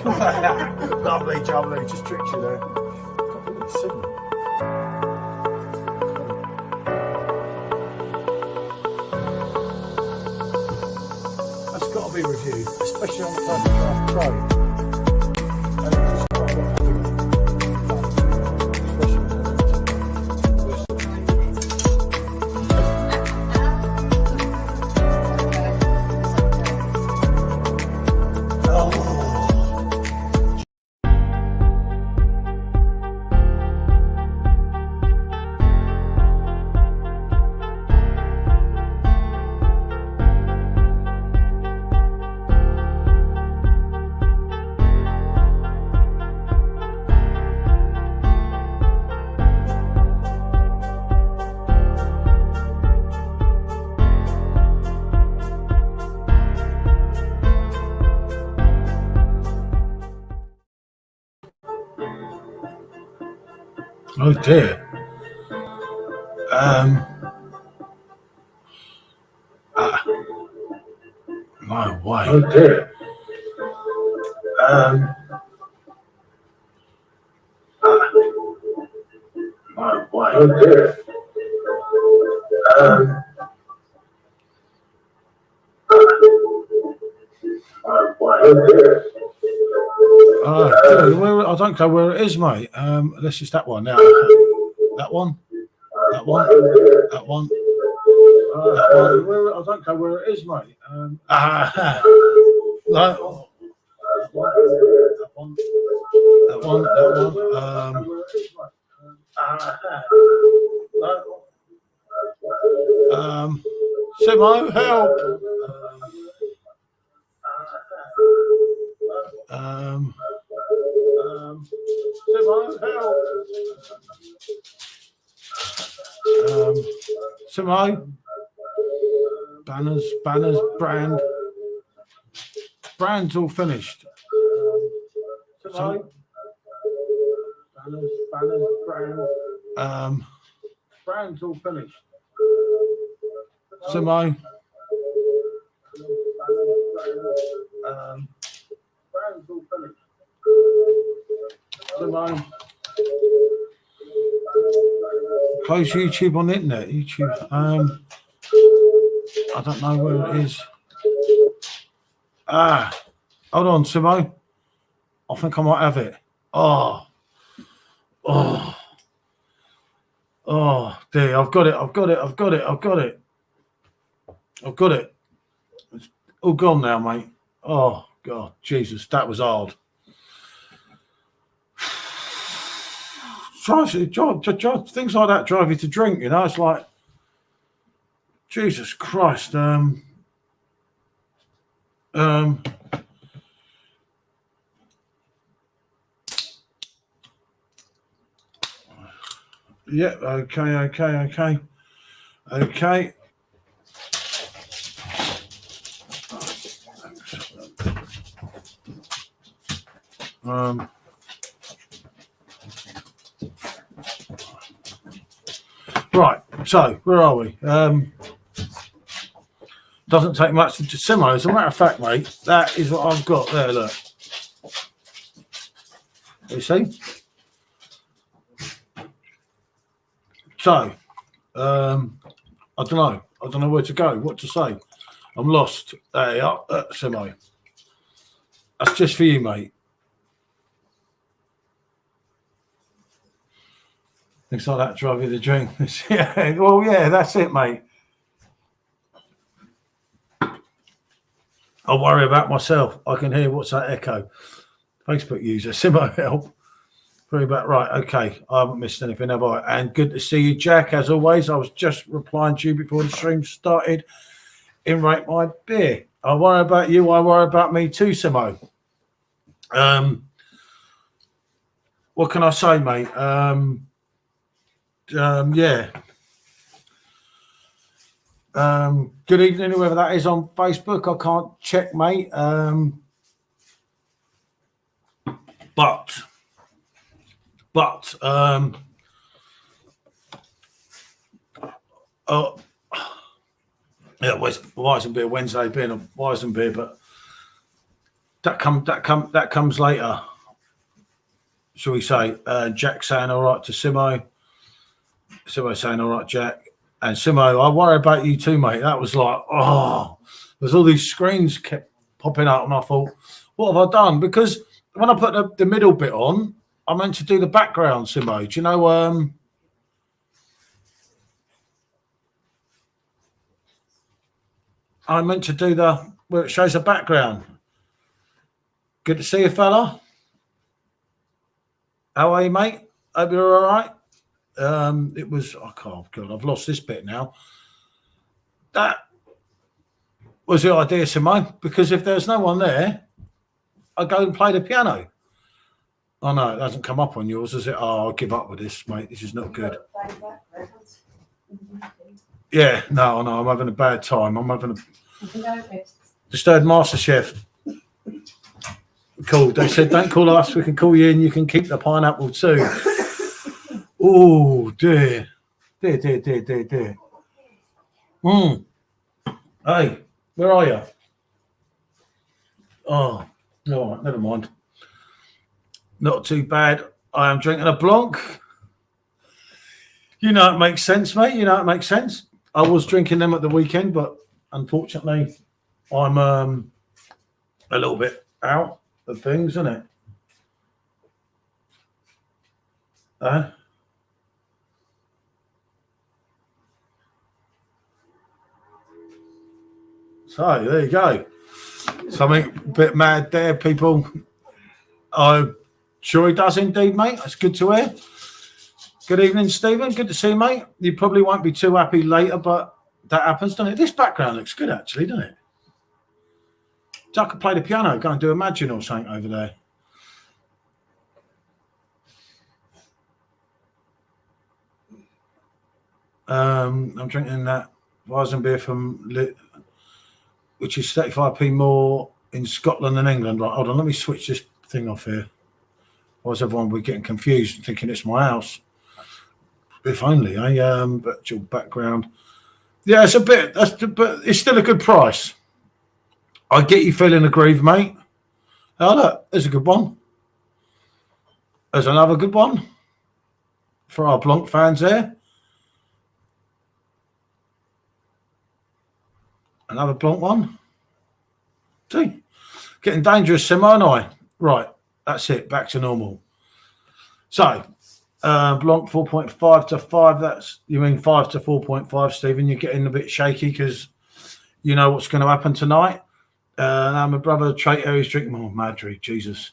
Lovely, jubbly, just tricked you there. Got a little signal. That's got to be reviewed, especially on the Clipchamp Pro. Oh dear. My way. Oh dear. My way. Oh dear. Oh dear. I don't know where it is, mate. This is that one now. That one. That one. That one. I don't know where it is, mate. No. That one. That one. That one. Simmo, help. Simmo, help. Simmo. Banners, brand's all finished. Simmo. Banners, brand. Brand's all finished. Simmo. Brand's all finished. Simmo. Close YouTube on the internet. YouTube. I don't know where it is. Hold on, Simmo. I think I might have it. Oh dear, I've got it. It's all gone now, mate. Oh God, Jesus, that was hard. Things like that drive you to drink, you know. It's like, Jesus Christ. Yeah, okay. Right, so where are we? Doesn't take much to Simmo. As a matter of fact, mate, that is what I've got there. Look, you see. So, I don't know where to go, what to say. I'm lost. There you are, Simmo. That's just for you, mate. Things like that drive you to drink. Yeah, well, yeah, that's it, mate. I'll worry about myself. I can hear what's that echo. Facebook user, Simmo, help. Pretty about right. Okay, I haven't missed anything, have I? And good to see you, Jack. As always, I was just replying to you before the stream started. In rate my beer. I worry about you. I worry about me too, Simmo. What can I say, mate? Yeah. Good evening, whoever that is on Facebook. I can't check, mate. But yeah, Weizen beer Wednesday being a Weizen beer, but That comes later. Shall we say? Jack saying all right to Simmo. Simmo saying all right, Jack. And Simmo, I worry about you too, mate. That was like, oh, there's all these screens kept popping up, and I thought, what have I done? Because when I put the middle bit on, I meant to do the background, Simmo. Do you know? I meant to do where it shows the background. Good to see you, fella. How are you, mate? Hope you're all right. It was, oh God, I've lost this bit now. That was the idea, Simone, because if there's no one there, I go and play the piano. Oh no, it hasn't come up on yours, has it? Oh, I'll give up with this, mate. This is not good. Yeah, no, I'm having a bad time. I'm having just heard MasterChef. Cool. They said, don't call us, we can call you and you can keep the pineapple too. Oh dear. Dear. Hey, where are you? Oh, all right, never mind. Not too bad. I am drinking a Blanc. You know it makes sense, mate. You know it makes sense. I was drinking them at the weekend, but unfortunately, I'm a little bit out of things, isn't it? So there you go. Something a bit mad there, people. I'm sure he does indeed, mate. That's good to hear. Good evening, Stephen. Good to see you, mate. You probably won't be too happy later, but that happens, doesn't it? This background looks good, actually, doesn't it? So I could play the piano, go and do Imagine or something over there. I'm drinking that WeizenBock from which is 35p more in Scotland than England. Right, hold on, let me switch this thing off here. Why is everyone getting confused and thinking it's my house? If only, virtual background. Yeah, it's a bit, but it's still a good price. I get you feeling aggrieved, mate. Oh, look, there's a good one. There's another good one for our Blanc fans there. Another Blanc one. See, getting dangerous, Simmo and I. Right, that's it. Back to normal. So, Blanc 4.5 to 5. That's, you mean 5 to 4.5, Stephen? You're getting a bit shaky because you know what's going to happen tonight. Now my brother Traitor is drinking. Oh, Madry, Jesus.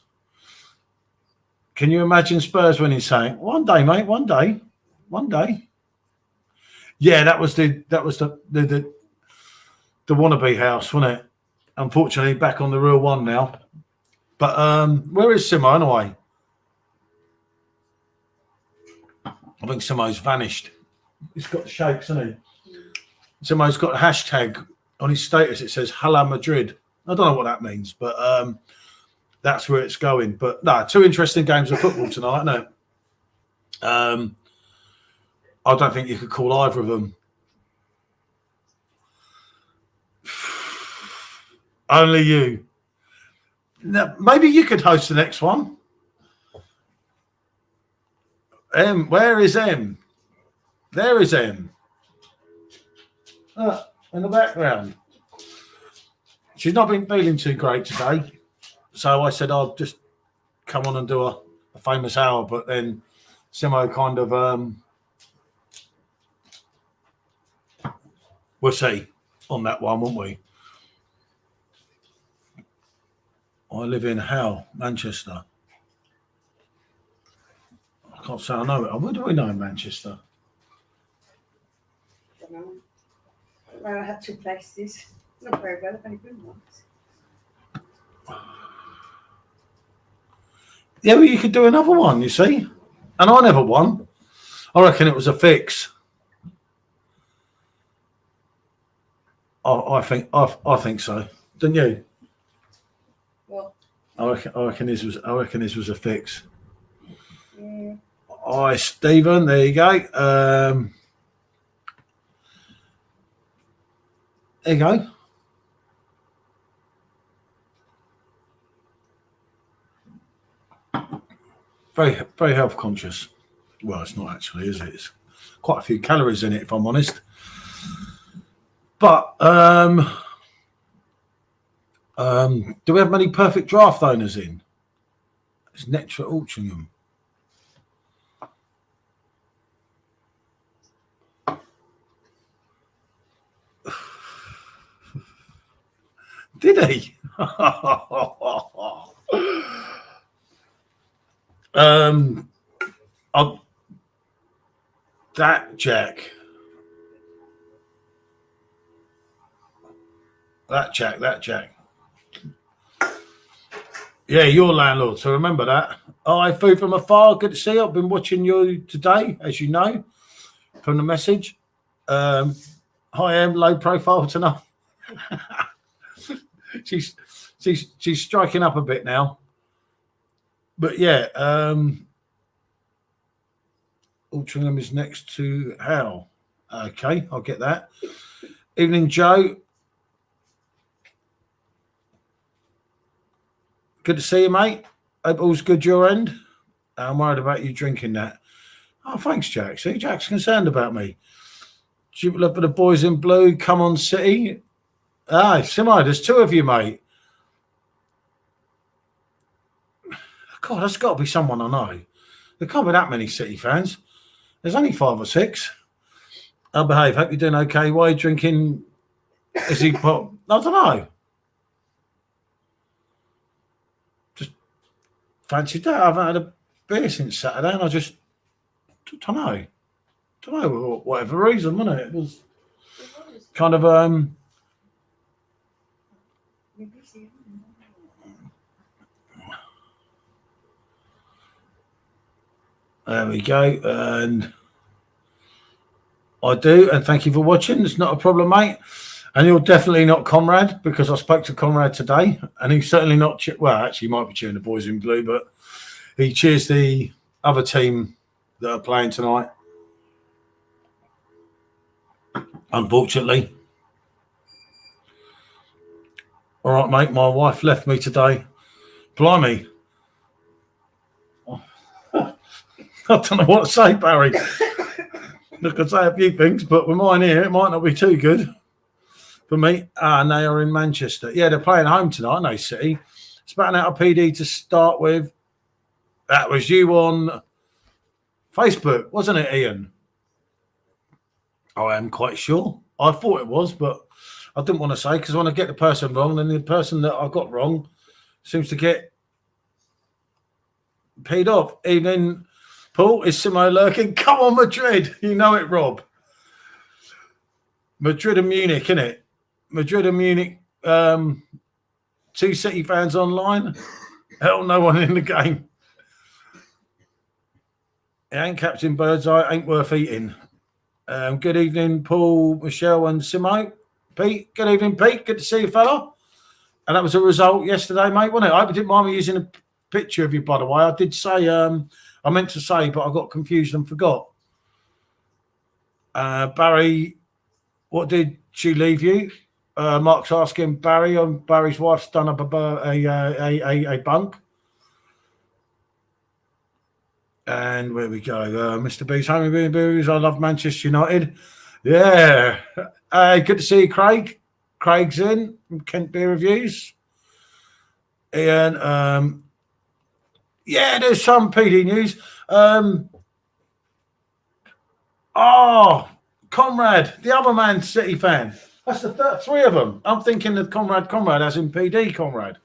Can you imagine Spurs winning? Saying, "One day, mate. One day. Yeah, that was the wannabe house, wasn't it? Unfortunately, back on the real one now. But where is Simmo anyway? I think Simmo's vanished. He's got the shakes, hasn't he? Simmo's got a hashtag on his status. It says Hala Madrid. I don't know what that means, but that's where it's going. But no, two interesting games of football tonight, isn't it? I don't think you could call either of them. Only you. Now, maybe you could host the next one. Where is M? There is M. In the background. She's not been feeling too great today. So I said I'll just come on and do a famous hour, but then Simmo kind of we'll see on that one, won't we? I live in Manchester. I can't say I know it. Where do we know in Manchester? I don't know. Well, I had two places. Not very well, I've only been once. Yeah, well, you could do another one, you see. And I never won. I reckon it was a fix. I think so. Don't you? What? I reckon this was a fix. Yeah. Hi, Stephen. There you go. There you go. very, very health conscious. Well, it's not actually, is it? It's quite a few calories in it, if I'm honest. But do we have many perfect draft owners in? It's Nectar Altrincham. Did he? That Jack. Yeah, your landlord. So remember that. Hi, Food from Afar. Good to see you. I've been watching you today, as you know, from the message. Hi, Em. Low profile tonight. she's striking up a bit now. But yeah, Altrincham is next to Hal. Okay, I'll get that. Evening, Joe. Good to see you, mate. Hope all's good your end. I'm worried about you drinking that. Oh, thanks, Jack. See, Jack's concerned about me. Love for the boys in blue. Come on, City. Ah, Simmo, there's two of you, mate. God, there's got to be someone I know. There can't be that many City fans. There's only 5 or 6. I'll behave. Hope you're doing okay. Why are you drinking? Is he pop? I don't know. Just fancied that. I haven't had a beer since Saturday, and I just don't know. Whatever reason, wasn't it? It was kind of There we go, and I do, and thank you for watching. It's not a problem, mate. And you're definitely not Conrad, because I spoke to Conrad today, and he's certainly not. Well, actually, he might be cheering the boys in blue, but he cheers the other team that are playing tonight. Unfortunately. All right, mate. My wife left me today. Blimey. I don't know what to say, Barry. I could say a few things, but with mine here, it might not be too good for me. And they are in Manchester. Yeah, they're playing home tonight, aren't they, City? Spatting out a PD to start with. That was you on Facebook, wasn't it, Ian? I am quite sure. I thought it was, but I didn't want to say because when I get the person wrong, then the person that I got wrong seems to get paid off. Evening, Paul. Is Simmo lurking? Come on, Madrid. You know it, Rob. Madrid and Munich, innit? Madrid and Munich. 2 City fans online. Hell, no one in the game. It ain't Captain Birdseye. Ain't worth eating. Good evening, Paul, Michelle, and Simmo. Pete, good evening, Pete. Good to see you, fella. And that was a result yesterday, mate, wasn't it? I hope you didn't mind me using a picture of you, by the way. I did say, I meant to say, but I got confused and forgot. Barry, what did she leave you? Mark's asking Barry, Barry's wife's done up a bunk. And where we go, Mr. B's home Booze. I love Manchester United. Yeah. Good to see you, Craig. Craig's in from Kent Beer Reviews. Ian, yeah, there's some PD news. Conrad, the other Man City fan. That's the 3 of them. I'm thinking of Conrad, as in PD Conrad,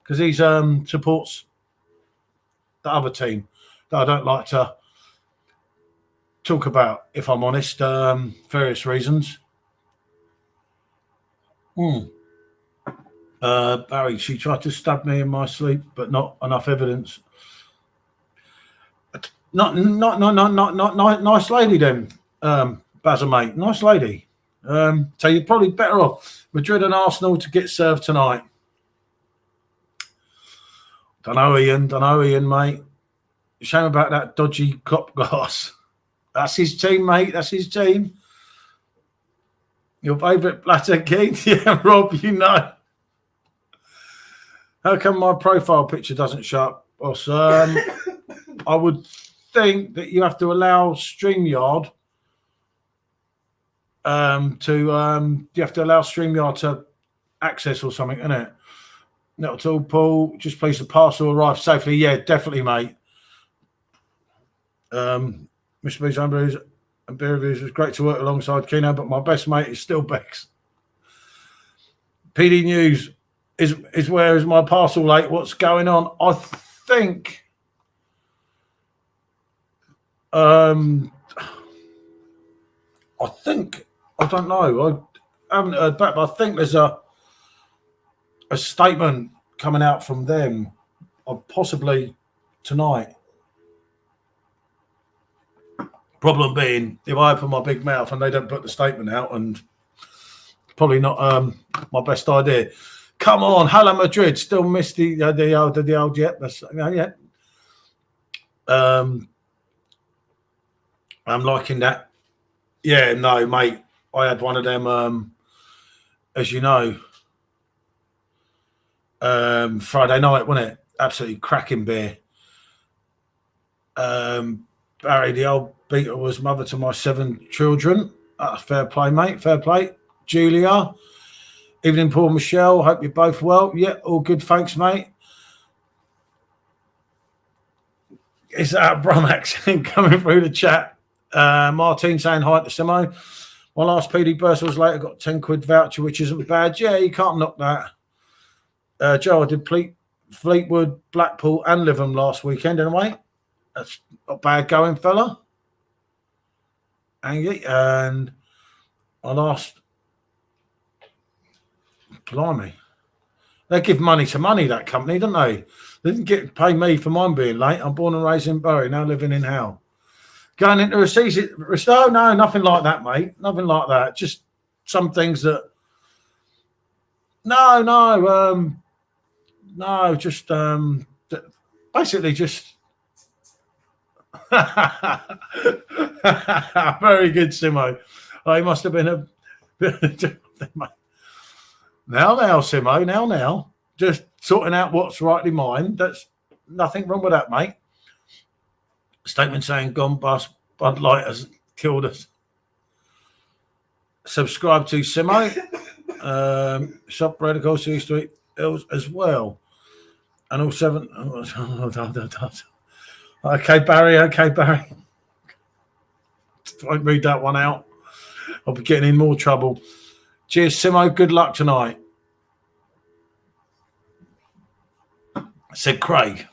because he supports the other team that I don't like to talk about, if I'm honest, various reasons. Barry, she tried to stab me in my sleep, but not enough evidence. Not nice lady then, Bazza, mate. Nice lady. So you're probably better off Madrid and Arsenal to get served tonight. Don't know, Ian, mate. Shame about that dodgy cop glass. That's his team, mate. That's his team. Your favourite platter, Keith? Yeah, Rob, you know. How come my profile picture doesn't show up, boss? I would think that you have to allow StreamYard to access or something, isn't it? Not at all, Paul. Just please the parcel arrive safely. Yeah, definitely, mate. Mr. B's Andrews and beer reviews was great to work alongside Keno, but my best mate is still Bex. PD News is where is my parcel late? What's going on? I think I don't know. I haven't heard back, but I think there's a statement coming out from them, possibly tonight. Problem being, if I open my big mouth and they don't put the statement out, and probably not my best idea. Come on, Hala Madrid still missed the old yet. Yeah. I'm liking that. Yeah, no, mate. I had one of them, as you know, Friday night, wasn't it? Absolutely cracking beer. Barry, the old beater, was mother to my 7 children. Fair play, mate. Fair play. Julia. Evening, Paul, Michelle. Hope you're both well. Yeah, all good. Thanks, mate. Is that a Brum accent coming through the chat? Martin saying hi to Simmo. My last PD burst was later, got £10 voucher, which isn't bad. Yeah, you can't knock that. Joe, I did Fleetwood, Blackpool, and Lytham last weekend anyway. That's not bad going, fella. And I lost. Blimey. They give money to money, that company, don't they? They didn't pay me for mine being late. I'm born and raised in Bury, now living in Hull. Going into a season. Oh, no, nothing like that, mate. Nothing like that. Just some things that. No, just basically just. Very good, Simmo. Oh, he must have been a bit. Now, Simmo, now. Just sorting out what's rightly mine. That's nothing wrong with that, mate. Statement saying gone bust, Bud Light has killed us. Subscribe to Simmo. Shop bread across the street hills as well. And all 7. Okay, Barry. Don't read that one out. I'll be getting in more trouble. Cheers, Simmo. Good luck tonight. Said Craig.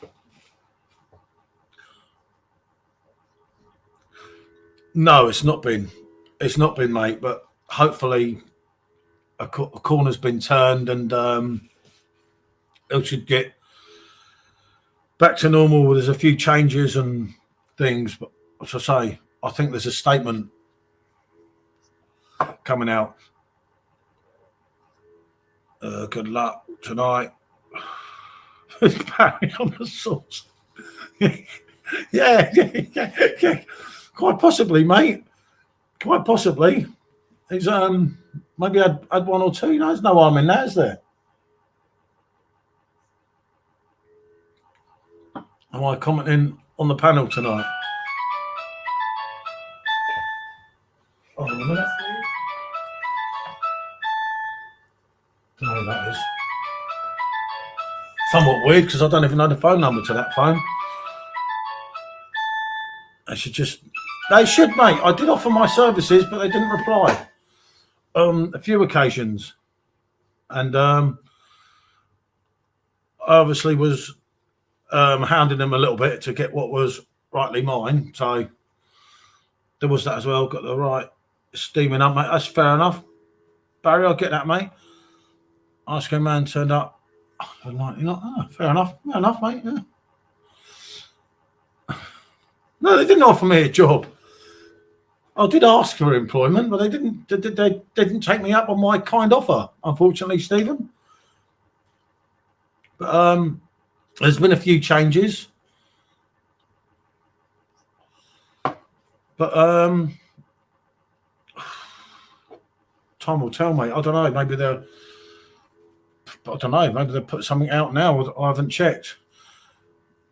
No, it's not been, mate. But hopefully, a corner's been turned, and it should get back to normal. There's a few changes and things, but as I say, I think there's a statement coming out. Good luck tonight. Barry on the sauce. yeah. Quite possibly, mate. Quite possibly. He's maybe had 1 or 2. You know, there's no harm in that, is there? Am I commenting on the panel tonight? Hold on a minute. Don't know who that is. Somewhat weird because I don't even know the phone number to that phone. They should, mate. I did offer my services, but they didn't reply on a few occasions. And I obviously was hounding them a little bit to get what was rightly mine. So there was that as well. Got the right steaming up, mate. That's fair enough. Barry, I'll get that, mate. Ice cream man turned up. Fair enough, mate. Yeah. No, they didn't offer me a job. I did ask for employment, but they didn't take me up on my kind offer, unfortunately, Stephen. But there's been a few changes. But time will tell, mate. I don't know. Maybe they'll put something out now. I haven't checked.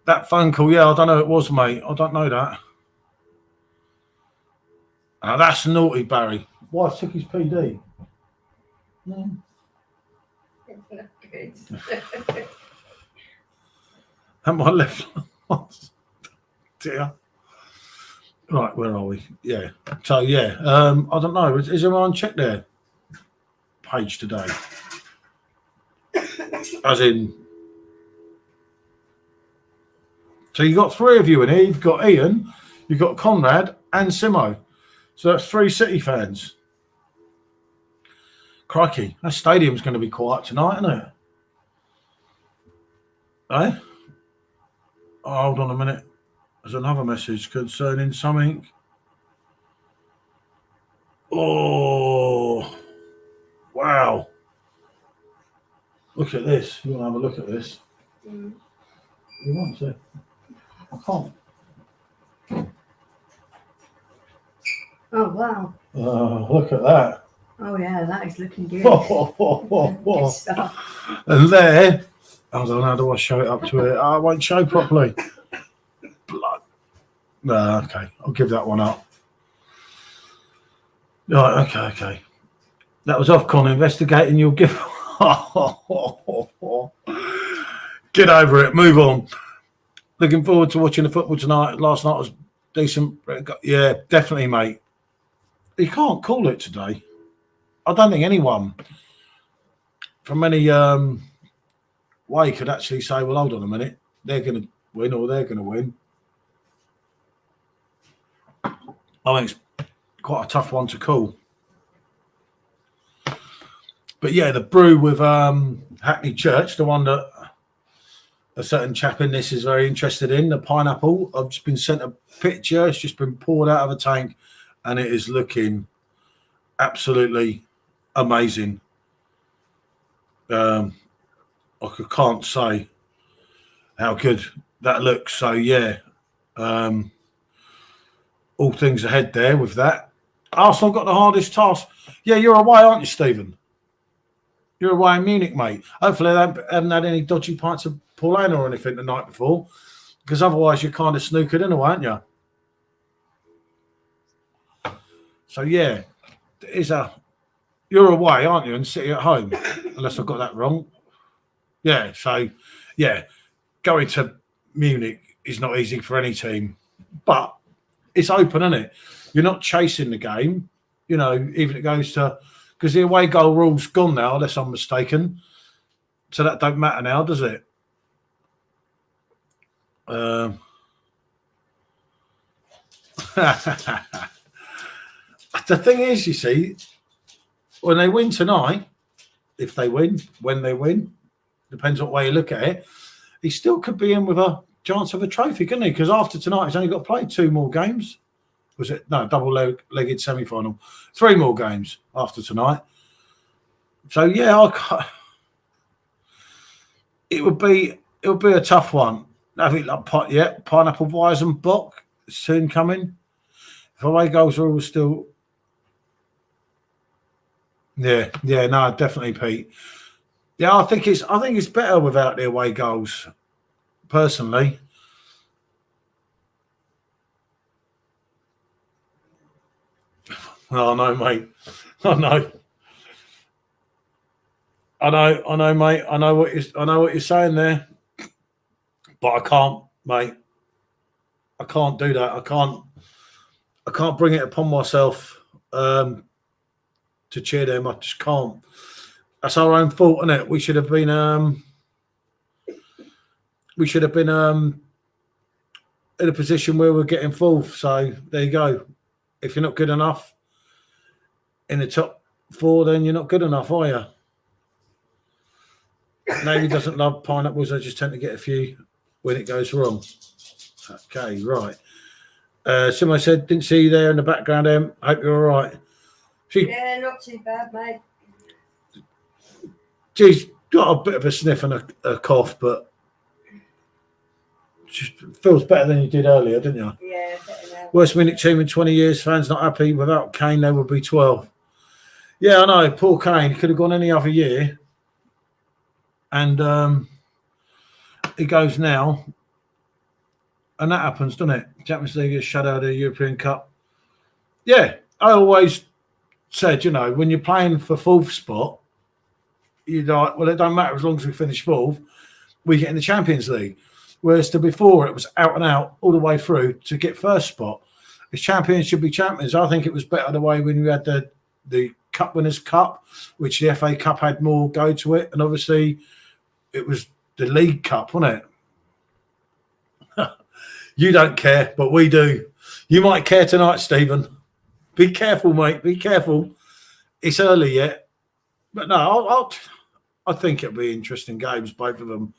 That phone call, yeah, I don't know who it was, mate. I don't know that. That's naughty, Barry. Wife took his PD. Not good. And my left. Dear. Right, where are we? Yeah. So yeah, I don't know. Is everyone checked their page today? As in, so you got 3 of you in here. You've got Ian, you've got Conrad, and Simmo. So that's 3 City fans. Crikey, that stadium's going to be quiet tonight, isn't it? Eh? Oh, hold on a minute. There's another message concerning something. Oh, wow. Look at this. You want to have a look at this? You want to? I can't. Oh, wow. Look at that. Oh, yeah, that is looking good. Good stuff. And there, hold on, how do I show it up to it? I won't show properly. Blood. No, okay, I'll give that one up. Right, okay. That was Ofcon investigating your gift. Get over it, move on. Looking forward to watching the football tonight. Last night was decent. Yeah, definitely, mate. You can't call it today. I don't think anyone from any way could actually say, well, hold on a minute, they're going to win or they're going to win. I think it's quite a tough one to call. But yeah, the brew with Hackney Church, the one that a certain chap in this is very interested in, the pineapple. I've just been sent a picture. It's just been poured out of a tank and it is looking absolutely amazing. I can't say how good that looks. So yeah, all things ahead there with that. Arsenal got the hardest task. Yeah, you're away, aren't you, Stephen? You're away in Munich, mate. Hopefully they haven't had any dodgy pints of Paulana or anything the night before, because otherwise you're kind of snookered in, aren't you? So yeah, you're away, aren't you, and sitting at home, unless I've got that wrong. Yeah, so yeah, going to Munich is not easy for any team, but it's open, isn't it? You're not chasing the game, you know, even if it goes to, because the away goal rule's gone now, unless I'm mistaken. So that don't matter now, does it? The thing is, you see, when they win tonight, if they win, when they win, depends what way you look at it, he still could be in with a chance of a trophy, couldn't he? Because after tonight, he's only got to play 2 more games. Was it? No, double-legged semi-final. 3 more games after tonight. So yeah, it would be a tough one. I think like pineapple WeizenBock soon coming. If away goals are all still, yeah, no, definitely, Pete. Yeah, I think it's better without the away goals, personally. Oh no, mate. I know, mate. I know what you're saying there, but I can't, mate. I can't do that. I can't bring it upon myself to cheer them. I just can't. That's our own fault, isn't it? We should have been in a position where we're getting fourth. So there you go. If you're not good enough in the top 4, then you're not good enough, are you? Navy doesn't love pineapples. I just tend to get a few when it goes wrong. Okay, right. Simmo said, didn't see you there in the background, Em. Hope you're all right. Yeah, not too bad, mate. She's got a bit of a sniff and a cough, but she feels better than you did earlier, didn't you? Yeah, better now. Worst Munich team in 20 years. Fans not happy. Without Kane, they would be 12. Yeah, I know. Poor Kane. Could have gone any other year. And he goes now. And that happens, doesn't it? Champions League is shadow the European Cup. Yeah, I always said, you know, when you're playing for fourth spot, you're like, well, it don't matter as long as we finish fourth, we get in the Champions League. Whereas to before, it was out and out all the way through to get first spot. If champions should be champions, I think it was better the way when we had the Cup Winners' Cup, which the FA Cup had more go to it. And obviously, it was the League Cup, wasn't it? You don't care, but we do. You might care tonight, Stephen. Be careful, mate. Be careful. It's early yet. But no, I think it'll be interesting games, both of them.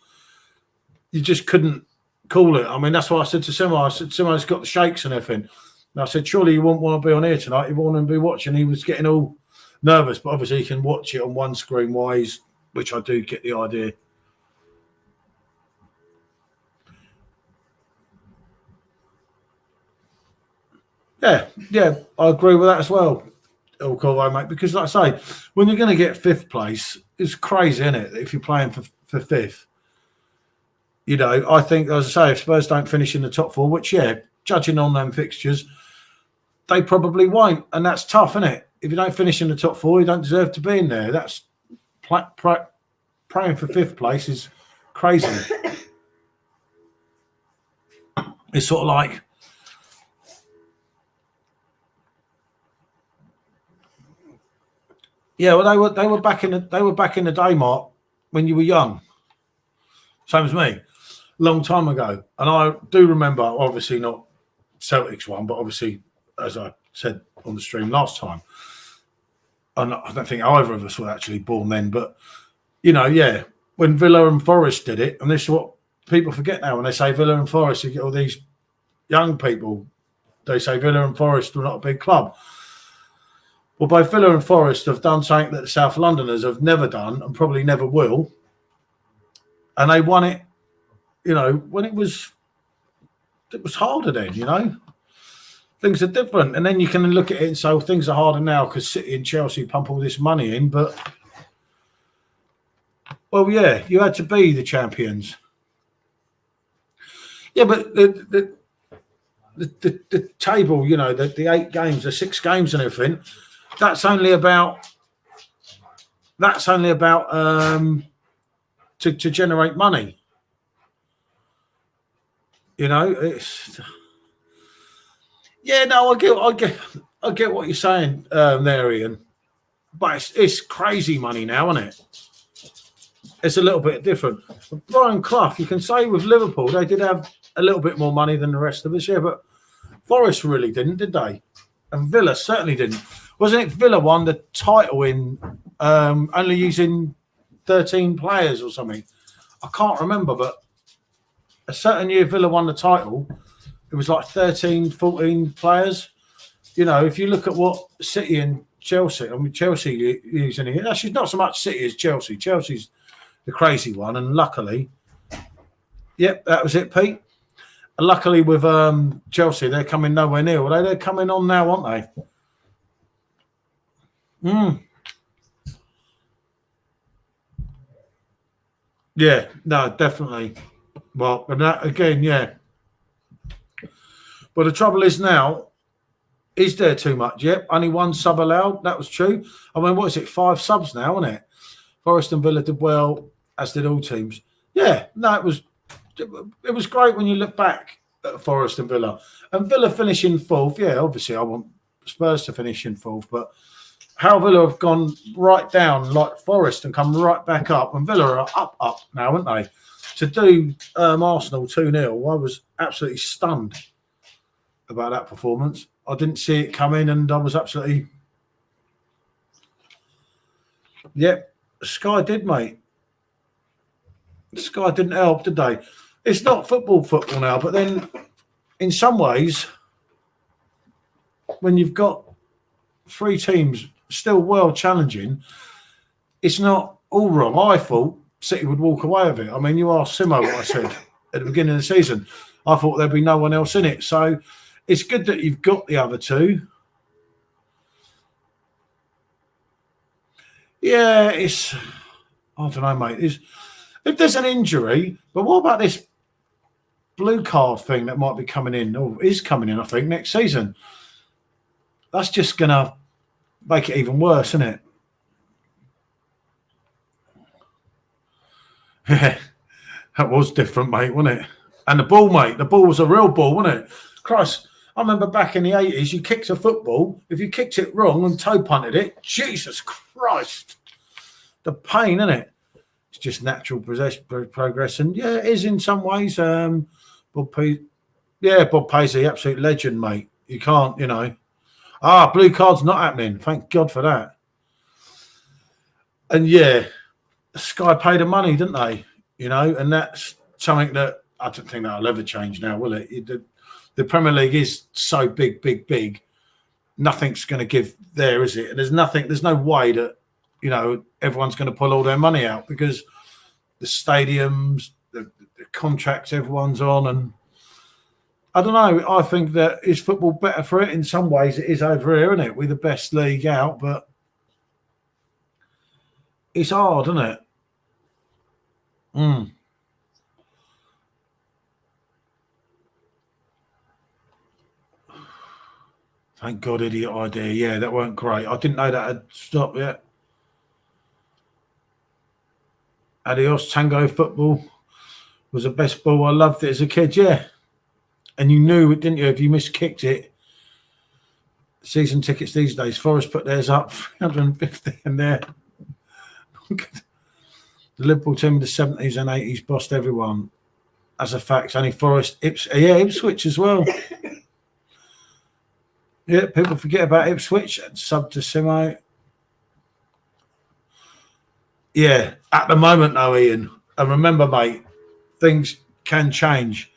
You just couldn't call it. I mean, that's why I said to Simmo, I said, Simmo's got the shakes and everything. And I said, surely you wouldn't want to be on here tonight. You want to be watching. He was getting all nervous, but obviously he can watch it on one screen wise, which I do get the idea. Yeah, I agree with that as well, Elko, mate, because like I say, when you're going to get fifth place, it's crazy, isn't it, if you're playing for fifth? You know, I think, as I say, if Spurs don't finish in the top four, which, yeah, judging on them fixtures, they probably won't, and that's tough, isn't it? If you don't finish in the top four, you don't deserve to be in there. That's praying for fifth place is crazy. It's sort of like, yeah, well, they were back in the day, Mark, when you were young. Same as me, long time ago. And I do remember, obviously not Celtics one, but obviously, as I said on the stream last time, and I don't think either of us were actually born then, but you know, yeah, when Villa and Forest did it, and this is what people forget now when they say Villa and Forest, you get all these young people. They say Villa and Forest were not a big club. Well, both Villa and Forest have done something that the South Londoners have never done and probably never will. And they won it, you know, when it was harder then, you know. Things are different. And then you can look at it and say, well, things are harder now because City and Chelsea pump all this money in. But, well, yeah, you had to be the champions. Yeah, but the table, you know, the 8 games, the 6 games and everything, that's only about to generate money. You know, it's I get what you're saying there, Ian. But it's crazy money now, isn't it? It's a little bit different. Brian Clough, you can say with Liverpool, they did have a little bit more money than the rest of us, yeah, but Forest really didn't, did they? And Villa certainly didn't. Wasn't it Villa won the title in only using 13 players or something? I can't remember, but a certain year Villa won the title. It was like 13, 14 players. You know, if you look at what City and Chelsea, I mean, Chelsea using it. Actually, not so much City as Chelsea. Chelsea's the crazy one. And luckily, yep, that was it, Pete. And luckily with Chelsea, they're coming nowhere near. Well, they're coming on now, aren't they? Yeah, no, definitely. Well, and that again, yeah. But the trouble is now, is there too much? Yep, only 1 sub allowed. That was true. I mean, what is it? 5 subs now, isn't it? Forest and Villa did well, as did all teams. Yeah, no, it was great when you look back at Forest and Villa. And Villa finishing 4th. Yeah, obviously I want Spurs to finish in 4th, but how Villa have gone right down like Forest and come right back up, and Villa are up now, aren't they? To do Arsenal 2-0, I was absolutely stunned about that performance. I didn't see it coming, and I was absolutely... Yep, Sky did, mate. Sky didn't help, did they? It's not football now, but then in some ways, when you've got 3 teams still well challenging, it's not all wrong. I thought City would walk away with it. I mean, you asked Simmo what I said at the beginning of the season. I thought there'd be no one else in it. So it's good that you've got the other 2. Yeah, it's... I don't know, mate. If there's an injury... But what about this blue card thing that might be coming in, or is coming in, I think, next season. That's just going to make it even worse, isn't it? Yeah, that was different, mate, wasn't it? And the ball, mate, the ball was a real ball, wasn't it? Christ, I remember back in the 80s, you kicked a football. If you kicked it wrong and toe punted it, Jesus Christ, the pain, isn't it? It's just natural progress. And yeah, it is in some ways. Bob Paisley, absolute legend, mate. You can't, blue card's not happening. Thank God for that. And yeah, Sky paid the money, didn't they? And that's something that I don't think that'll ever change now, will it? The Premier League is so big. Nothing's going to give there, is it? And there's no way that, everyone's going to pull all their money out, because the stadiums, the contracts everyone's on, and I don't know. I think that is football better for it? In some ways, it is over here, isn't it? We're the best league out, but it's hard, isn't it? Thank God, idiot idea. Yeah, that weren't great. I didn't know that had stopped yet. Adios, Tango football was the best ball. I loved it as a kid, yeah. And you knew it, didn't you? If you miskicked it. Season tickets these days. Forest put theirs up, 350 in there. The Liverpool team of the 70s and 80s bossed everyone. As a fact, only Forest, Ipswich as well. Yeah, people forget about Ipswich. Sub to Simmo. Yeah, at the moment though, Ian, and remember, mate, things can change,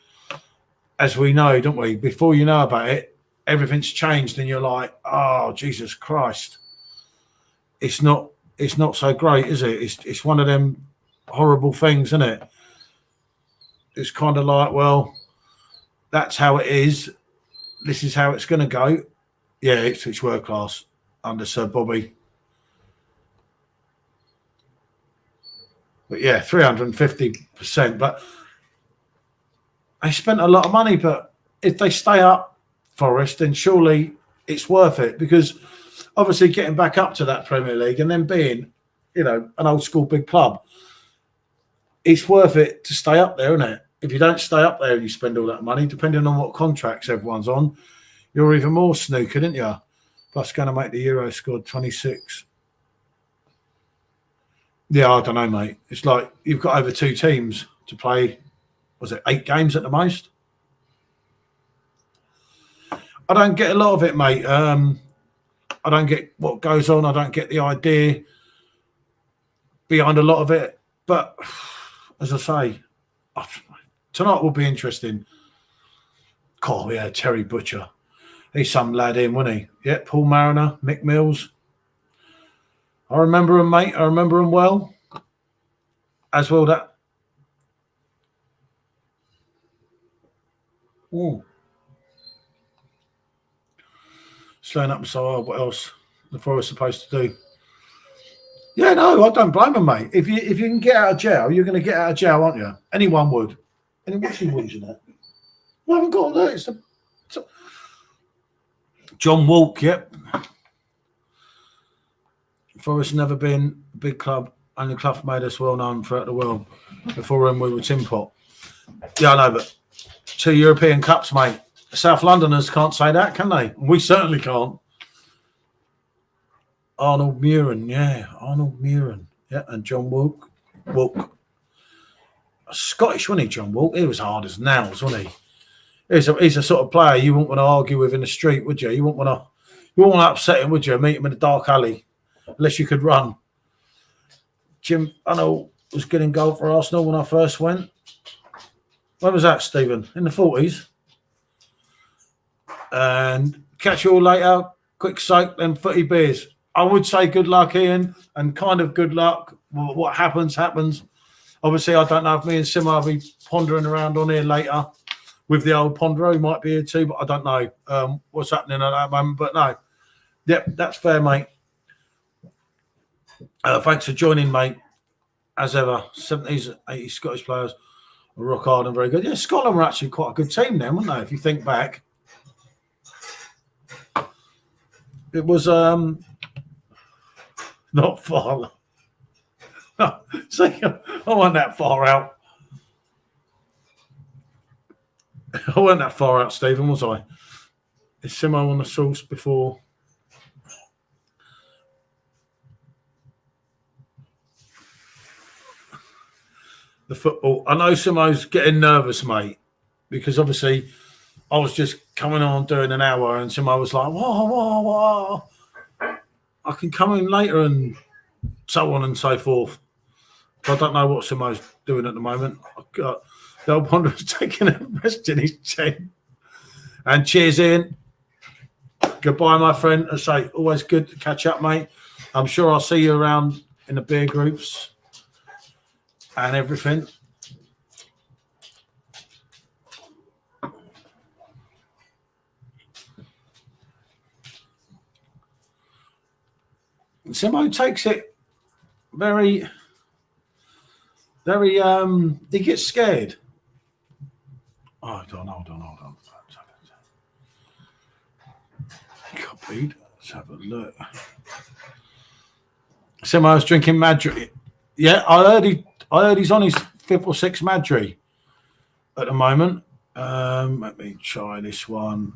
as we know, don't we? Before you know about it, everything's changed, and you're like, oh, Jesus Christ. It's not so great, is it? It's one of them horrible things, isn't it? It's kind of like, well, that's how it is. This is how it's going to go. Yeah, it's world class under Sir Bobby. But yeah, 350%. But they spent a lot of money. But if they stay up, Forest, then surely it's worth it, because obviously getting back up to that Premier League and then being, an old school big club, it's worth it to stay up there, isn't it? If you don't stay up there and you spend all that money, depending on what contracts everyone's on, you're even more snookered, aren't you? Plus going to make the Euro squad 26. Yeah, I don't know, mate. It's like you've got over 2 teams to play. Was it 8 games at the most? I don't get a lot of it, mate. I don't get what goes on. I don't get the idea behind a lot of it. But as I say, tonight will be interesting. Oh, yeah, Terry Butcher. He's some lad in, wasn't he? Yeah, Paul Mariner, Mick Mills. I remember him, mate. I remember him well. As well, that. Ooh. Slowing up so hard. What else the Forest supposed to do? Yeah, no, I don't blame him, mate. If you can get out of jail, you're going to get out of jail, aren't you? Anyone would. And what's he whinging at? I haven't got that. It's John Walk, yep. Forest never been a big club. Only club made us well known throughout the world. Before him, we were tin pot. Yeah, I know, but 2 European Cups, mate. South Londoners can't say that, can they? We certainly can't. Arnold Muren, yeah. Arnold Muren. Yeah, and John Walk. Scottish, wasn't he, John Walk? He was hard as nails, wasn't he? He's a sort of player you wouldn't want to argue with in the street, would you? You wouldn't want to upset him, would you? Meet him in a dark alley, unless you could run. Jim, I know, was getting goal for Arsenal when I first went. When was that, Stephen? In the 40s. And catch you all later. Quick soak, then footy beers. I would say good luck, Ian, and kind of good luck. What happens, happens. Obviously, I don't know if me and Simmo will be pondering around on here later with the old ponderer. He might be here too, but I don't know what's happening at that moment. But no, yep, that's fair, mate. Thanks for joining, mate. As ever, 70s, 80s Scottish players. were rock hard and very good. Yeah, Scotland were actually quite a good team then, weren't they? If you think back, it was not far. No, see, I wasn't that far out. I wasn't that far out, Stephen, was I? Is Simmo on the sauce before? The football. I know Simmo's getting nervous, mate, because obviously I was just coming on doing an hour and Simmo was like, whoa. I can come in later and so on and so forth. I don't know what Simmo's doing at the moment. The old Wanderer's taking a rest in his chin. And cheers, Ian. Goodbye, my friend. I say, always good to catch up, mate. I'm sure I'll see you around in the beer groups and everything. Simmo takes it very, he gets scared. Oh, hold on. Copied. Let's have a look. Simmo's drinking Madri. Yeah, I heard he's on his 5th or 6th Madri at the moment. Let me try this one.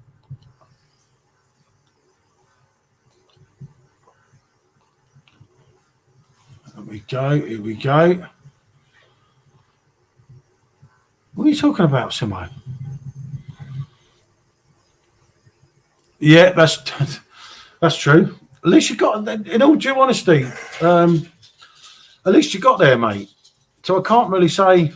Here we go. What are you talking about, Simmo? Yeah, that's true. At least you got, in all due honesty, at least you got there, mate. So I can't really say.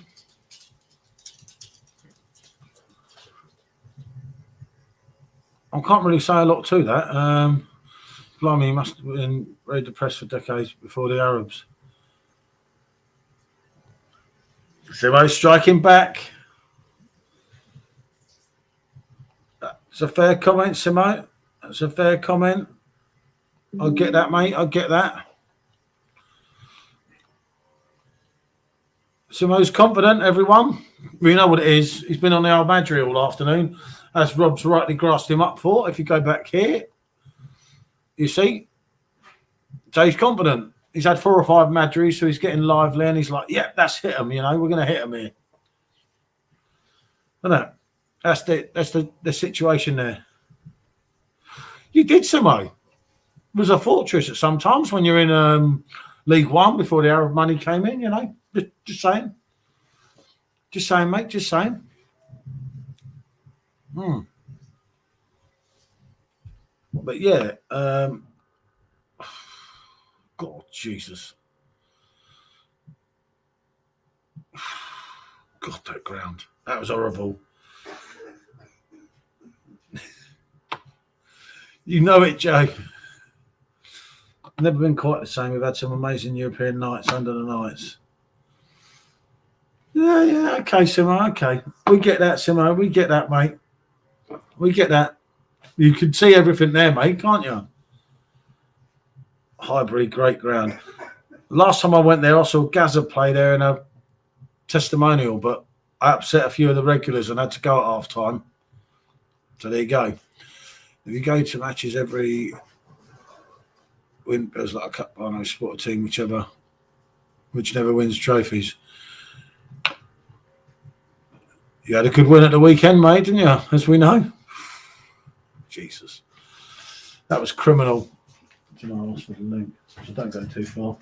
I can't really say a lot to that. Blimey, he must have been very depressed for decades before the Arabs. Simmo striking back. That's a fair comment, Simmo. That's a fair comment. I'll get that, mate. I'll get that. Simmo's confident, everyone. We know what it is. He's been on the old Madri all afternoon, as Rob's rightly grassed him up for. If you go back here, you see. So he's confident. He's had 4 or 5 Madris, so he's getting lively, and he's like, yeah, that's hit him, we're going to hit him here. I know. That's the situation there. You did, Simmo. It was a fortress at some times when you're in League One before the Arab money came in, Just saying. Just saying, mate, just saying. But yeah, God, Jesus. God, that ground. That was horrible. You know it, Joe. Never been quite the same. We've had some amazing European nights under the nights. Yeah, okay, Simmo, okay. We get that, Simmo. We get that, mate. We get that. You can see everything there, mate, can't you? Highbury, great ground. Last time I went there, I saw Gaza play there in a testimonial, but I upset a few of the regulars and had to go at half time. So there you go. If you go to matches every win, there's like a cup, I know, sport a team, which never wins trophies. You had a good win at the weekend, mate, didn't you? As we know. Jesus. That was criminal. Do you know, I lost the link, so don't go too far.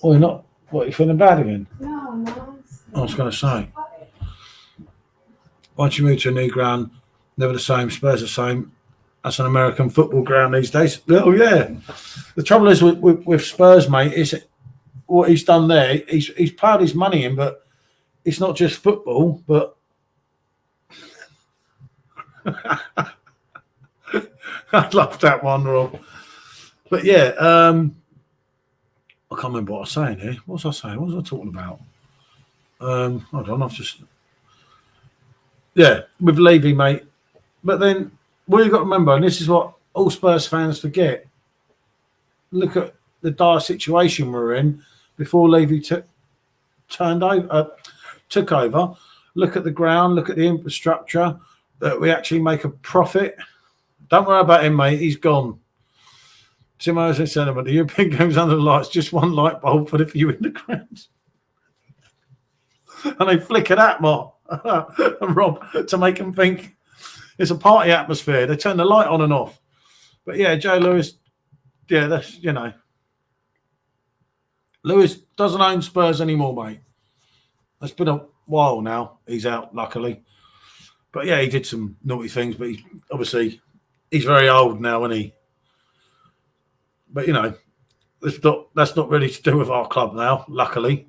Oh, you're not? What, you feeling bad again? No. I was going to say. Once you move to a new ground, never the same, Spurs the same. That's an American football ground these days. Oh, yeah. The trouble is with Spurs, mate, is what he's done there. He's plowed his money in, but it's not just football, but I love that one, Rob. But yeah, I can't remember what I was saying here. What was I saying? What was I talking about? Hold on, I've just... Yeah, with Levy, mate. But then, what you've got to remember, and this is what all Spurs fans forget, look at the dire situation we're in before Levy took over. Look at the ground, look at the infrastructure, that we actually make a profit. Don't worry about him, mate. He's gone. Simmo in sentiment. The European Games under the lights, just one light bulb for the view in the ground. And they flicker that, Mark and Rob, to make them think it's a party atmosphere. They turn the light on and off. But yeah, Joe Lewis, yeah, that's, you know. Lewis doesn't own Spurs anymore, mate. It's been a while now. He's out, luckily. But yeah, he did some naughty things, but he's very old now, isn't he? But, you know, that's not really to do with our club now, luckily.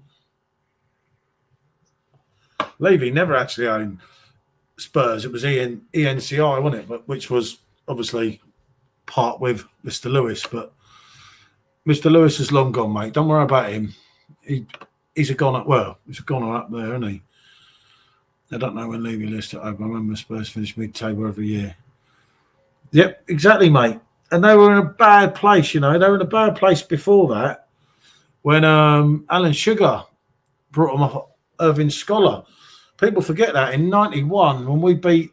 Levy never actually owned Spurs. It was ENCI, wasn't it? But which was obviously part with Mr. Lewis. But Mr. Lewis is long gone, mate. Don't worry about him. He's a goner. Well, he's a goner up there, isn't he? I don't know when Levy Lewis took over. I remember Spurs finished mid-table every year. Yep, exactly, mate. And they were in a bad place, you know. They were in a bad place before that when Alan Sugar brought them up Irving Scholar. People forget that in 91 when we beat,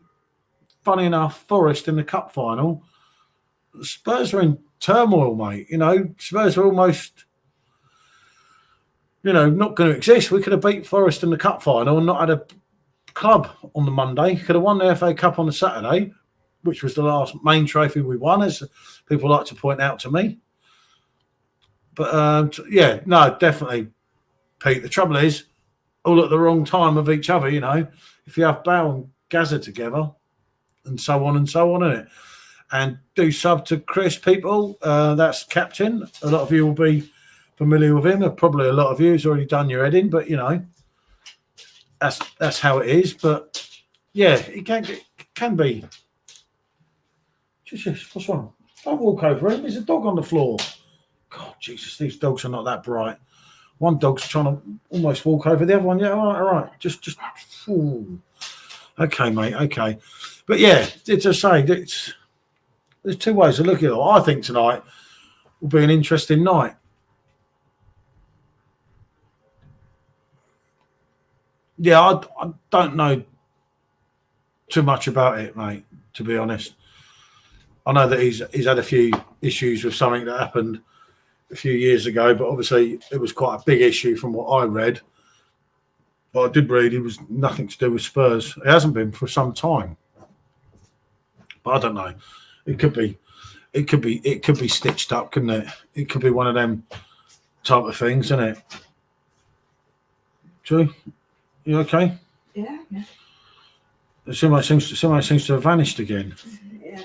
funny enough, Forest in the cup final, Spurs were in turmoil, mate. You know, Spurs were almost, you know, not going to exist. We could have beat Forest in the cup final and not had a club on the Monday. Could have won the FA Cup on the Saturday, which was the last main trophy we won, as people like to point out to me. But, yeah, no, definitely, Pete. The trouble is, all at the wrong time of each other, you know. If you have Bow and Gazza together and so on, innit? And do sub to Chris, people. That's captain. A lot of you will be familiar with him. Probably a lot of you has already done your heading, but, you know, that's how it is. But, yeah, it can be. Just, what's wrong? Don't walk over him. There's a dog on the floor. God, Jesus, these dogs are not that bright. One dog's trying to almost walk over the other one. Yeah, all right. Just. Ooh. Okay, mate. Okay, but yeah, it's a say. There's two ways to look at it. I think tonight will be an interesting night. Yeah, I don't know too much about it, mate. To be honest, I know that he's had a few issues with something that happened a few years ago, but obviously it was quite a big issue from what I read. But I did read it was nothing to do with Spurs. It hasn't been for some time. But I don't know. It could be stitched up, couldn't it? It could be one of them type of things, isn't it? True? You okay? Yeah. Somebody seems to have vanished again. Yeah.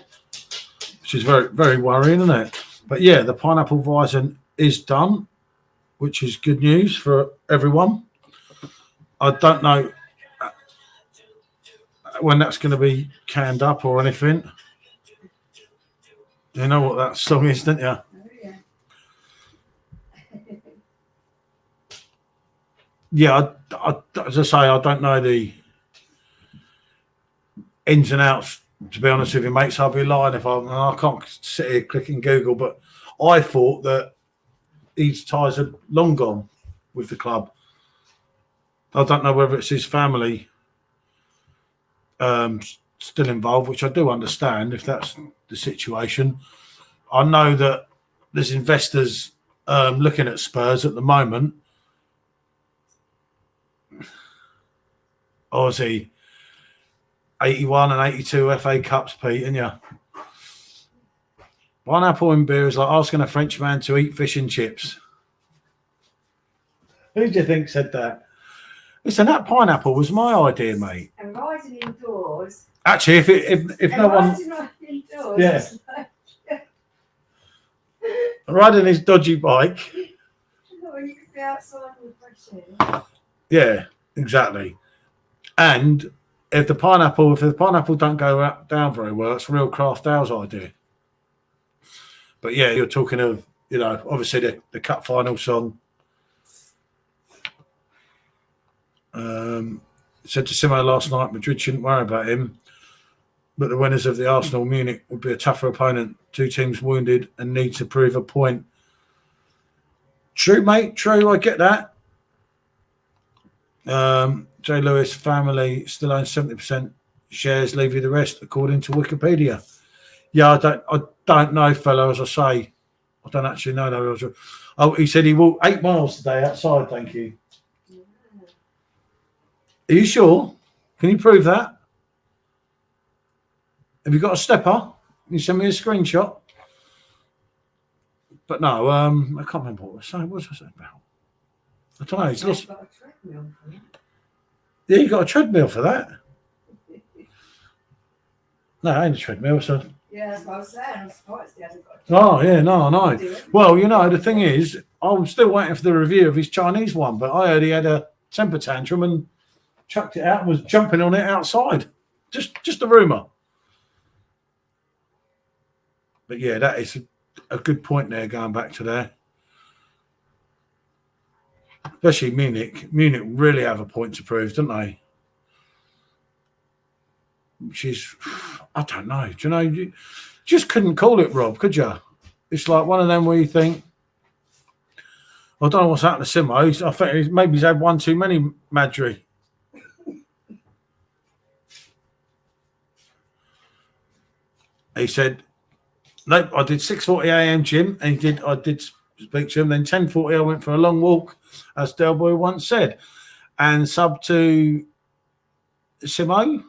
Which is very, very worrying, isn't it? But yeah, the pineapple Weizen is done, which is good news for everyone. I don't know when that's going to be canned up or anything. You know what that song is, don't you? Oh, yeah. Yeah, as I say, I don't know the ins and outs, to be honest with you, mate. So I'll be lying if I can't sit here clicking Google, but I thought that his ties are long gone with the club. I don't know whether it's his family still involved, which I do understand if that's the situation. I know that there's investors looking at Spurs at the moment. Obviously, 81 and 82 FA Cups, Pete, and yeah. Pineapple and beer is like asking a Frenchman to eat fish and chips. Who do you think said that? Listen, that pineapple was my idea, mate. And riding indoors. Actually, if no one, Indoors, yeah, like, riding his dodgy bike, you could be outside with fresh air. yeah, exactly. And if the pineapple don't go down very well, it's real Craft Ale's idea. But yeah, you're talking of, you know, obviously the cup final song. Said to Simmo last night, Madrid shouldn't worry about him, but the winners of the Arsenal Munich would be a tougher opponent. Two teams wounded and need to prove a point. True, mate. True. I get that. J. Lewis family still owns 70% shares, leave you the rest, according to Wikipedia. Yeah, I don't know, fellow. As I say, I don't actually know that. Oh, he said he walked 8 miles today outside. Thank you. Are you sure? Can you prove that? Have you got a stepper? Can you send me a screenshot? But no, I can't remember what I was saying. What was I saying about? I don't know. He's lost. Yeah, you got a treadmill for that. No, it ain't a treadmill. So. Yeah, that's what I was saying. I'm surprised he hasn't got Oh, yeah, no. Well, you know, the thing is, I'm still waiting for the review of his Chinese one, but I heard he had a temper tantrum and chucked it out and was jumping on it outside. Just a rumour. But yeah, that is a good point there, going back to there. Especially Munich. Munich really have a point to prove, don't they? I don't know. Do you know, you just couldn't call it, Rob, could you? It's like one of them where you think, I don't know what's happened to Simmo. I think maybe he's had one too many, Madry. He said, nope, I did 6:40 a.m. gym, and I did speak to him. Then 10:40 I went for a long walk, as Del Boy once said. And sub to Simmo,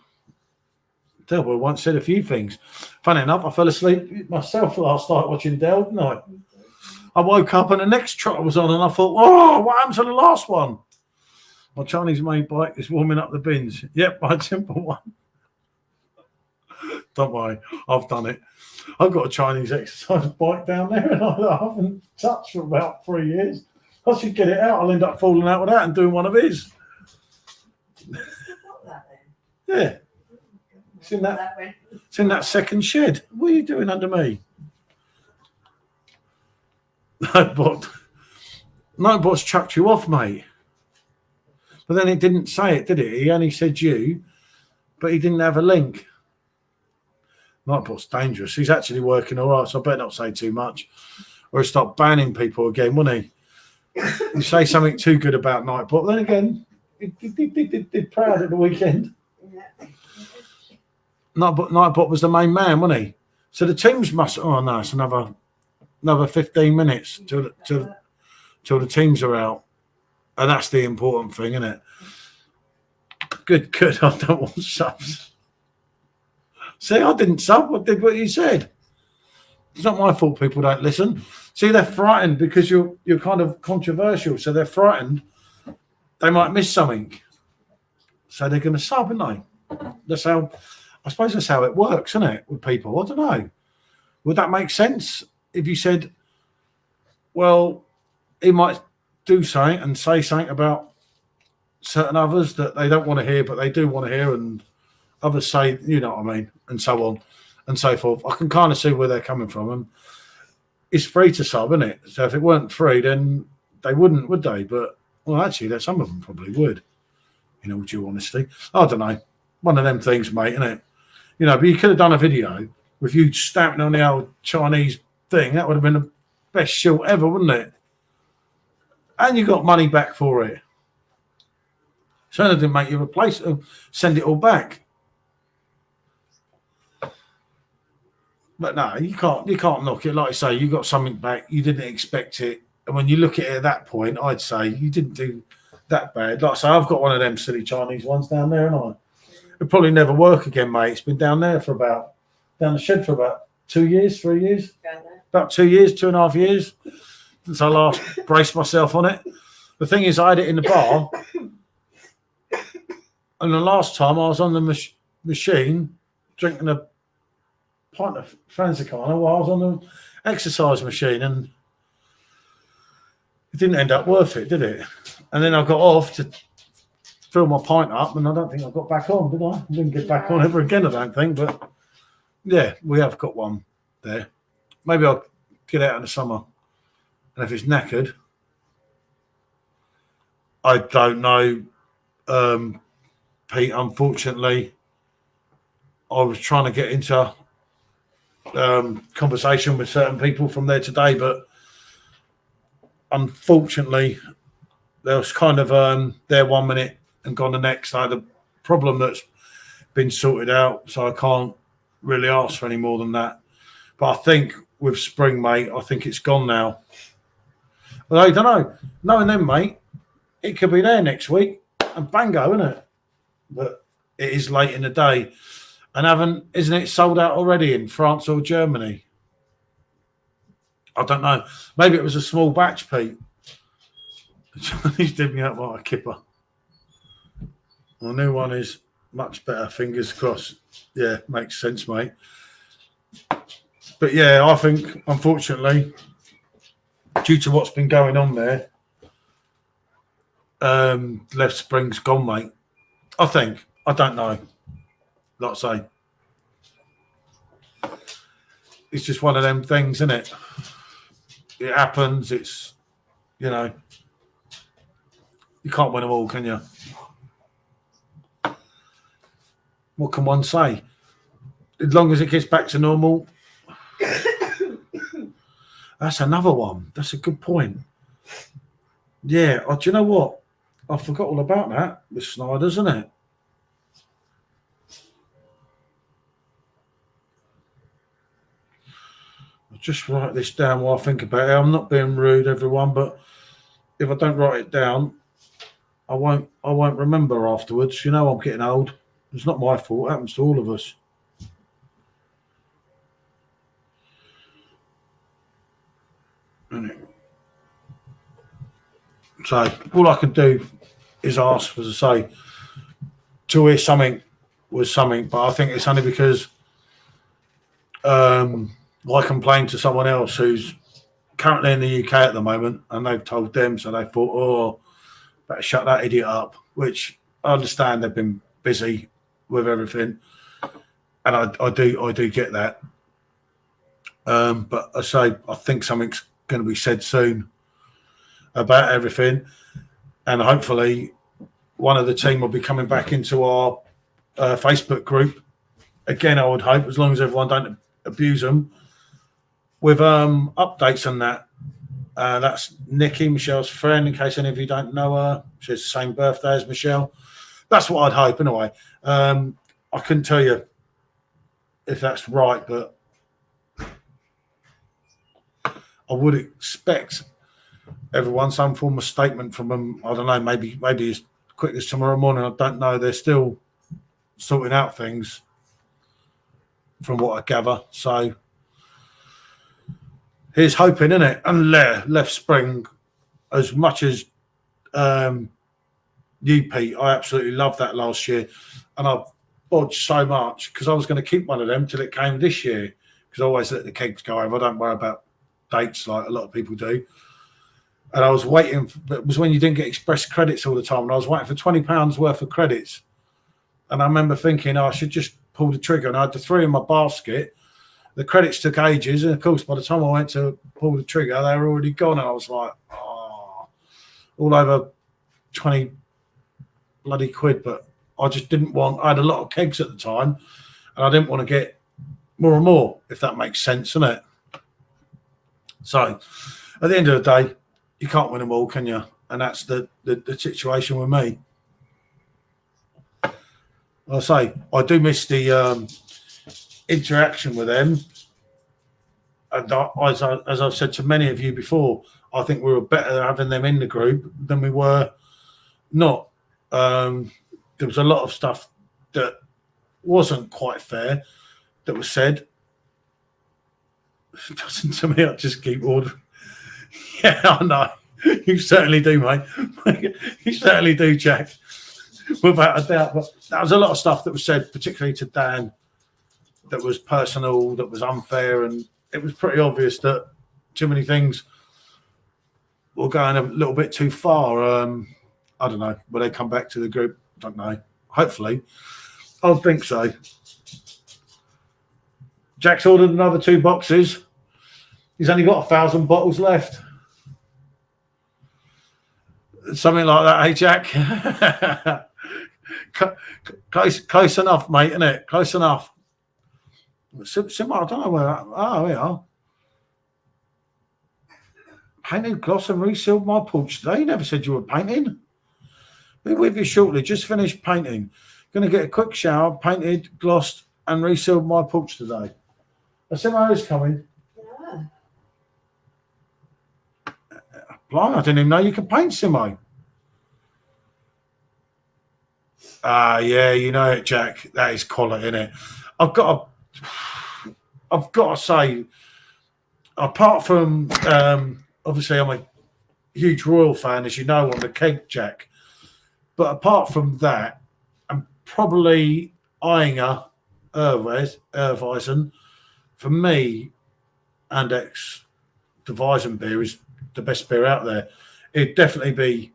Del Boy once said a few things. Funny enough, I fell asleep myself last night watching Del, didn't I? I woke up and the next trot was on, and I thought, oh, what happened to the last one? My Chinese made bike is warming up the bins. Yep, my simple one. Don't worry, I've done it. I've got a Chinese exercise bike down there, and I haven't touched for about 3 years. I should get it out. I'll end up falling out with that and doing one of his. Yeah. It's in that second shed. What are you doing under me? Nightbot's chucked you off, mate. But then it didn't say it, did it? He only said you, but he didn't have a link. Nightbot's dangerous. He's actually working all right, so I better not say too much, or he'll start banning people again, won't he? You say something too good about Nightbot, then again, he did proud at the weekend. Nightbot was the main man, wasn't he? So the teams must. Oh no, it's another 15 minutes till the teams are out, and that's the important thing, isn't it? Good. I don't want subs. See, I didn't sub. I did what you said. It's not my fault people don't listen. See, they're frightened because you're kind of controversial, so they're frightened they might miss something, so they're going to sub, aren't they? I suppose that's how it works, isn't it, with people? I don't know. Would that make sense if you said, well, he might do something and say something about certain others that they don't want to hear, but they do want to hear, and others say, you know what I mean, and so on and so forth. I can kind of see where they're coming from. And it's free to sub, isn't it? So if it weren't free, then they wouldn't, would they? But, well, actually, some of them probably would, in all due honesty. I don't know. One of them things, mate, isn't it? You know, but you could have done a video with you stamping on the old Chinese thing. That would have been the best shoot ever, wouldn't it? And you got money back for it. So they didn't make you replace it, send it all back. But no, you can't knock it. Like I say, you got something back. You didn't expect it. And when you look at it at that point, I'd say you didn't do that bad. Like I say, I've got one of them silly Chinese ones down there, and it'll probably never work again, mate. It's been down there down the shed for about 2 years, 3 years. About 2 years, 2.5 years since I last braced myself on it. The thing is, I had it in the bar, and the last time I was on the machine drinking a pint of Franzicana while I was on the exercise machine, and it didn't end up worth it, did it? And then I got off to fill my pint up, and I don't think I got back on, did I? I didn't get back on ever again, I don't think. But yeah, we have got one there. Maybe I'll get out in the summer, and if it's knackered, I don't know, Pete. Unfortunately, I was trying to get into conversation with certain people from there today, but unfortunately, there was kind of there 1 minute and gone the next. I had a problem that's been sorted out, so I can't really ask for any more than that. But I think with spring, mate, I think it's gone now. But I don't know. Knowing them, mate, it could be there next week and bango, isn't it? But it is late in the day. And isn't it sold out already in France or Germany? I don't know. Maybe it was a small batch, Pete. He's dipping up like a kipper. The new one is much better. Fingers crossed. Yeah, makes sense, mate. But yeah, I think, unfortunately, due to what's been going on there, left spring's gone, mate. I think. I don't know. Like I say, it's just one of them things, isn't it? It happens. It's, you know, you can't win them all, can you? What can one say? As long as it gets back to normal. That's another one. That's a good point. Yeah. Oh, do you know what? I forgot all about that with Snyder's, isn't it? I'll just write this down while I think about it. I'm not being rude, everyone, but if I don't write it down, I won't remember afterwards. You know I'm getting old. It's not my fault. It happens to all of us. So all I can do is ask, as I say, to hear something was something, but I think it's only because I complained to someone else who's currently in the UK at the moment, and they've told them, so they thought, oh, better shut that idiot up, which I understand they've been busy with everything, and I do get that. But I say I think something's going to be said soon about everything, and hopefully one of the team will be coming back into our Facebook group again. I would hope, as long as everyone don't abuse them, with updates on that. That's Nikki, Michelle's friend, in case any of you don't know her. She has the same birthday as Michelle. That's what I'd hope, anyway. I couldn't tell you if that's right, but I would expect everyone some form of statement from them. I don't know, maybe as quick as tomorrow morning. I don't know. They're still sorting out things from what I gather. So here's hoping, isn't it? And left spring, as much as you, Pete, I absolutely loved that last year. And I bodged so much because I was going to keep one of them till it came this year, because I always let the kegs go over. I don't worry about dates like a lot of people do. And I was waiting. It was when you didn't get express credits all the time. And I was waiting for £20 worth of credits. And I remember thinking, I should just pull the trigger. And I had the 3 in my basket. The credits took ages. And, of course, by the time I went to pull the trigger, they were already gone. And I was like, oh, all over 20 bloody quid. But I just didn't want – I had a lot of kegs at the time. And I didn't want to get more and more, if that makes sense, doesn't it? So, at the end of the day, you can't win them all, can you? And that's the situation with me. I say, I do miss the interaction with them. And as I've said to many of you before, I think we were better having them in the group than we were not. There was a lot of stuff that wasn't quite fair that was said. It doesn't to me, I just keep ordering. Yeah, I know. You certainly do, mate. You certainly do, Jack. Without a doubt. But there was a lot of stuff that was said, particularly to Dan, that was personal, that was unfair, and it was pretty obvious that too many things were going a little bit too far. I don't know. Will they come back to the group? I don't know. Hopefully. I think so. Jack's ordered another 2 boxes. He's only got 1,000 bottles left. Something like that, hey, Jack? Close enough, mate, isn't it? Close enough. Simmo, I don't know where that... Oh, we are. painted, gloss and resealed my porch today. You never said you were painting. Be with you shortly. Just finished painting. Going to get a quick shower, painted, glossed and resealed my porch today. Simmo is coming. Yeah. Blimey, I didn't even know you could paint, Simmo. Yeah, you know it, Jack. That is quality, isn't it? I've got to say, apart from obviously I'm a huge Royal fan, as you know, on the keg, Jack. But apart from that, I'm probably eyeing a Weizen. For me, Andex, the Weizen beer is the best beer out there. It'd definitely be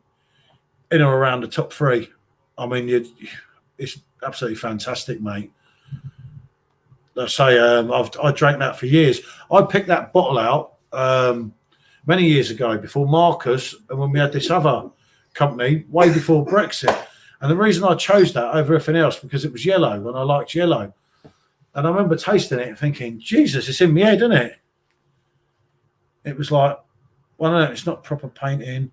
in or around the top 3. I mean, it's absolutely fantastic, mate. I say, I drank that for years. I picked that bottle out many years ago before Marcus, and when we had this other company, way before Brexit. And the reason I chose that over everything else, because it was yellow, and I liked yellow. And I remember tasting it and thinking, Jesus, it's in my head, isn't it? It was like, well, no, it's not proper painting,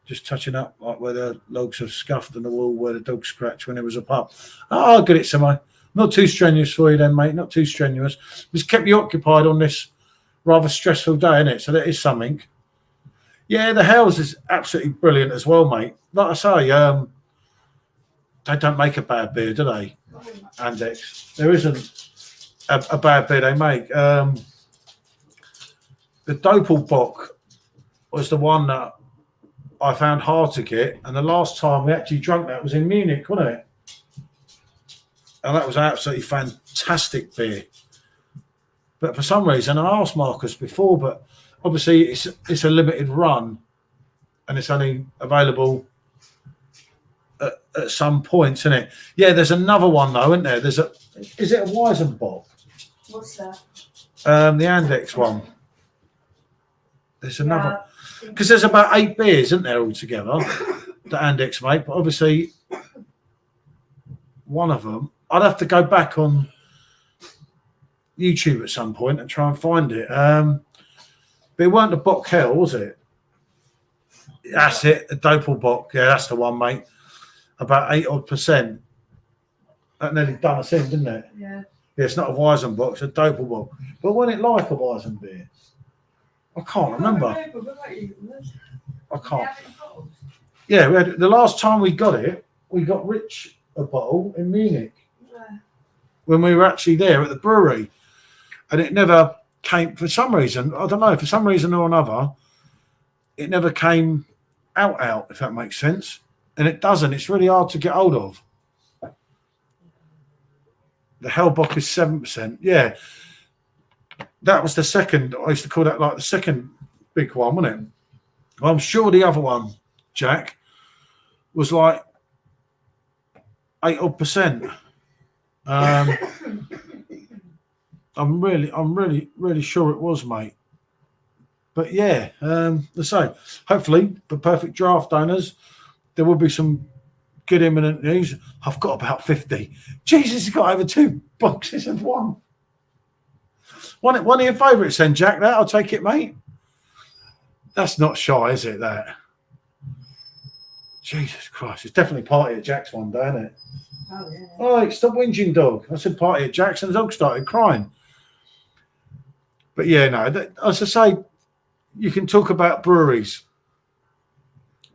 just touching up like where the logs have scuffed and the wall where the dog scratched when it was a pub. Oh, I'll get it, Simmo. Not too strenuous for you then, mate. Not too strenuous. Just kept you occupied on this rather stressful day, innit? So that is something. Yeah, the house is absolutely brilliant as well, mate. Like I say, they don't make a bad beer, do they? Andex. There isn't a bad beer they make. The WeizenBock was the one that I found hard to get, and the last time we actually drank that was in Munich, wasn't it? And that was an absolutely fantastic beer. But for some reason, I asked Marcus before, but obviously it's a limited run, and it's only available at some points, isn't it? Yeah, there's another one though, isn't there? Is it a WeizenBock? What's that? The Andex one. There's another, because there's about 8 beers, isn't there, altogether that Andex make? But obviously, one of them, I'd have to go back on YouTube at some point and try and find it. But it weren't the Bock Hell, was it? That's it, the WeizenBock. Yeah, that's the one, mate. About 8% odd. That nearly done us in, didn't it? Yeah. Yeah, it's not a WeizenBock, it's a WeizenBock. But wasn't it like a Weizen beer? I can't remember. I can't. Yeah, we had, the last time we got it, we got Rich a bottle in Munich when we were actually there at the brewery, and it never came for some reason. I don't know, for some reason or another, it never came out. If that makes sense, and it doesn't. It's really hard to get hold of. The Hellbock is 7%. Yeah. That was the second. I used to call that like the second big one, wasn't it? Well, I'm sure the other one, Jack, was like 8%. I'm really sure it was, mate. But yeah, let's say, hopefully, for Perfect Draft owners, there will be some good imminent news. I've got about 50. Jesus, he's got over 2 boxes of one. One of your favourites then, Jack, that? I'll take it, mate. That's not shy, is it, that? Jesus Christ. It's definitely party at Jack's one day, isn't it? Oh, yeah. Oh, stop whinging, dog. I said party at Jack's and the dog started crying. But yeah, no, as I say, you can talk about breweries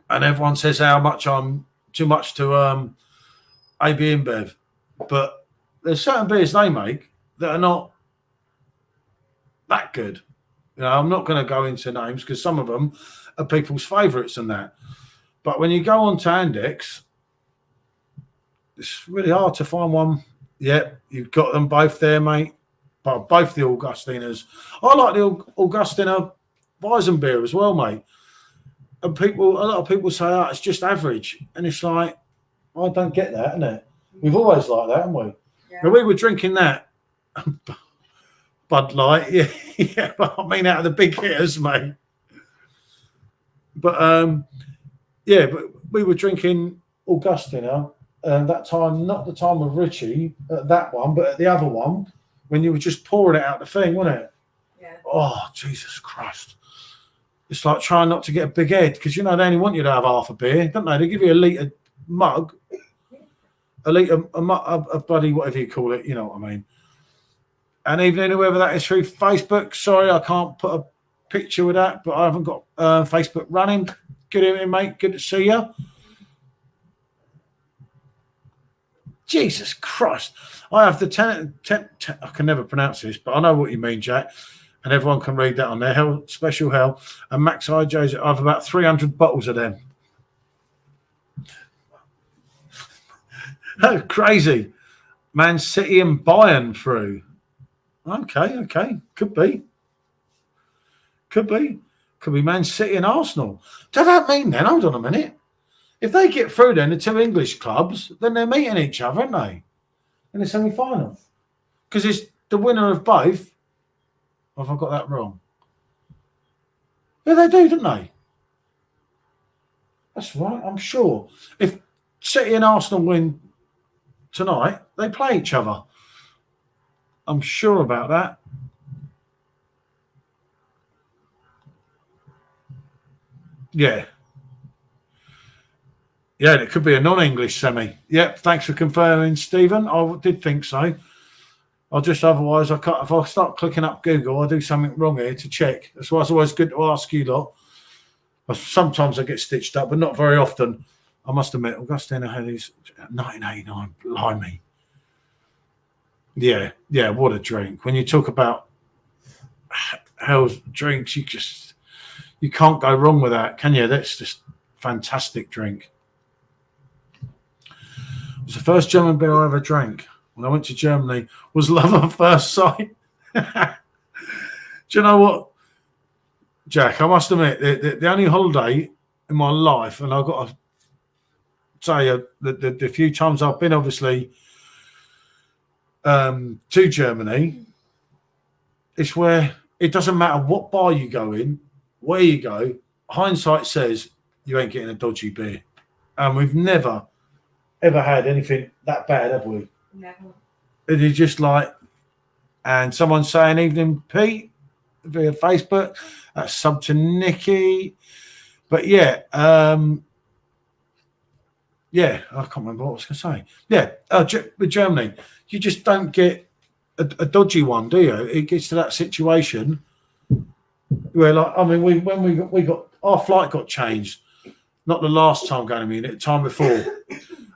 and everyone says how much I'm too much to AB InBev. But there's certain beers they make that are not that good. You know, I'm not going to go into names because some of them are people's favourites and that. But when you go on to Andex, it's really hard to find one. Yeah, you've got them both there, mate. But both the Augustinas. I like the Augustina Weizen beer as well, mate. And a lot of people say, oh, it's just average. And it's like, I don't get that, innit? We've always liked that, haven't we? Yeah. But we were drinking that Bud Light, yeah, but I mean out of the big hitters, mate. But yeah, but we were drinking Augustina that time, not the time of Richie, that one, but at the other one, when you were just pouring it out the thing, wasn't it? Yeah. Oh, Jesus Christ. It's like trying not to get a big head because, you know, they only want you to have half a beer, don't they? They give you a litre mug, a litre, a bloody whatever you call it, you know what I mean. And even whoever that is through Facebook, sorry, I can't put a picture with that, but I haven't got Facebook running. Good evening, mate. Good to see you. Jesus Christ. I have the I can never pronounce this, but I know what you mean, Jack. And everyone can read that on there. Hell, special hell. And Max IJs, I have about 300 bottles of them. That's crazy. Man City and Bayern through. Okay. Could be. Could be Man City and Arsenal. Does that mean then, hold on a minute, if they get through then, the two English clubs, then they're meeting each other, aren't they? In the semi-final. Because it's the winner of both. Or have I got that wrong? Yeah, they do, don't they? That's right, I'm sure. If City and Arsenal win tonight, they play each other. I'm sure about that. Yeah. Yeah, it could be a non-English semi. Yep, thanks for confirming, Stephen. I did think so. I'll just otherwise, if I start clicking up Google, I do something wrong here to check. That's why it's always good to ask you lot. Sometimes I get stitched up, but not very often. I must admit, Augustine had his 1989. Blimey. Yeah, what a drink. When you talk about hell's drinks, you can't go wrong with that, can you? That's just fantastic drink. It was the first German beer I ever drank when I went to Germany. Was love at first sight. Do you know what, Jack? I must admit, the only holiday in my life, and I've got to say the few times I've been, obviously, to Germany, it's where it doesn't matter what bar you go in, where you go, hindsight says you ain't getting a dodgy beer. And we've never, ever had anything that bad, have we? Never. It is just like, and someone saying, evening, Pete, via Facebook, that's sub to Nikki. But yeah, yeah, I can't remember what I was going to say. Yeah, with Germany, you just don't get a dodgy one, do you? It gets to that situation where, like, I mean, we got our flight got changed. Not the last time going to Munich, the time before.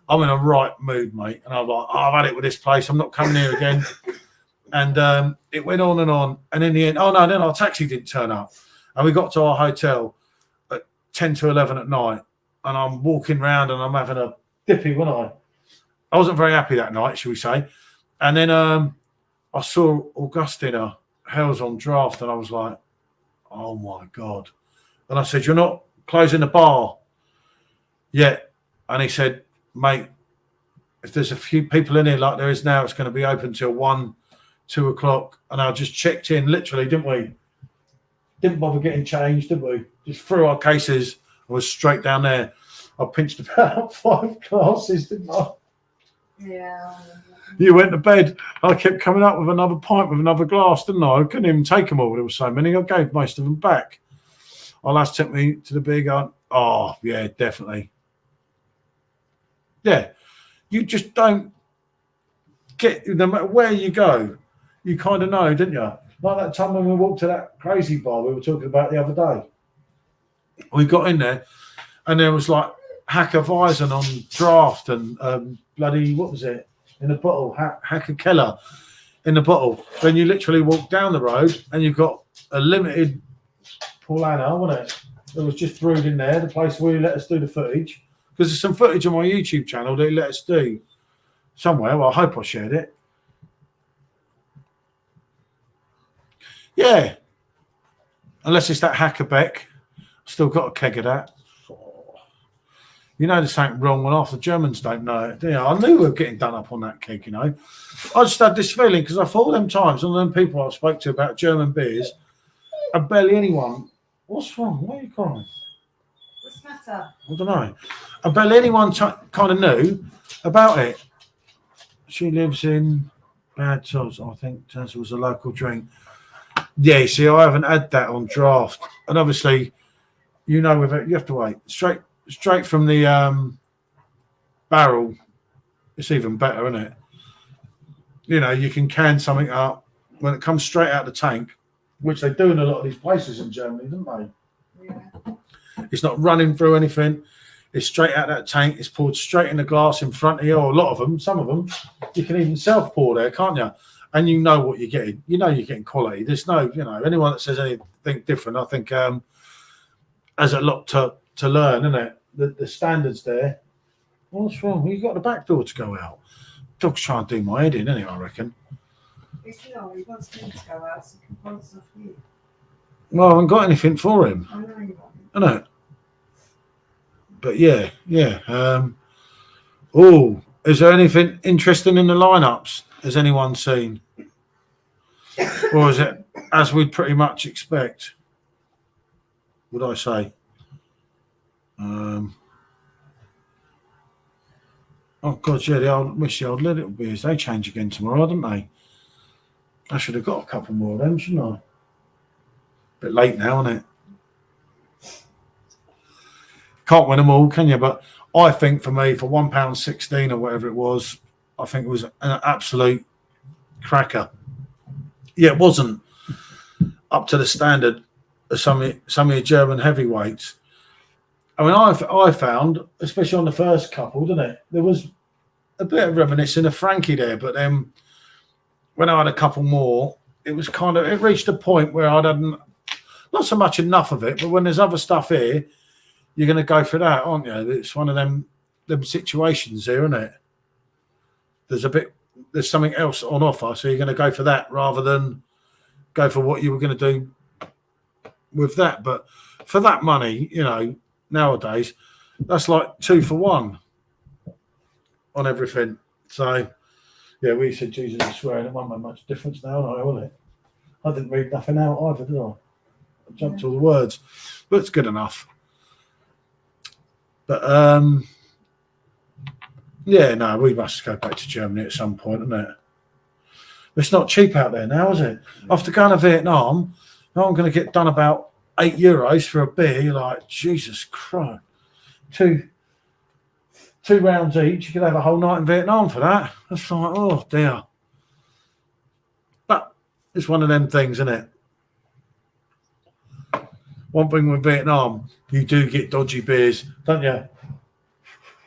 I'm in a right mood, mate, and I'm like, I've had it with this place. I'm not coming here again. And it went on, and in the end, then our taxi didn't turn up, and we got to our hotel at 10 to 11 at night, and I'm walking around and I'm having a dippy, wasn't I wasn't very happy that night, shall we say. And then I saw Augustina Hell's on draft, and I was like, oh my God. And I said, you're not closing the bar yet? And he said, mate, if there's a few people in here like there is now, it's going to be open till 1, 2 o'clock. And I just checked in, literally, didn't we? Didn't bother getting changed, did we? Just threw our cases and was straight down there. I pinched about 5 glasses, didn't I? Yeah. You went to bed. I kept coming up with another pint with another glass, didn't I? I couldn't even take them all. There were so many. I gave most of them back. Our lads took me to the beer garden. Oh, yeah, definitely. Yeah. You just don't get, no matter where you go, you kind of know, didn't you? Like that time when we walked to that crazy bar we were talking about the other day. We got in there and there was like Hacker Weizen on draft and bloody, what was it? In a bottle, Hacker Keller in the bottle. Then you literally walk down the road and you've got a limited Paulana, wasn't it? It was just brewed in there, the place where you let us do the footage. Because there's some footage on my YouTube channel that he let us do somewhere. Well, I hope I shared it. Yeah. Unless it's that Hackerbeck. Still got a keg of that. You know there's something wrong when half the Germans don't know it. Yeah, I knew we were getting done up on that keg, you know. I just had this feeling because I thought them times, all them people I spoke to about German beers, and barely anyone. What's wrong? Why are you crying? What's the matter? I don't know. And barely anyone kind of knew about it. She lives in Bad Tos, I think. Turns was a local drink. Yeah, see, I haven't had that on draft. And obviously, you know, with it, you have to wait straight from the barrel. It's even better, isn't it? You know, you can can something up when it comes straight out the tank, which they do in a lot of these places in Germany, don't they? Yeah. It's not running through anything. It's straight out that tank. It's poured straight in the glass in front of you. Or a lot of them, some of them, you can even self-pour there, can't you? And you know what you're getting. You know you're getting quality. There's no, you know, anyone that says anything different, I think has a lot to learn, isn't it? The standards there. What's wrong? You got the back door to go out. Dog's trying to do my head in, isn't it, I reckon? It's not, he wants me to go out so he can find stuff for you. Well, I haven't got anything for him. I know you I know. But yeah. Oh, is there anything interesting in the lineups? Has anyone seen? Or is it as we'd pretty much expect? Would I say? Oh God, yeah, the old little beers. They change again tomorrow, don't they? I should have got a couple more of them, shouldn't I? Bit late now, isn't it? Can't win them all, can you? But I think for me, for £1.16 or whatever it was, I think it was an absolute cracker. Yeah, it wasn't up to the standard of some of your German heavyweights. I mean, I found, especially on the first couple, didn't it? There was a bit of reminiscing of Frankie there, but then when I had a couple more, it was kind of, it reached a point where I'd had not so much enough of it, but when there's other stuff here, you're going to go for that, aren't you? It's one of them situations here, isn't it? There's something else on offer, so you're going to go for that rather than go for what you were going to do with that. But for that money, you know, nowadays, that's like 2 for 1 on everything. So, yeah, we said Jesus is swearing. It won't make much difference now, will it? I didn't read nothing out either, did I? I jumped to all the words, but it's good enough. But yeah, no, we must go back to Germany at some point, isn't it? It's not cheap out there now, is it? After going to Vietnam, now I'm going to get done about €8 for a beer. You're like, Jesus Christ. Two rounds each. You could have a whole night in Vietnam for that. That's like, oh dear. But it's one of them things, isn't it? One thing with Vietnam, you do get dodgy beers, don't you?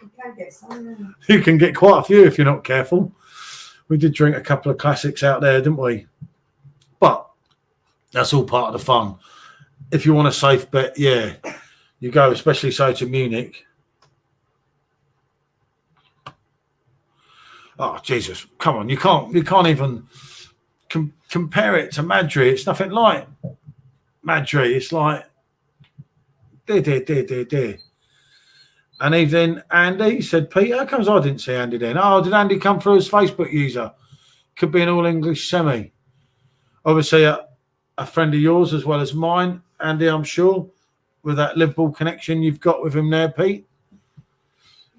You can get some. You can get quite a few if you're not careful. We did drink a couple of classics out there, didn't we? But that's all part of the fun. If you want a safe bet, yeah, you go, especially so to Munich. Oh Jesus! Come on, you can't even compare it to Madrid. It's nothing like Madrid. It's like dear. And even Andy said, Pete, how comes I didn't see Andy then? Oh, did Andy come through as Facebook user? Could be an all English semi. Obviously, a friend of yours as well as mine, Andy, I'm sure, with that Liverpool connection you've got with him there, Pete.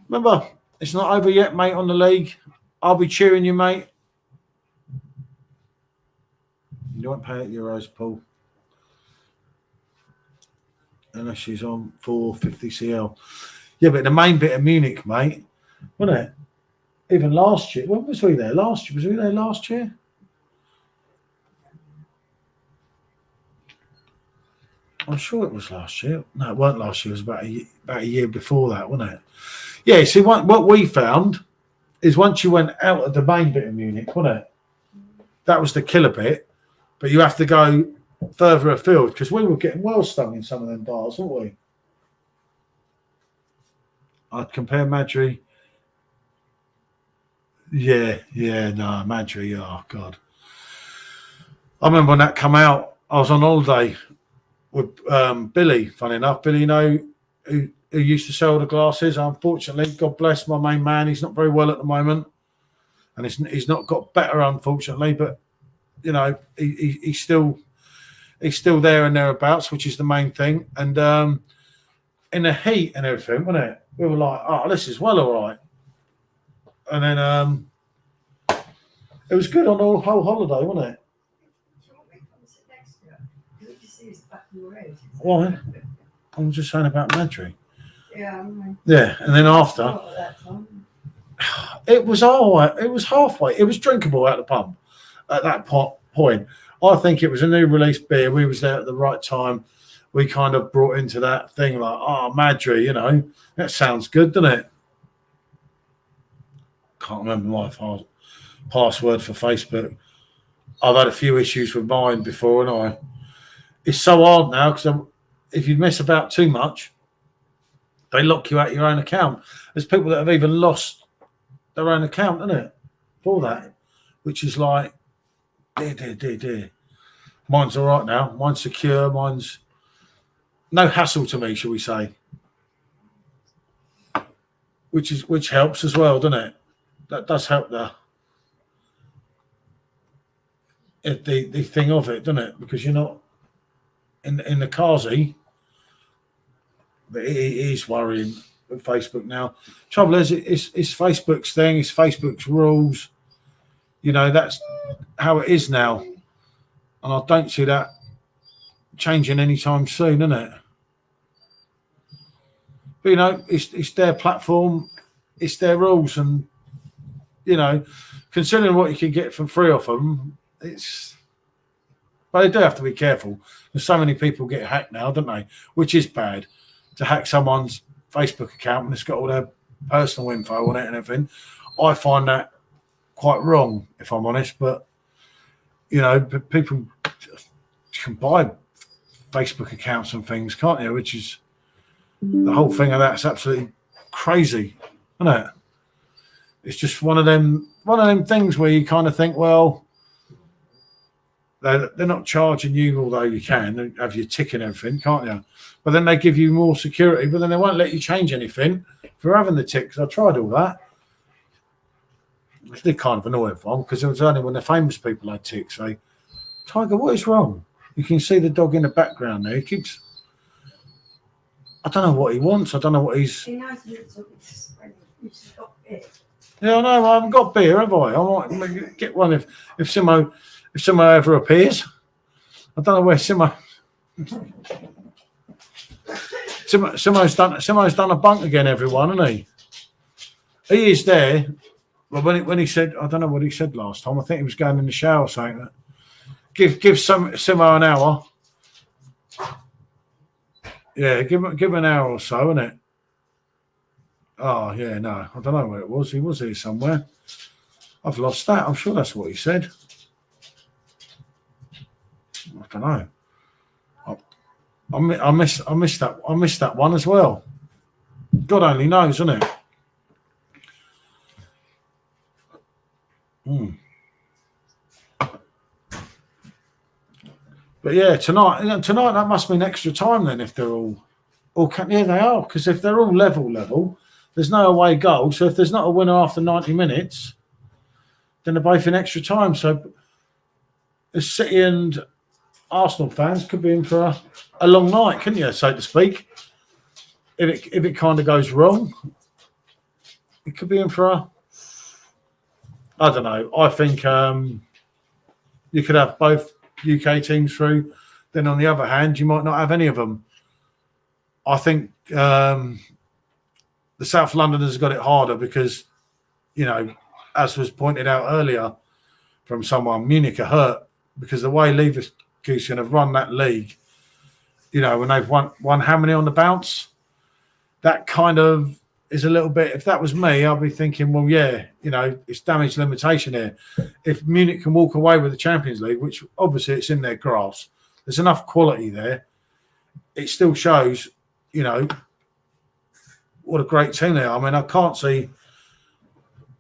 Remember, it's not over yet, mate, on the league. I'll be cheering you, mate. You won't pay €8, Paul. Unless she's on 450 CL. Yeah, but the main bit of Munich, mate, wasn't it? Even last year. When was we there? Last year? Was we there last year? I'm sure it was last year. No, it weren't last year. It was about a year before that, wasn't it? Yeah, see, what we found is once you went out of the main bit of Munich, wasn't it? That was the killer bit. But you have to go further afield because we were getting well stung in some of them bars, weren't we? I'd compare Madrid. Yeah, no, Madrid, oh, God. I remember when that come out, I was on holiday with Billy, funny enough. Billy, you know, who used to sell the glasses. Unfortunately, God bless my main man, he's not very well at the moment. And he's not got better, unfortunately, but, you know, he's still there and thereabouts, which is the main thing. And in the heat and everything, wasn't it? We were like, oh, this is well all right. And then it was good on the whole holiday, wasn't it? Do you want me to come sit next to you? Because you see it's back of your head. Why? I'm just saying about Madry. Yeah, I mean, Yeah, and then after, not at that time. it was all right. It was halfway. It was drinkable at the pub at that point. I think it was a new release beer. We was there at the right time. We kind of brought into that thing like, oh, Madry, you know, that sounds good, doesn't it? Can't remember my password for Facebook. I've had a few issues with mine before, and it's so hard now because if you mess about too much, they lock you out your own account. There's people that have even lost their own account, isn't it, for that, which is like, dear. Mine's all right now. Mine's secure. Mine's no hassle to me, shall we say? Which helps as well, doesn't it? That does help the thing of it, doesn't it? Because you're not in the carsy. But it is worrying with Facebook now. Trouble is, it's Facebook's thing. It's Facebook's rules. You know, that's how it is now, and I don't see that changing anytime soon, isn't it? But you know, it's their platform, it's their rules, and you know, considering what you can get for free off them, but they do have to be careful. There's so many people get hacked now, don't they? Which is bad, to hack someone's Facebook account and it's got all their personal info on it and everything. I find that quite wrong, if I'm honest. But you know, people can buy Facebook accounts and things, can't you? Which is the whole thing of that's absolutely crazy, isn't it? It's just one of them things where you kind of think, well, they're not charging you, although you can have your tick and everything, can't you? But then they give you more security, but then they won't let you change anything for having the ticks. I tried all that. It's kind of annoying for them because it was only when the famous people had ticks. Say, Tiger, what is wrong? You can see the dog in the background there. He keeps. I don't know what he wants. I don't know what he's. He knows it's got it. Yeah, I know. I haven't got beer, have I? I might get one if Simmo ever appears. I don't know where Simmo. Simmo's done a bunk again, everyone, hasn't he? He is there. But when he said, I don't know what he said last time. I think he was going in the shower saying that. Give Simmo an hour. Yeah, give him an hour or so, innit? Oh yeah, no, I don't know where it was. He was here somewhere. I've lost that. I'm sure that's what he said. I don't know. I missed that one as well. God only knows, isn't it? But yeah, tonight that must mean extra time then if they're all yeah, they are, because if they're all level, there's no away goal. So if there's not a winner after 90 minutes, then they're both in extra time. So the City and Arsenal fans could be in for a long night, couldn't you, so to speak? If it kind of goes wrong, it could be in for I don't know. I think you could have both UK teams through. Then on the other hand, you might not have any of them. I think the South Londoners got it harder because, you know, as was pointed out earlier from someone, Munich are hurt because the way Leverkusen have run that league, you know, when they've won how many on the bounce, that kind of is a little bit. If that was me, I'd be thinking, well, yeah, you know, it's damage limitation here. If Munich can walk away with the Champions League, which obviously it's in their grasp, there's enough quality there. It still shows, you know, what a great team they are. I mean, I can't see,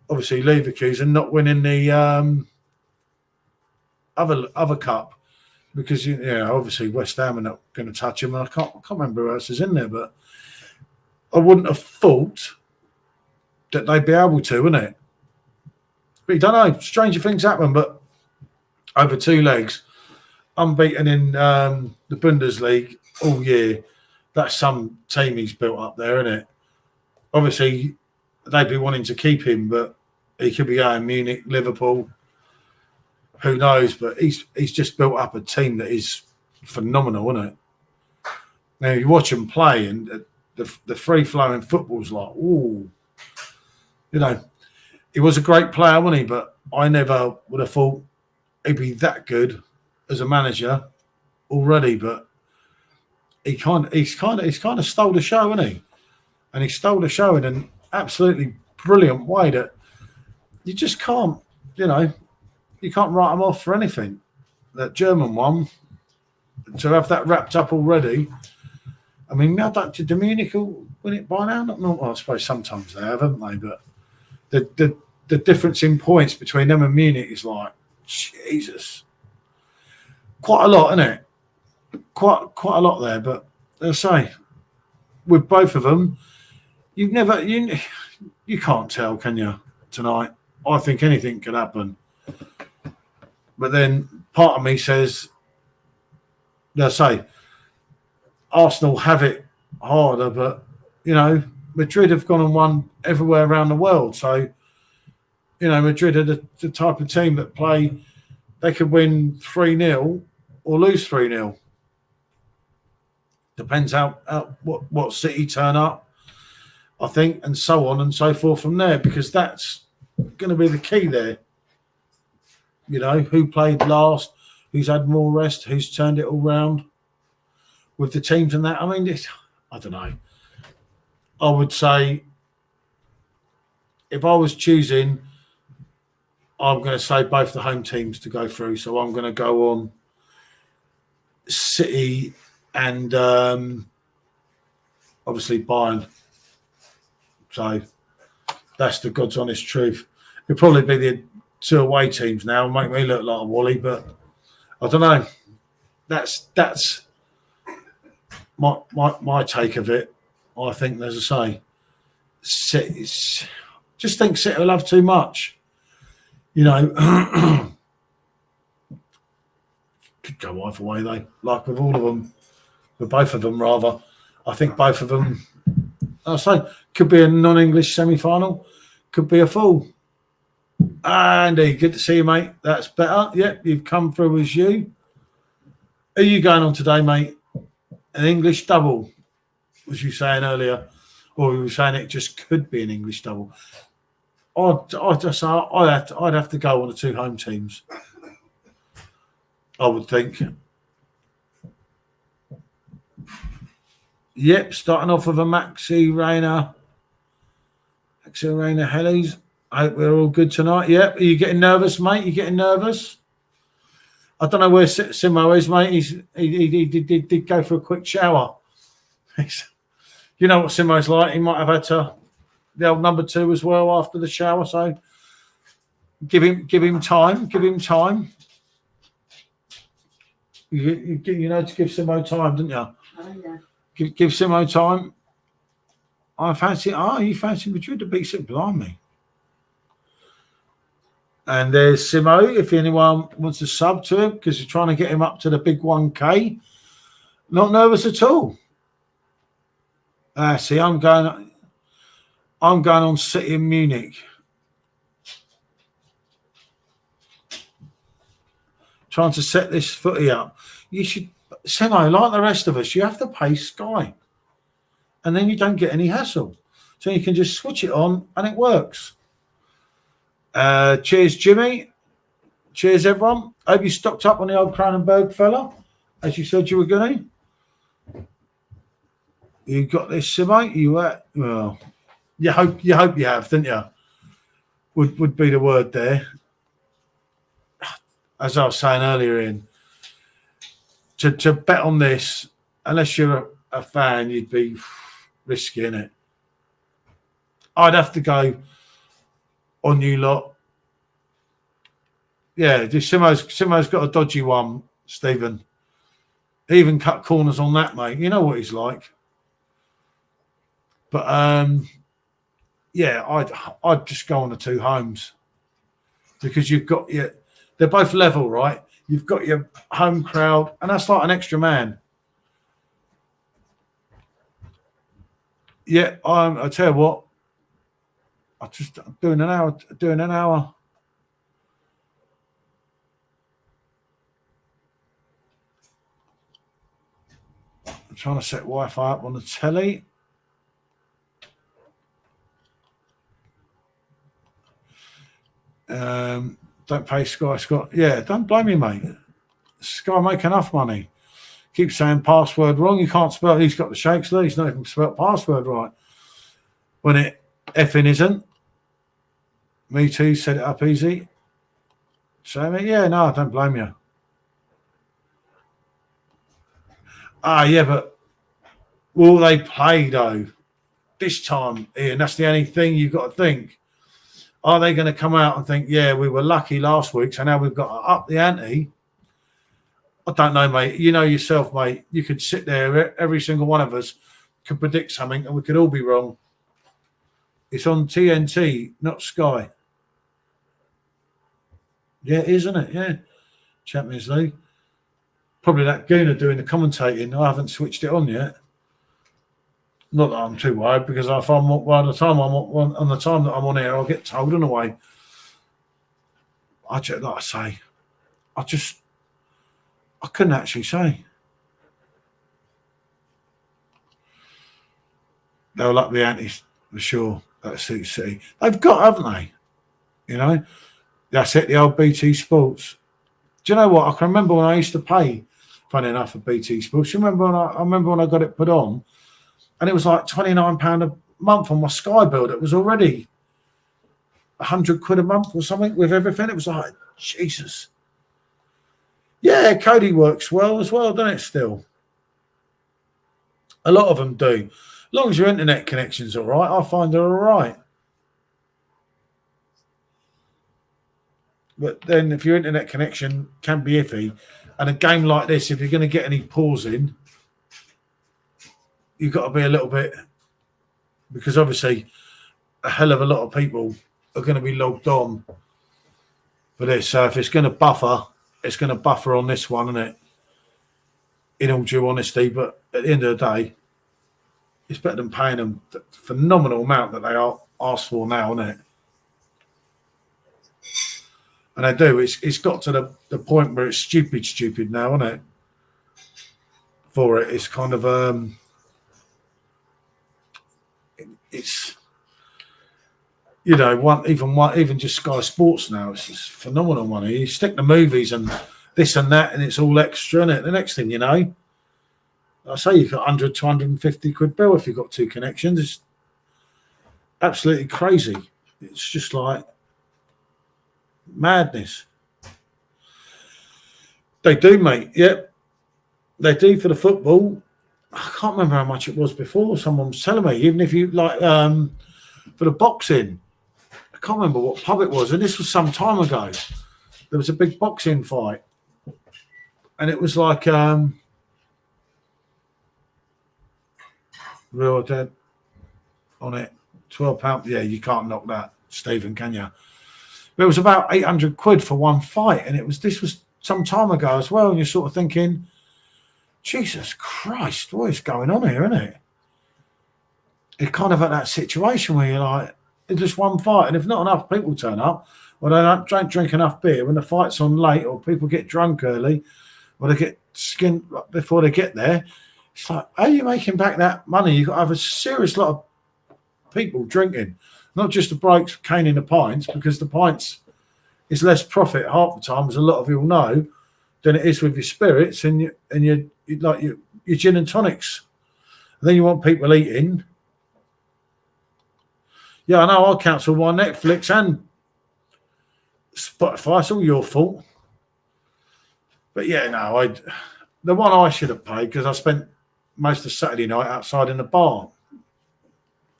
obviously, Leverkusen not winning the other cup because, you know, obviously West Ham are not going to touch him. And I can't remember who else is in there, but I wouldn't have thought that they'd be able to, wouldn't it? But you don't know. Stranger things happen, but over two legs, unbeaten in the Bundesliga all year. That's some team he's built up there, isn't it? Obviously, they'd be wanting to keep him, but he could be going Munich, Liverpool. Who knows? But he's just built up a team that is phenomenal, isn't it? Now you watch them play, and the free flowing football's like, ooh, you know, he was a great player, wasn't he? But I never would have thought he'd be that good as a manager already. But he's kind of stole the show, hasn't he? And he stole the show in an absolutely brilliant way that you just can't, you know, you can't write him off for anything. That German one, to have that wrapped up already. I mean, I don't, did Munich win it by now? Not, well, I suppose sometimes they have, haven't they? But the difference in points between them and Munich is like, Jesus, quite a lot, isn't it? Quite a lot there. But as I say, with both of them, you can't tell, can you? Tonight, I think anything could happen. But then part of me says, let's say, Arsenal have it harder, but, you know, Madrid have gone and won everywhere around the world. So, you know, Madrid are the type of team that play, they could win 3-0 or lose 3-0. Depends what City turn up, I think, and so on and so forth from there, because that's going to be the key there. You know, who played last, who's had more rest, who's turned it all round with the teams and that. I mean, I don't know. I would say if I was choosing, I'm going to say both the home teams to go through. So I'm going to go on City and obviously Bayern. So that's the God's honest truth. It'll probably be the two away teams now. Make me look like a wally, but I don't know. That's my take of it. I think, as I say, City, just think City will have too much. You know, could go either way though. Like with all of them, with both of them rather. I think both of them. I say could be a non-English semi-final, could be a full. Andy, good to see you, mate. That's better. Yep, you've come through as you. Are you going on today, mate? An English double, was you saying earlier? Or you were saying it just could be an English double? I'd have to go on the two home teams, I would think. Yep, starting off with a Maxi Rayner Hellies. I hope we're all good tonight. Yep. Are you getting nervous, mate? You getting nervous? I don't know where Simmo is, mate. He did go for a quick shower. You know what Simmo's like. He might have had to the old number 2 as well after the shower. So give him time. Give him time. You know to give Simmo time, didn't you? Oh, yeah. Give Simmo time. You fancy Madrid to beat City, blimey. And there's Simmo, if anyone wants to sub to him, because you're trying to get him up to the big 1K. Not nervous at all. See, I'm going on City in Munich. Trying to set this footy up. You should, Simmo, like the rest of us, you have to pay Sky. And then you don't get any hassle. So you can just switch it on and it works. Cheers, Jimmy. Cheers, everyone. Hope you stocked up on the old Cronenberg fella, as you said you were going to. You got this, Simmo? Well, you hope you have, didn't you? Would be the word there. As I was saying earlier, Ian, to bet on this, unless you're a fan, you'd be risky, innit? I'd have to go on you lot. Yeah, Simmo's got a dodgy one, Stephen. He even cut corners on that, mate. You know what he's like. But yeah, I'd just go on the two homes because you've got they're both level, right? You've got your home crowd, and that's like an extra man. Yeah, I tell you what, I'm just doing an hour. trying to set Wi-Fi up on the telly. Don't pay Sky, Scott. Yeah, don't blame me, mate. Sky make enough money. Keep saying password wrong. You can't spell. He's got the shakes there. He's not even spelled password right. When it effing isn't. Me too. Set it up easy. So yeah, no, I don't blame you. Yeah, but will they play though this time, Ian? That's the only thing you've got to think. Are they going to come out and think, yeah, we were lucky last week, so now we've got to up the ante? I don't know, mate. You know yourself, mate. You could sit there, every single one of us could predict something, and we could all be wrong. It's on TNT, not Sky. Yeah, it is, isn't it? Yeah. Champions League. Probably that Gooner doing the commentating. I haven't switched it on yet. Not that I'm too worried, because if I'm on the time that I'm on here, I'll get told in a way. Like I say, I couldn't actually say. They'll up the antes for sure. That suits City. They've got, haven't they? You know, that's it. The old BT Sports. Do you know what? I can remember when I used to pay, funny enough, for BT Sports. You remember I remember when I got it put on, and it was like £29 a month on my Sky bill. It was already £100 a month or something with everything. It was like, Jesus. Yeah, Cody works well as well, doesn't it, still? A lot of them do. As long as your internet connection's all right, I find they're all right. But then if your internet connection can be iffy, and a game like this, if you're going to get any pausing, you've got to be a little bit, because obviously a hell of a lot of people are going to be logged on for this. So if it's going to buffer, it's going to buffer on this one, isn't it? In all due honesty, but at the end of the day, it's better than paying them the phenomenal amount that they are asked for now, isn't it? And they do. It's got to the point where it's stupid now, isn't it? For it, it's kind of it's, you know, even just Sky Sports now, it's just phenomenal money. You stick the movies and this and that, and it's all extra, isn't it? The next thing you know, I say you've got 100 to 150 quid bill if you've got two connections. It's absolutely crazy. It's just like madness. They do, mate. Yep, they do for the football. I can't remember how much it was before. Someone was telling me, even if you like for the boxing, I can't remember what pub it was, and this was some time ago. There was a big boxing fight, and it was like real dead on it, £12. Yeah, you can't knock that, Stephen, can you? But it was about 800 quid for one fight, and this was some time ago as well. And you're sort of thinking, Jesus Christ, what is going on here, isn't it? It's kind of at that situation where you're like, it's just one fight, and if not enough people turn up, or they don't drink enough beer when the fight's on late, or people get drunk early, or they get skinned before they get there, it's like, how are you making back that money? You've got to have a serious lot of people drinking, not just the blokes caning the pints, because the pints is less profit half the time, as a lot of you will know, than it is with your spirits and your gin and tonics. And then you want people eating. Yeah, I know. I cancel my Netflix and Spotify. It's all your fault. But yeah, no, the one I should have paid, because I spent most of Saturday night outside in the bar.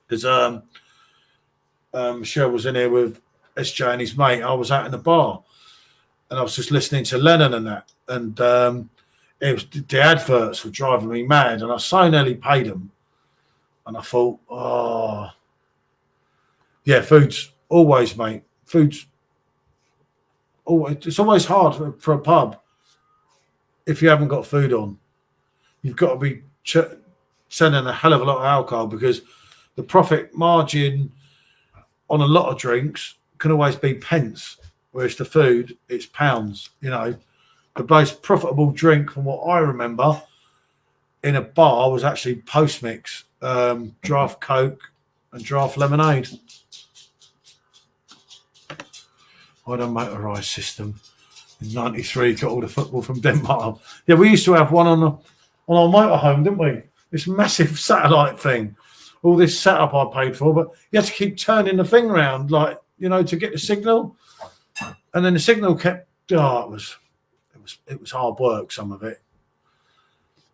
Because Michelle was in here with SJ and his mate. I was out in the bar, and I was just listening to Lennon and that. And it was the adverts were driving me mad, and I so nearly paid them. And I thought, oh, yeah, food's always, mate. Food's always, it's always hard for a pub if you haven't got food on. You've got to be sending a hell of a lot of alcohol, because the profit margin on a lot of drinks can always be pence, whereas the food, it's pounds. You know, the most profitable drink, from what I remember, in a bar was actually post mix, draft Coke and draft lemonade. I had a motorised system in '93. Got all the football from Denmark. Yeah, we used to have one on our motorhome, didn't we? This massive satellite thing. All this setup I paid for, but you had to keep turning the thing around, like, you know, to get the signal. And then the signal kept. Oh, it was hard work, some of it,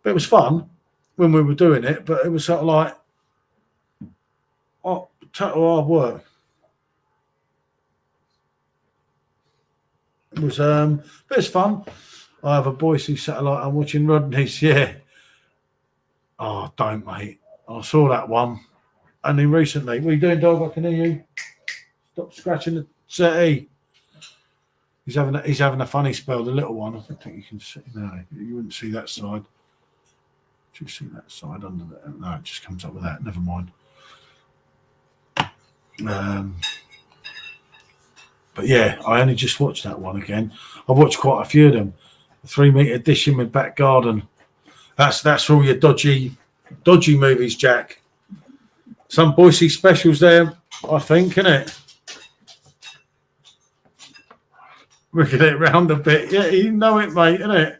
but it was fun when we were doing it. But it was sort of like total hard work. It was but it's fun. I have a Boise satellite. I'm watching Rodney's. Yeah. Oh, don't, mate. I saw that one only recently. What are you doing, dog? I can hear you. Stop scratching the settee. He's having a funny spell, the little one. I don't think you can see. No, you wouldn't see that side. Do you see that side under there? No, it just comes up with that. Never mind. But yeah, I only just watched that one again. I've watched quite a few of them. The 3 meter dish in my back garden. That's all your dodgy movies, Jack. Some Boise specials there, I think, isn't it? Rigging it round a bit. Yeah, you know it, mate, innit?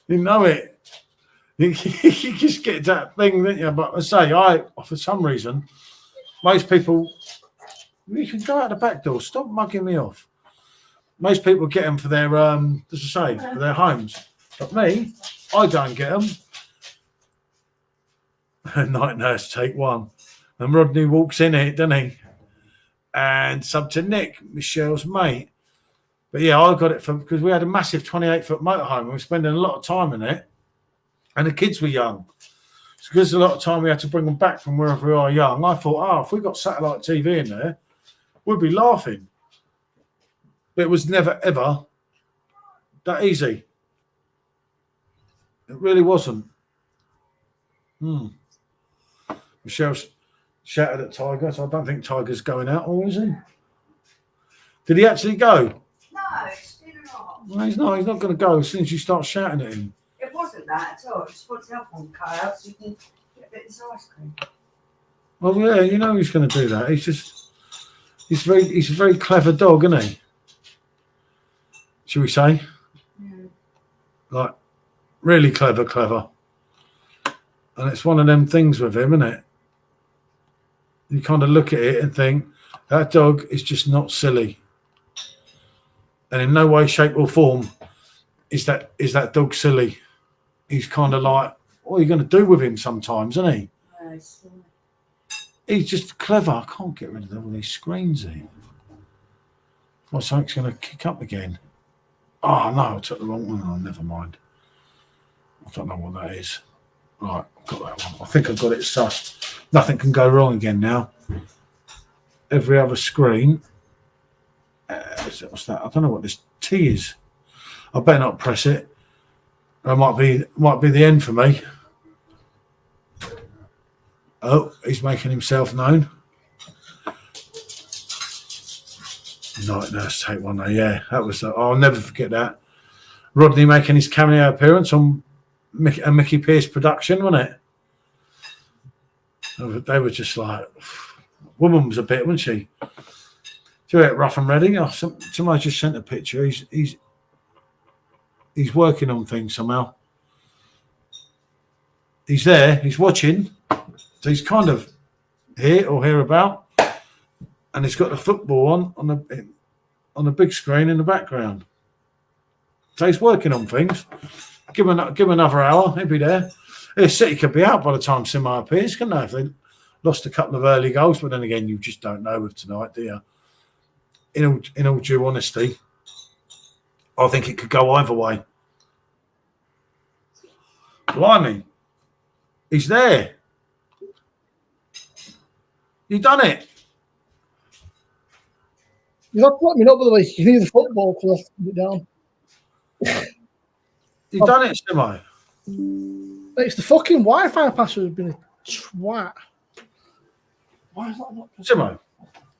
You know it. You just get that thing, don't you? But I say, for some reason, most people, you can go out the back door. Stop mugging me off. Most people get them for their, as I say, for their homes. But me, I don't get them. Night nurse, take one. And Rodney walks in it, doesn't he? And sub to Nick, Michelle's mate. But yeah, I got it because we had a massive 28-foot motorhome. We were spending a lot of time in it. And the kids were young. So because a lot of time we had to bring them back from wherever we are young, I thought, if we got satellite TV in there, we'd be laughing. But it was never, ever that easy. It really wasn't. Michelle's shouted at Tiger, so I don't think Tiger's going out, or is he? Did he actually go? No, it's still not. No, he's not. He's not going to go as soon as you start shouting at him. It wasn't that at all. Just wants to help on cut out so you can get a bit of this ice cream. Well, yeah, you know he's going to do that. He's a very clever dog, isn't he? Shall we say? Like, really clever. And it's one of them things with him, isn't it? You kind of look at it and think, that dog is just not silly. And in no way, shape or form is that dog silly. He's kind of like, what are you going to do with him sometimes, isn't he? Yes. He's just clever. I can't get rid of all these screens here. Well, something's going to kick up again. Oh, no, I took the wrong one. Oh, never mind. I don't know what that is. Right, I've got that one. I think I've got it sussed. Nothing can go wrong again now. Every other screen. What's that? I don't know what this T is. I better not press it. It might be the end for me. Oh, he's making himself known. Night nurse, take one there. Yeah, that was. I'll never forget that. Rodney making his cameo appearance on a Mickey Pierce production, wasn't it? They were just like, woman was a bit, wasn't she? Do it rough and ready. Oh, somebody just sent a picture. He's working on things somehow. He's there. He's watching. So he's kind of here or hereabout, and he's got the football on the big screen in the background. So he's working on things. Give him another hour. He'll be there. City could be out by the time Simmo appears, couldn't they? If they lost a couple of early goals, but then again, you just don't know with tonight, do you? In all due honesty, I think it could go either way. Blimey, he's there. You done it. You're not putting me up, by the way. You can hear the football because I put it down. You done it, Simmo. It's the fucking Wi-Fi password has been a twat. Why is that not? Simmo,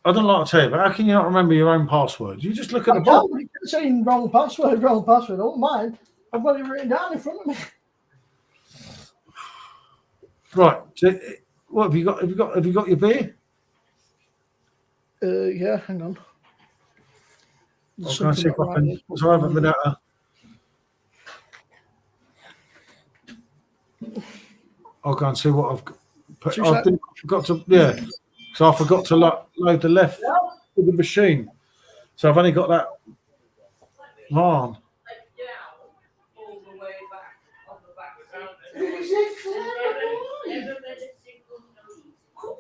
I don't like to tell you, but how can you not remember your own password? You just look at the bottom. Saying wrong password. I don't mind. I've got it written down in front of me. Right. So, what have you got? Have you got your beer? Yeah, hang on. I'll go and see if I can. So I haven't been able to. I'll go and see what I've got. Got to, yeah. So I forgot to load the left with the machine. So I've only got that on.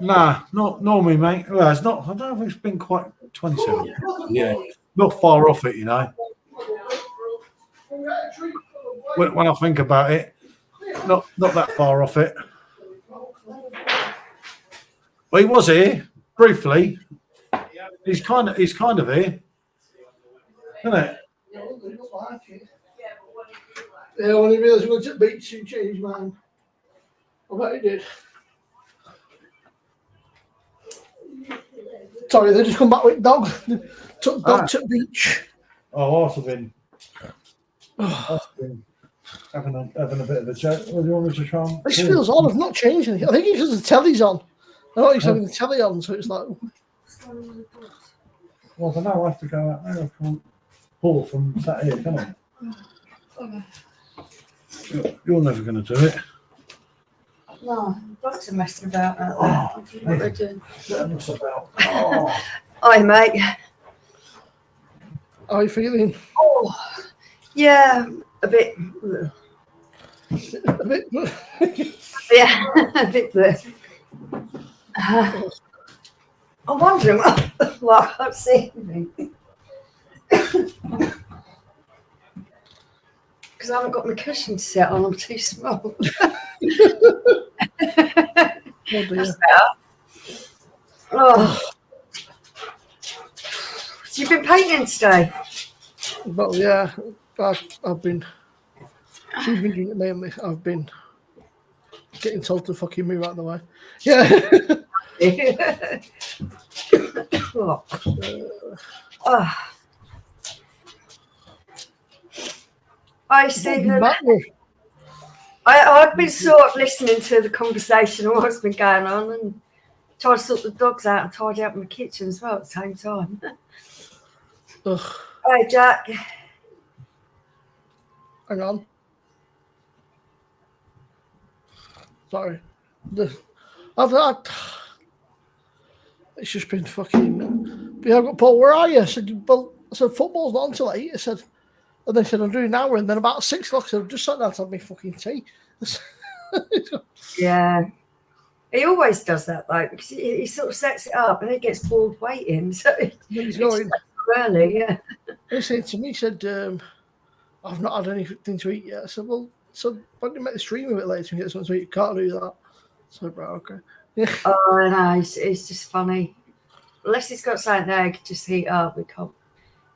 Nah, not normally, mate. Well, it's not. I don't think it's been quite 27. Yeah, not far off it, you know. When I think about it, not that far off it. Well, he was here briefly. He's kind of here, isn't it? Yeah, when he realised he went to the beach, he changed man. I bet he did. Sorry, they just come back with dog. Took dog to the beach. Oh, I've been having a bit of a joke. What do you want me to try? This feels odd. I've not changed anything. I think it's because the telly's on. I thought he was having the telly on, so it's like. Well, I know I have to go out there. I can't pull from sat here, can I? You're never going to do it. No, dogs are messing about out there. What they're doing. Hi, mate. How are you feeling? Oh, yeah, a bit. A bit. Yeah, a bit. I'm wondering what I can't see anything. Because I haven't got my cushion set on, I'm too small. Oh dear. Oh. So you've been painting today? Well, yeah, I've been. She's been doing it mainly. I've been getting told to fucking move out of the way. Yeah. Oh. Hi, Stephen. I've been sort of listening to the conversation of what's been going on and trying to sort the dogs out and tidy up my kitchen as well at the same time. Hi, Jack. Hang on. Sorry. It's just been fucking. Yeah, I've got Paul. Where are you? I said, well, football's not until 8. I said, and they said I'm doing an hour, and then about 6 o'clock, I said, I've just sat down to have my fucking tea. Yeah, he always does that though, because he sort of sets it up and he gets bored waiting. So he's going early. Yeah. He said to me, he said, I've not had anything to eat yet. I said, well, so why don't you make the stream a bit later and get something to eat? You can't do that. So, bro, okay. Yeah. Oh no, it's just funny. Unless he's got something there, he could just heat up. He can't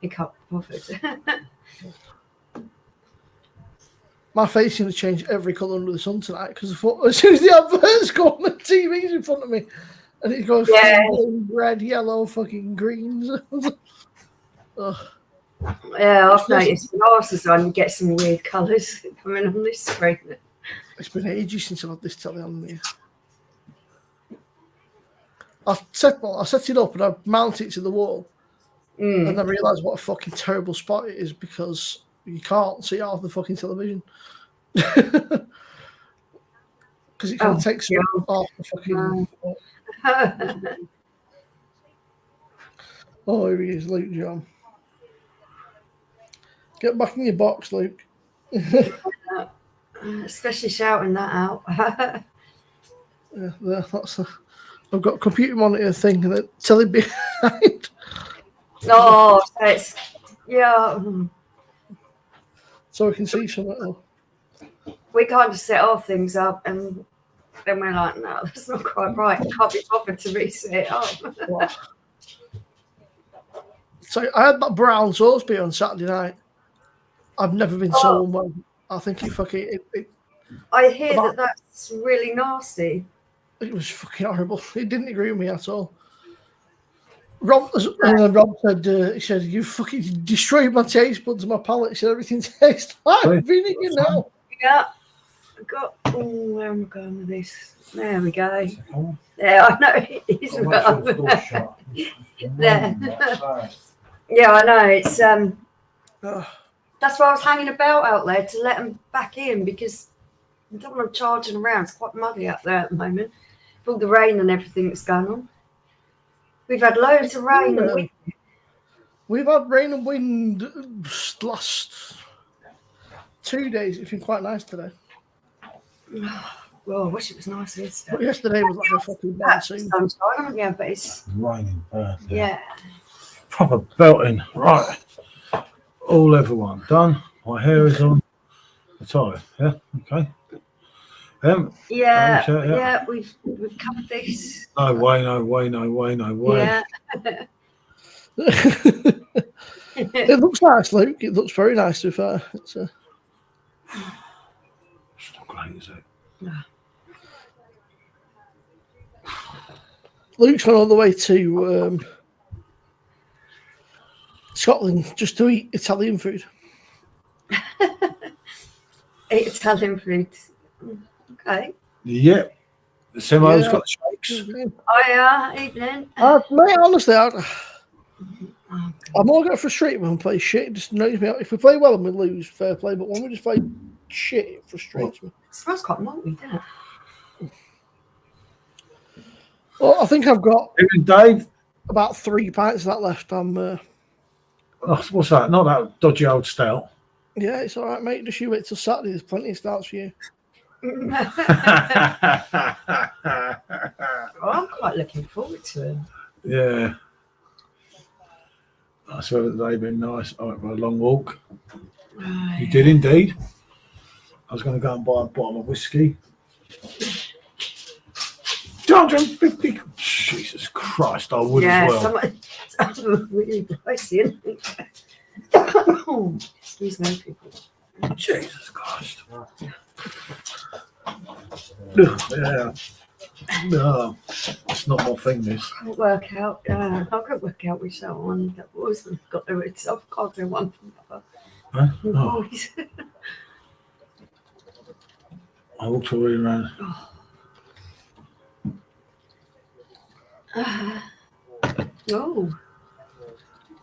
be bothered. My face is going to change every colour under the sun tonight because as soon as the adverts go on, the TV's in front of me and it goes red, yellow, fucking greens. Yeah, I've noticed glasses on, you get some weird colours coming on this screen. It's been ages since I've had this telly on me. I set it up and I mounted it to the wall and I realised what a fucking terrible spot it is because you can't see half the fucking television. Because it kind of takes off the fucking. Oh, here he is, Luke John. Get back in your box, Luke. Especially shouting that out. Yeah, that's I've got a computer monitor thing and a telly behind. No, it's So we can see something. We kind of set our things up and then we're like, no, that's not quite right. Can't be bothered to reset it up. So I had that brown sauce beer on Saturday night. I've never been so unwell. I think it fucking. I hear that's really nasty. It was fucking horrible. It didn't agree with me at all. Rob said, he said, you fucking destroyed my taste buds, my palate. He said, everything tastes like vinegar now. Yeah. I've got, where am I going with this? There we go. Yeah, I know it is. There. Yeah, I know. It's that's why I was hanging about out there to let them back in because I don't want them charging around. It's quite muddy out there at the moment with all the rain and everything that's going on. We've had loads of rain and wind. We've had rain and wind last 2 days. It's been quite nice today. Well, I wish it was nice yesterday. But yesterday was like a fucking monsoon. Sunshine, yeah, but it's raining bad. yeah. Proper belting. Right. All everyone done. My hair is on the tie. Yeah. Okay. Yeah, we've covered this. No way. Yeah. It looks nice, Luke. It looks very nice to be fair. It's not great, is it? No. Luke's gone all the way to Scotland just to eat Italian food. Eat Italian food. Okay. Yep. The Simmo's got the shakes. Oh yeah, evening. Mate, honestly, I'm all get frustrated when we play shit. It just annoys me. If we play well and we lose, fair play. But when we just play shit, it frustrates me. It smells quite malty, doesn't it? Well, I think I've got Dave about 3 pints of that left. What's that? Not that dodgy old stout. Yeah, it's all right, mate. Just you wait till Saturday. There's plenty of stouts for you. Well, I'm quite looking forward to it. Yeah. I swear that they've been nice. I went for a long walk. You did indeed. I was going to go and buy a bottle of whiskey. 250. Jesus Christ, I would as well. Some really pricey, isn't it? Excuse me, people. Jesus Christ. Yeah. No, it's not my thing, this. I can't work out. I can't work out which that one that was. Got the red stuff. Can't do one from the other. Huh? Oh. I walked all the way around. Oh.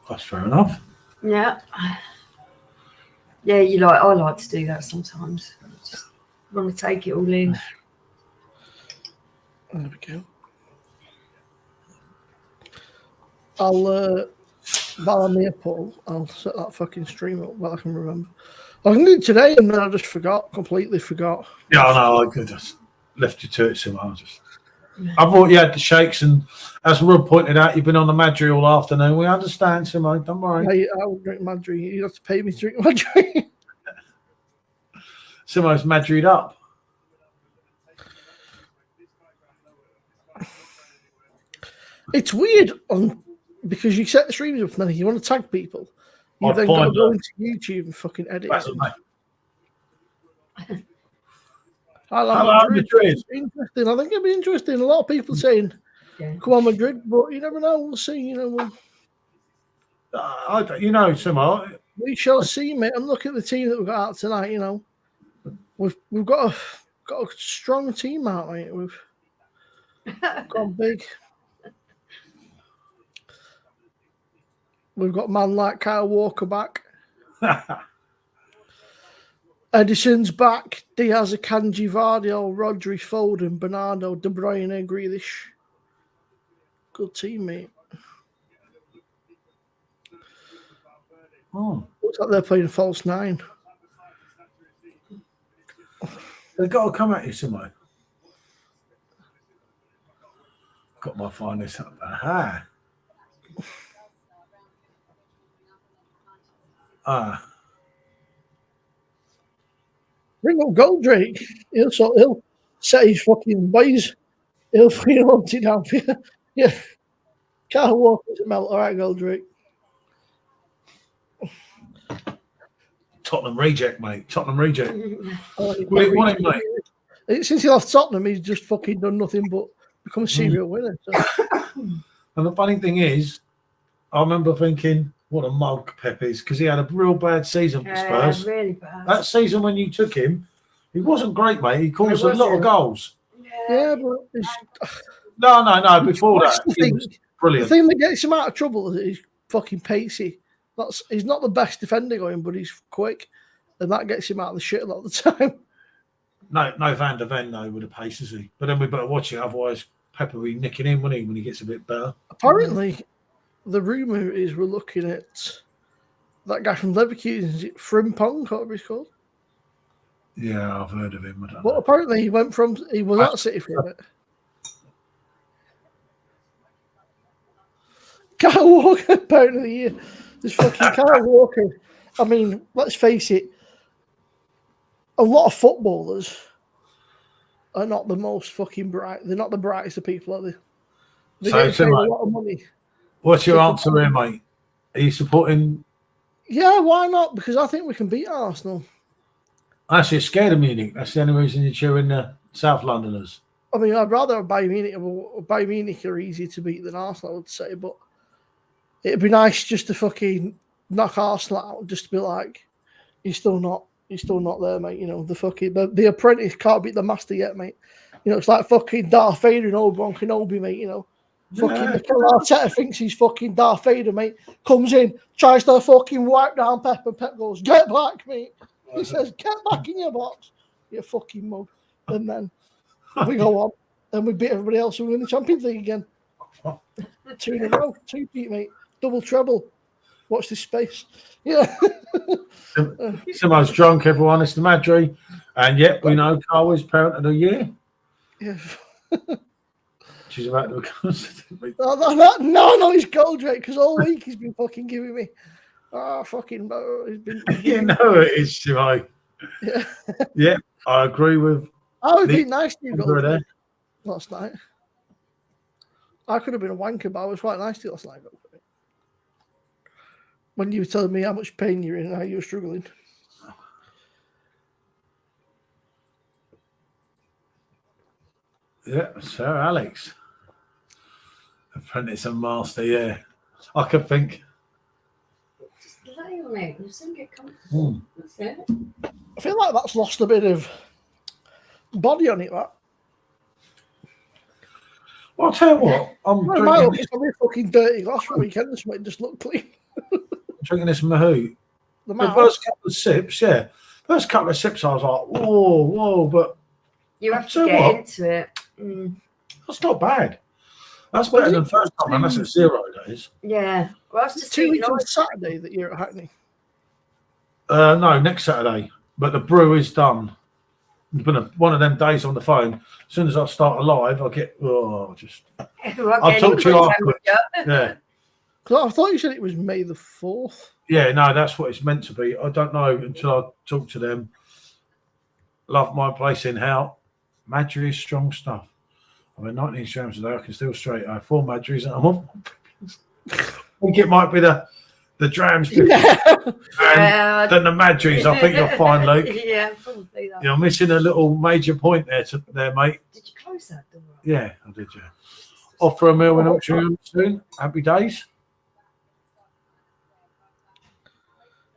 That's fair enough. Yeah. Yeah, I like to do that sometimes. Just want to take it all in. There we go. While I'm here, Paul, I'll set that fucking stream up while I can remember. I can do it today and then I just completely forgot. Yeah, I know. I could just left you to it, so I thought you had the shakes, and as Rob pointed out, you've been on the Madry all afternoon. We understand, Simmo. Don't worry. I won't drink Madry. You have to pay me to drink Madry. Simmo's Madried up. It's weird because you set the streams up and then you want to tag people. You then got to go into YouTube and fucking edit it. Madrid. Interesting. I think it'd be interesting. A lot of people saying, "Come on, Madrid," but you never know. We'll see. Simmo. We shall see, mate. And look at the team that we've got out tonight. We've got a strong team out, mate. We've gone big. We've got a man like Kyle Walker back. Edison's back. Diaz, Akanji, Vardy, Rodri, Foden, Bernardo, De Bruyne, Grealish. Good team, mate. Oh. Looks like they're playing false nine. They've got to come at you somewhere. Got my finest up. Aha. Bring up Goldrake. He'll set his fucking boys. He'll hunt it down for you. Yeah. Can't walk into melt. All right, Goldrake. Tottenham reject, mate. Tottenham reject. What do you want him, mate? Since he left Tottenham, he's just fucking done nothing but become a serial winner. So. And the funny thing is, I remember thinking, what a mug Pep is, because he had a real bad season for Spurs. Really bad. That season when you took him, he wasn't great, mate. He caused a lot of wasn't. goals. Yeah, but it's, No. Before that's that, the he thing. was brilliant. The thing that gets him out of trouble is he's fucking pacey. He's not the best defender going, but he's quick, and that gets him out of the shit a lot of the time. No Van der Ven, though, with the pace, is he? But then we better watch it, otherwise Pep will be nicking him, won't he, when he gets a bit better? Apparently, the rumour is we're looking at that guy from Leverkusen, is it Frimpong, whatever he's called? Yeah, I've heard of him. I don't But know. apparently he was at City for a bit. Kyle Walker, Parent of the Year. This fucking Kyle Walker. I mean, let's face it, a lot of footballers are not the most fucking bright. They're not the brightest of people, are they? They So, get paid a Simmo, lot of money. what's your answer here, mate? Are you supporting? Yeah, why not? Because I think we can beat Arsenal. Actually, you're scared of Munich. That's the only reason you're cheering the South Londoners. I mean, I'd rather have Bayern Munich. Bayern Munich are easier to beat than Arsenal, I would say. But it'd be nice just to fucking knock Arsenal out, just to be like, you're still not there, mate. You know, the apprentice can't beat the master yet, mate. You know, it's like fucking Darth Vader and Obi-Wan Kenobi, mate. You know, fucking Mikel Arteta thinks he's fucking Darth Vader, mate. Comes in, tries to fucking wipe down Pep, and Pep goes, "Get back, mate." He says, "Get back in your box, you fucking mug." And then we go on, and we beat everybody else, and we win the Champions League again. 2 in a row, 2 beat, mate. Double treble. Watch this space. Yeah. He's the most drunk, everyone. It's the Madri. And yet, we know Carl is Parent of the Year. Yeah. She's about to become. No, he's cold, right? Because all week he's been fucking giving me. He's been. You know it is, Simmo. Yeah. Yeah, I agree with. I would be nice to you there. last night. I could have been a wanker, but I was quite nice to you last night. When you were telling me how much pain you're in and how you were struggling. Yeah, Sir Alex. Apprentice and master, yeah. I could think. Just lay on it and just get comfortable. That's it. I feel like that's lost a bit of body on it, that. Well, I'll tell you what. I'm It's probably a fucking dirty glass for a weekend. This might just look clean. drinking this Mahoo. The first couple of sips, yeah. First couple of sips, I was like, whoa, but you have to get into it. That's not bad. That's better than first time, and that's at 0 days. Yeah. Well, that's just 2 weeks on Saturday that you're at Hackney. No, next Saturday. But the brew is done. It's been one of them days on the phone. As soon as I start a live, I get I'll talk to you afterwards. Yeah. Because I thought you said it was May the 4th. Yeah, no, that's what it's meant to be. I don't know until I talk to them. Love my place in Hout. Madry is strong stuff. I mean, 19 strams today, I can still straight. I have 4 Madrys and I'm on. I think it might be the drams. Yeah. And then the Madrys, I think you'll find, Luke. Yeah, probably that. You're missing a little major point there, mate. Did you close that door? Yeah, I did, yeah. Off for a meal in Auckland soon. Happy days.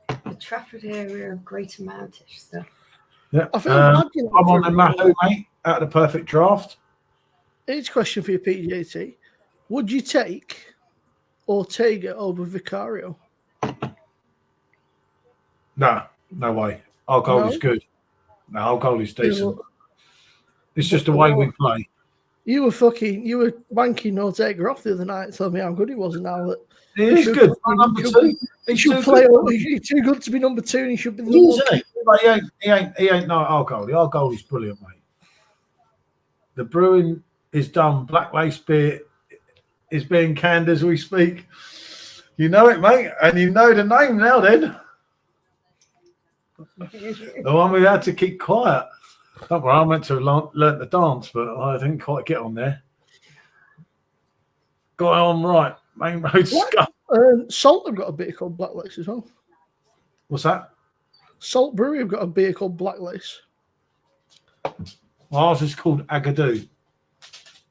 The Trafford area of Greater Manchester. Yeah. I feel I'm on the Mahou, mate, out of the perfect draft. Each question for your PGAT. Would you take Ortega over Vicario? No way. Our goal is good. No, our goal is decent. It's just the way we play. You were wanking Ortega off the other night, telling me how good he was, and now that He is good. Number 2. He should play. He's too good to be number 2, and he should be the He ain't no our goalie. Our goal is brilliant, mate. The brewing is done. Black Lace beer is being canned as we speak. You know it, mate, and you know the name now. Then the one we had to keep quiet. Don't worry, I meant to have learnt the dance, but I didn't quite get on there. Got on right. Main road scuff. Salt have got a beer called Black Lace as well. What's that? Salt Brewery have got a beer called Black Lace. Well, ours is called Agadoo.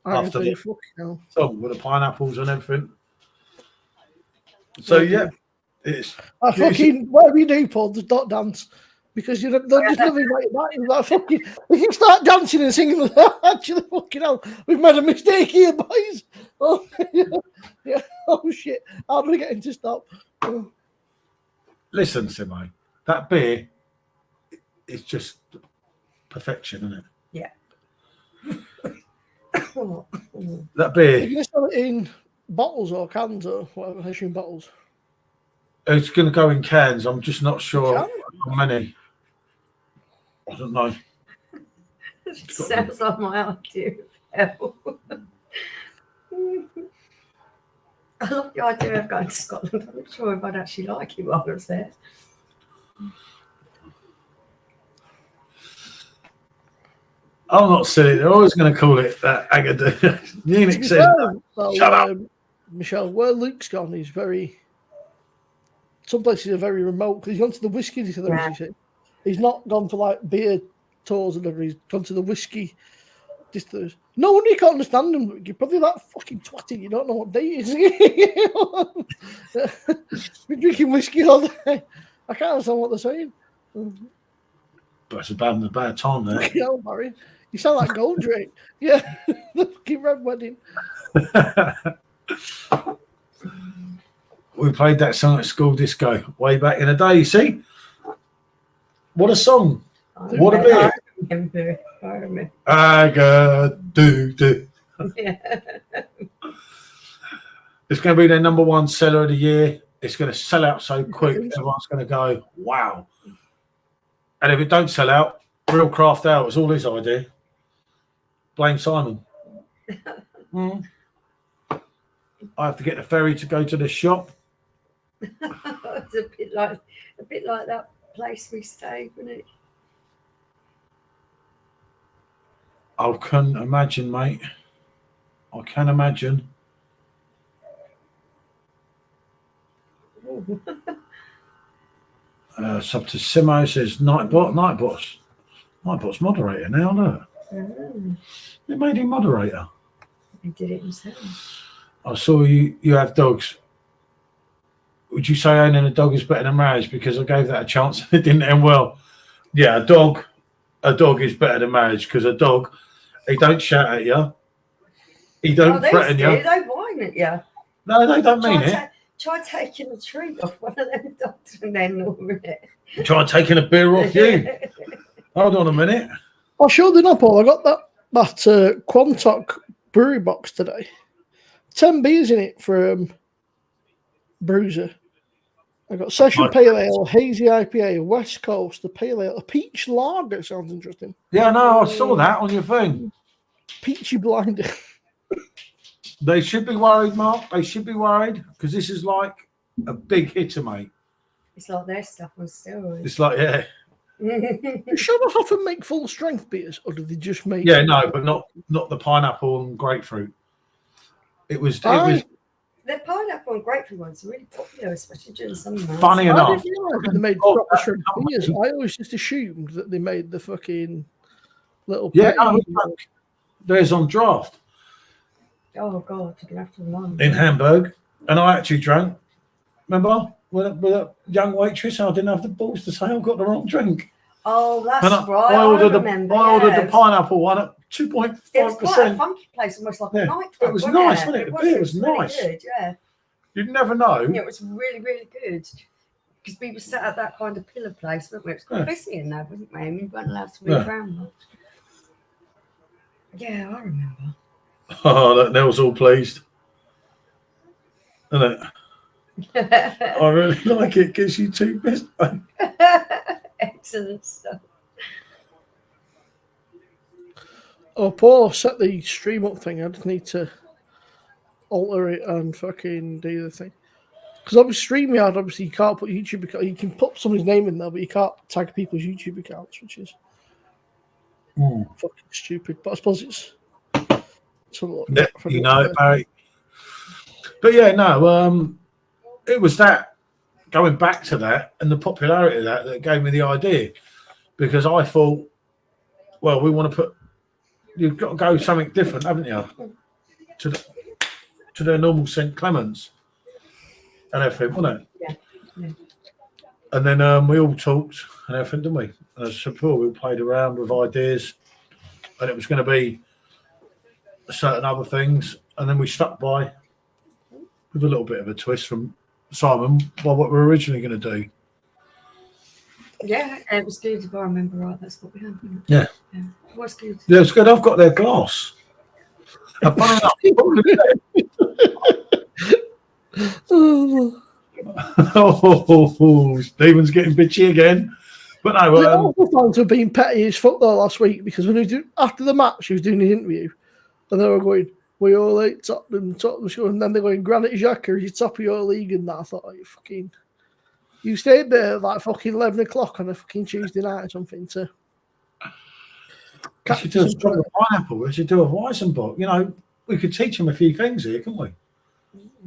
After the song with the pineapples and everything. So yeah, it's I fucking whatever you do, Paul, just don't dance. Because they'll just never invite you back. Like, fucking, if you start dancing and singing, actually, fucking hell, we've made a mistake here, boys. Oh, yeah. Oh shit, how do we get him to stop? Listen, Simmo, that beer is just perfection, isn't it? Yeah. That Are beer, you going to sell it in bottles or cans or whatever? I assume bottles. it's going to go in cans. I'm just not sure Can? how many. I don't know. It sounds like my idea of hell. I love the idea of going to Scotland. I'm not sure if I'd actually like it while I was there. I'm not silly. They're always going to call it that Agadoo. Munich says, shut up. Michelle, where Luke's gone, he's very. Some places are very remote because he's gone to the whiskey distilleries. Yeah. He's not gone for like beer tours and everything. He's gone to the whiskey distilleries. No wonder you can't understand him. You're probably that fucking twatty. You don't know what day it is. Been drinking whiskey all day. I can't understand what they're saying. But it's a bad time there. Yeah, Barry. You sound like Goldrake. Yeah, the fucking Red Wedding. We played that song at school disco way back in the day, you see? What a song. What a beer. I remember. Agadoo. Yeah. It's going to be their number one seller of the year. It's going to sell out so quick. Everyone's going to go, wow. And if it don't sell out, Real Craft Ale was all his idea. Blame Simon. I have to get the ferry to go to the shop. It's a bit like that place we stayed, wasn't it? I can imagine, mate. I can imagine. Sub to Simmo says Nightbot's moderator now, look. They made him moderator. He did it himself. I saw you have dogs. Would you say owning a dog is better than marriage? Because I gave that a chance and it didn't end well. Yeah, a dog is better than marriage because a dog, he don't shout at you. He don't threaten you. They whine at you. No, they don't mean it. Try taking a treat off one of them dogs and then over it. Try taking a beer off you. Hold on a minute. Oh, sure they're not, Paul. I got that Quantock brewery box today. 10 beers in it from Bruiser. I got Session Pale Ale, Hazy IPA, West Coast, the Pale Ale, a Peach Lager. Sounds interesting. Yeah, no, I saw that on your thing. Peachy Blinder. They should be worried, Mark. They should be worried because this is like a big hitter, mate. It's like their stuff on steroids. It's like, yeah. Should I have to make full strength beers, or do they just make? Yeah, no, but not the pineapple and grapefruit. It was The pineapple and grapefruit ones are really popular, especially during summer months. Funny enough. I didn't realise they made proper strength beers. I always just assumed that they made the fucking little. Yeah, there's on draft. Oh God, you're gonna have to remind me. In Hamburg, and I actually drank. Remember with a young waitress, and I didn't have the balls to say I got the wrong drink. Oh, that's and right. I ordered the the pineapple one at 2.5%. It was quite a funky place, almost like a nightclub. It was nice, wasn't it? The beer was nice. Really good, yeah. You'd never know. Yeah, it was really, really good. Because we were sat at that kind of pillar place, weren't we? It was quite busy in there, wasn't we? And we weren't allowed to move around much. Yeah, I remember. Oh, that Nell's all pleased. Isn't it? I really like it because you two best. Excellent stuff. Oh, Paul, set the stream up thing. I just need to alter it and fucking do the thing. Because obviously, StreamYard, obviously, you can't put YouTube account. You can put somebody's name in there, but you can't tag people's YouTube accounts, which is fucking stupid. But I suppose it's a lot. Yeah, you know, Barry. But yeah, no, it was that going back to that and the popularity of that gave me the idea, because I thought, well, we want to put. You've got to go something different, haven't you? To their normal St. Clements. and everything, wasn't it? Yeah. And then we all talked and everything, didn't we? And as I said before, we played around with ideas, and it was going to be certain other things, and then we stuck by with a little bit of a twist from Simon by what we were originally going to do. Yeah, it was good if I remember right. That's what we had. Yeah. It was good. Yeah, it's good. I've got their glass. Oh, Stephen's getting bitchy again. But no, I found to have been petty as fuck though last week, because when after the match, he was doing the interview, and they were going, "We all hate Tottenham, and then they're going, Granit Xhaka, you're top of your league," and that. I thought, oh, you stayed there like fucking 11 o'clock on a fucking Tuesday night or something to. We should do a strong pineapple. We should do a WeizenBock. You know, we could teach him a few things here, couldn't we?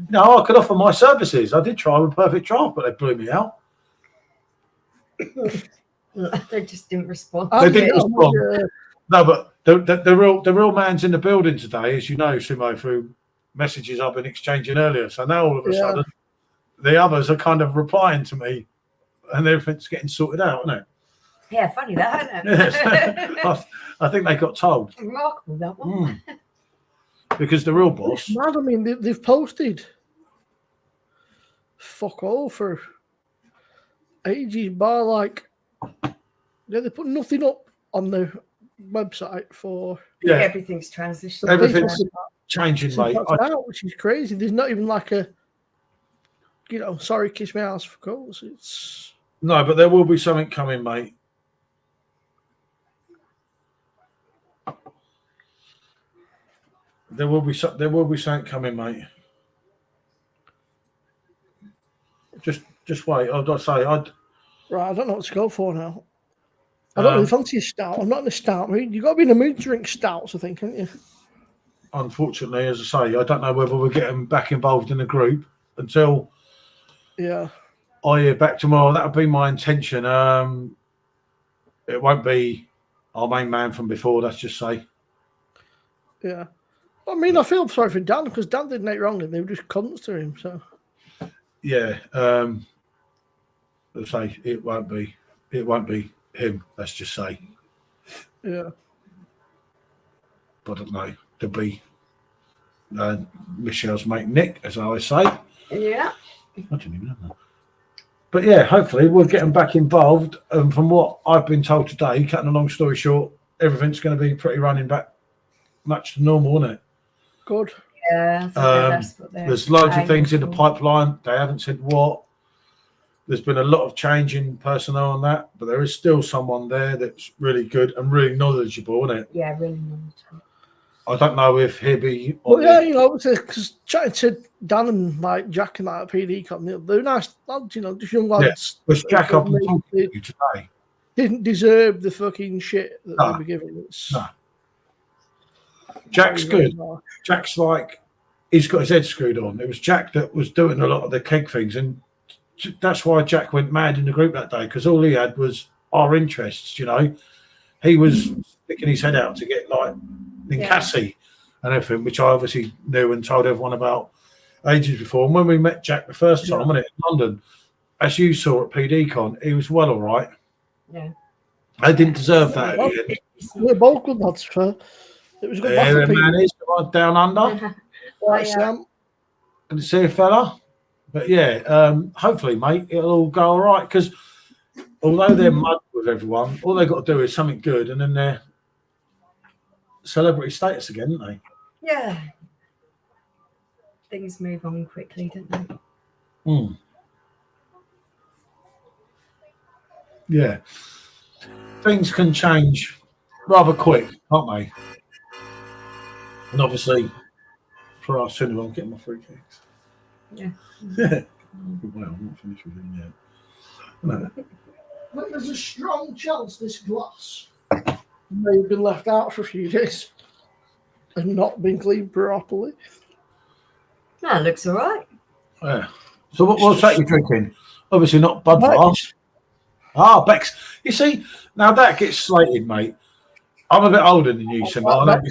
No, I could offer my services. I did try with Perfect Draft, but they blew me out. They just didn't respond. They didn't respond. No, but the real man's in the building today, as you know, Simmo, through messages I've been exchanging earlier. So now all of a sudden, the others are kind of replying to me, and everything's getting sorted out, isn't it? Yeah, funny that, isn't it? Yes. I think they got told. Remarkable, that one. Because the real boss. Mad. I mean, they've posted fuck all for ages, bar like they put nothing up on the website for. Yeah, everything's transitioned. Everything's changing, mate. Which is crazy. There's not even like a, sorry, kiss my ass for goals. It's no, but there will be something coming, mate. There will be something coming, mate. Just wait. I'd say right. I don't know what to go for now. I don't really fancy a stout. I'm not in a stout mood. You've got to be in a mood to drink stouts, I think, haven't you? Unfortunately, as I say, I don't know whether we're getting back involved in the group until I hear back tomorrow. That would be my intention. It won't be our main man from before. Let's just say. Yeah. I mean, I feel sorry for Dan, because Dan did nothing wrong and they were just cunts to him. So, yeah, let's say it won't be him. Let's just say, yeah. But I don't know. There'll be Michelle's mate Nick, as I always say. Yeah. I didn't even know that. But yeah, hopefully we'll get them back involved. And from what I've been told today, cutting a long story short, everything's going to be pretty running back much to normal, isn't it? Good. Yeah. That's what there's loads of things in the pipeline. They haven't said what. There's been a lot of change in personnel on that, but there is still someone there that's really good and really knowledgeable, isn't it? Yeah, really knowledgeable. I don't know if he'll be. Well, yeah, because chatting to Dan and like Jack and that at PDCon, they're nice lads, just young lads. Yeah. Was Jack up and talking to you today? Didn't deserve the fucking shit that they were giving us. No. Jack's good. Jack's like, he's got his head screwed on. It was Jack that was doing a lot of the keg things, and that's why Jack went mad in the group that day, because all he had was our interests. He was sticking his head out to get like Ninkasi and everything, which I obviously knew and told everyone about ages before. And when we met Jack the first time, wasn't it, in London, as you saw at PDCon, he was well all right. Yeah, I didn't deserve that. We're both good lads, for it was a good man is down under. Good to see a fella. But yeah, hopefully, mate, it'll all go all right, because although they're mud with everyone, all they've got to do is something good, and then they're celebrity status again, aren't they? Yeah. Things move on quickly, don't they? Yeah. Things can change rather quick, can't they? And obviously, for us, soon I'm getting my free kicks. Yeah. Yeah. Well, I'm not finished with him yet. No. But there's a strong chance this glass may have been left out for a few days and not been cleaned properly. That looks all right. Yeah. So what's that you're drinking? Obviously not Budvar. Beck's. You see, now that gets slated, mate. I'm a bit older than you, Simmo. I know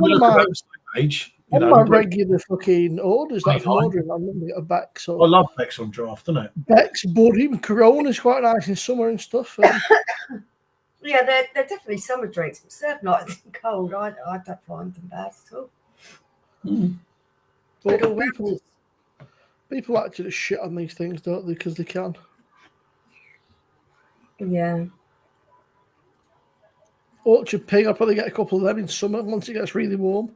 we look about the same age. On my regular fucking orders, like I'm ordering, I'm going to get a Beck. So I love Beck's on draft, don't it? Beck's, but even Corona's quite nice in summer and stuff. Yeah, they're definitely summer drinks, but served nice and cold. I don't find them bad at all. But people like to just shit on these things, don't they? Because they can. Yeah. Orchard Pig, I'll probably get a couple of them in summer once it gets really warm.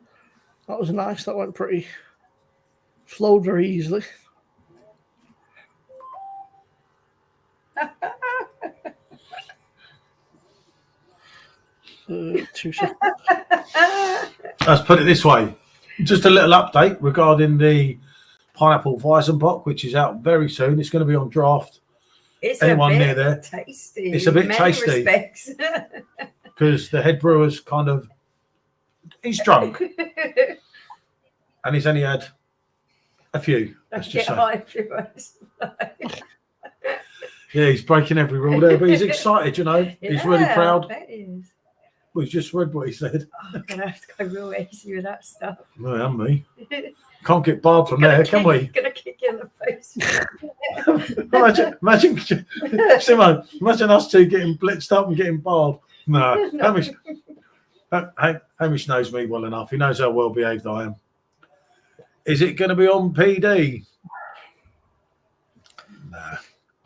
That was nice. That went pretty. Flowed very easily. Two seconds. Let's put it this way. Just a little update regarding the pineapple WeizenBock, which is out very soon. It's going to be on draft. It's Anyone a bit near there? tasty. It's a bit in many tasty. respects. Because the head brewer's he's drunk and he's only had a few. Let's just say. Yeah, he's breaking every rule there, but he's excited, He's really proud. I bet he is. Well, he's just read what he said. I'm going to have to go real easy with that stuff. Well, and me. Can't get barred from there, can we? Going to kick you in the face. imagine, Simmo, imagine us two getting blitzed up and getting barred. No. Hamish knows me well enough. He knows how well behaved I am. Is it going to be on PD? Nah.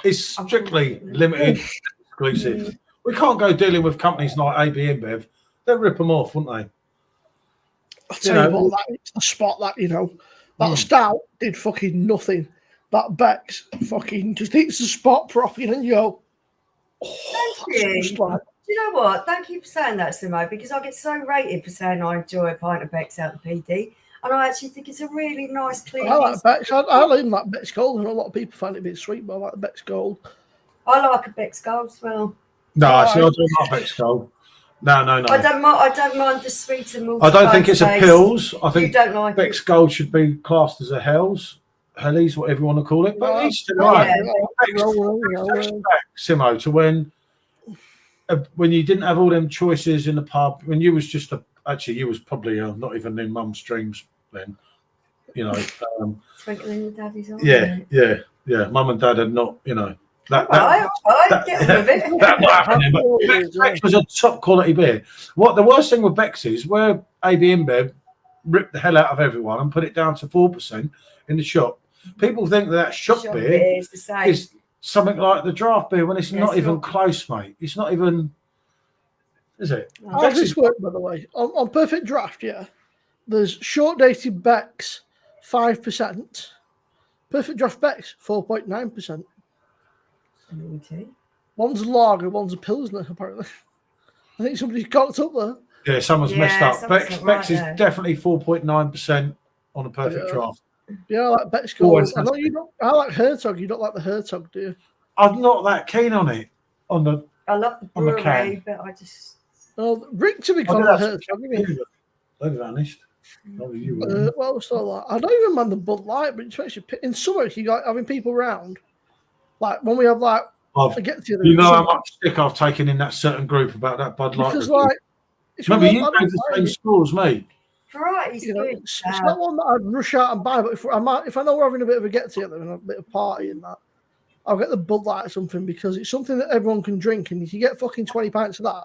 It's strictly limited, exclusive. We can't go dealing with companies like AB InBev. They'll rip them off, wouldn't they? I'll tell you what, it's the spot that stout did fucking nothing. That Beck's fucking just eats the spot properly and you go, Thank you. Do you know what? Thank you for saying that, Simmo, because I get so rated for saying I enjoy a pint of Beck's out of PD. And I actually think it's a really nice, clean. I like Beck's. I even like Beck's Gold. I know a lot of people find it a bit sweet, but I like the Beck's Gold. I like a Beck's Gold as well. No, I don't like Beck's Gold. No. I don't mind the sweet and malty. I don't think it's a pills. I think you don't like Beck's Gold should be classed as a Hellies, whatever you want to call it. But it's still right. Simmo, to when you didn't have all them choices in the pub, when you was just you was probably not even in mum's dreams then, Twinkling your daddy's eye. Yeah. Mum and dad had not, that get with it. That not happening. But Beck's was a top quality beer. What the worst thing with Beck's is where AB InBev ripped the hell out of everyone and put it down to 4% in the shop. People think that shop beer is something like the draft beer when it's not even close, mate. It's not even, is it? How does this work, by the way? On Perfect Draft, there's short-dated Beck's 5%. Perfect Draft Beck's 4.9%. One's a lager, one's a pilsner, apparently. I think somebody's cocked up there. Yeah, someone's messed up. Beck's is definitely 4.9% on a Perfect Draft. Yeah, I like Beck's Gold. I know you don't. I like Hertog. You don't like the Hertog, do you? I'm not that keen on it. I love the brewery, but I just. Well, Rick to be called a Hertog. They've vanished. Well, so like, I don't even mind the Bud Light, but especially in summer, you got having people round. Like when we have I get to you know how much stick I've taken in that certain group about that Bud Light. Because remember you go to the same school as me. Variety's good. It's not one that I'd rush out and buy, but if I know we're having a bit of a get together and a bit of party and that, I'll get the Bud Light or something because it's something that everyone can drink, and if you get fucking 20 pints of that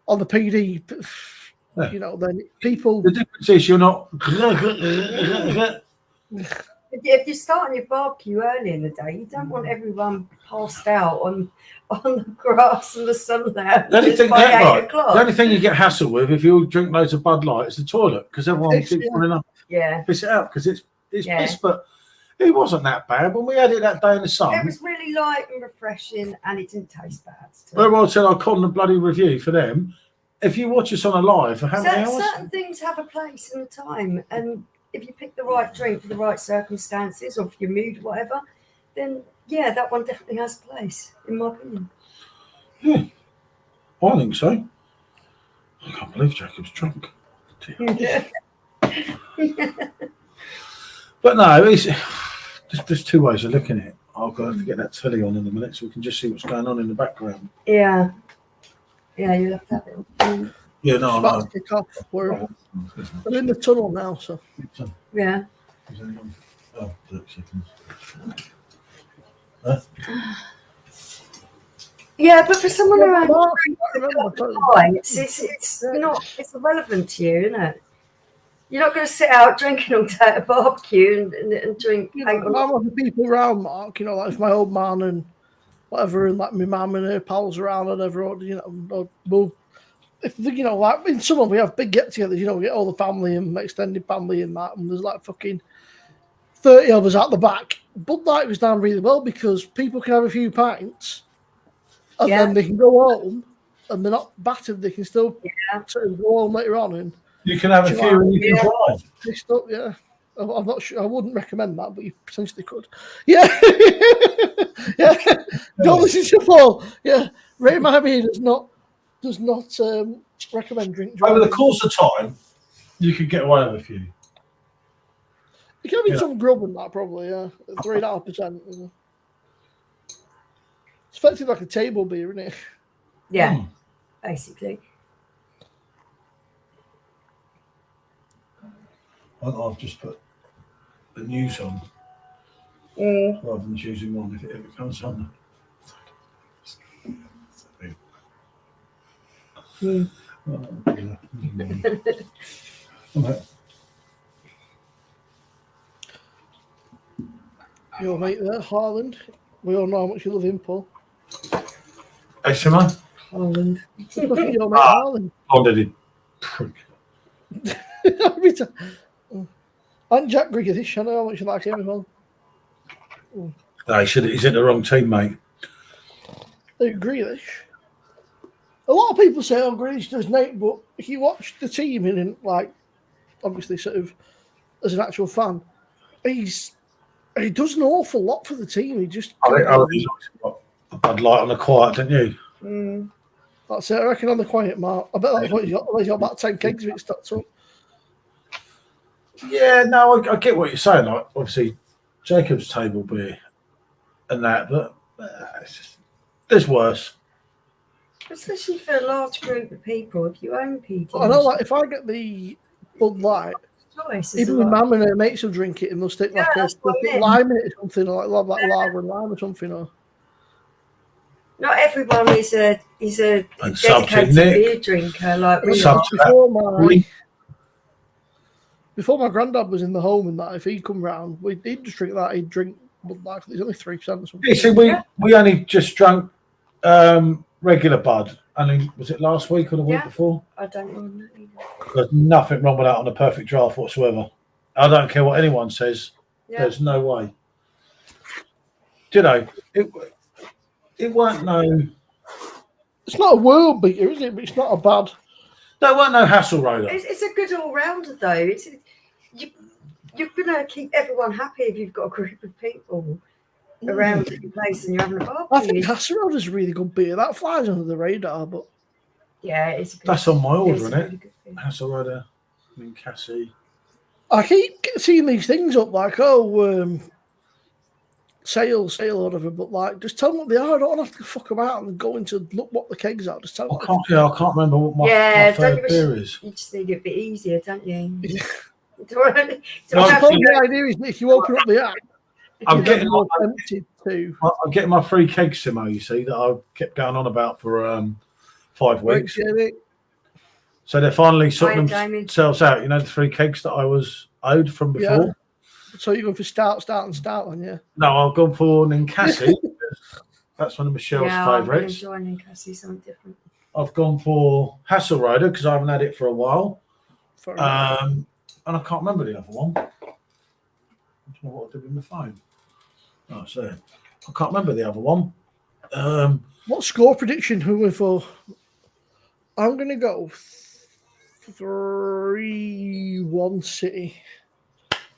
on the PD, then people. The difference is you're not. If you're starting your barbecue early in the day, you don't want everyone passed out on the grass and the sunlight. The only thing you get hassled with if you drink loads of Bud Light is the toilet because everyone keeps running up. Yeah, piss it out because it's piss. But it wasn't that bad when we had it that day in the sun. It was really light and refreshing, and it didn't taste bad. Very well said. I'll call the bloody review for them. If you watch us on a live for how many hours? Certain things have a place and a time, and if you pick the right drink for the right circumstances or for your mood or whatever, then that one definitely has a place, in my opinion. Yeah, I think so. I can't believe Jacob's drunk. But no, there's two ways of looking at it. I'll go to get that telly on in a minute so we can just see what's going on in the background. Yeah, you'll have to have it. Yeah, no, It's about to kick off. We're in the tunnel now, so. Yeah. Oh, 30 seconds. Huh? Yeah, but for someone who only Mark, drinks I a remember, cup of wine, it's not, it's irrelevant to you, isn't it? You're not going to sit out drinking all day at a barbecue and drink. You know, I'm other people around, Mark, you know, like if my old man and whatever, and like my mum and her pals around and everyone, you know, we'll, if you know, like in summer we have big get-togethers, you know, we get all the family and extended family and that, and there's like fucking 30 of us at the back. Bud Light was down really well because people can have a few pints and then they can go home and they're not battered. They can still sort of go home later on and you can have a few and you can drive. Up, yeah. I'm not sure. I wouldn't recommend that, but you potentially could. Yeah. Yeah. Don't listen to Paul. Yeah. Ray Mahabir does not recommend drink driving. Over the course of time, you could get away with a few. You can have some grub in that, probably, yeah. 3.5%. It's effectively like a table beer, isn't it? Yeah, basically. I've just put the news on rather than choosing one if it ever comes on. Your mate there, Haaland. We all know how much you love him, Paul. Hey, Simmo? Haaland. Look at your mate, Haaland. Oh, did he? Prick. And Jack Grealish, I know how much you like him as well. No, he's in the wrong team, mate. Grealish. A lot of people say, oh, Grealish does Nate, but if you watch the team and like, obviously sort of as an actual fan, he does an awful lot for the team. He just He's got a Bud Light on the quiet, didn't you? That's it. I reckon on the quiet, Mark. I bet that's what he's got. He's got about 10 kegs of it stocked up. Yeah, no, I get what you're saying. Like, obviously, Jacob's table beer and that, but it's just, there's worse. Especially for a large group of people, if you own PD. I know, like, if I get the Bud Light, even my mum and her mates will drink it and they'll stick like a lime in it or something, or like lager and lime or something. Or not everyone is a dedicated beer drinker. Like before my granddad was in the home and that, if he'd come round, he'd just drink that. He'd drink Bud Light. There's only 3% or something. Yeah, see, we only just drank regular Bud. Was it last week or the week before? I don't know that either. There's nothing wrong with that on a perfect draft whatsoever. I don't care what anyone says. Yeah. There's no way. You know, it weren't no. It's not a world beater, is it? But it's not a bad. There weren't no hassle roller. It's a good all rounder though. You're gonna keep everyone happy if you've got a group of people around at your place and you're having a barbecue. I think Hasselrod is a really good beer. That flies under the radar, but yeah, it's. That's on my order, isn't it? Hasselrod, Cassie. I keep seeing these things up like, sale or whatever, but like, just tell them what they are. I don't have to fuck about and go into look what the kegs are. Just tell them. I can't remember what my favourite beer is. You just need it a bit easier, don't you? The idea is that if you open up the app, I'm getting my free keg, Simmo, you see, that I kept going on about for 5 weeks. So they're finally sorting themselves out. You know, the 3 kegs that I was owed from before. Yeah. So you're going for stout one, yeah? No, I've gone for Ninkasi. That's one of Michelle's favourites. I'm enjoying Ninkasi, something different. I've gone for Hasselrider because I haven't had it for a while. And I can't remember the other one. I don't know what I did with my phone. Oh, so I can't remember the other one. What score prediction who we for? I'm going to go 3-1 City.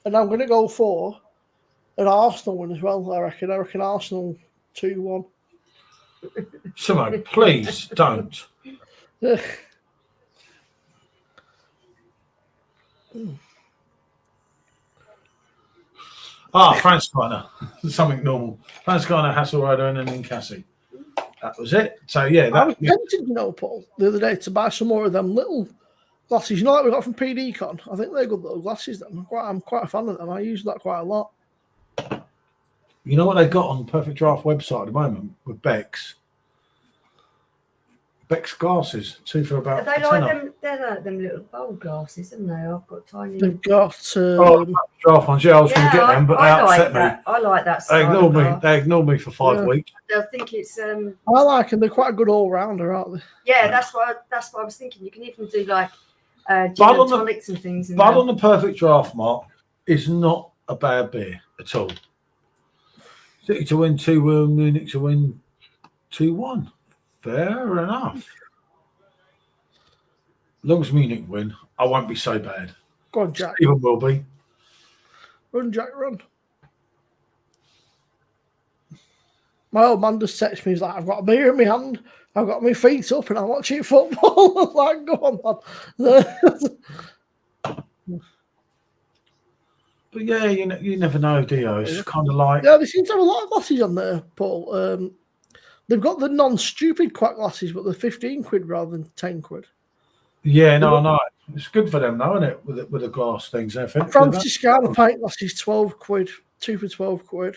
And I'm going to go for an Arsenal one as well, I reckon. I reckon Arsenal 2-1. Simmo, please don't. Franz Steiner. Something normal. Franz Steiner, Hasselrider, and then Ninkasi. that was it. So yeah, I was that tempted, you know, Paul, the other day to buy some more of them little glasses. You know, like we got from PDCon. I think they're good little glasses. I'm quite a fan of them. I use that quite a lot. you know what they got on the Perfect Draft website at the moment with Beck's glasses, 2 for about. Are they like them? They're like them little bowl glasses, aren't they? I've got tiny. They've got Draft ones. Yeah, I was going to get them, but they upset me. I like that. They ignored me. They ignored me for 5 weeks. I think it's. I like them. They're quite a good all rounder, aren't they? Yeah, that's what I was thinking. You can even do like gin and tonics and things. But on the Perfect Draft, Mark, is not a bad beer at all. City to win 2-1, Munich to win 2-1. Fair enough. As long as Munich win, I won't be so bad. Go on, Jack. Even will be. Run, Jack, run. My old man just texts me, he's like, I've got a beer in my hand, I've got my feet up, and I'm watching football. I'm like, go on, man. But yeah, you never know, do you? It's kind of like... Yeah, they seem to have a lot of glasses on there, Paul. They've got the non-stupid quack glasses, but they're 15 quid rather than 10 quid. Yeah, no. It's good for them, though, isn't it? With the glass things. Franciscana pint glasses, 12 quid. 2 for 12 quid.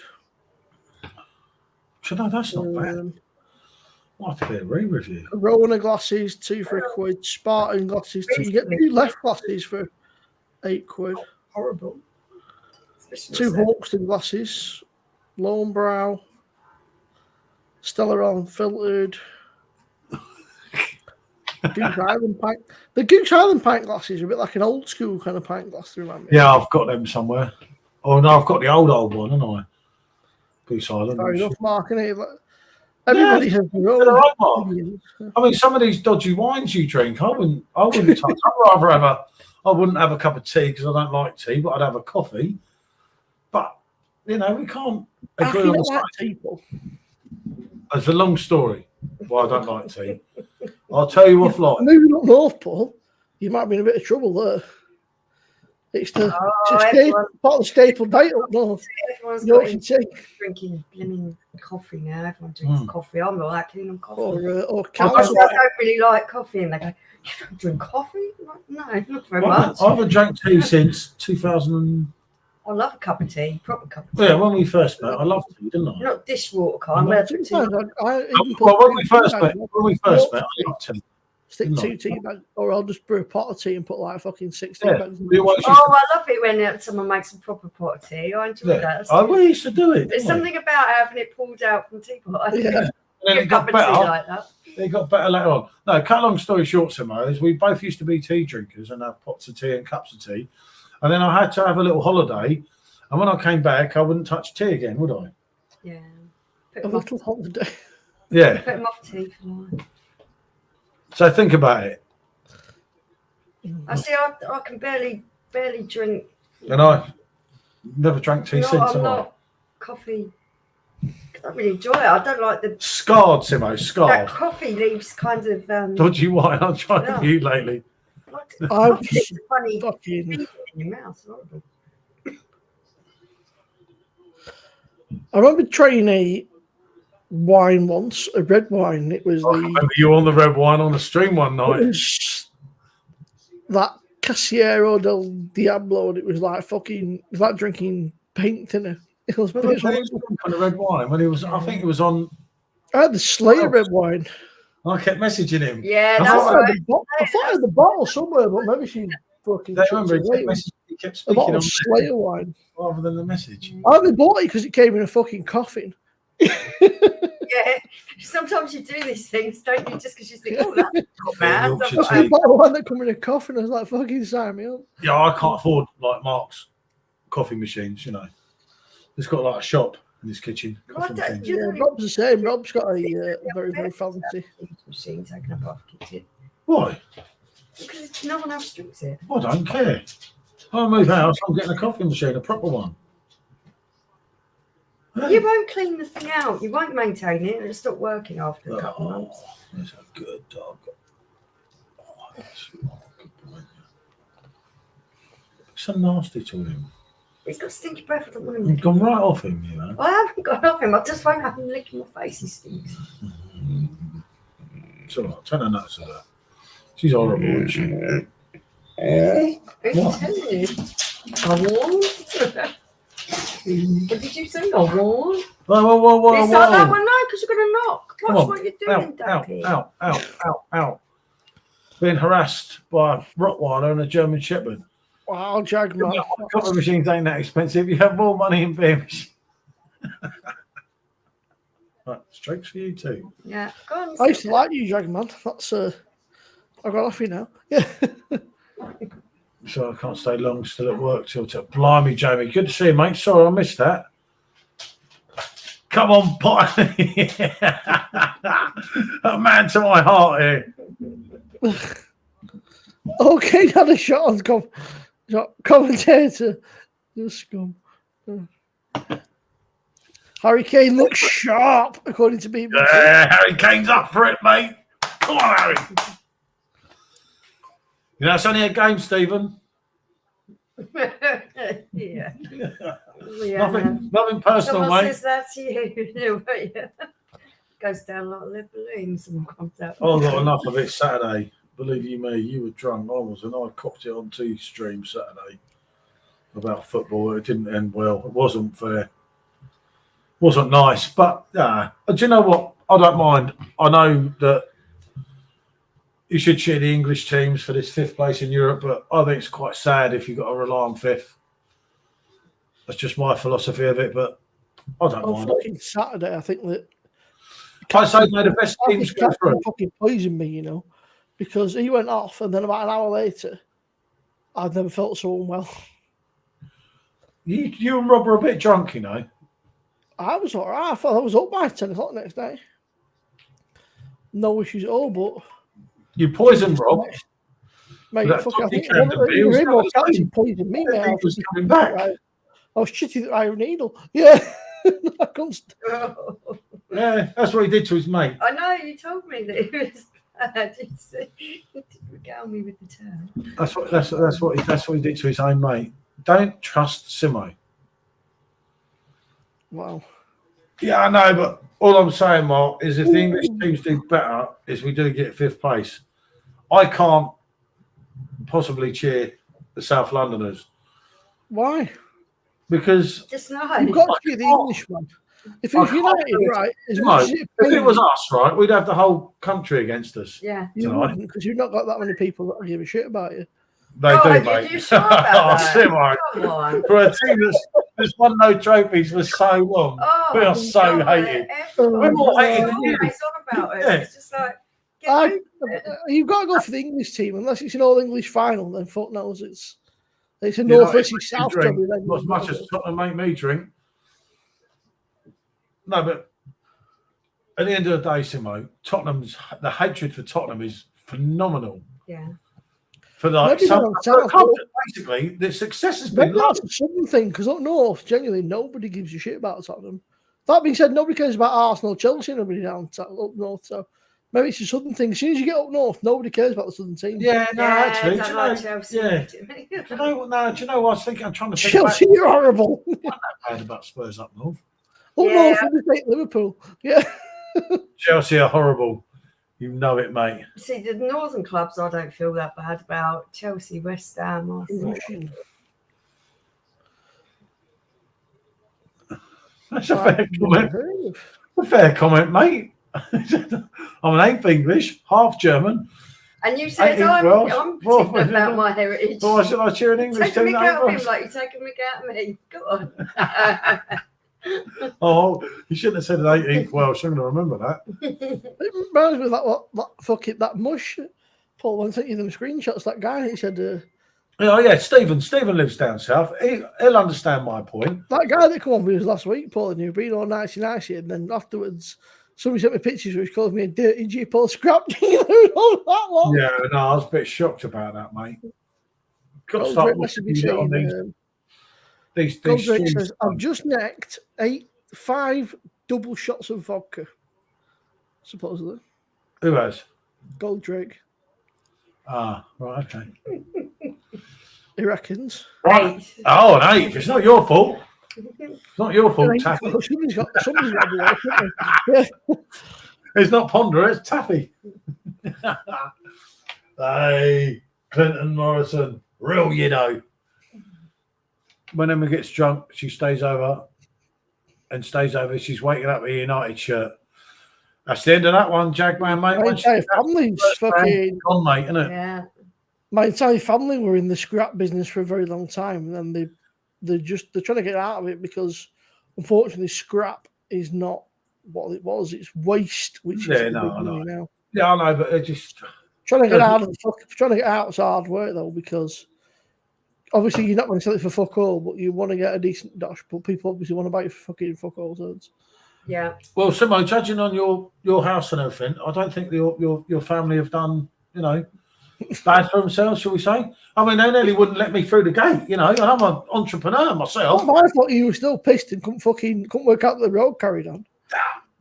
So no, that's not bad. I'll have to be a re-review. Rona glasses, 2 for a quid. Spartan glasses, 2. You get 2 left glasses for 8 quid. Horrible. 2 Hawkston glasses. Lone Brow. Stella Unfiltered. Goose Island pint. The Goose Island pint glasses are a bit like an old school kind of pint glass. Remember? Yeah, I've got them somewhere. Oh no, I've got the old one, haven't I? Goose Island. Fair enough, Mark. Everybody has their own. Right, I mean, some of these dodgy wines you drink, I wouldn't touch. I wouldn't have a cup of tea because I don't like tea, but I'd have a coffee. But we can't agree on the same. People. It's a long story why I don't like tea. I'll tell you offline. Moving up north, Paul, you might be in a bit of trouble there. It's part of the staple diet up north. Everyone's drinking blimmin' coffee now. Everyone drinks coffee. I'm not that keen on coffee. Or I don't really like coffee, and they go, "You don't drink coffee?" No, not very much. I haven't drank tea since 2000. I love a cup of tea, proper cup of tea. Yeah, when we first met, I loved tea, didn't I? Not dishwater kind. When we first met, I loved tea. Stick 2 tea bags, or I'll just brew a pot of tea and put like fucking 6 tea bags. I love it when someone makes a proper pot of tea. I enjoy that. We used to do it. There's something about having it pulled out from teapot. Yeah. And it got better. Like that. It got better later on. No, cut a long story short, Simmo, is we both used to be tea drinkers and have pots of tea and cups of tea. And then I had to have a little holiday. And when I came back, I wouldn't touch tea again, would I? Yeah. A little holiday. Yeah. Put them off tea for life. So think about it. I see. I can barely drink. And I never drank tea since. I'm not coffee. I don't really enjoy it. I don't like the scarred, Simmo. Scarred. That coffee leaves kind of dodgy wine. I'm trying you lately. It's funny feeling in your mouth. I remember trying a wine once, a red wine. It was remember you on the red wine on the stream one night. It was that Casiero del Diablo, and it was like drinking paint thinner. It was really kind of red wine when it was. I think it was on. I had the Slayer red wine. I kept messaging him. Yeah, that's right. I thought I had the bottle somewhere, but maybe she fucking. I remember he kept speaking on Slayer wine rather than the message. I only bought it because it came in a fucking coffin. Yeah, sometimes you do these things, don't you? Just because you think, oh, that's not bad. I bought one that come in a coffin. I was like, fucking sign me up. Yeah, I can't afford like Mark's coffee machines. He's got like a shop in his kitchen. Rob's the same. Rob's got a very, very fancy machine taken up off the kitchen. Why? Because no one else drinks it. I don't care. I move house, I'm getting a coffee machine, a proper one. You won't clean the thing out. You won't maintain it. It'll stop working after a couple of months. That's a good dog. That's a good boy. So nasty to him. He's got stinky breath. I don't want him. You've gone right off him, I haven't got off him. I just won't have him licking my face. He stinks. It's all right. Turn her nuts at her. She's horrible, isn't she? Who's telling you? I won. What did you say? I won. Whoa. It's like that one, no, because you're going to knock. Come Watch on. what you're doing, Ducky. Ow. Being harassed by a Rottweiler and a German Shepherd. Wow, Jag, man. Copper machines ain't that expensive. You have more money in beer machines. Right, strokes for you too. Yeah, go on. I used to like you, Jag, man. That's I got off you now. Yeah. So I can't stay long, still at work till blimey, Jamie. Good to see you, mate. Sorry, I missed that. Come on, Potty. A man to my heart here. Okay, had a shot on commentator. The scum. Harry Kane looks sharp, according to BBC. Yeah, Harry Kane's up for it, mate. Come on, Harry. You know, it's only a game, Stephen. Yeah. Nothing personal, Someone mate. says that to you. Goes down like lead balloons and comes out. I got enough of it Saturday. Believe you me, you were drunk. I wasn't. I copped it on 2 streams Saturday about football. It didn't end well. It wasn't fair. Wasn't nice. But do you know what? I don't mind. I know that you should cheer the English teams for this 5th place in Europe, but I think it's quite sad if you've got to rely on 5th. That's just my philosophy of it, but I don't mind. Fucking Saturday, I think that. I say the best teams go through. Fucking poisoned me, you know, because he went off, and then about an hour later, I've never felt so unwell. You and Rob were a bit drunk, you know. I was all right. I thought I was up by 10 o'clock next day. No issues at all, but you poisoned Rob. Mate, That fucking, I think Tottenham one of Bills, the that was captains clean. poisoned me, mate. He was coming back. I was shitting the iron needle. Yeah. I couldn't. Yeah, that's what he did to his mate. I know, you told me that it was bad. He did regale me with the term. That's what he did to his own mate. Don't trust Simmo. Wow. Yeah, I know, but all I'm saying, Mark, is if the English teams do better, is we do get 5th place. I can't possibly cheer the South Londoners Why? because Just no. You've got to be the Englishman. If I it's United, can't- right? As no, much as if it was us, right, we'd have the whole country against us. Yeah. you tonight. wouldn't, because you've not got that many people that give a shit about you. They Oh, do, are mate. you sure about that? Simmo. Come on. For a team that's won no trophies for so long, Oh, we are so hated. We're more hated than you. Always on about us. Yeah. It's just like, get I- over it. You've got to go for the English team, unless it's an all-English final. Then fuck knows it's a You North know, versus if you South drink, job. Then not as much as Tottenham make me drink. No, but at the end of the day, Simmo, the hatred for Tottenham is phenomenal. Yeah. For like Maybe some not South, clubs, basically, the success has been maybe low. that's a southern thing, because up north, genuinely nobody gives a shit about Tottenham. That being said, nobody cares about Arsenal, Chelsea, and everybody down up north. So maybe it's a southern thing. As soon as you get up north, nobody cares about the southern team. Yeah, no, actually, don't do you like know, Chelsea. yeah. Do you know what? No, do you know what I was thinking? I'm trying to think Chelsea, you're horrible. bad about Spurs up north. Up Yeah. north, we take Liverpool. Yeah. Chelsea are horrible. You know it, mate. See, the northern clubs, I don't feel that bad about. Chelsea, West Ham, Arsenal. That's a fair comment. A fair comment, mate. I'm an 8th English, half German. And you said, I think, I'm well, particular about my heritage. Why should I cheer an English Take a team? mick out of him Over? like you're taking a mick out of me. Go on. Oh, you shouldn't have said an 18th Welsh. I'm going to remember that. It reminds me of that mush. Paul, when I sent you them screenshots, that guy, he said, Oh, yeah, Stephen. Stephen lives down south. He'll understand my point. that guy that come on with us last week, Paul, and you've been all nicey, and then afterwards, somebody sent me pictures which called me a dirty G. Paul scrap. All that long. Yeah, no, I was a bit shocked about that, mate. Got to Goldrick start must watching be it on saying, these Goldrick streams. says, I've just necked 5 double shots of vodka, supposedly. Who has? Goldrick, Ah, right, okay. he reckons. Right. Oh, an 8. It's not your fault. It's not your fault, Taffy. Somebody's got to be working. Yeah. It's not Ponder, it's Taffy. Hey, Clinton Morrison, real know. When Emma gets drunk, she stays over. She's waking up with a United shirt. That's the end of that one, Jagman, mate. My entire family's fucking gone, mate, isn't it? Yeah. My entire family were in the scrap business for a very long time, and then they're trying to get out of it because, unfortunately, scrap is not what it was. It's waste, which is money now. Yeah, I know, but they're just trying to get out is hard work though, because obviously you're not going to sell it for fuck all, but you want to get a decent dash. But people obviously want to buy it for fucking fuck all turns. Yeah. Well, Simmo, judging on your house and everything, I don't think your family have done, bad for themselves, shall we say? I mean, they nearly wouldn't let me through the gate, and I'm an entrepreneur myself. Oh, I thought you were still pissed and couldn't work out the road carried on.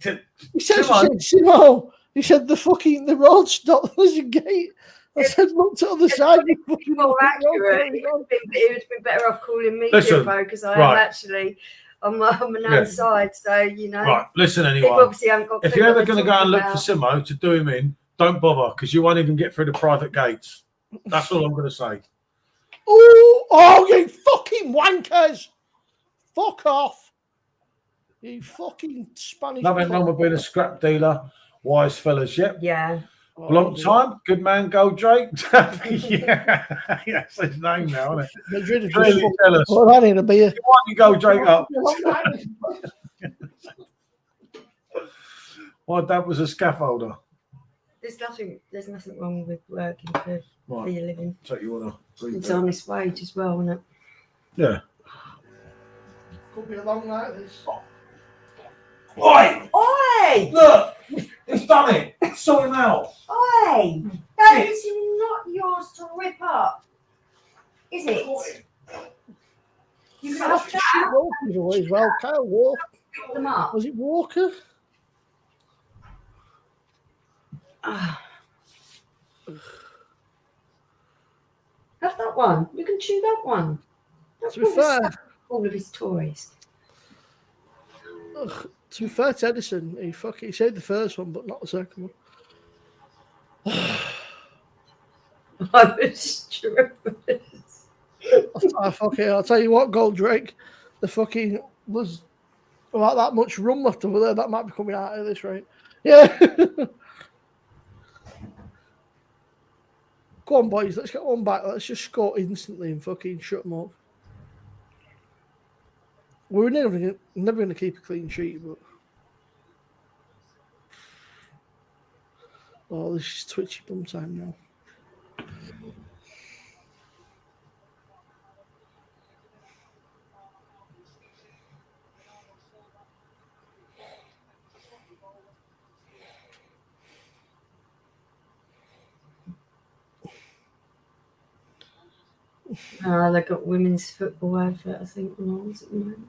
He said, Simmo, he said the road stopped. There's a gate. I said, look to the other side. More accurate. It would have been better off calling me Jimbo, because I am actually on my nan's side. So, Right, listen, anyway. Obviously haven't got if you're ever going to go and look for Simmo to do him in, don't bother, because you won't even get through the private gates. That's all I'm going to say. Oh, you fucking wankers! Fuck off! You fucking Spanish. Nothing wrong with being a scrap dealer. Wise fellas, yep. Yeah. Long time. Good man, Gold Drake. Yeah. That's his name now, isn't it? Really tell us. Well, I need a beer. Why don't you Gold Drake up? My dad was a scaffolder. There's nothing wrong with working for your living. So you want to it's honest wage as well, isn't it? Yeah. Could be a long night, this. Oi! Oi! Look! It's done it! Sort him out! Oi! That is not yours to rip up. Is it? You can have Walker's away as well. Kyle Walker. pick them up. Was it Walker? Have that one. You can chew that one. To be fair, all of his toys. To be fair to Edison, he saved the first one, but not the second one. I was stupid. I'll tell you what, Gold Drake, the fucking was about that much rum left over there. That might be coming out of this, right? Yeah. Go on, boys. Let's get one back. Let's just score instantly and fucking shut them up. We're never going to keep a clean sheet, but this is twitchy bum time now. They've got women's football advert, I think, on ours at the moment.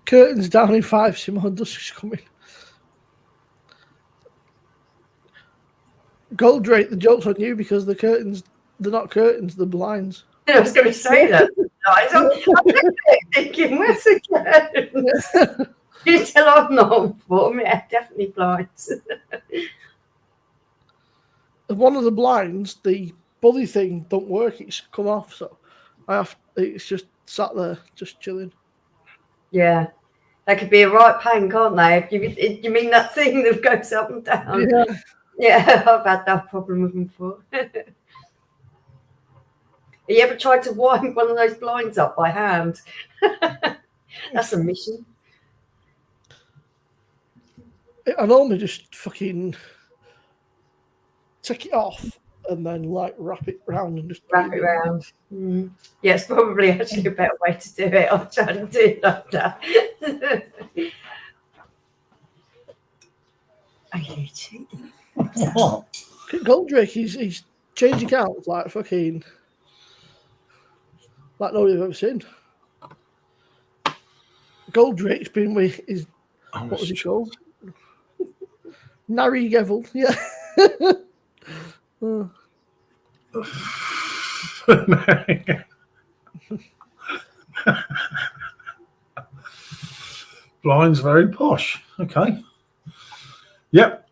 Curtains down in 5, Simmo. Dusk's coming. Gold Drake, the joke's on you because the curtains, they're not curtains, they're blinds. I was going to say that. I'm thinking, where's the curtains? You tell I'm not on form. Yeah, definitely blinds. One of the blinds, the bully thing don't work. It's come off, so it's just sat there, just chilling. Yeah, they could be a right pain, can't they? You mean that thing that goes up and down? Yeah, I've had that problem with them before. Have you ever tried to wind one of those blinds up by hand? That's a mission. I normally just fucking take it off and then wrap it round and just wrap it round. Mm. Yeah, it's probably actually a better way to do it. I'll try to do it like that. Are you cheating? Gold Drake, he's changed accounts like fucking like nobody's ever seen. Gold Drake's been with his what was he called? Nari Gevil, yeah. Blind's very posh. Okay. Yep.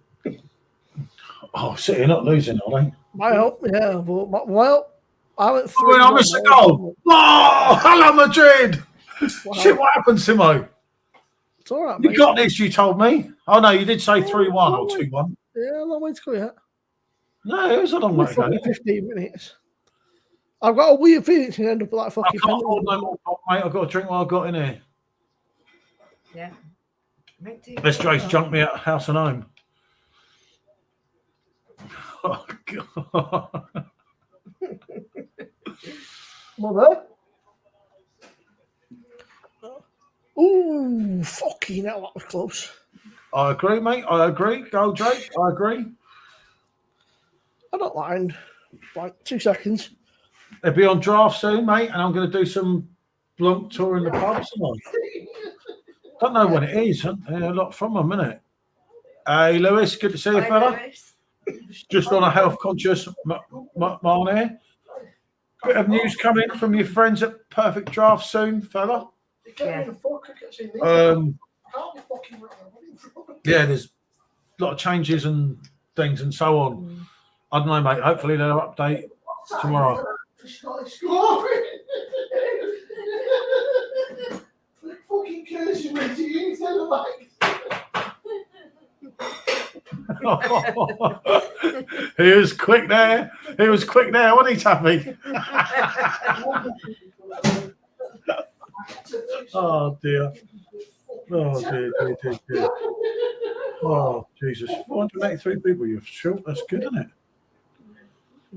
Oh, City are not losing, are they? Well, yeah, but well, I went I mean, I missed a goal. Oh, hello, Madrid. Wow. Shit, what happened, Simmo? It's all right, You mate. got this, you told me. Oh, no, you did say 3-1 or 2-1. Yeah, a long way to go yet. No, it was a long way to go. 15 minutes. I've got a weird feeling it's going to end up like I fucking can't afford no more, mate. I've got to drink what I've got in here. Yeah. Let's Trace junk me at house and home. Oh, God. Mother? Ooh, fucking hell, that was close. I agree, mate. I agree. Go, Drake. I agree. I don't mind. Like 2 seconds. They'll be on draft soon, mate, and I'm going to do some blunt tour in the pubs. Don't know when it is. A lot from them, innit? Hey, Lewis, good to see you, fella. Just on a health conscious man here. Bit of news coming from your friends at Perfect Draft soon, fella. Yeah. Yeah, there's a lot of changes and things and so on. I don't know, mate. Hopefully they'll update tomorrow. Fucking curse you instead of like. He was quick there. He was quick there, wasn't he, Tappy? Oh dear. Oh dear. Oh Jesus. 483 people you've shot. That's good, isn't it?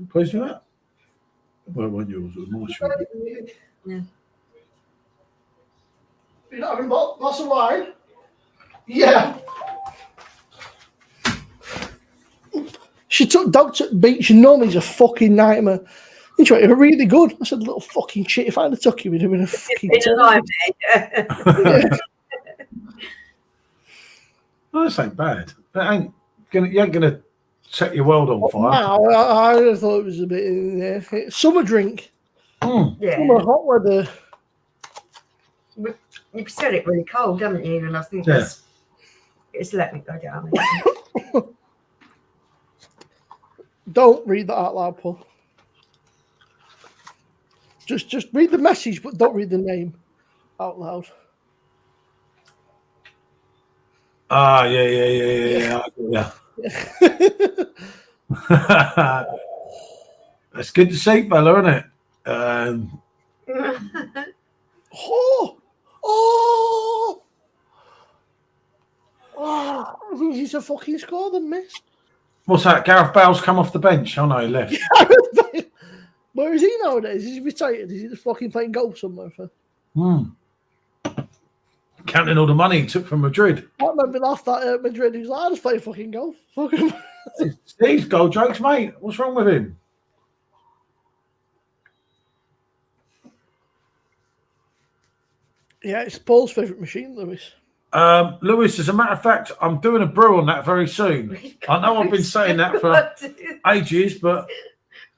Pleased with that? Well, it wasn't yours, it was my shot. Yeah. You're not having lots of wine? Yeah. She took dog to the beach and normally he's a fucking nightmare. He tried to really good. I said, little fucking shit. If I'd have took you, we'd have been a fucking nightmare. Well, this ain't bad. You ain't gonna set your world on fire. No, I thought it was a bit in there. Summer drink. Yeah. Summer hot weather. You've said it really cold, haven't you? And I think it's let me go down. Don't read that out loud, Paul. Just read the message, but don't read the name out loud. Ah, yeah. That's good to see, fella, isn't it? I think he's a fucking score than miss. What's that? Gareth Bale's come off the bench. Oh no, he left. Where is he nowadays? Is he retired? Is he just fucking playing golf somewhere? Counting all the money he took from Madrid. I remember laughed at Madrid. He was like, I just play fucking golf. Fuck him. These goal jokes, mate. What's wrong with him? Yeah, it's Paul's favourite machine, Lewis. Lewis, as a matter of fact, I'm doing a brew on that very soon. I know I've been saying that for ages, but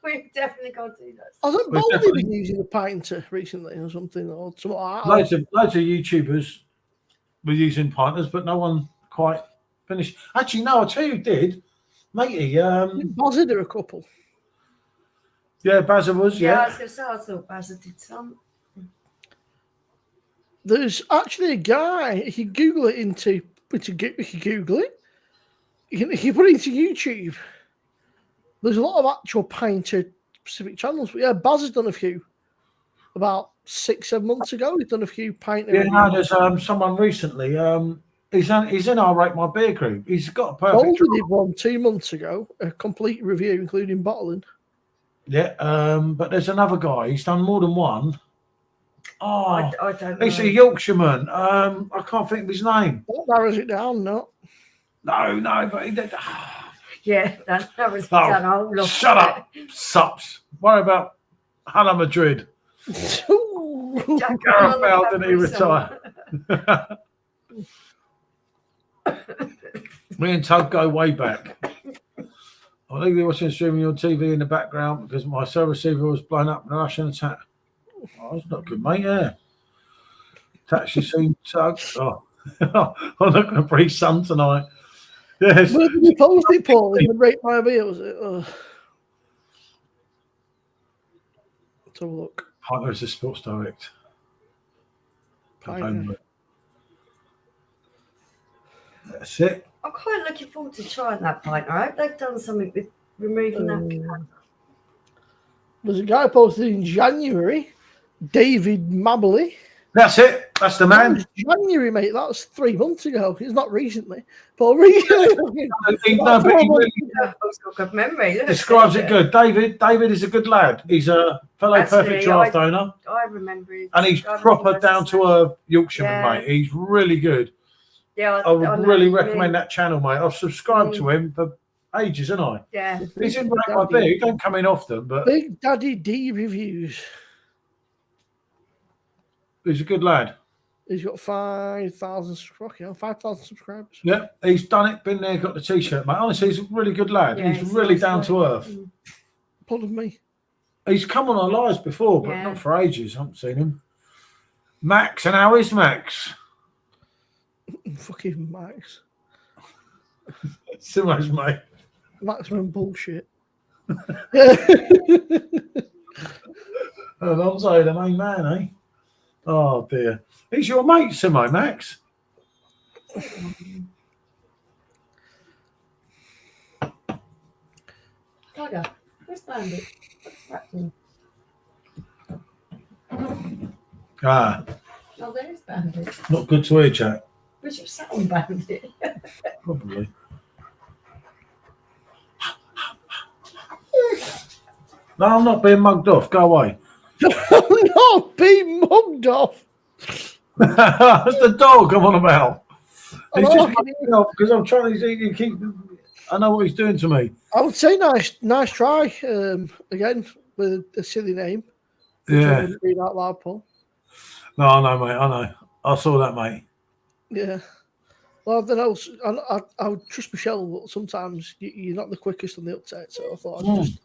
we've definitely got to do that. Hasn't Baldy been using a pinter recently or something? Or something like that? Loads of YouTubers were using pinters, but no one quite finished. Actually, no, I'll tell you who did. Matey. Bazza did a couple. Yeah, Bazza was, Yeah, I was going to say, I thought Bazza did some. There's actually a guy, if you Google it if you Google it, you can put it into YouTube. There's a lot of actual painter specific channels. But yeah, Baz has done a few. About 6-7 months ago, he's done a few painter. Yeah, no, there's someone recently. He's in our Rate My Beer group. He's got a perfect job. Did one 2 months ago, a complete review, including bottling. Yeah, but there's another guy. He's done more than one. Oh, I don't know. He's a Yorkshireman. I can't think of his name. That narrows it down, no. No, but he did. Yeah, that was done. Oh, shut up, Sups. Worry about Hala Madrid. Gareth Bale, didn't he retire? Me and Tug go way back. I think they were watching streaming on TV in the background because my cell receiver was blown up in a Russian attack. Oh, that's not good, mate. Yeah. Taxi soon, Tug. Oh, I'm not going to breathe sun tonight. Yes. Where did you post it, Paul? In the Rate My Beer, was it? Let's have a look. Partner is a Sports Direct. Pioneer. That's it. I'm quite looking forward to trying that pint. I hope they've done something with removing that. There's a guy posted in January, David Mabley. That's it. That's the That man. was January, mate. That was 3 months ago. It's not recently, but recently. But he really I've got good memory. Look, describes it good. David is a good lad. He's a fellow Actually, perfect draft owner, I remember it. and he's proper down to earth Yorkshireman, mate. He's really good. Yeah, I would really recommend that channel, mate. I've subscribed to him for ages, haven't I? Yeah. He's in Rate My Beer. He don't come in often, but Big Daddy D reviews. he's a good lad. He's got 5,000 subscribers. Yeah, he's done it, been there, got the t-shirt, mate. Honestly, he's a really good lad. Yeah, he's really nice down guy. to earth. Pardon me. He's come on our lives before, but not for ages. I haven't seen him. Max, and how is Max? Fucking Max. Simmo's mate. Maximum bullshit. Alonso, the main man, eh? Oh dear. He's your mate, Simmo, Max. Tiger, where's Bandit? What's happening? Ah, Oh, there is Bandit. not good to hear, Jack. Where's your sound Bandit? Probably. No, I'm not being mugged off. Go away. No, be mugged off. That's the dog I'm on about. He's Oh, just mugging me off because I'm trying to keep. I know what he's doing to me. I would say nice try. Again with a silly name. Yeah. Read out loud, Paul. No, I know, mate. I know. I saw that, mate. Yeah. Well, then I would trust Michelle, but sometimes you're not the quickest on the uptake. So I thought I'd just.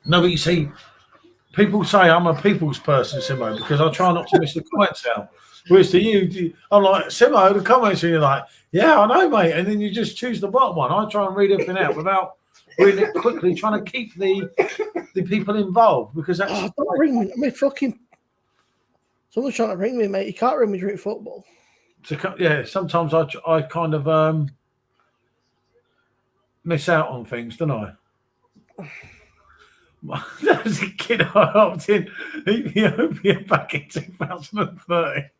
No, but you see, people say I'm a people's person, Simmo, because I try not to miss the comments out. Whereas to you, I'm like, Simmo, the comments, and you're like, yeah, I know, mate. And then you just choose the bottom one. I try and read everything out without reading it quickly, trying to keep the people involved because that's. Oh, don't ring me. I mean, fucking. Someone's trying to ring me, mate. You can't ring me during football. Yeah, sometimes I kind of miss out on things, don't I? As a kid, I opted in Ethiopia back in 2030.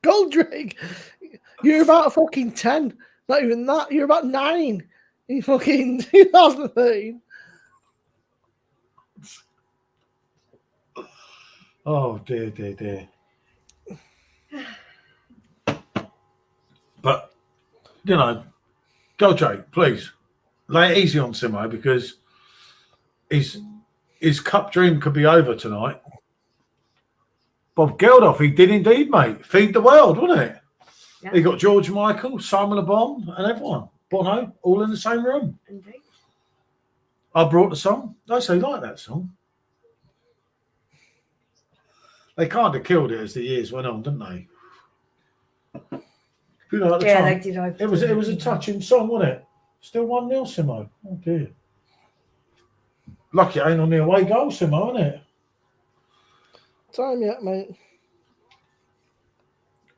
Goldrake, you're about fucking 10. Not even that. You're about 9 in fucking 2013. Oh, dear. But, you know, Goldrake, please. Lay it easy on Simmo because his cup dream could be over tonight. Bob Geldof, he did indeed, mate. Feed the world, wasn't it? Yeah. He got George Michael, Simon Le Bon, and everyone. Bono, all in the same room. Indeed. I brought the song. They say like that song. They kind of killed it as the years went on, didn't they? You know, yeah, time, they did. It was a touching song, wasn't it? Still 1-0, Simmo. Oh dear. Lucky it ain't on the away goal, Simmo, isn't it? Time yet, mate.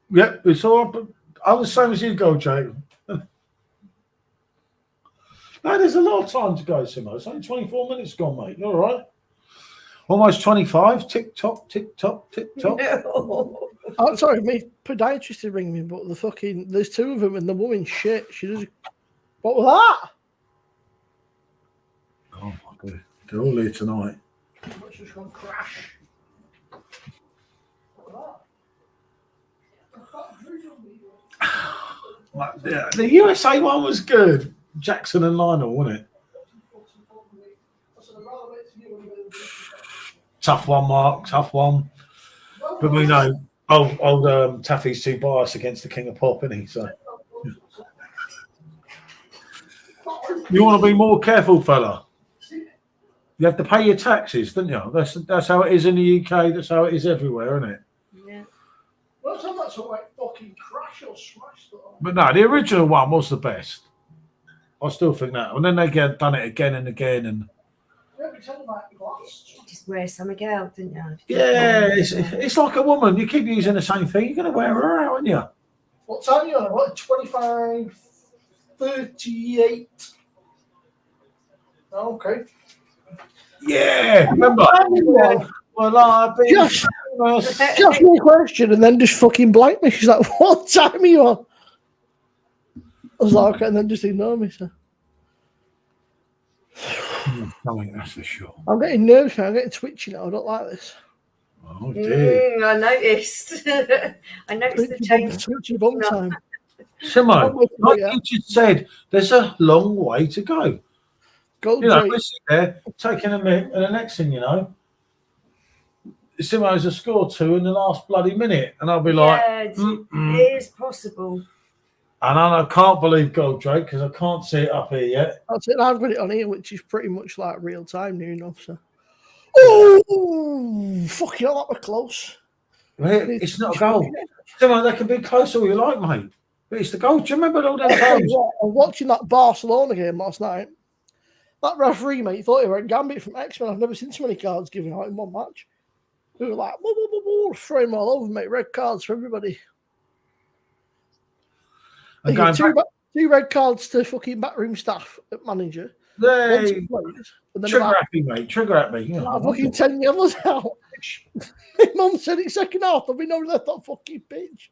Yep, it's all right. I'm the same as you, Goldrake. No, there's a lot of time to go, Simmo. It's only 24 minutes gone, mate. You're all right. Almost 25. Tick tock, tick tock, tick tock. Oh, sorry, my podiatrist to ring me, but there's 2 of them and the woman's shit. She does. What was that? Oh my God, they're all here tonight. Let's just go crash. The USA one was good. Jackson and Lionel, wasn't it? Tough one, Mark. Tough one. But we know old Taffy's too biased against the King of Pop, isn't he? So you want to be more careful, fella. You have to pay your taxes, don't you? That's how it is in the UK. That's how it is everywhere, isn't it? Yeah. Well, time that's all like fucking crash or smash though. But no, the original one was the best. I still think that. And then they done it again and again. And Yeah, we tell them about glass. Just wear something out, didn't you? yeah, it's like a woman. You keep using the same thing, you're going to wear her out, aren't you? What time are you on? What, 25, 38? Oh, okay. Yeah, remember? Well, I've been Just ask me a question and then just fucking blank me. She's like, what time are you on? I was like, okay, and then just ignore me. So. Something, that's for sure. I'm getting nervous now. I'm getting twitchy now. I don't like this. Oh, dear. I noticed. I noticed the change. Twitchy bum time. Simmo, like you just said, there's a long way to go. Gold You know, Drake. we're sitting there taking a minute, and the next thing you know, Simmo's a score 2 in the last bloody minute, and I'll be like, it is possible. and I can't believe Gold Drake because I can't see it up here yet. That's it. I've got it on here, which is pretty much like real time near enough. So, oh, fucking hell, that was close. It's not a goal. Simmo, they can be close all you like, mate. But it's the goal. Do you remember all them times? I was watching that Barcelona game last night. That referee, mate, thought he were a Gambit from X-Men. I've never seen so many cards given out in one match. We were like, throwing them all over, mate. Red cards for everybody. And going two red cards to fucking backroom staff at manager. Hey, Players, and then trigger at me, mate. Trigger at me. Yeah, fucking 10 yellows out. My mum said it second half. There'll be no left that fucking pitch.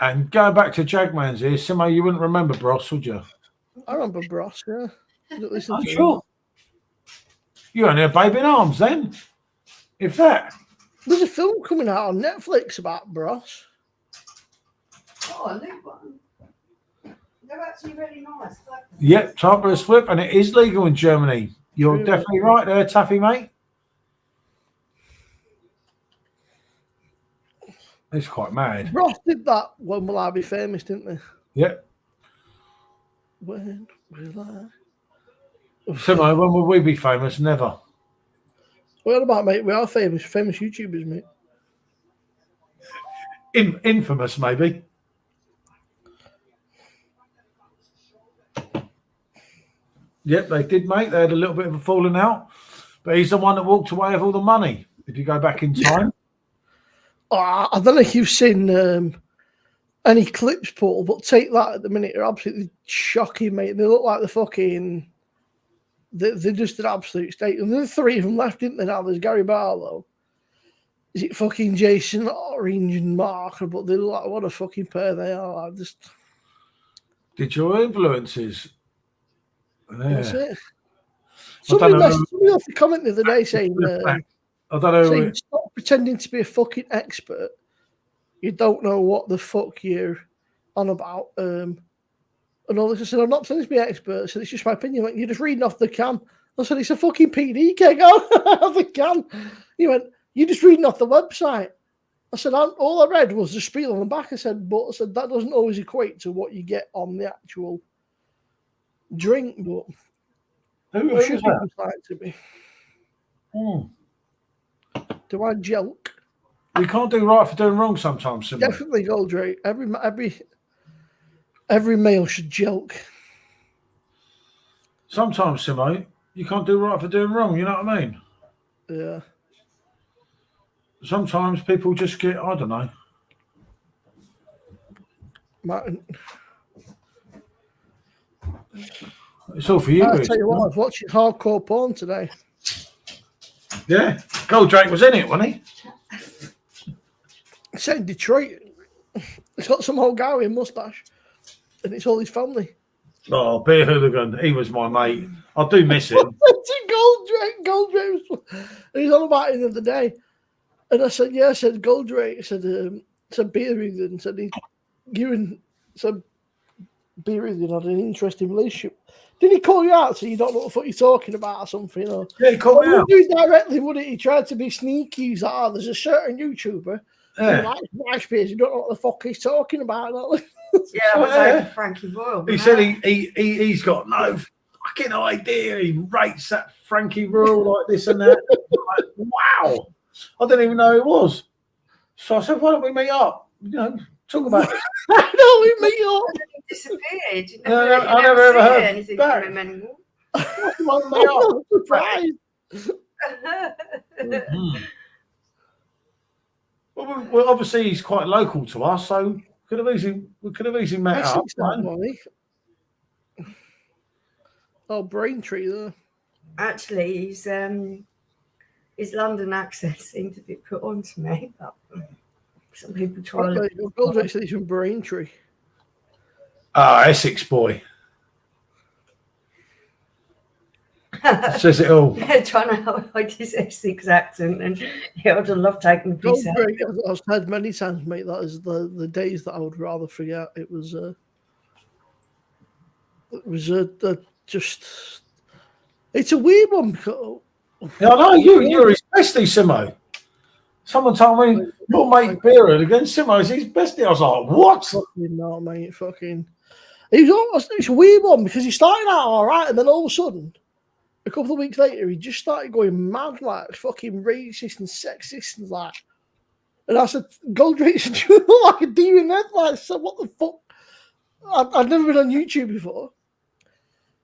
And going back to Jagman's here, Simmo, you wouldn't remember Bros, would you? I remember Bros, yeah. I'm sure. You were only a baby in arms then. If that. There's a film coming out on Netflix about Bros. Oh, a new one. They're actually really nice. Yep, type of a slip, and it is legal in Germany. You're definitely right there, Taffy, mate. It's quite mad. Bros did that When Will I Be Famous, didn't they? Yep. When will I? Simmo, when will we be famous? Never. What about, mate? We are famous YouTubers, mate. Infamous, maybe. Yep, they did, mate. They had a little bit of a falling out. But he's the one that walked away with all the money, if you go back in time. I don't know if you've seen any clips, Paul, but take that at the minute. They're absolutely shocking, mate. They look like the fucking... They're just an absolute state. And there's 3 of them left, didn't they? Now there's Gary Barlow. Is it fucking Jason Orange and Mark? But they look like what a fucking pair they are. Did your influences? Yeah. That's it. Somebody left a comment the other day saying, I don't know. saying stop pretending to be a fucking expert. You don't know what the fuck you're on about. And all this. I said, I'm not pretending to be an expert. I said, it's just my opinion. Like, you're just reading off the can. I said, it's a fucking PD keg off the can. He went, you're just reading off the website. I said, all I read was the spiel on the back. I said, that doesn't always equate to what you get on the actual drink. But Who should like to be? Do I joke? You can't do right for doing wrong sometimes, Simmo. Definitely Gold Drake. Every male should joke. Sometimes, Simmo, you can't do right for doing wrong. You know what I mean? Yeah. Sometimes people just get, I don't know. Martin. It's all for you. I'll tell you what, I was watching hardcore porn today. Yeah. Gold Drake was in it, wasn't he? It's set in Detroit. It's got some old guy with a mustache. And it's all his family. Oh, Beer Hooligan. He was my mate. I do miss him. Gold Drake. He's on about it the other day. And I said, yeah, I said, Gold Drake. I said, Beer Hooligan. Said, you and Beer Hooligan had an interesting relationship. Didn't he call you out so you don't know what the fuck you're talking about or something? You know? Yeah, he called me out. He do directly, wouldn't he? He tried to be sneaky. He's like, there's a certain YouTuber who likes MySpace. You don't know what the fuck he's talking about. Yeah, I was over Frankie Royal. He said he's got no fucking idea. He rates that Frankie Royal like this and that. Like, wow. I didn't even know who it was. So I said, why don't we meet up? You know, talk about it. I know we meet up. He disappeared. You I never ever see heard anything back. from him anymore. Why don't we meet up? Surprised. Mm. Well, obviously he's quite local to us, so we could have easily met up. Essex, that money. Oh, Braintree there. Actually, his London accent seemed to be put on to me, but some people try to Your Goldrick's from Braintree. Ah, Essex boy. Says it all. trying to hide his Essex accent, and he would have loved taking the piece out. Goldrick, as I've said many times, mate, that is the days that I would rather forget. It was just. It's a weird one. Because, Yeah, I know you're his bestie, Simmo. Someone told me your mate Beerad against Simmo is his bestie. I was like, what? Fucking no, mate. Fucking. It's a weird one because he started out all right, and then all of a sudden, a couple of weeks later, he just started going mad, like fucking racist and sexist and like. And I said, Goldrick, you look like a deer in headlights. I said, what the fuck? I'd never been on YouTube before.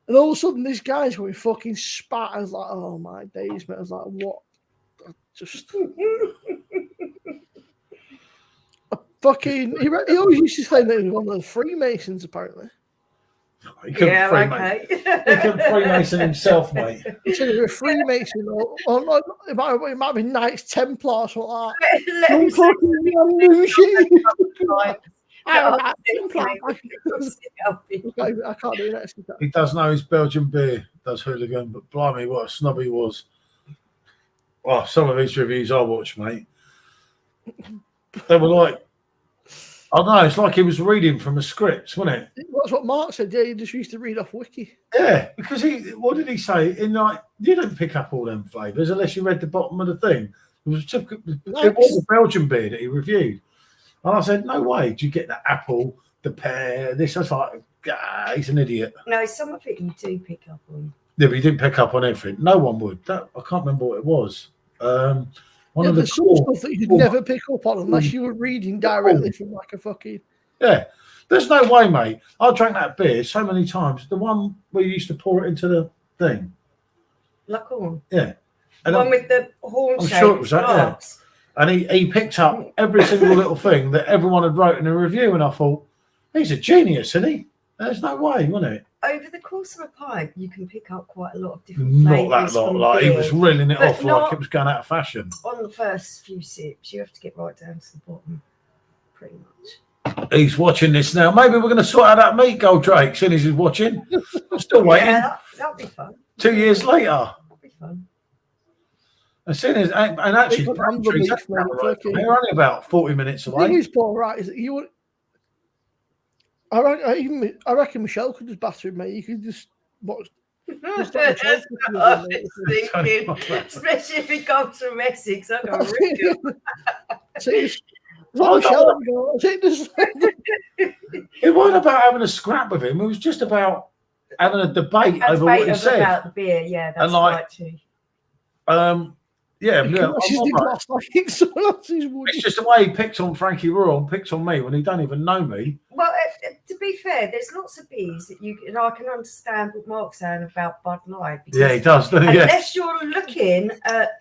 And all of a sudden, this guy's going fucking spat. I was like, oh my days, mate. I was like, what? He always used to say that he was one of the Freemasons, apparently. He couldn't Freemason himself, mate. He said he was a Freemason, or it might have been Knights Templar or something like that. I can't do that. He does know his Belgian beer, does hooligan, but blimey, what a snob he was. Oh, some of his reviews I watched, mate. They were like, I don't know, it's like he was reading from a script, wasn't it? That's what Mark said. Yeah, he just used to read off Wiki. Yeah, because what did he say? In like, you don't pick up all them flavours unless you read the bottom of the thing. It was a Belgian beer that he reviewed. And I said, no way, do you get the apple, the pear, this? I was like, he's an idiot. No, some of it you do pick up on. Yeah, but he didn't pick up on everything. No one would. I can't remember what it was. One of the stuff that you'd never pick up on unless you were reading directly from like a fucking. Yeah, there's no way, mate. I drank that beer so many times. The one where you used to pour it into the thing. Like horn. Yeah. And the one with the horn I'm shape sure it was that, glass. yeah. And he picked up every single little thing that everyone had wrote in a review, and I thought, he's a genius, isn't he? There's no way, wasn't it? Over the course of a pint, you can pick up quite a lot of different Not that lot. Like he was reeling it off like it was going out of fashion. On the first few sips, you have to get right down to the bottom, pretty much. He's watching this now. Maybe we're going to sort out that meat, Goldrake, soon as he's watching. I'm still waiting. Yeah, that'll be fun. 2 years later. That'll be fun. As soon as, and actually, they're only about 40 minutes away. The thing is, Paul, right, is that you would. I reckon Michelle could just batter him, mate. You could just watch. Especially if he comes from Essex, I don't really. It wasn't about having a scrap with him. It was just about having a debate over what he said. About the beer, yeah, that's right too. It's just the way he picked on Frankie Royal and picked on me when he don't even know me. Well, to be fair, there's lots of beers that you and I can understand what Mark's saying about Bud Light. Yeah, he does, doesn't he? Unless you're looking at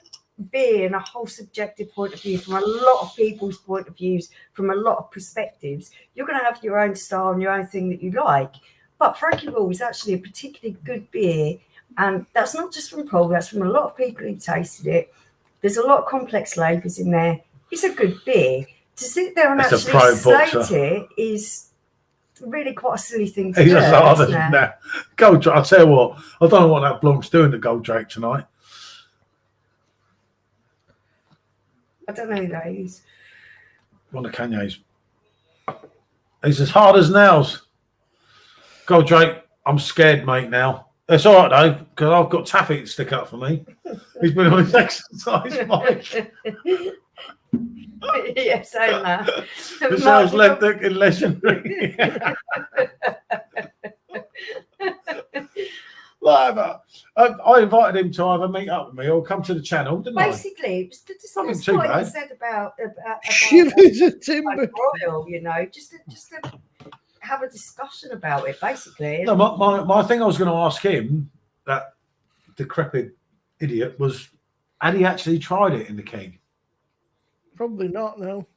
beer in a whole subjective point of view, from a lot of people's point of views, from a lot of perspectives, you're going to have your own style and your own thing that you like. But Frankie Royal is actually a particularly good beer, and that's not just from Paul, that's from a lot of people who tasted it. There's a lot of complex flavours in there. It's a good beer. To sit there and actually slate it is really quite a silly thing to do. Goldrake, I'll tell you what, I don't know what that Blanc's doing to Goldrake tonight. I don't know who that is. One of Kanye's. He's as hard as nails. Goldrake, I'm scared, mate, now. It's all right, though, because I've got Taffy to stick up for me. He's been on his exercise bike. Yes, same that. The sounds looking legendary. Whatever. I invited him to either meet up with me or come to the channel, didn't Basically, it was just Nothing that's too what he bad. said about Shivers a timber. royal, just to have a discussion about it, basically. No, my thing I was going to ask him, that decrepit idiot, was had he actually tried it in the King? Probably not, no.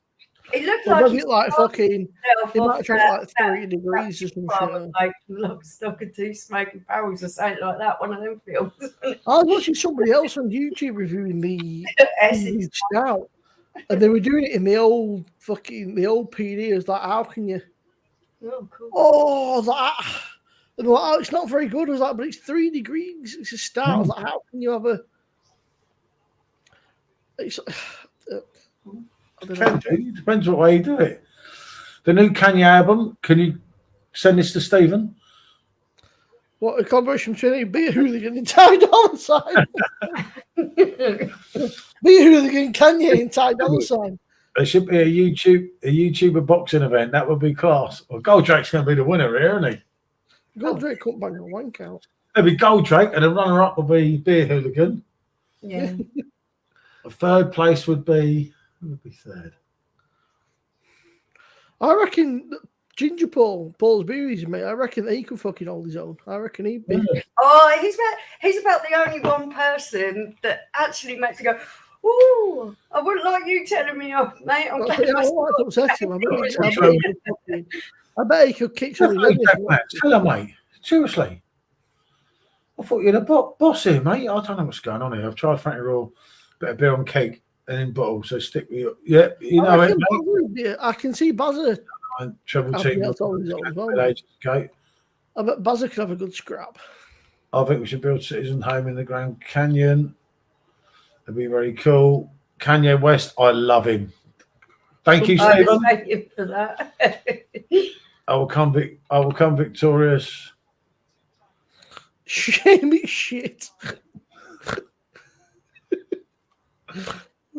It looked Or like was he's it like fucking, he might have tried it like 30 that degrees or some shit. like Lock, Stock and Two Smoking Barrels or something like that, one of them films. I was watching somebody else on YouTube reviewing the Essex. stout, and they were doing it in the old PD. It was like, how can you? Oh, cool. Oh, that. And they're like, oh, it's not very good. I was like, but it's 3 degrees. It's a stout. I was like, how can you have a? It's, I don't know. It depends what way you do it. The new Kanye album, can you send this to Stephen? What a collaboration between Be a Hooligan and Ty Dolla Sign. Be a Hooligan, Kanye and Ty Dolla Sign. There should be a YouTuber boxing event. That would be class. Well, Goldrake's going to be the winner here, isn't he? Goldrake couldn't bang a wank out. It'll be Goldrake, and the runner-up will be Beer Hooligan. Yeah. The third place would be. Who would be third? I reckon Ginger Paul's beeries, mate. I reckon he could fucking hold his own. I reckon he'd be. Oh, he's about the only one person that actually makes me go, ooh, I wouldn't like you telling me off, mate. I'm glad I like to upset him. I bet he could kick something. Tell him, mate. Seriously. I thought you'd a boss here, mate. I don't know what's going on here. I've tried Frankie Raw, bit of beer on cake, and in bottle. So stick with you. Yeah, you know it, mate. I can see Bazza. Treble team. Okay. I bet Bazza could have a good scrap. I think we should build Citizen Home in the Grand Canyon. That'd be very cool. Kanye West, I love him. Thank you, Stephen. Thank you for that. I will come victorious. Shame it shit.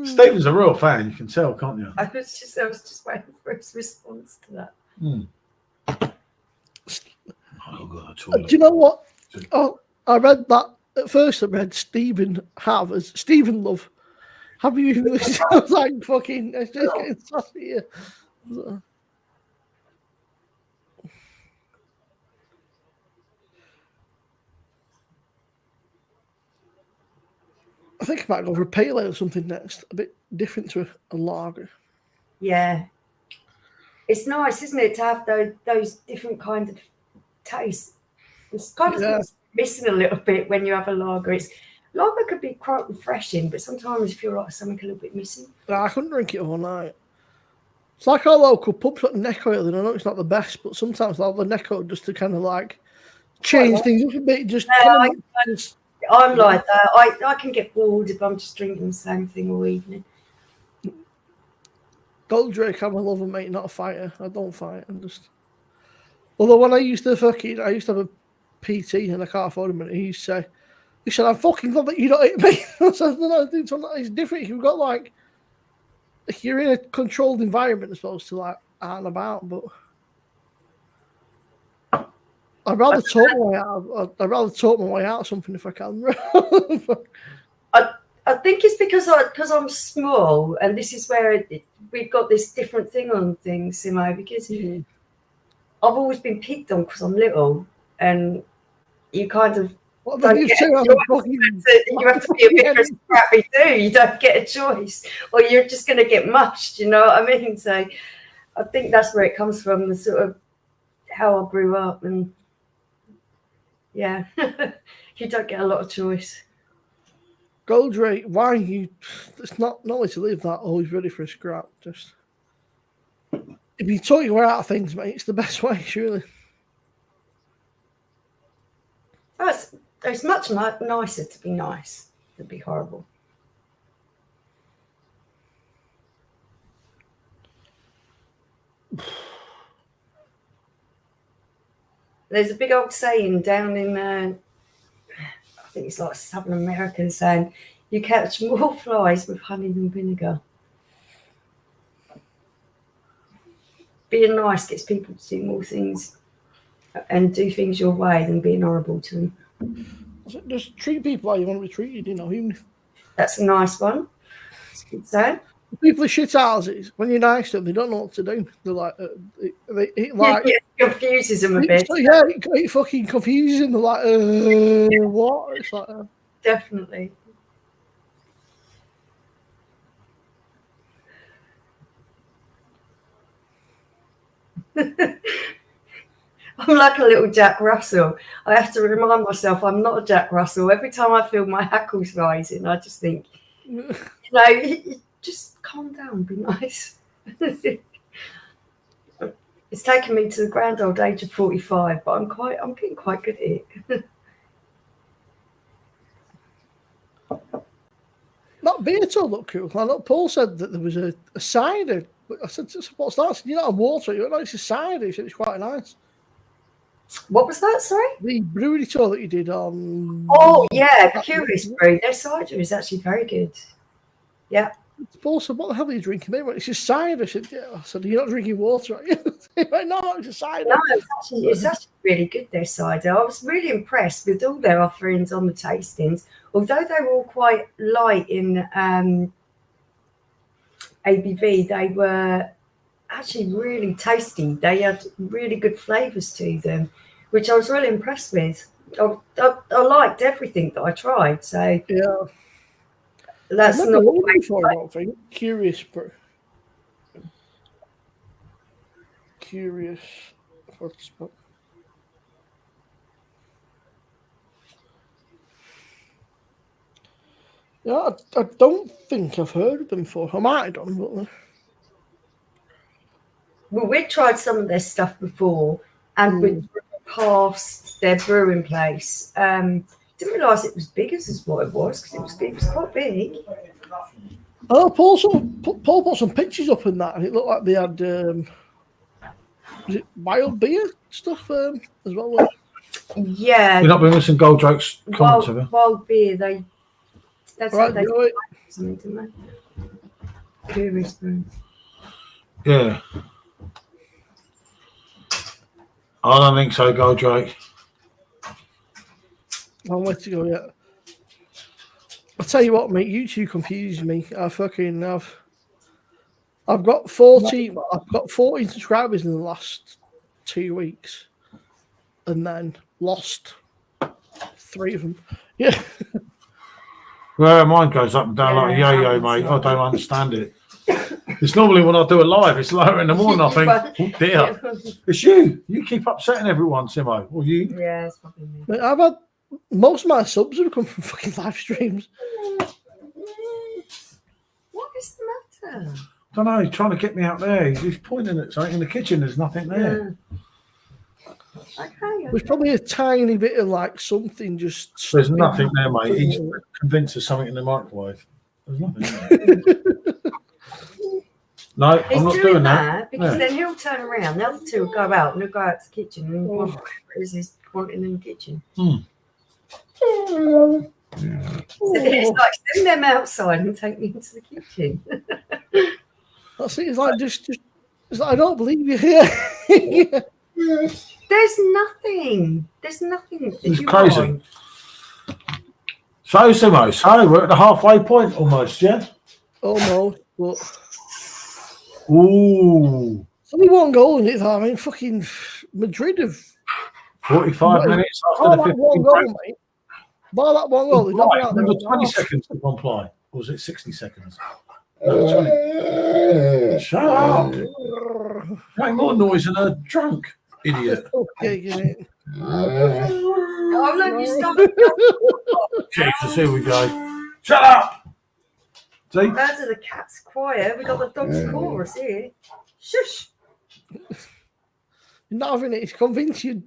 Stephen's a real fan, you can tell, can't you? I was just waiting for his response to that. Do you know what? Oh, I read that at first. I read Stephen Harvard's Stephen Love. Have you even listened? I was like, fucking, it's just getting sassy here. I think I might go for a pale ale or something next. A bit different to a lager. Yeah. It's nice, isn't it, to have those different kinds of tastes. It's kind of missing a little bit when you have a lager. Lager could be quite refreshing, but sometimes you feel like something a little bit missing. I couldn't drink it all night. It's like our local pub's got neck oil, and I know it's not the best, but sometimes I'll have the neck oil just to kind of like change things up a bit. I'm like that. I can get bored if I'm just drinking the same thing all evening. Goldrake, I'm a lover, mate, not a fighter. I don't fight. I'm just. Although when I used to have a PT and I can't afford him, and he said, I'm fucking glad that you don't hit me. I said, no, it's different. You've got like you're in a controlled environment as opposed to like out and about, but I'd rather talk my way out of something if I can. I think it's because I'm small, and this is where we've got this different thing on things, Simmo, because I've always been picked on because I'm little, and you kind of you have to be a bit scrappy too. You don't get a choice, or you're just going to get mushed. You know what I mean? So I think that's where it comes from, the sort of how I grew up, and yeah, you don't get a lot of choice. Goldrake, why you? It's not way to live that. Always ready for a scrap. Just if you talk your way out of things, mate, it's the best way, surely. Oh, it's much nicer to be nice than be horrible. There's a big old saying down in, I think it's like Southern American saying, you catch more flies with honey than vinegar. Being nice gets people to do more things and do things your way than being horrible to them. Just treat people how you want to be treated, you know. Even if That's a nice one. That's good saying. people are shit houses, when you're nice to them, they don't know what to do. They're like, it like, It confuses them a bit. yeah, it fucking confuses them. They're like, what? It's like, Definitely. I'm like a little Jack Russell. I have to remind myself I'm not a Jack Russell. Every time I feel my hackles rising, I just think, just calm down, be nice. It's taken me to the grand old age of 45, but I'm getting quite good at it. That beer tub looked cool. I know Paul said that there was a cider. I said, what's that? I said, you're not a water. You're not, it's a cider. He said, it's quite nice. What was that, sorry? The brewery tour that you did on... Oh, yeah, Curious Brew. Their cider is actually very good. Yeah. Paul said, what the hell are you drinking? They went, it's a cider. I said, yeah. I said, you're not drinking water, are you? He went, no, it's a cider. No, it's actually really good, their cider. I was really impressed with all their offerings on the tastings. Although they were all quite light in ABV, they were actually really tasty. They had really good flavours to them, which I was really impressed with. I liked everything that I tried. So yeah, that's I've not never heard before, I don't think. Curious Brew. Curious. Yeah, I don't think I've heard of them before. I might have done, but... Well, we tried some of their stuff before, and we passed their brewing place. Didn't realise it was big as what it was, because it was quite big. Oh, Paul put some pictures up in that, and it looked like they had was it wild beer stuff as well? Yeah. You're not been missing Gold Drake's comments, have you? Wild beer, that's Right, how they do it. something, didn't they? Curious Brew. Yeah. I don't think so, Gold Drake. Long way to go yet. I'll tell you what, mate, you two confuse me. I've got 14 subscribers in the last 2 weeks, and then lost 3 of them. Yeah. Well, mine goes up and down like a yo-yo, mate. I don't understand it. It's normally when I do it live, it's lower in the morning. I think, oh dear, it's you. You keep upsetting everyone, Simmo. Or you? Yeah, it's probably me. I've had most of my subs have come from fucking live streams. What is the matter? I don't know. He's trying to get me out there. He's pointing at something in the kitchen. There's nothing there. Yeah. Okay. There's probably a tiny bit of like something just. There's nothing there, mate. He's convinced there's something in the microwave. There's nothing there. No, He's I'm not doing that. because then he'll turn around. The other two will go out and they'll go out to the kitchen and whatever it is he's wanting in the kitchen. So it's like send them outside and take me into the kitchen. That's it. It's like just it's like, I don't believe you here. Yeah. There's nothing. There's nothing. It's crazy. So, Simmo, we're at the halfway point almost, yeah? Almost, but ooh. it's only one goal in it, though. I mean, fucking Madrid have 45 minutes after the 15 one goal, mate. By that one goal, they've right. out there. 20 seconds to comply. Or was it 60 seconds? 20. Shut up. Make more noise than a drunk idiot. Okay, get it. Oh, look, you stop. Jesus, here we go. Shut up. See? Birds of the cat's quiet. We got the dog's chorus here. Shush. You're not having it. It's convinced you.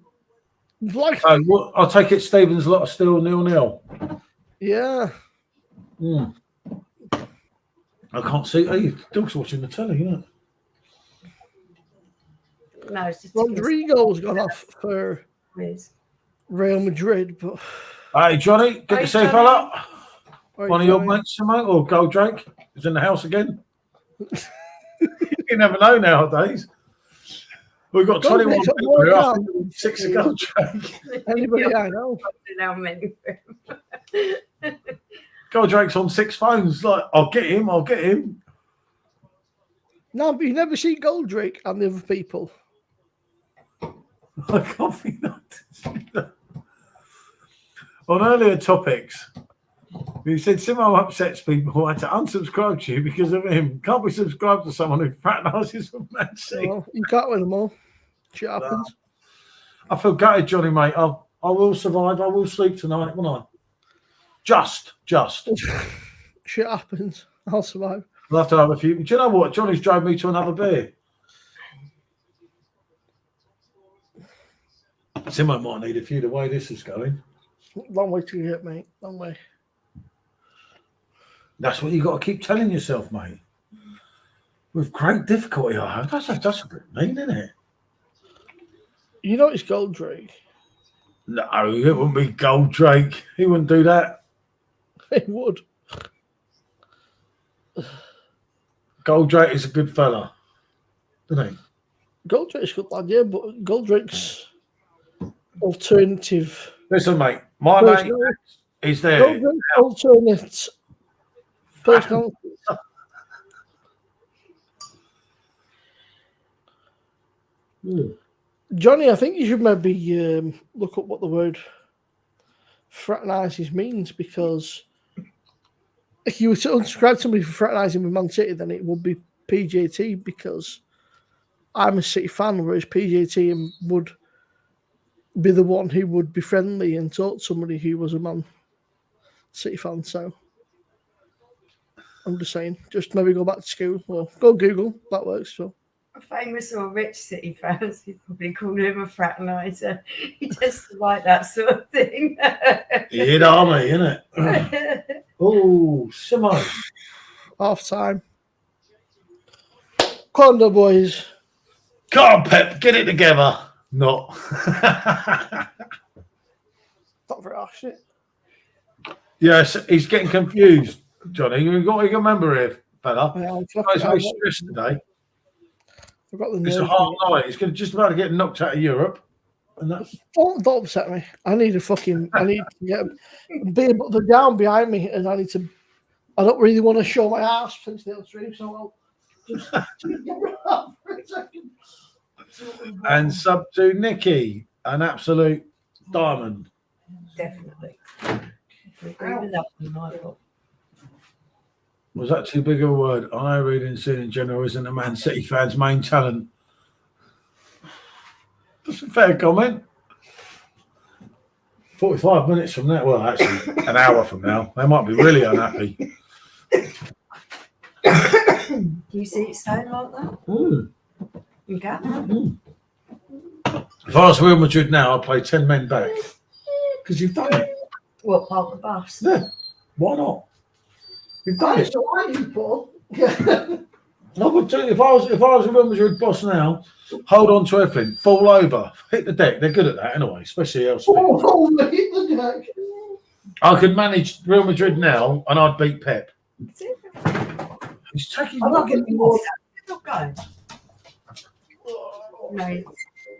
Like, So, I'll take it Stevens lot are still 0-0. yeah. I can't see. Hey, the dog's watching the telly, isn't it? No, it's just Rodrigo's gone off for Real Madrid, but Hey, Johnny, good to see you, fella. One of your Johnny. mates, mate, or Gold Drake is in the house again. You never know nowadays. We've got Gold 21 Drake's got people more here account after than 6 Gold Drake. anybody I know. How many? Gold Drake's on 6 phones. Like, I'll get him. No, but you never see Gold Drake and the other people. I can't think that. On earlier topics, you said Simmo upsets people who had to unsubscribe to you because of him. Can't be subscribed to someone who fraternises with Man City. No, you can't win them all. Shit happens. I feel gutted, Johnny, mate. I will survive. I will sleep tonight, won't I? Just. Shit happens. I'll survive. I'll have to have a few. Do you know what? Johnny's drove me to another beer. Simmo might need a few the way this is going. Long way to get, mate. Long way. That's what you got to keep telling yourself, mate. With great difficulty, I have. That's a bit mean, isn't it? You know it's Gold Drake. No, it wouldn't be Gold Drake. He wouldn't do that. It would. Gold Drake is a good fella, isn't he? Gold Drake's good lad, yeah, but Gold Drake's alternative. Listen, mate, my mate is there. Gold Drake's alternate personality. Johnny, I think you should maybe look up what the word fraternises means, because if you were to unsubscribe somebody for fraternising with Man City, then it would be PJT, because I'm a City fan, whereas PJT would be the one who would be friendly and talk to somebody who was a Man City fan. So I'm just saying, just maybe go back to school or go Google. That works. So. Famous or rich City fans, you probably call him a fraterniser. He just like that sort of thing. Hit army, isn't it? Oh, Simmo. Half time. Condo boys. Come on, Pep, get it together. Not. Not very harsh, is it? Yes, he's getting confused, Johnny. You got to remember here, fella. Yeah, He's very stressed today. I've got the It's a hard night. He's just about to get knocked out of Europe. And that's... Don't upset me. I need to get being they're down behind me, and I don't really want to show my ass since the stream, so I'll just get around for a second. And sub to Nikki, an absolute diamond. Definitely. Even that one, I thought. Was that too big of a word? I know reading scene in general isn't a Man City fan's main talent. That's a fair comment. 45 minutes from now, well, actually, an hour from now, they might be really unhappy. Do you see it staying like that? You got it? If I was Real Madrid now, I'd play 10 men back. Because you've done it. What, park the bus? Yeah, why not? You've done it. Why you, Paul? I would do if I was a Real Madrid boss now, hold on to everything, fall over, hit the deck. They're good at that anyway, especially elsewhere. Hit the deck. I could manage Real Madrid now and I'd beat Pep. He's taking I'm not getting more. It's not going. No,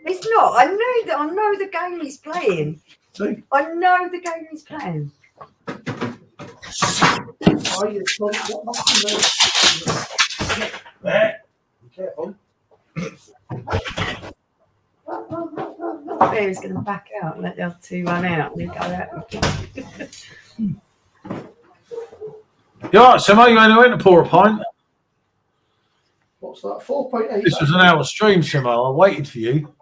it's not. I know the game he's playing. See? I know the game he's playing. There. Be careful. I thought he was going to back out and let the other two run out and then go out. You all right, Simmo? You only went to pour a pint? What's that? 4.8. This was an hour stream, Simmo. I waited for you.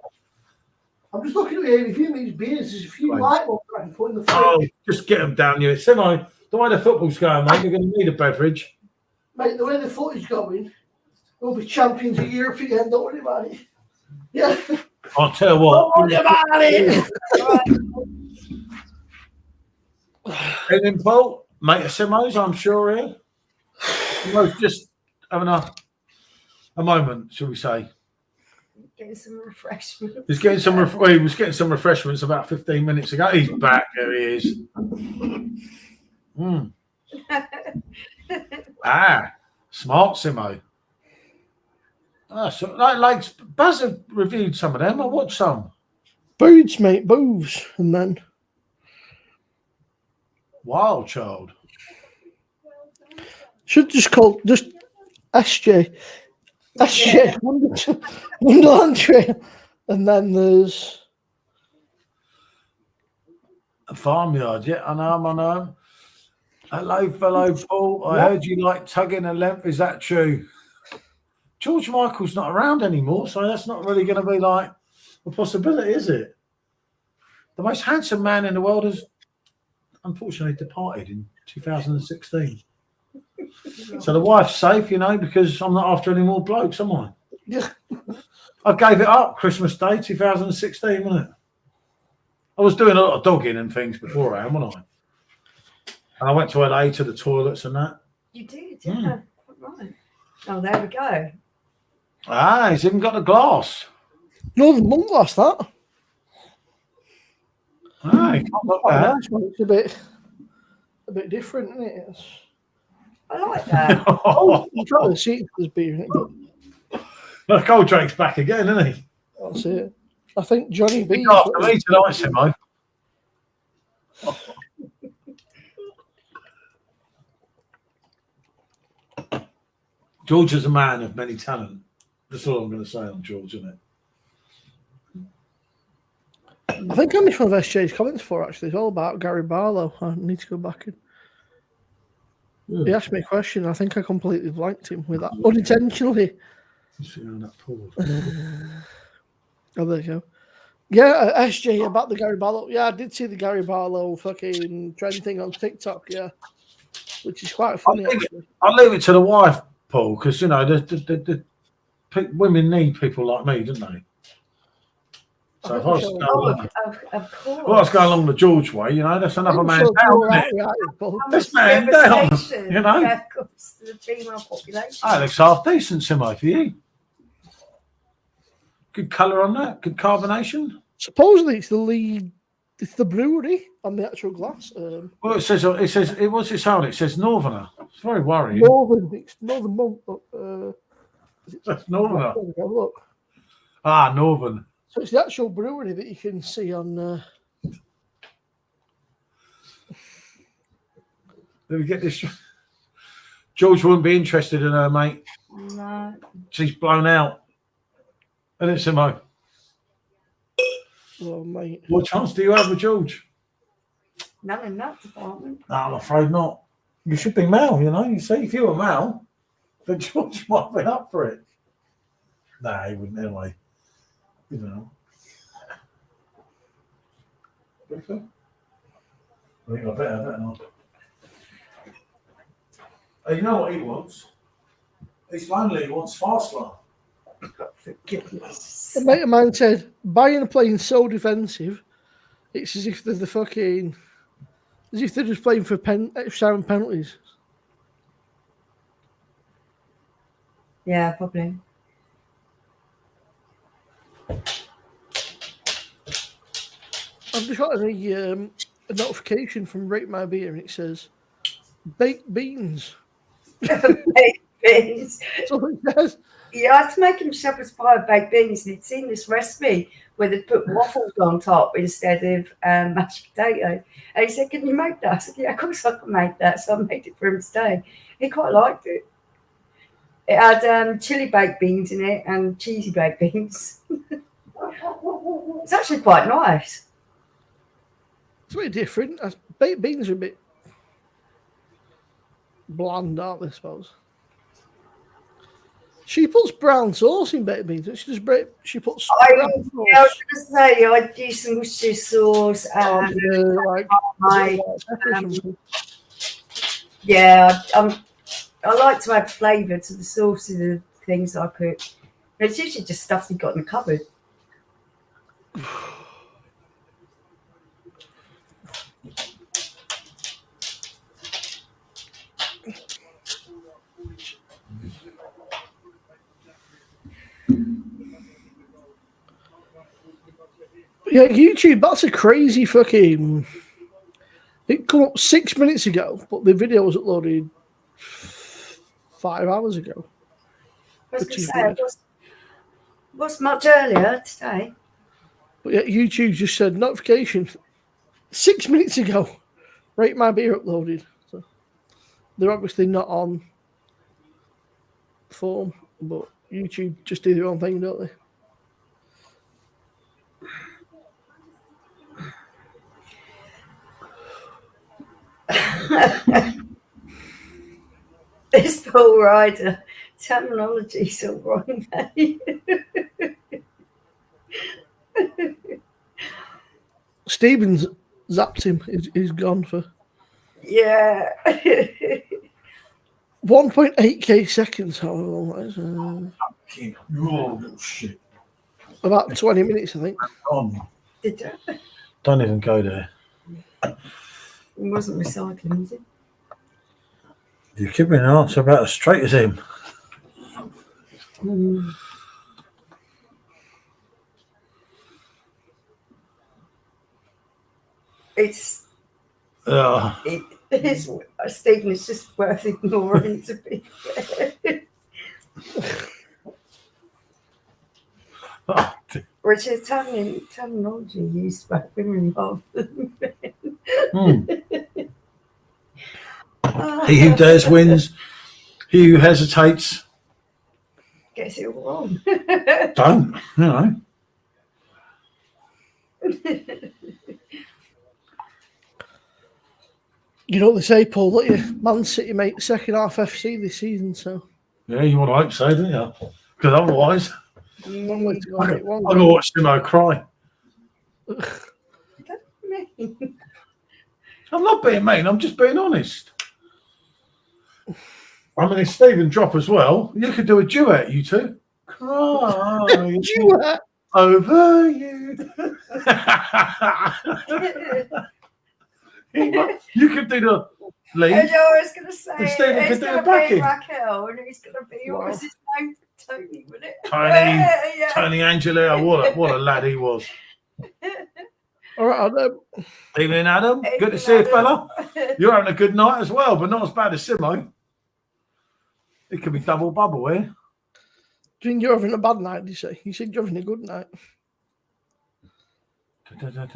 I'm just looking at here. If you need beers, there's a few light ones I can put in the fridge. Oh, just get them down here. Simmo, the way the football's going, mate, you're going to need a beverage. Mate, the way the footage going, we'll be champions of Europe again. Don't worry about it. Yeah. I'll tell you what. Don't worry about it. Anything, Paul? Mate of Simmo's, I'm sure here. Simmo's just having a moment, shall we say. Getting some refreshments. He's getting some. He was getting some refreshments about 15 minutes ago. He's back. There he is. Smart Simmo. So like Buzz have reviewed some of them. I watched some. Booths, mate, booths, and then Wild Child. should just call just SJ. SJ Wonderland Trail. And then there's A Farmyard, yeah, I know. Hello, fellow Paul. I heard you like tugging a length. Is that true? George Michael's not around anymore, so that's not really going to be like a possibility, is it? The most handsome man in the world has unfortunately departed in 2016. So the wife's safe, you know, because I'm not after any more blokes, am I? yeah. I gave it up Christmas Day 2016, wasn't it? I was doing a lot of dogging and things beforehand, wasn't I? And I went to LA to the toilets and that. You did, yeah. Right. Oh, there we go. Ah, he's even got the glass. Northern Monk glass, that. Ah, he can't look Oh, bad. nice one. It's a bit different, isn't it? I like that. You can't really see it if there's beer in it, but Well, Goldrake's back again, isn't he? that's it. I think Johnny B. Look after me tonight, Simmo. George is a man of many talent. That's all I'm going to say on George, isn't it? I think I missed one of SJ's comments for actually. It's all about Gary Barlow. I need to go back in. He asked me a question. I think I completely blanked him with that unintentionally. Oh, there you go. Yeah, SJ about the Gary Barlow. Yeah, I did see the Gary Barlow fucking trend thing on TikTok. Yeah, which is quite funny. Actually, I'll leave it to the wife, Paul, because you know the women need people like me, don't they? So if I was Of course. well, I was going along the George way, you know, that's another man down, isn't it? This man down, you know. Yeah, of course, to the female population. That looks half decent, Simmo, for you. Good colour on that, good carbonation. supposedly it's the lead. It's the brewery on the actual glass. Well, what's it sound? It says Northerner. It's very worrying. Northern Monk. That's Northerner. There we go, look. Ah, Northern. So it's the actual brewery that you can see on. Let me get this. George wouldn't be interested in her, mate. No. She's blown out. Isn't it, Simmo? Oh, mate. What chance do you have with George? None in that department. No, I'm afraid not. You should be male, you know. You see, if you were male, then George might be up for it. Nah, he wouldn't anyway. You know. I think I better, don't I? Oh, you know what he wants? He's lonely. He wants fast love. For goodness. A mate of mine said, buying a plane so defensive, it's as if they're the fucking. As if they're just playing for extra time penalties. Yeah, probably. I've just got a notification from Rate My Beer and it says baked beans. Baked beans. That's all it says. Yeah, I had to make him shepherd's pie of baked beans, and he'd seen this recipe where they put waffles on top instead of mashed potato. And he said, "Can you make that?" I said, "Yeah, of course I can make that." So I made it for him today. He quite liked it. It had chili baked beans in it and cheesy baked beans. It's actually quite nice. It's a bit different. Baked beans are a bit bland, aren't they, I suppose? She puts brown sauce in baked beans. She puts brown sauce. I was going to say, I'd do some Worcestershire sauce and yeah, I like to add flavour to the sauces of things I cook. But it's usually just stuff you've got in the cupboard. Yeah, YouTube, that's a crazy fucking. It came up 6 minutes ago, but the video was uploaded 5 hours ago. I was going to say, was much earlier today. But yeah, YouTube just said notification 6 minutes ago. Rate my beer uploaded. So they're obviously not on form, but YouTube just do their own thing, don't they? This Paul Ryder terminology's all wrong, mate. Stevens zapped him. He's gone for Yeah. 1.8k seconds. However long that is. Oh, shit. About 20 minutes, I think. Did you? Don't even go there. It wasn't recycling, was it? You're giving an answer about as straight as him. It's Oh, it is Stephen is just worth ignoring, to be fair. Which is terminology used by women rather than men. He who dares wins. He who hesitates Gets it all wrong. don't. You know. You know what they say, Paul, don't you? Man City make second half FC this season, so. Yeah, you want to hope so, don't you? Because otherwise, One way to go, I'm mate, one going to watch Simmo cry. Mean. I'm not being mean. I'm just being honest. I mean, if Stephen drop as well, you could do a duet, you two. Cry Duet. over you. You could do the lead. I was going to say, And Stephen it's could do going the to be backing. Raquel, and he's going to be, what Wow. was his name? Tony, wasn't it? Tony, Yeah. Tony Angelino, what a lad he was. All right, Adam. Evening, Adam. Good to Evening, see you, Adam. fella. You're having a good night as well, but not as bad as Simmo. It could be double bubble here. Do you think you're having a bad night, did you say? You said you're having a good night.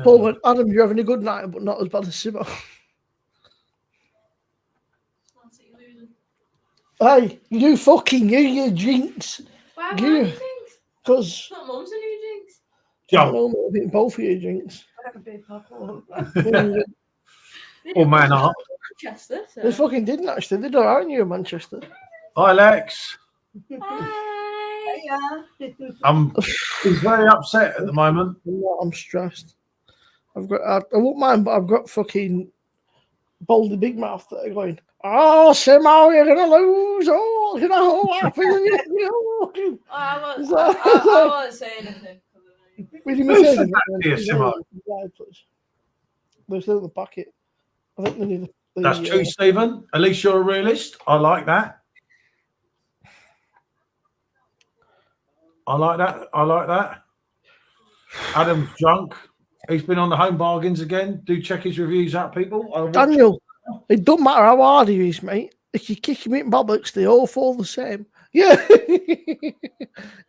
Paul went, Adam, you're having a good night, but not as bad as Simmo. Hey, you fucking knew your drinks. Why You- are you drinks? Because Not mum's and new drinks. I know I've eaten both of your drinks. That would be popcorn. Or man up. Manchester. They So. fucking didn't actually. They don't, aren't you, in Manchester? Hi, Lex. Hi. Yeah. He's very upset at the moment. I'm stressed. I won't mind, but I've got fucking Baldy Big Mouth that are going, oh, Simmo, you're going to lose. Oh, you know what happened? I won't, So- I won't say anything. Will you Who say said that to you, Simmo? They're still in the packet. I think they need the That's true, Stephen. At least you're a realist. I like that. I like that. Adam's drunk. He's been on the home bargains again. Do check his reviews out, people. Daniel, it doesn't matter how hard he is, mate. If you kick him in bollocks, they all fall the same. Yeah.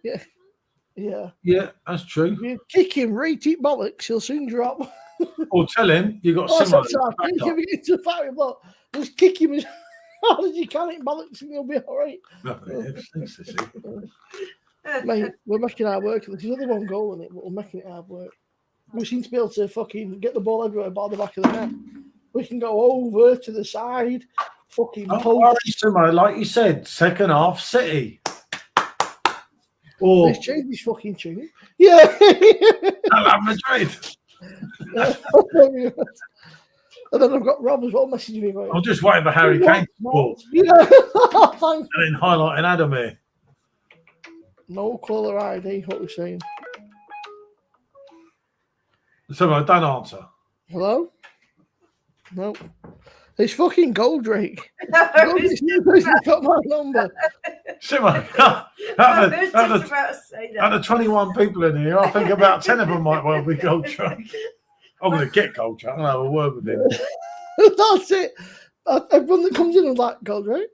Yeah. Yeah. Yeah, that's true. If you kick him right in bollocks, he'll soon drop. Or tell him you got Oh, Simmo. that's right. If you get to fight him, look, just kick him as hard as you can in bollocks and he'll be all right. Mate, we're making hard work. There's only one goal in it, but we're making it hard work. We seem to be able to fucking get the ball everywhere by the back of the net. We can go over to the side, fucking Don't post. worry, Simmo. Like you said, second half City. Or Let's change this fucking tune. Yeah. Madrid. And then I've got Rob as well messaging me going, I'm just waiting for Harry Kane to score yeah. Thanks. and then highlighting Adam here. No caller ID, what we're saying. Simmo, don't answer. Hello? No. It's fucking Goldrake. No, Goldrake's got my number. Simmo, I was just out about to say that. of 21 people in here, I think about 10 of them might well be gold truck. I'm going to get gold truck. I'll have a word with him. That's it. Everyone that comes in is like, Goldrake?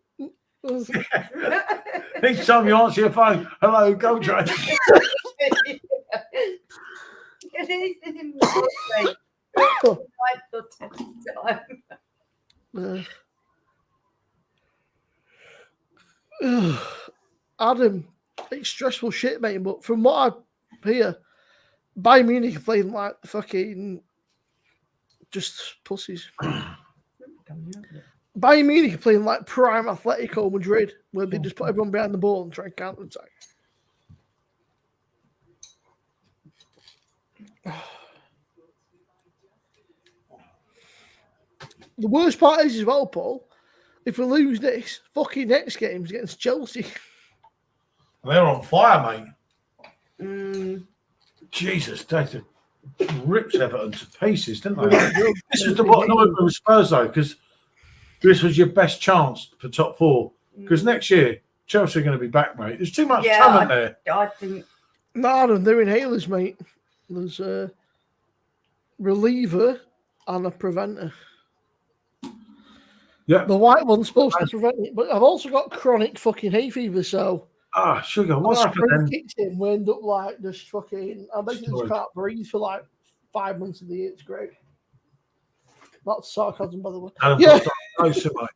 Each time you answer your phone, hello, Gold Train. Adam, it's stressful shit, mate. But from what I hear, Bayern Munich are playing like fucking just pussies. Bayern Munich are playing like prime Atletico Madrid, where they just put everyone behind the ball and try and counter attack. The worst part is as well, Paul, if we lose this, fucking next game's against Chelsea. They're on fire, mate. Jesus, they ripped Everton to pieces, didn't they? This is the what annoyed me with Spurs, though, because this was your best chance for top four. Because next year, Chelsea are going to be back, mate. There's too much talent there. I think. No, they're inhalers, mate. There's a reliever and a preventer. Yeah. The white one's supposed to prevent it, but I've also got chronic fucking hay fever, so Sugar, what my happened spring then? kicks in, we end up like just fucking. I basically just can't breathe for like 5 months of the year. It's great. That's sarcasm, by the way. Adam Yeah. got diagnosed, mate.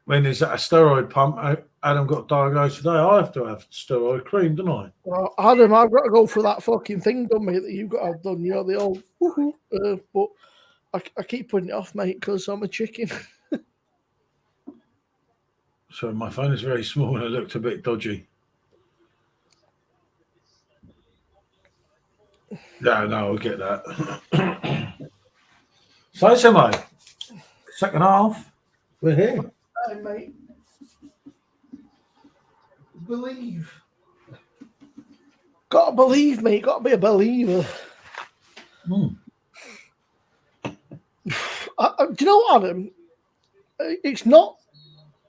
When is that a steroid pump? Adam got diagnosed today. I have to have steroid cream, don't I? Well, Adam, I've got to go for that fucking thing done, mate, that you've got to have done. You know, the old woohoo. But I keep putting it off, mate, because I'm a chicken. So my phone is very small and it looked a bit dodgy. No, I'll get that. So, mate, second half, we're here. Hey, mate. Believe. Gotta believe, mate. Gotta be a believer. Do you know what, Adam? It's not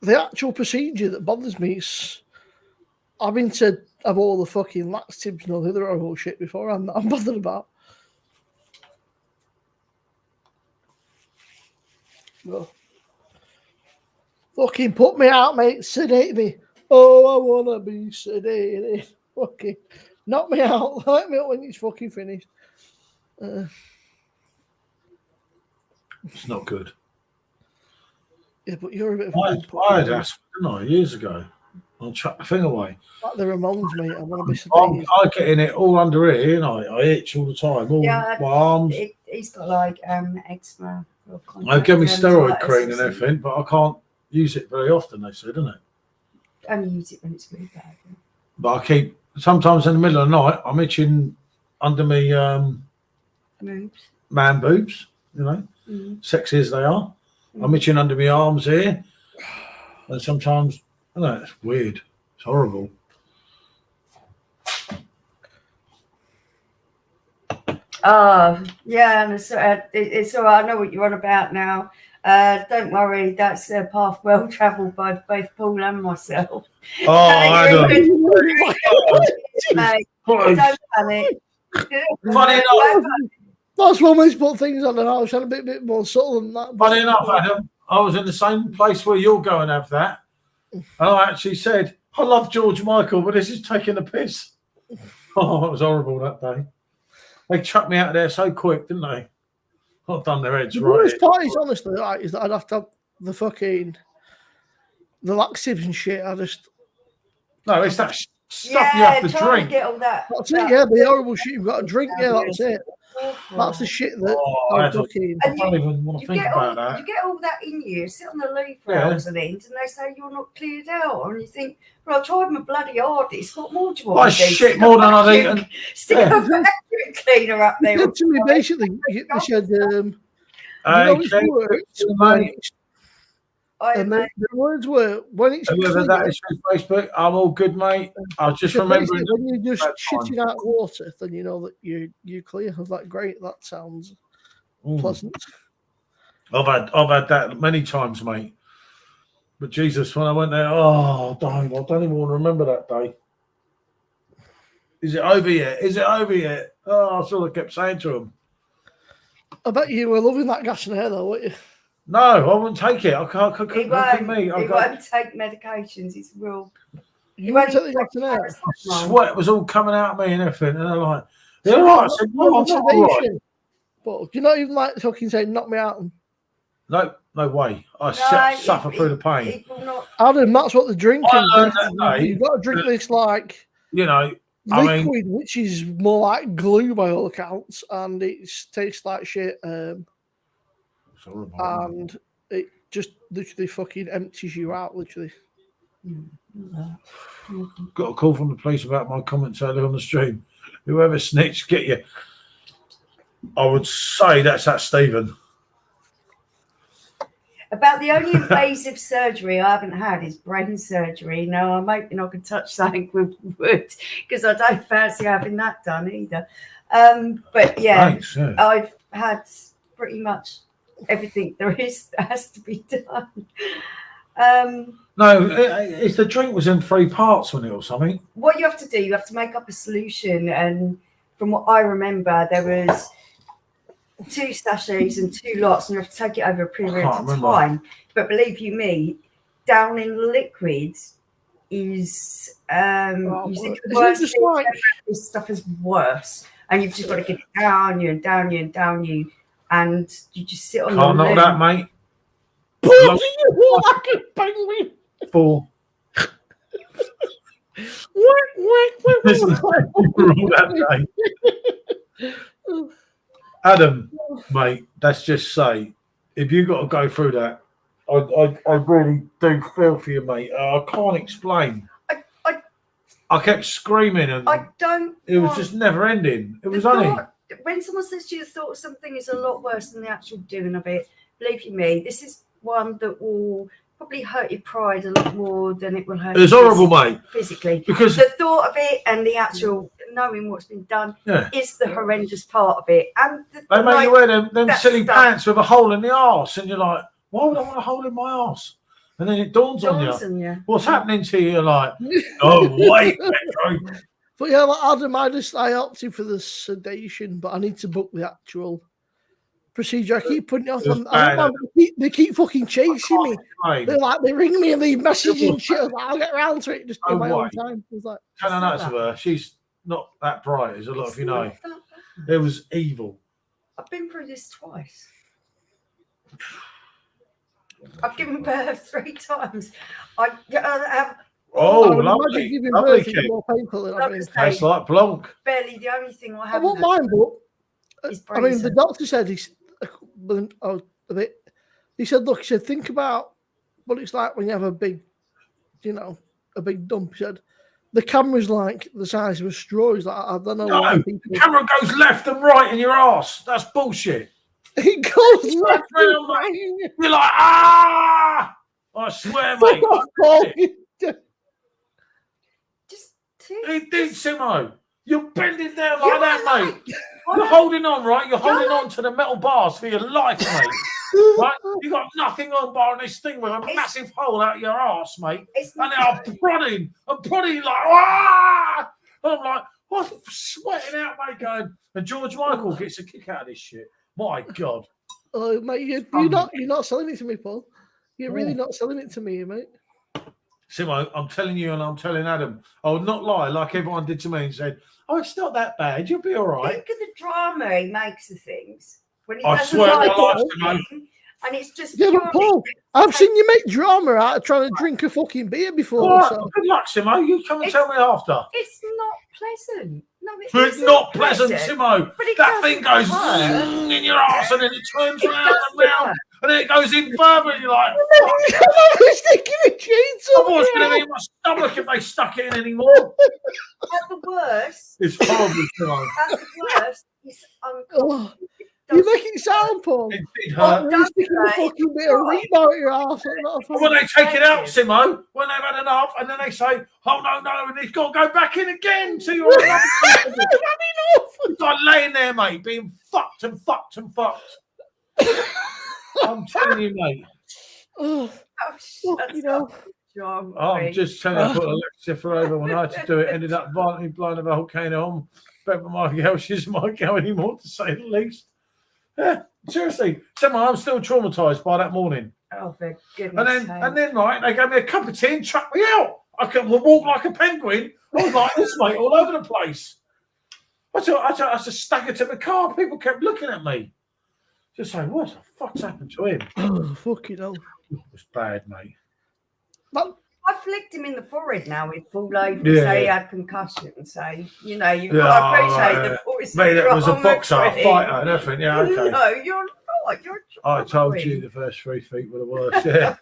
the actual procedure that bothers me. It's I've been to have all the fucking laxatives and all the other horrible shit before. I'm bothered about. No. Fucking put me out, mate. Sedate me. Oh, I wanna be sedated. Fucking knock me out. Let me out when it's fucking finished. It's not good. Yeah, but you're a bit of I had asthma, didn't I, years ago? I'll chuck the thing away. like the Ramones, mate. I want to be sedated. I get in it all under here, and I itch all the time. All my arms. He's got like eczema. They give me steroid cream and everything, but I can't use it very often, they said, isn't it? Only use it when it's really bad. Yeah. But I keep, sometimes in the middle of the night, I'm itching under me Moves. man boobs, you know, sexy as they are. I'm itching under my arms here. And sometimes, I know, it's weird. It's horrible. Yeah, and it's all right. I know what you're on about now. Don't worry, that's a path well travelled by both Paul and myself. Oh, Adam. Mate, don't panic. Funny enough, That's one way to put things on, and I was trying to be a bit more subtle than that. funny enough, Adam, I was in the same place where you'll go and have that. And I actually said, I love George Michael, but this is taking the piss. Oh, it was horrible that day. They chucked me out of there so quick, didn't they? I've done their heads The right. worst part is, honestly, right, is that I'd have to have the laxatives and shit. No, it's that stuff you have to trying drink. to get all that. That's it, yeah, the horrible shit you've got to drink, yeah, that's it. Awful. That's the shit that I I fucking... don't even want to You think get, about all, that. you get all that in you, sit on the leaf Yeah. rails and ends, and they say you're not cleared out. And you think, well, I tried my bloody hardest. What more do you I want to do? shit more than I've eaten. Stick a vacuum cleaner up They there. said to me, basically, they said, you know, it's Okay, worked, mate. and the words were, when it's whoever that clear, is from Facebook, I'm all good, mate. I was just so remembering. basically, when you're just That's fine. shitting out water, then you know that you're clear. I was like, great, that sounds pleasant. I've had that many times, mate. But Jesus, when I went there, I don't even want to remember that day. Is it over yet? Is it over yet? Oh, I sort of kept saying to him. I bet you were loving that gas in there, though, weren't you? No, I wouldn't take it. I can't. He Look won't, at me. he won't take medications. He's real. You won't take the afternoon. Sweat was all coming out of me and everything, and I'm like, "You're all right." I said, "No, I'm not all right." But you're not even like fucking saying, "Knock me out." No way. I suffer through the pain. It will not. Adam, that's what they're drinking. I learned that day. You've got to drink this like You know, liquid, which is more like glue by all accounts, and it tastes like shit. It's horrible. And it just literally fucking empties you out, literally. Got a call from the police about my comments earlier on the stream. Whoever snitched, get you. I would say that's that Stephen. About the only invasive surgery I haven't had is brain surgery. Now, I'm hoping I can touch something with wood because I don't fancy having that done either. But yeah, Thanks, yeah. I've had pretty much everything there is that has to be done. No, it's the drink was in 3 parts on it or something. What you have to do, you have to make up a solution. And from what I remember, there was 2 sachets and 2 lots, and you have to take it over a period of time. But believe you me, down in liquid is worse. Just like This stuff is worse, and you've just got to get it down you and down you and down you, and you just sit on. Can't knock that, mate. like a penguin. 4. Adam, mate, let's just say, if you got to go through that, I really do feel for you, mate. I can't explain. I kept screaming, and I don't. it was just never ending. It was only. When someone says to you, the thought of something is a lot worse than the actual doing of it. Believe you me, this is one that will probably hurt your pride a lot more than it will hurt. It's horrible, mate. Physically, because the thought of it and the actual knowing what's been done is the horrendous part of it. And they make you wear them silly pants with a hole in the arse, and you're like, why would I want a hole in my arse? And then it dawns on you. What's happening to you? You're like, oh wait, Pedro. But yeah, like Adam, I opted for the sedation, but I need to book the actual procedure. I keep putting it off. They keep fucking chasing me. They ring me and they message and shit. I'll get around to it just in my own time. It was like, tell her that to her. She's not that bright, as a lot of you know. It was evil. I've been through this twice. I've given birth 3 times. I have. Lovely. Giving birth is more painful than I mean. Tastes like Blanc. Barely the only thing I have. I won't mind, but I mean, the doctor said a bit. He said, look, he said, think about what it's like when you have a big, a big dump. He said, the camera's like the size of a straw. He's like, I don't know why people... The camera goes left and right in your arse. That's bullshit. It goes left and right. You're like, I swear, mate. It did, Simmo. You're bending down like that, mate. You're holding on, right? You're holding on to the metal bars for your life, mate. Right? You got nothing on bar this thing with a massive hole out your arse, mate. And now I'm prodding like, ah! I'm like, what? Sweating out, mate, going. And George Michael gets a kick out of this shit. My God. Oh, mate, you're not selling it to me, Paul. You're really not selling it to me, mate. Simo, I'm telling you, and I'm telling Adam, I would not lie like everyone did to me and said, "Oh, it's not that bad. You'll be all right." Think of the drama he makes of things. When he I swear my life, Simo. And it's just Paul, I've seen you make drama out of trying to drink a fucking beer before. Right, so. Good luck, Simo. You come and tell me after. It's not pleasant. No, it's not pleasant, Simo. That thing goes in your arse and then it turns round and round. And then it goes in further, and you're like, I'm sticking a chainsaw. I was going to be in my stomach if they stuck it in anymore. At the worst, it's horrible, Simo. At the worst, it's uncomfortable. You make it sound, Paul. It did hurt. You're sticking a fucking bit of rebar at your ass. When they take it out, Simo, when they've had enough, and then they say, "Oh no," and it's got to go back in again to your. It's like laying there, mate, being fucked and fucked and fucked. I'm telling you, mate. I'm just telling you, I put Alexia for over when I had to do it. Ended up violently blind of a volcano on. But my girl, she's my girl anymore, to say the least. Yeah, seriously. Somehow I'm still traumatised by that morning. Oh, for goodness sake. And then, right, they gave me a cup of tea and chucked me out. I couldn't walk like a penguin. I was like this, mate, all over the place. I just staggered to the car. People kept looking at me. Just saying, what the fuck's happened to him? Oh, fucking hell. It was bad, mate. But I flicked him in the forehead now. He'd fall over and say he had concussion. So, you know, you've got to appreciate the voice. Mate, it was a boxer, a fighter and everything. Yeah, okay. No, you're not. You're I told you the first 3 feet were the worst. Yeah.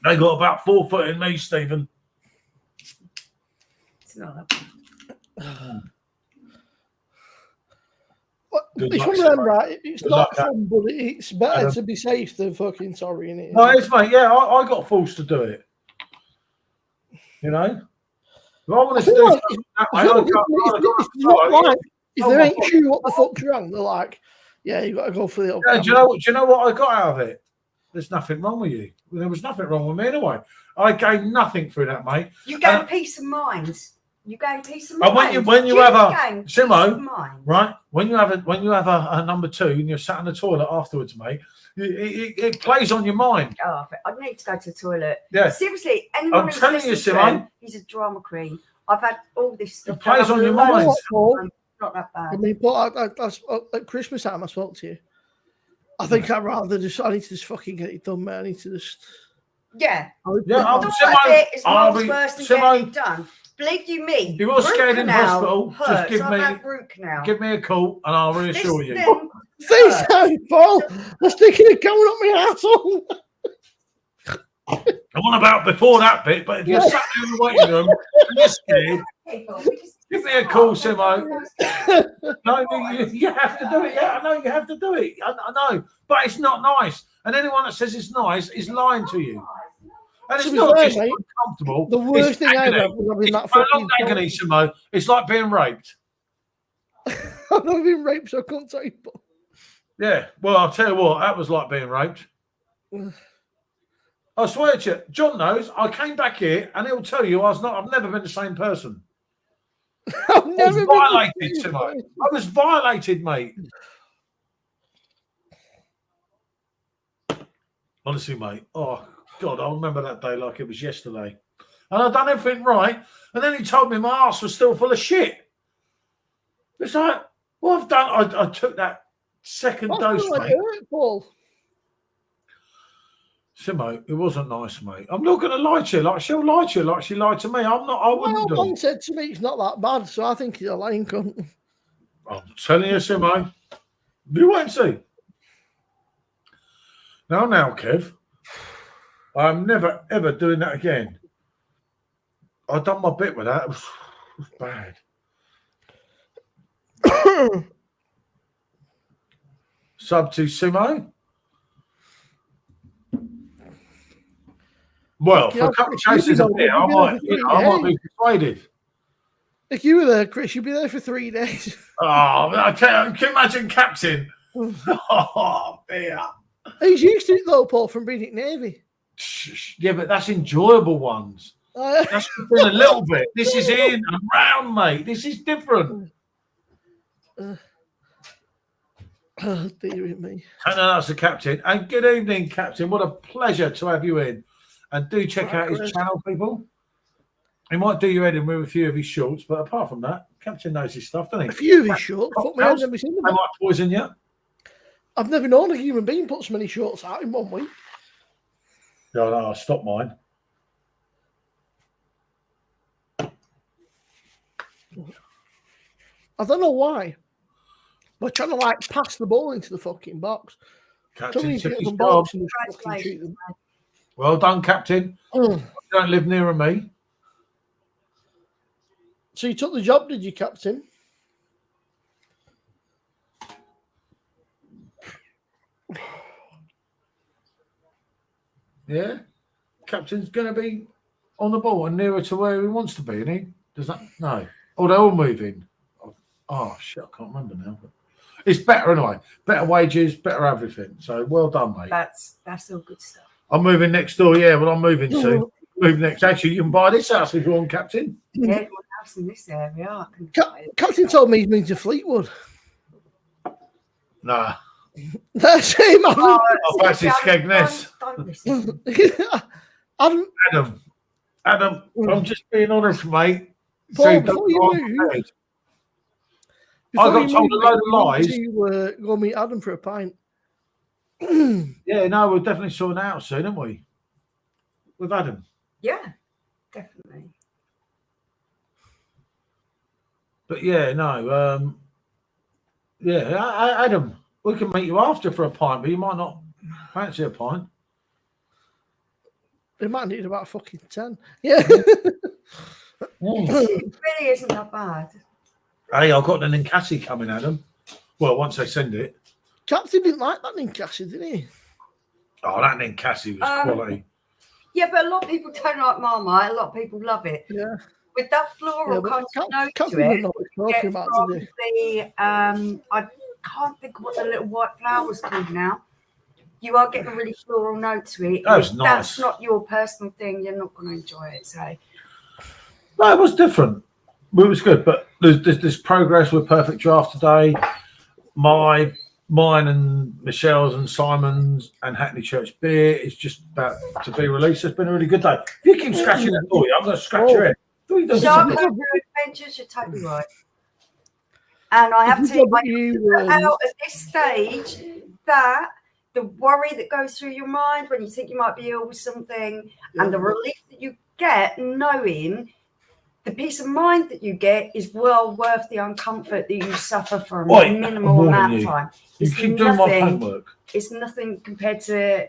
They got about 4 foot in me, Stephen. It's not that bad. well, Good it's luck, one of them, Simmo. right? It's Good not luck, fun, but it's better Adam. to be safe than fucking sorry, innit? No, it's mate. Yeah, I got forced to do it. You know? If I wanted to feel do like something I that way, feel I'd like go- it's I'd not go- like if Oh they my ain't God. sure what the fuck's wrong, they're like, yeah, you got to go for the old. Yeah, do you know what I got out of it? There's nothing wrong with you. There was nothing wrong with me anyway. I gained nothing through that, mate. You gain peace of mind. You gain peace of And mind. when you have a- gain peace Simmo, of mind. Right? When you have a number 2 and you're sat in the toilet afterwards, mate, it plays on your mind. Oh, I need to go to the toilet. Yeah. Seriously, anyone I'm who's telling you, listened to Simmo. him, he's a drama queen. I've had all this stuff. It plays done. on your I've mind. learned Paul? some. Not that I bad. mean, but at Christmas time, I spoke to you. I think I'd rather just. I need to just fucking get it done, man. I need to just. Yeah. Yeah, The I'm thought Simmo, of it is I'll miles be- worse than Simmo, getting it done. Believe you me. If you're scared in canal hospital, just hurts. give I've me- had root canal. Give me a call and I'll reassure you. Listen, Face down, Paul. They're sticking it going up my asshole. I'm on about before that bit, but if you're sat there in the waiting room and you're scared, give me a call, Simmo. No, you have to do it. Yeah, I know you have to do it. I know, but it's not nice. And anyone that says it's nice is lying to you. And it's To be not fair, just mate, uncomfortable. The worst it's thing I agony. ever was having that It's fucking. prolonged agony, Simmo. It's like being raped. I've never been raped, so I can't tell you. But Yeah. Well, I'll tell you what, that was like being raped. I swear to you, John knows. I came back here, and he'll tell you I've never been the same person. I've I was never been violated, Simmo. I was violated, mate. Honestly, mate. Oh God, I remember that day like it was yesterday. And I'd done everything right, and then he told me my arse was still full of shit. It's like, what I've done, I took that second dose, like mate. hurt, Paul. Simmo, it wasn't nice, mate. I'm not going to lie to you. Like she'll lie to you, like she lied to me. I'm not. I My wouldn't old do. man said to me, "It's not that bad," so I think he's a lying cunt. I'm telling you, Simmo. You won't see. Now, Kev, I'm never ever doing that again. I done my bit with that. It was bad. Sub to Simmo. Well, for a couple of cases of beer, I might be persuaded. If you were there, Chris, you'd be there for 3 days. Oh, I can you imagine Captain? Oh, beer. He's used to it though, Paul, from being at Navy. Yeah, but that's enjoyable ones. That's been a little bit. This is in and round, mate. This is different. Oh, dear me. And that's the Captain. And good evening, Captain. What a pleasure to have you in. And do check out his channel, people. He might do your head in with a few of his shorts, but apart from that, Captain knows his stuff, doesn't he? A few of his shorts. Fuck me, I've never seen them. They might poison you. I've never known a human being put so many shorts out in 1 week. No, I'll stop mine. I don't know why. We're trying to like pass the ball into the fucking box. Captain Somebody took hit his them job. box and just fucking shoot them. Well done, Captain. Oh. You don't live near me. So you took the job, did you, Captain? Yeah. Captain's going to be on the ball and nearer to where he wants to be, isn't he? Does that? No. Oh, they're all moving. Oh, shit, I can't remember now. But it's better anyway. Better wages, better everything. So well done, mate. That's all good stuff. I'm moving next door, yeah, but I'm moving soon. Move next. Actually, you can buy this house if you want, Captain. Yeah, everyone else in this area. I can Captain told me he's moving to Fleetwood. Nah. That's him, Adam. I fancy Skegness. Don't listen. Adam, Adam, I'm just being honest, mate. Paul, So before you move, I got told a load of lies. You go meet Adam for a pint. Yeah, no, we're definitely sorting it out soon, aren't we? With Adam. Yeah, definitely. But yeah, no, Adam, we can meet you after for a pint, but you might not fancy a pint. They might need about a fucking 10. Yeah. It really isn't that bad. Hey, I've got an Ninkasi coming, Adam. Well, once they send it. Captain didn't like that Ninkasi, did he? Oh, that Ninkasi was quality. Yeah, but a lot of people don't like Marmite. A lot of people love it. Yeah. With that floral kind of note Captain to it. didn't know what he's talking about, did he? I can't think of what the little white flower's called now. You are getting a really floral note to it. That was If nice. That's not your personal thing. You're not going to enjoy it. So. No, it was different. It was good, but there's progress with Perfect Draft today. Mine and Michelle's and Simon's and Hackney Church Beer is just about to be released. It's been a really good day. If you keep scratching that door, I'm going to scratch your head. Dark Adventures, you're totally right. And I have to out at this stage that the worry that goes through your mind when you think you might be ill with something and the relief that you get knowing the peace of mind that you get is well worth the uncomfort that you suffer for a minimal amount of time. You keep doing my homework. It's nothing compared to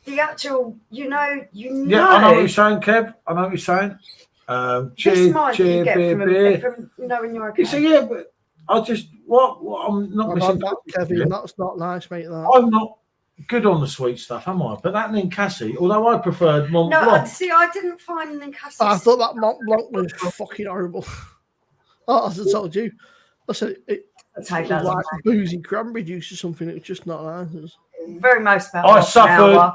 the actual, Yeah, I know what you're saying, Kev. I know what you're saying. Cheer, beer. From knowing you're okay. You see, yeah, but I just, I'm not missing that, Kevin. That's not nice, mate. That. I'm not good on the sweet stuff, am I? But that Ninkasi, although I preferred Mont Blanc. See, I didn't find Ninkasi. I thought that Mont Blanc was fucking horrible. As I told you, I said it was like boozy cranberry juice or something. It was just not nice. Very most about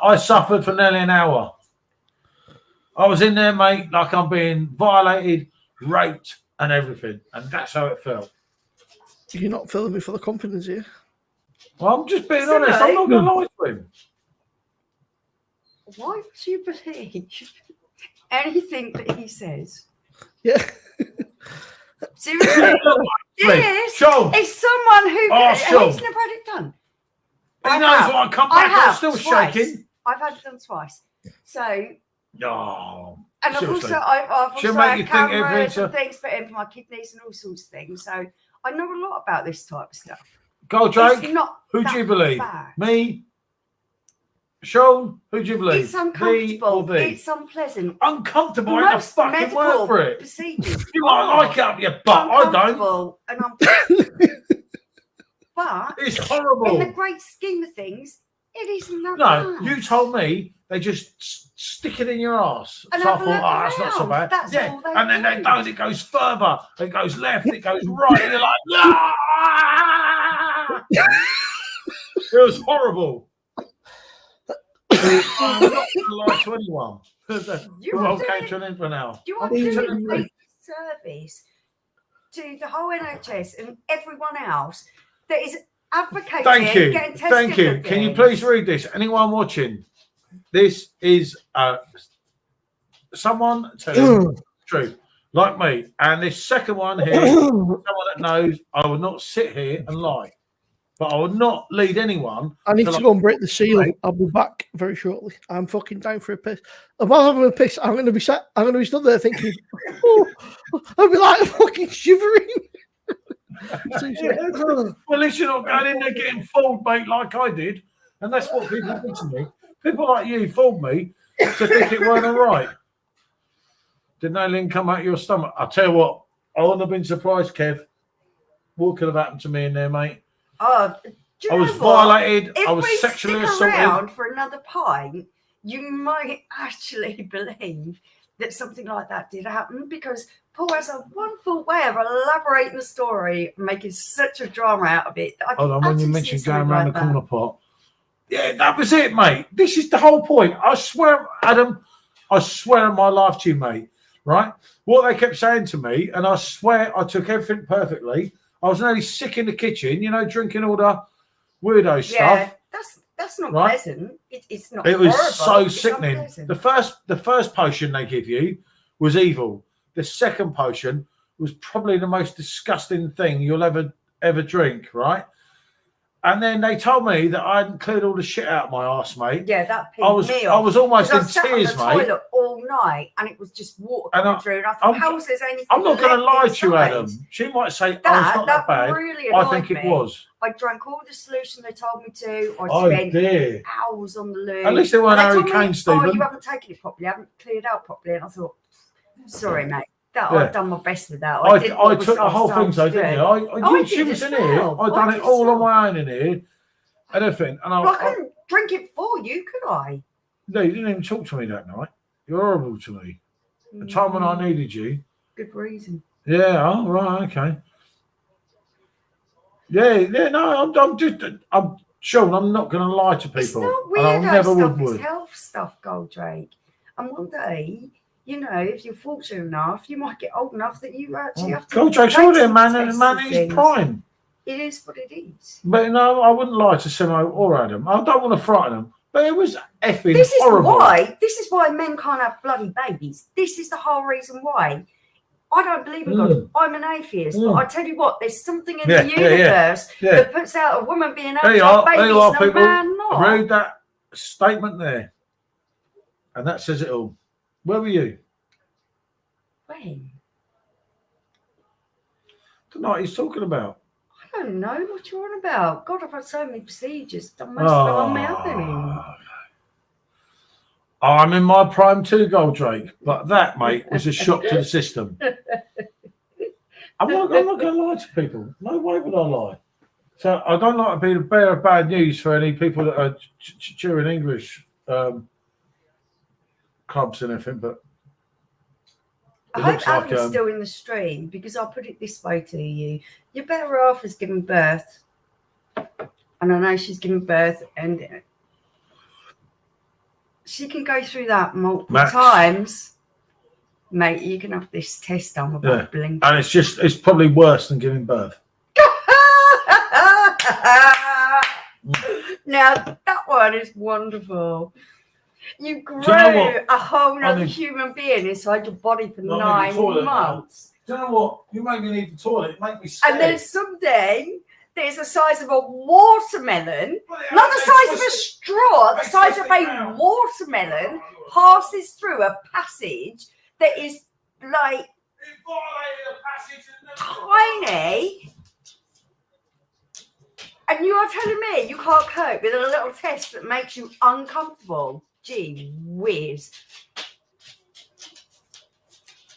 I suffered for nearly an hour. I was in there, mate, like I'm being violated, raped, and everything, and that's how it felt. You're not filling me for the confidence here. Well, I'm just being honest. I'm not going to lie to him. Why would you believe anything that he says? Yeah. Seriously, this is someone who he's never had it done. He knows what I come back. I'm still shaking. I've had it done twice. So. Oh. And I've also had cameras and things put in for my kidneys and all sorts of things. So I know a lot about this type of stuff. Go, Drake. Who do you believe? Me? Sean? Who do you believe? It's uncomfortable. It's unpleasant. Uncomfortable ain't a fucking word for it. Procedures. You might like it up your butt. I don't. And unpleasant. But it's horrible. In the great scheme of things, it isn't that bad. bad. You told me they just stick it in your ass. And so I thought, that's not so bad. That's all they and then they don't. It goes further. It goes left. It goes right. And you're like, no! It was horrible. I'm not going to lie to anyone. You all came to an end for now. You are doing a great service to the whole NHS and everyone else that is advocating getting tested. Thank you. Can you please read this? Anyone watching? This is someone telling the truth, like me. And this second one here, someone that knows I will not sit here and lie. But I will not lead anyone. I need to go and break the seal. I'll be back very shortly. I'm fucking down for a piss. And while I'm having a piss, I'm going to be stood there thinking, I'll be like fucking shivering. Well, at least you're not going in there getting fooled, mate, like I did. And that's what people did to me. People like you fooled me to think it weren't all right. Did no link come out of your stomach? I'll tell you what, I wouldn't have been surprised, Kev. What could have happened to me in there, mate? I was violated. If I was sexually assaulted. Around for another pint, you might actually believe that something like that did happen because Paul has a wonderful way of elaborating the story and making such a drama out of it. Hold on, when you mentioned going around the corner pot. Yeah, that was it, mate. This is the whole point. I swear, Adam, I swear on my life to you, mate, right? What they kept saying to me, and I swear I took everything perfectly. I was nearly sick in the kitchen, you know, drinking all the weirdo Yeah, stuff. that's not Right? pleasant. It's not. It was horrible, so it's sickening. unpleasant. The first potion they give you was evil. The second potion was probably the most disgusting thing you'll ever drink, right? And then they told me that I hadn't cleared all the shit out of my arse, mate. Yeah, that pissed me I off. was almost in I sat tears, on the mate. toilet all night, and it was just water And coming through. And I thought, how is there anything? I'm not going to left lie to you, inside? Adam. She might say, "Oh, it's not that bad." Really I annoyed think it me. was. I drank all the solution they told me to. I Oh spent dear. hours on the loo. At least they weren't And Harry told Kane, me, Stephen. Oh, you haven't taken it properly. I haven't cleared out properly. And I thought, sorry, mate. Yeah. I've done my best with that. I did took the whole thing, so didn't you? I She did was as in here. well. I done I it did all as on my own in here. And everything. And Well, I couldn't drink it for you, could I? no, you didn't even talk to me that night. You're horrible to me. The time when I needed you. Good reason. Yeah, oh, right, okay. Yeah, no, I'm Sean, I'm not going to lie to people. It's not and I weirdo never stuff, would. it's health stuff, Goldrake. And one day, you know, if you're fortunate enough, you might get old enough that you actually have to. Goldrake's already a man in his things. prime. It is what it is. But no, I wouldn't lie to Simmo or Adam. I don't want to frighten them. But it was effing This is horrible. This is why men can't have bloody babies. This is the whole reason why. I don't believe in God. I'm an atheist. But I tell you what, there's something in the universe that puts out a woman being able to have babies and a man not. Read that statement there. And that says it all. Where were you? When? The night he's talking about. I don't know what you're on about. God, I've had so many procedures. Done most of it on my own. I'm in my prime too, Goldrake. But that, mate, was a shock to the system. I'm not going to lie to people. No way would I lie. So I don't like to be the bearer of bad news for any people that are cheering English clubs and everything, but I hope Adam's still in the stream, because I'll put it this way to you. You're better off as giving birth. And I know she's giving birth, and she can go through that multiple times. Mate, you can have this test done without blinking. And it's probably worse than giving birth. Now, that one is wonderful. You grew a whole other human being inside your body for 9 months. Do you know what? You make me need the toilet. It makes me scared. And then something that is the size of a watermelon, not the size of a straw, the size of a watermelon, passes through a passage that is like tiny. And you are telling me you can't cope with a little test that makes you uncomfortable? Gee whiz.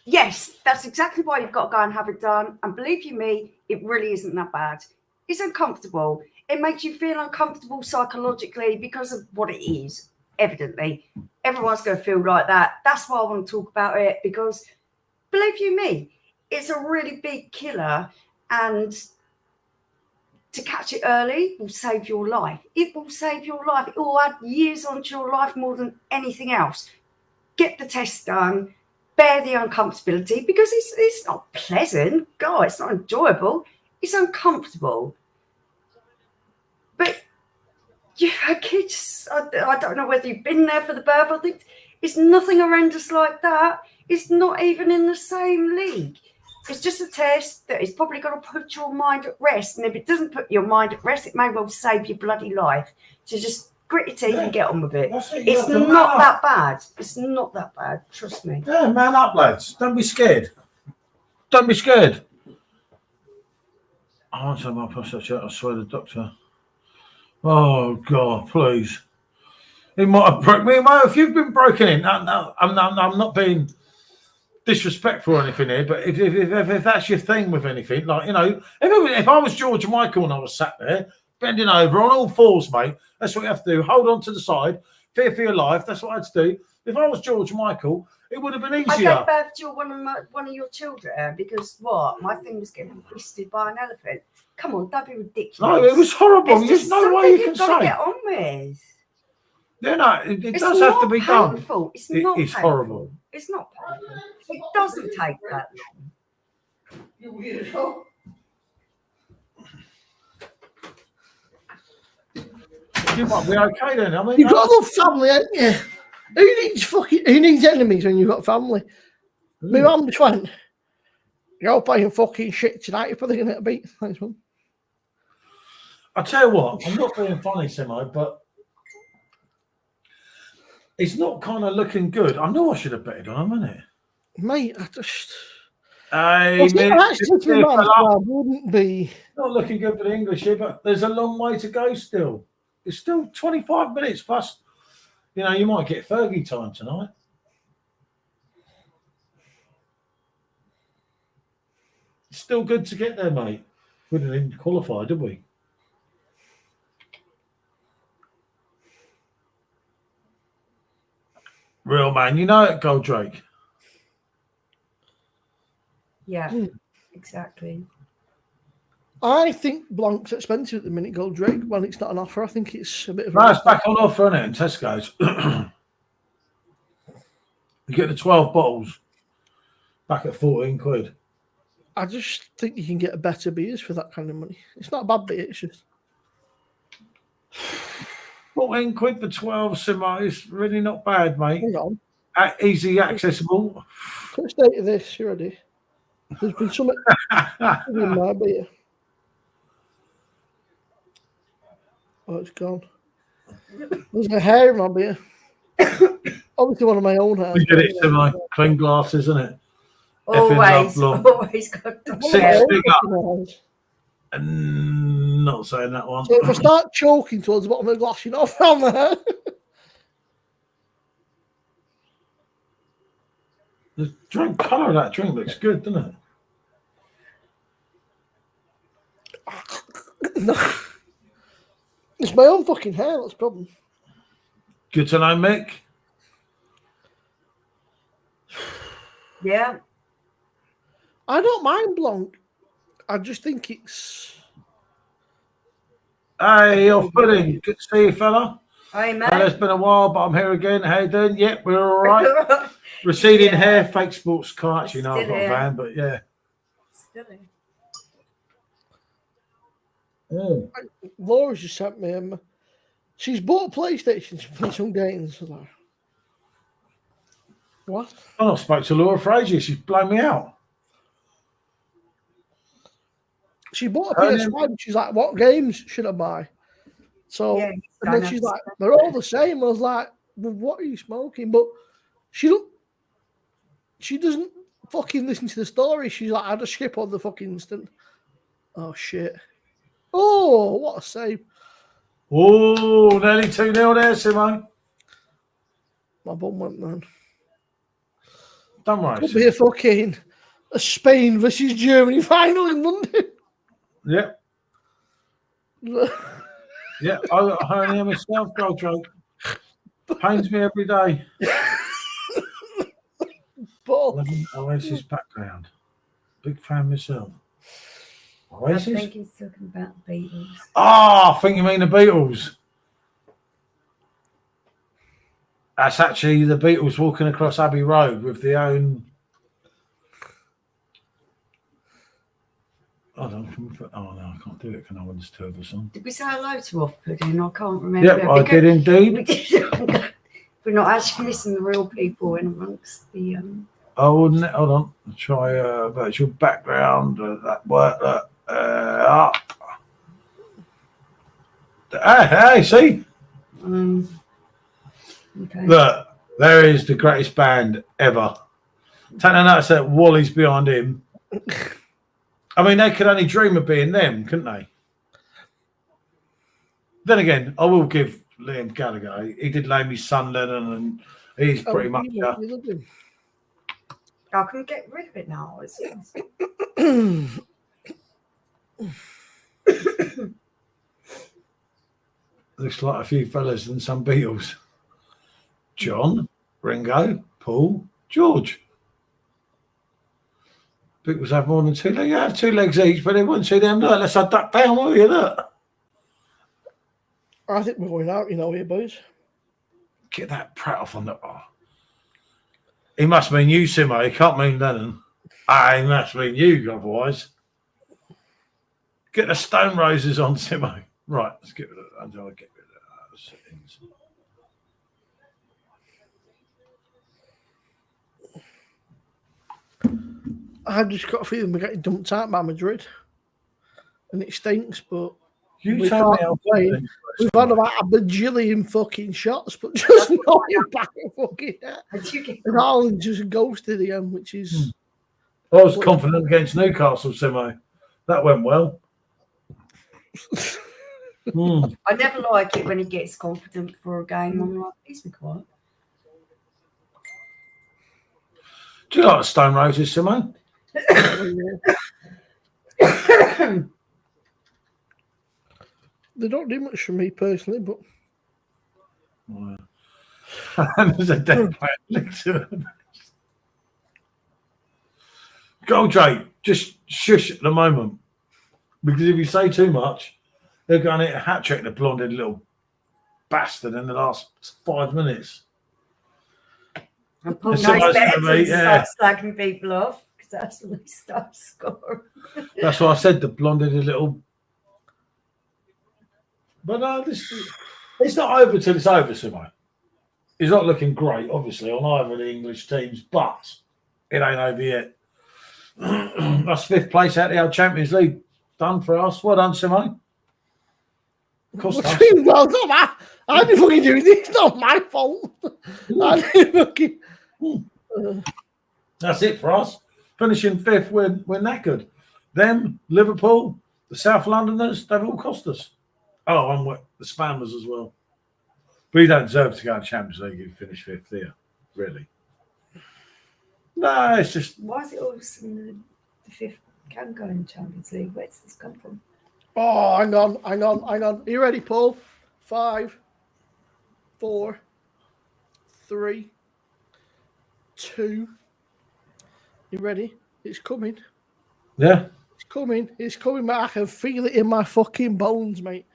Yes, that's exactly why you've got to go and have it done. And believe you me, it really isn't that bad. It's uncomfortable. It makes you feel uncomfortable psychologically because of what it is, evidently. Everyone's going to feel like that. That's why I want to talk about it, because believe you me, it's a really big killer, and to catch it early will save your life. It will save your life. It will add years onto your life more than anything else. Get the test done. Bear the uncomfortability, because it's not pleasant. God, it's not enjoyable. It's uncomfortable. But you've had kids. I don't know whether you've been there for the birth. I think it's nothing horrendous like that. It's not even in the same league. It's just a test that is probably going to put your mind at rest. And if it doesn't put your mind at rest, it may well save your bloody life. So just grit your teeth and get on with it. It's not that bad. It's not that bad. Trust me. Yeah, man up, lads. Don't be scared. Don't be scared. I want to have my prostate. I swear the doctor. Oh, God, please. He might have broken me. If you've been broken in, no, I'm not being disrespectful or anything here, but if that's your thing with anything, like, you know, if I was George Michael and I was sat there bending over on all fours, mate, that's what you have to do. Hold on to the side, fear for your life. That's what I had to do. If I was George Michael, it would have been easier. I gave birth to one of your children because what? My thing was getting twisted by an elephant. Come on, don't be ridiculous. No, it was horrible. There's no way you can say. Get on with. Yeah, no, it does have to be painful. done. It's not It's painful. horrible. It's not painful. It doesn't take that long. You weirdo. You might be okay then. I mean, You've got a love family, haven't you? Who needs enemies when you've got family? My mum just went, you're playing fucking shit tonight, you're probably gonna get a beat. Thanks, Mum. I tell you what, I'm not being funny, Simmo, but it's not kind of looking good. I know I should have betted on him, innit? Mate, I just Hey, wouldn't be not looking good for the English here, but there's a long way to go still. It's still 25 minutes plus. You know, you might get Fergie time tonight. It's still good to get there, mate. We didn't even qualify, did we? Real man, you know it, Goldrake. Yeah, exactly. I think Blanc's expensive at the minute, Goldrake, when it's not an offer. I think it's a bit of a... No, it's back on offer, isn't it, in Tesco's? You get the 12 bottles back at 14 quid. I just think you can get better beers for that kind of money. It's not a bad beer, it's just... 14 quid for 12, Simmo. It's really not bad, mate. Hang on. Easy accessible. Put a state of this, you ready? There's been something in my beer. Oh, it's gone. There's a hair in my beer. Obviously one of my own hairs. We get it, Simmo. Clean glasses, isn't it? Always got Six figure. Not saying that one. So if I start choking towards the bottom of the glass, you're not found there. The drink colour of that drink looks good, doesn't it? No. It's my own fucking hair, that's the problem. Good to know, Mick. Yeah. I don't mind Blanc. I just think it's... Hey, off pudding. Good to see you, fella. Hey, mate. It's been a while, but I'm here again. How you doing? Yep, we're all right. Receding hair, fake sports car. Actually, no, I've got a van, but yeah. Still in. Laura's just sent me she's bought a PlayStation to play some games. I was like, what? I not spoke to Laura for ages. She's blown me out. She bought a PS5 and she's like, what games should I buy? So, and then she's like, they're all the same. I was like, well, what are you smoking? But she doesn't fucking listen to the story. She's like, I just skip on the fucking instant. Oh, shit. Oh, what a save. Oh, nearly 2-0 there, Simone. My bum went, man. Don't worry. Could be a Spain versus Germany final in London. Yep. Yeah, I got hernia myself, Goldrake. Pains me every day. Oasis background. Big fan myself. Oasis? I think he's talking about the Beatles. Oh, I think you mean the Beatles. That's actually the Beatles walking across Abbey Road with their own... Oh no, I can't do it. Can I want to two of us on? Did we say hello to Off Pudding? I can't remember. Yep, I did indeed. We did. We're not actually missing the real people in amongst the... Oh, hold on. I'll try virtual background. That work. Hey, see? Okay. Look, there is the greatest band ever. Take a notice that Wally's behind him. I mean, they could only dream of being them, couldn't they? Then again, I will give Liam Gallagher. He did lay me son Lennon, and he's pretty much. I can get rid of it now. Looks like a few fellas and some Beatles. John, Ringo, Paul, George. Beatles have more than 2 legs. You have 2 legs each, but they wouldn't see them. Look, let's duck down, will you? Look. I think we're going out, here, boys. Get that Pratt off on the... Oh. He must mean you, Simmo. He can't mean Lennon. He must mean you, otherwise. Get the Stone Roses on, Simmo. Right, let's get rid of that. settings. I've just got a feeling we're getting dumped out by Madrid. And it stinks, but You we tell me can't how complain. We've had about a bajillion fucking shots, but just not back at fucking net. And Haaland just ghosted again, which is... I was confident against Newcastle, Simmo. That went well. I never like it when he gets confident for a game. I'm like, please be quiet. Do you like the Stone Roses, Simmo? They don't do much for me personally, but... There's a dead player linked to them. Go, Jake. Just shush at the moment. Because if you say too much, they're going to hit a hat-trick, the blonded little bastard, in the last 5 minutes. And Paul knows better than start slagging people off, because that's when he starts scoring. That's why I said the blonded little... But no, it's not over till it's over, Simmo. He's not looking great, obviously, on either of the English teams, but it ain't over yet. That's 5th place out of the old Champions League. Done for us. Well done, Simmo. Well, not my, I didn't fucking do this. It's not my fault. I didn't fucking... That's it for us. Finishing 5th, we're knackered. Them, Liverpool, the South Londoners, they've all cost us. Oh, and the Spammers as well. We don't deserve to go to Champions League if you finish 5th here, really. No, it's just... Why is it all of a sudden the 5th can go in Champions League? Where's this come from? Oh, hang on. Are you ready, Paul? 5, 4, 3, 2. You ready? It's coming. Yeah. It's coming, mate. I can feel it in my fucking bones, mate.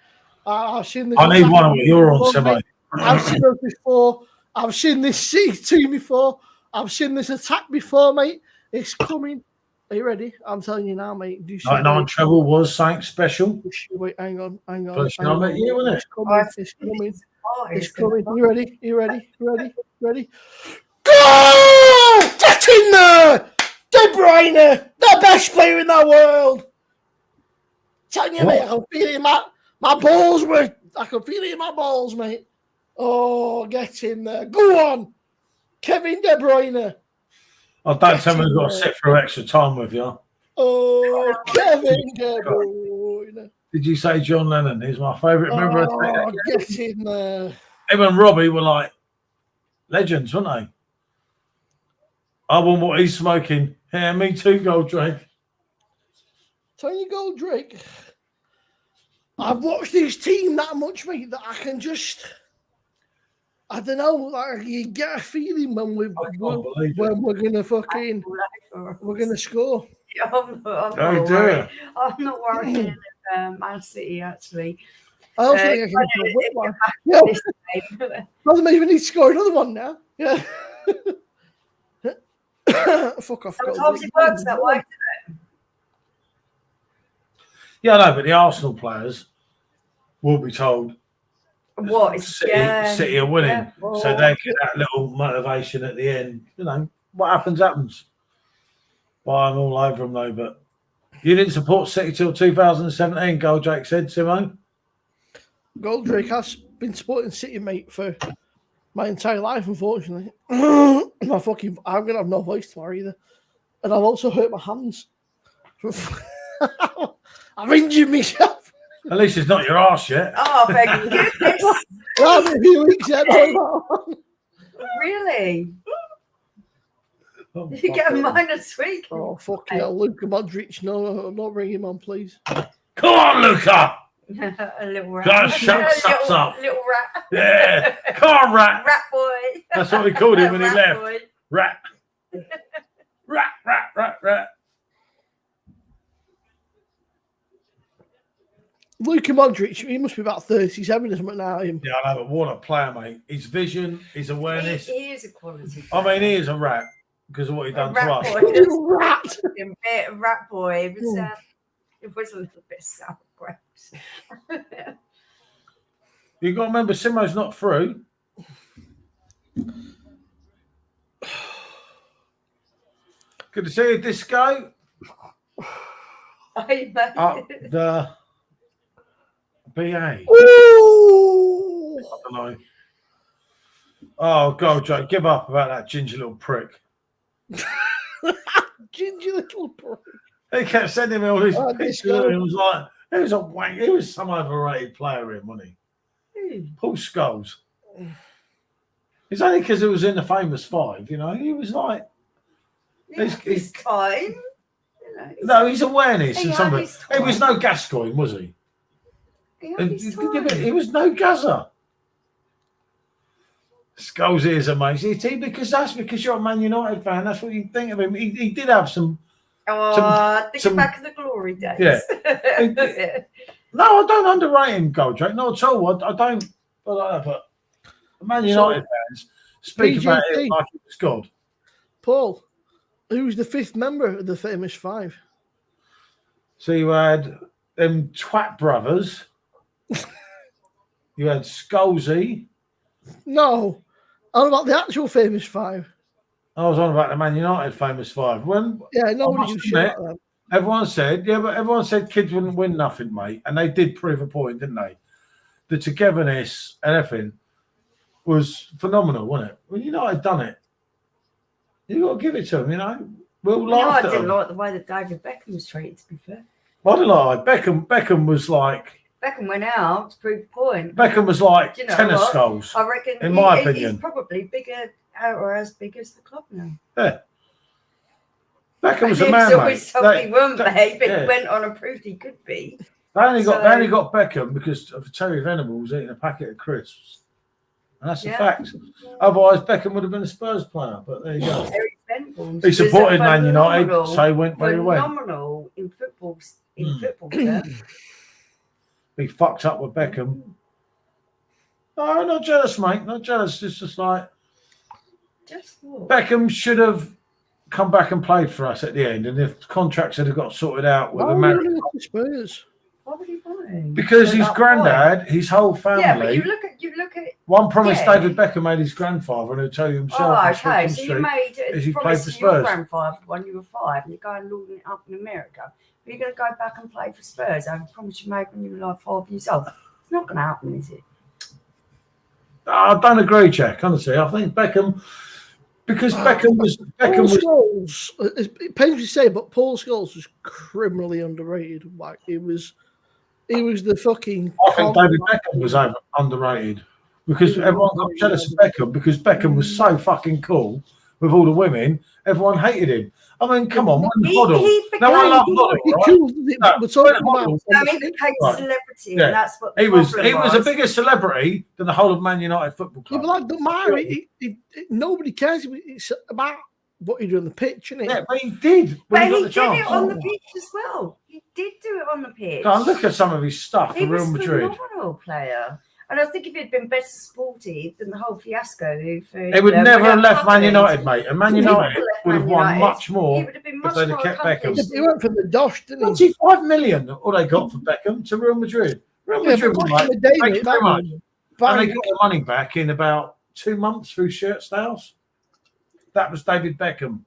I've seen this. I need one of you're on, Simmo. I've seen this before. I've seen this City team before. I've seen this attack before, mate. It's coming. Are you ready? I'm telling you now, mate. 99 treble was something special. Wait, hang on. First time I met you, wasn't it? It's coming. You ready? Go! Get in there! De Bruyne, the best player in the world. Telling you, mate, I can feel it in my balls. I can feel it in my balls, mate. Oh, get in there. Go on. Kevin De Bruyne. I don't tell me we've got to sit through extra time with you. Oh, Kevin De Bruyne. Did you say John Lennon? He's my favourite member. Oh, get in there. Him and Robbie were like legends, weren't they? I want what he's smoking. Yeah, me too, Gold Drake. Tony Gold Drake. I've watched this team that much, mate, that I can just... I don't know, like you get a feeling when we're gonna fucking we're gonna score. Yeah, I'm not worried about Man City actually. I also think I can win one. Yeah. Doesn't even need to score another one now. Yeah. Fuck off. Sometimes it works that way. Yeah, I know, but the Arsenal players will be told what City are winning, so they get that little motivation at the end. You know, what happens. Well, I'm all over them though, but you didn't support City till 2017, Goldrake said, Simmo. Goldrake has been supporting City, mate, for my entire life, unfortunately. I'm gonna have no voice tomorrow either. And I've also hurt my hands. I've injured myself. At least it's not your arse yet. Oh, thank goodness. A few weeks yet. Really? Did you get a minor tweak? Oh, fuck yeah. Luka Modric. No, not bring him on, please. Come on, Luka. A little rat. Gotta shut up. Little rat. Yeah. Come on, rat. Rat boy. That's what we called him when he left. Boy. Rat. Rat. Luka Modric, he must be about 37 or something now. Him. Yeah, I know, but what a player, mate. His vision, his awareness. He is a quality player. I mean, he is a rat because of what he done to us. Rat. A rat boy. It was a little bit sour grapes. You got to remember, Simmo's not through. Good to see you, Disco. Hey, mate. Up the BA. Ooh! I don't know. Oh, God, Joe, give up about that ginger little prick. Ginger little prick. He kept sending me all these Oh, pictures. Disco. He was like, he was a wank. He was some overrated player, in, wasn't he? Paul Scholes. It's only because it was in the famous five, you know. He was like, His time. You know, no, his awareness He and had something. his He was time. no Gascoigne, was he? He had his time. He was no Gazza. Scholes is amazing. Because you're a Man United fan. That's what you think of him. He did have some. Thinking back of the glory days. Yeah. No, I don't underrate him, Goldrake. Not at all. I don't. But Man United fans speak about it like it was God. Paul, who's the fifth member of the famous five? So you had them twat brothers. You had Scholesy. No. How about the actual famous five? I was on about the Man United famous five. Yeah, nobody gives a shit about that. Everyone said kids wouldn't win nothing, mate. And they did prove a point, didn't they? The togetherness and everything was phenomenal, wasn't it? Well, United done it. You got to give it to them, you know. We'll laugh I at didn't them. like the way that David Beckham was treated, to be fair. I don't lie. Beckham was like. Beckham went out to prove a point. Beckham was like You know tennis what? skulls. I reckon, in my opinion. he's probably bigger or as big as the club now. Yeah. Beckham was a He man, always mate. told he weren't, mate, but yeah. he went on and proved he could be. They only got Beckham because of Terry Venables eating a packet of crisps. And that's a fact. Otherwise, Beckham would have been a Spurs player. But there you go. Terry Venables He supported was a Man United, phenomenal- so he went where he went. Phenomenal in football terms. He fucked up with Beckham. No, not jealous, mate. Not jealous. It's just like Just what? Beckham should have come back and played for us at the end. And if contracts had got sorted out with Why would America. he go to Spurs? Why would he buy? Because his granddad, his whole family. Yeah, but you look at. One promise Yeah. David Beckham made his grandfather, and he'll tell you himself. Oh, on okay. Shoreham So you Street, made as he a played promise for to your Spurs. grandfather when you were 5, and you're going lording it up in America. But you're going to go back and play for Spurs over a promise you made when you were like 5 years old. It's not going to happen, is it? I don't agree, Jack. Honestly, I think Beckham, because Beckham was Scholes, it pains to say, but Paul Scholes was criminally underrated. Like he was the fucking. I think David Beckham was underrated because everyone got jealous of Beckham because Beckham was so fucking cool with all the women. Everyone hated him. I mean, come on, one model. No, I love model. Right? We're talking about. He became a celebrity, Yeah. and that's what He was a bigger celebrity than the whole of Man United Football Yeah, Club. but like, don't matter. Nobody cares. It's about what you do on the pitch, isn't it? Yeah, but he did. But When he he got the did chance. it on the pitch as well. He did do it on the pitch. Go and look at some of his stuff He for was Real a Madrid. phenomenal player. And I think if he'd been better supported than the whole fiasco, They would never have left Man United, mate. And Man United would have won much He more would have been if much they'd more have kept Beckham. accomplished. He went from the Dosh, didn't he? 25 million, all they got for Beckham to Real Madrid. Real Yeah, Madrid but were back like, in the day, thank mate, you very that much. was And they bang. got their money back in about 2 months through shirt sales. That was David Beckham.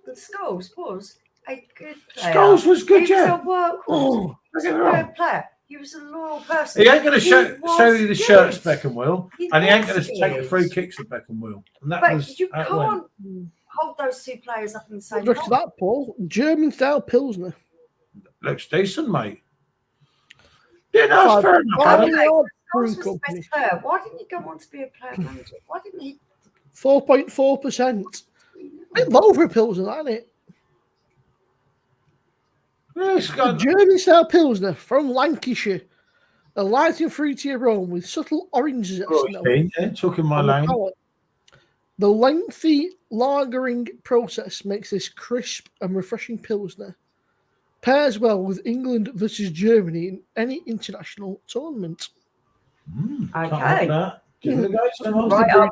And Scholes was a good player. Scholes was good, He was yeah. a workhorse. Oh, He was Don't a get me wrong. good player. He was a loyal person. He ain't going to show was you the good. shirts Beckham will, He and he ain't was going to take the good. free kicks that Beckham will. And that But was you how it went. can't hold those two players up in the same look at line. that, Paul. German style Pilsner. Looks decent, mate. Yeah, no, that's fair enough. Why Adam. didn't he Scholes brewing was the company? best player. Why didn't he go on to be a player manager? Why didn't he? 4.4%. Bit low for a Pilsner, isn't it? Yeah, it's A got, German style Pilsner from Lancashire. A light and fruity aroma with subtle orange zest note yeah, talking my on the lane. palate. The lengthy lagering process makes this crisp and refreshing Pilsner. Pairs well with England versus Germany in any international tournament. Can't Okay. have that. Give it a go, Simon. Right up.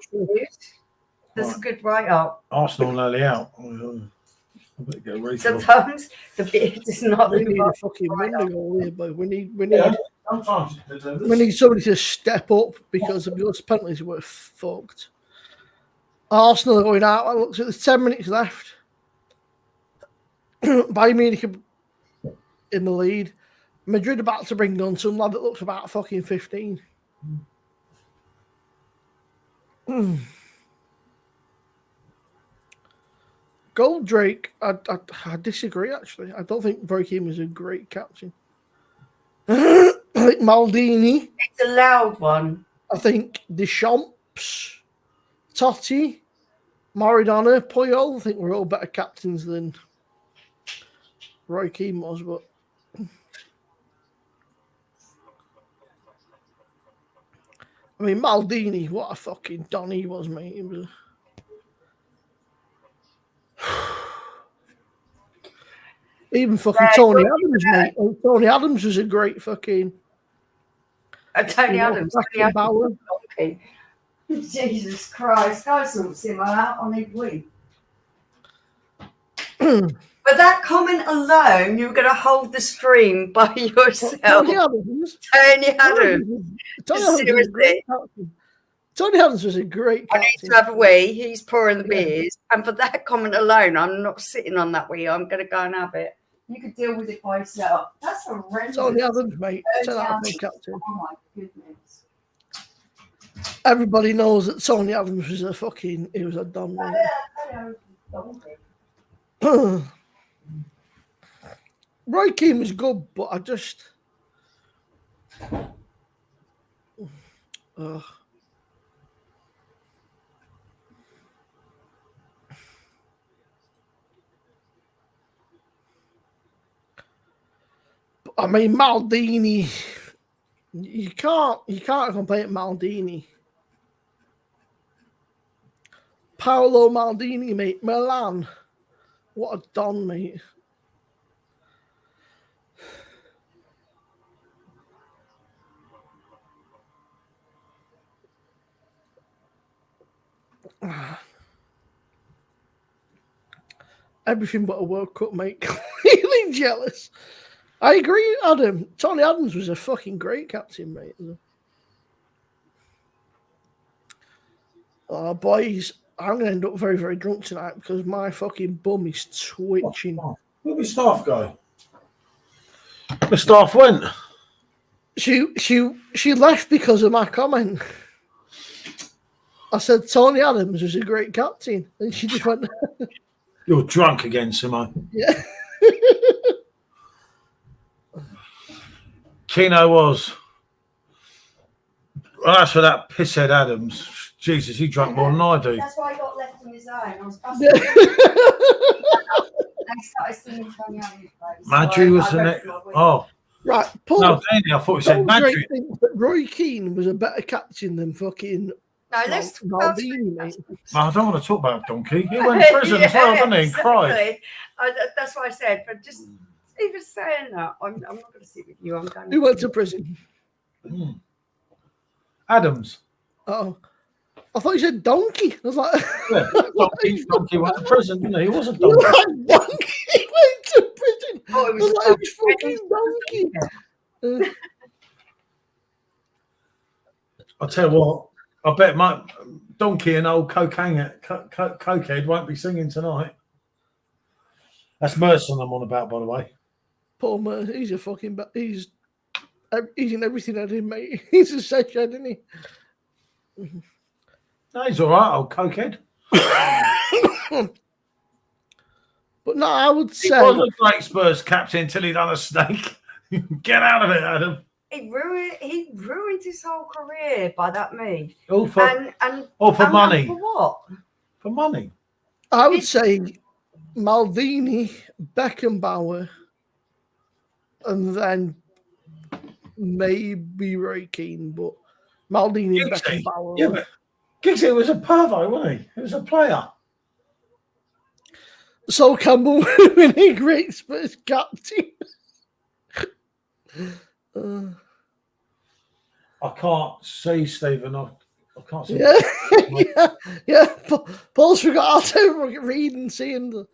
That's a good right up. Arsenal nearly out. I better get a refill. Sometimes the beer does not We live need a up. fucking right window goal here, but we need Yeah. Sometimes it delivers. We need somebody to step up because those penalties were fucked. Arsenal are going out. It looks like there's 10 minutes left. Bayern Munich in the lead. Madrid about to bring on some lad that looks about fucking 15. Goldrake, I disagree actually. I don't think Brokin was a great captain. I think Maldini. It's a loud one. I think Deschamps, Totti, Maradona, Puyol. I think we're all better captains than Roy Keane was, but I mean Maldini, what a fucking don he was, mate. He was even fucking Tony Adams, mate. Oh, Tony Adams was a great fucking Tony Adams. Tony Bauer. Adams. Jesus Christ. Go sort Simmo out on his wing. But that comment alone, you were going to hold the stream by yourself. Tony Adams. Tony Adams. Tony Adams was a great captain. Tony Adams was a great I captain. need to have a wee. He's pouring the beers. And for that comment alone, I'm not sitting on that wee. I'm going to go and have it. You could deal with it by yourself. That's horrendous. Tony Adams, mate. Tony Adams was captain. Oh my goodness. Everybody knows that Tony Adams was he was a dumb man. Roy Keane was good, but I just. I mean, Maldini. You can't complain Maldini. Paolo Maldini, mate. Milan. What a don, mate. Everything but a World Cup, mate. Completely jealous. I agree, Adam. Tony Adams was a fucking great captain, mate. Oh, boys, I'm going to end up very, very drunk tonight because my fucking bum is twitching. Where'd my staff go? The staff went. She left because of my comment. I said Tony Adams was a great captain, and she just went. You're drunk again, Simmo. Yeah. Keno was. Well, that's for that pisshead Adams. Jesus, he drank more than I do. That's why he got left on his own. I was busting. I started singing Tony Adams. Madry was the next. Oh. Right, Paul. No, Danny, I thought you said Madry. Roy Keane was a better captain than fucking. No, let's talk about Maldini, mate. I don't want to talk about Donkey. He went to prison as well, didn't he? And cried. That's what I said. But just even saying that, I'm not going to sit with you. I'm going. Who went to prison? Adams. Oh, I thought you said donkey. I was like, Yeah, donkey went to prison, didn't he? He was a donkey. Donkey went to prison. Oh, it was fucking donkey. I'll tell you what. I bet my Donkey and old cokehead won't be singing tonight. That's Merson I'm on about, by the way. Paul Merson, he's a fucking. He's in everything I did, mate. He's a sex head, isn't he? No, he's all right, old cokehead. But no, I would say he was a great Spurs captain until he done a snake. Get out of it, Adam. He ruined his whole career by that move. All for money. For what? For money. I would say Maldini, Beckenbauer, and then maybe Roy Keane, but Maldini and Giggsy. Beckenbauer. Yeah, but Giggsy was a pervo, wasn't he? He was a player. So Campbell winning a great Spurs captain. I can't see, Stephen. I can't see. Yeah. Paul's forgot how to read and seeing the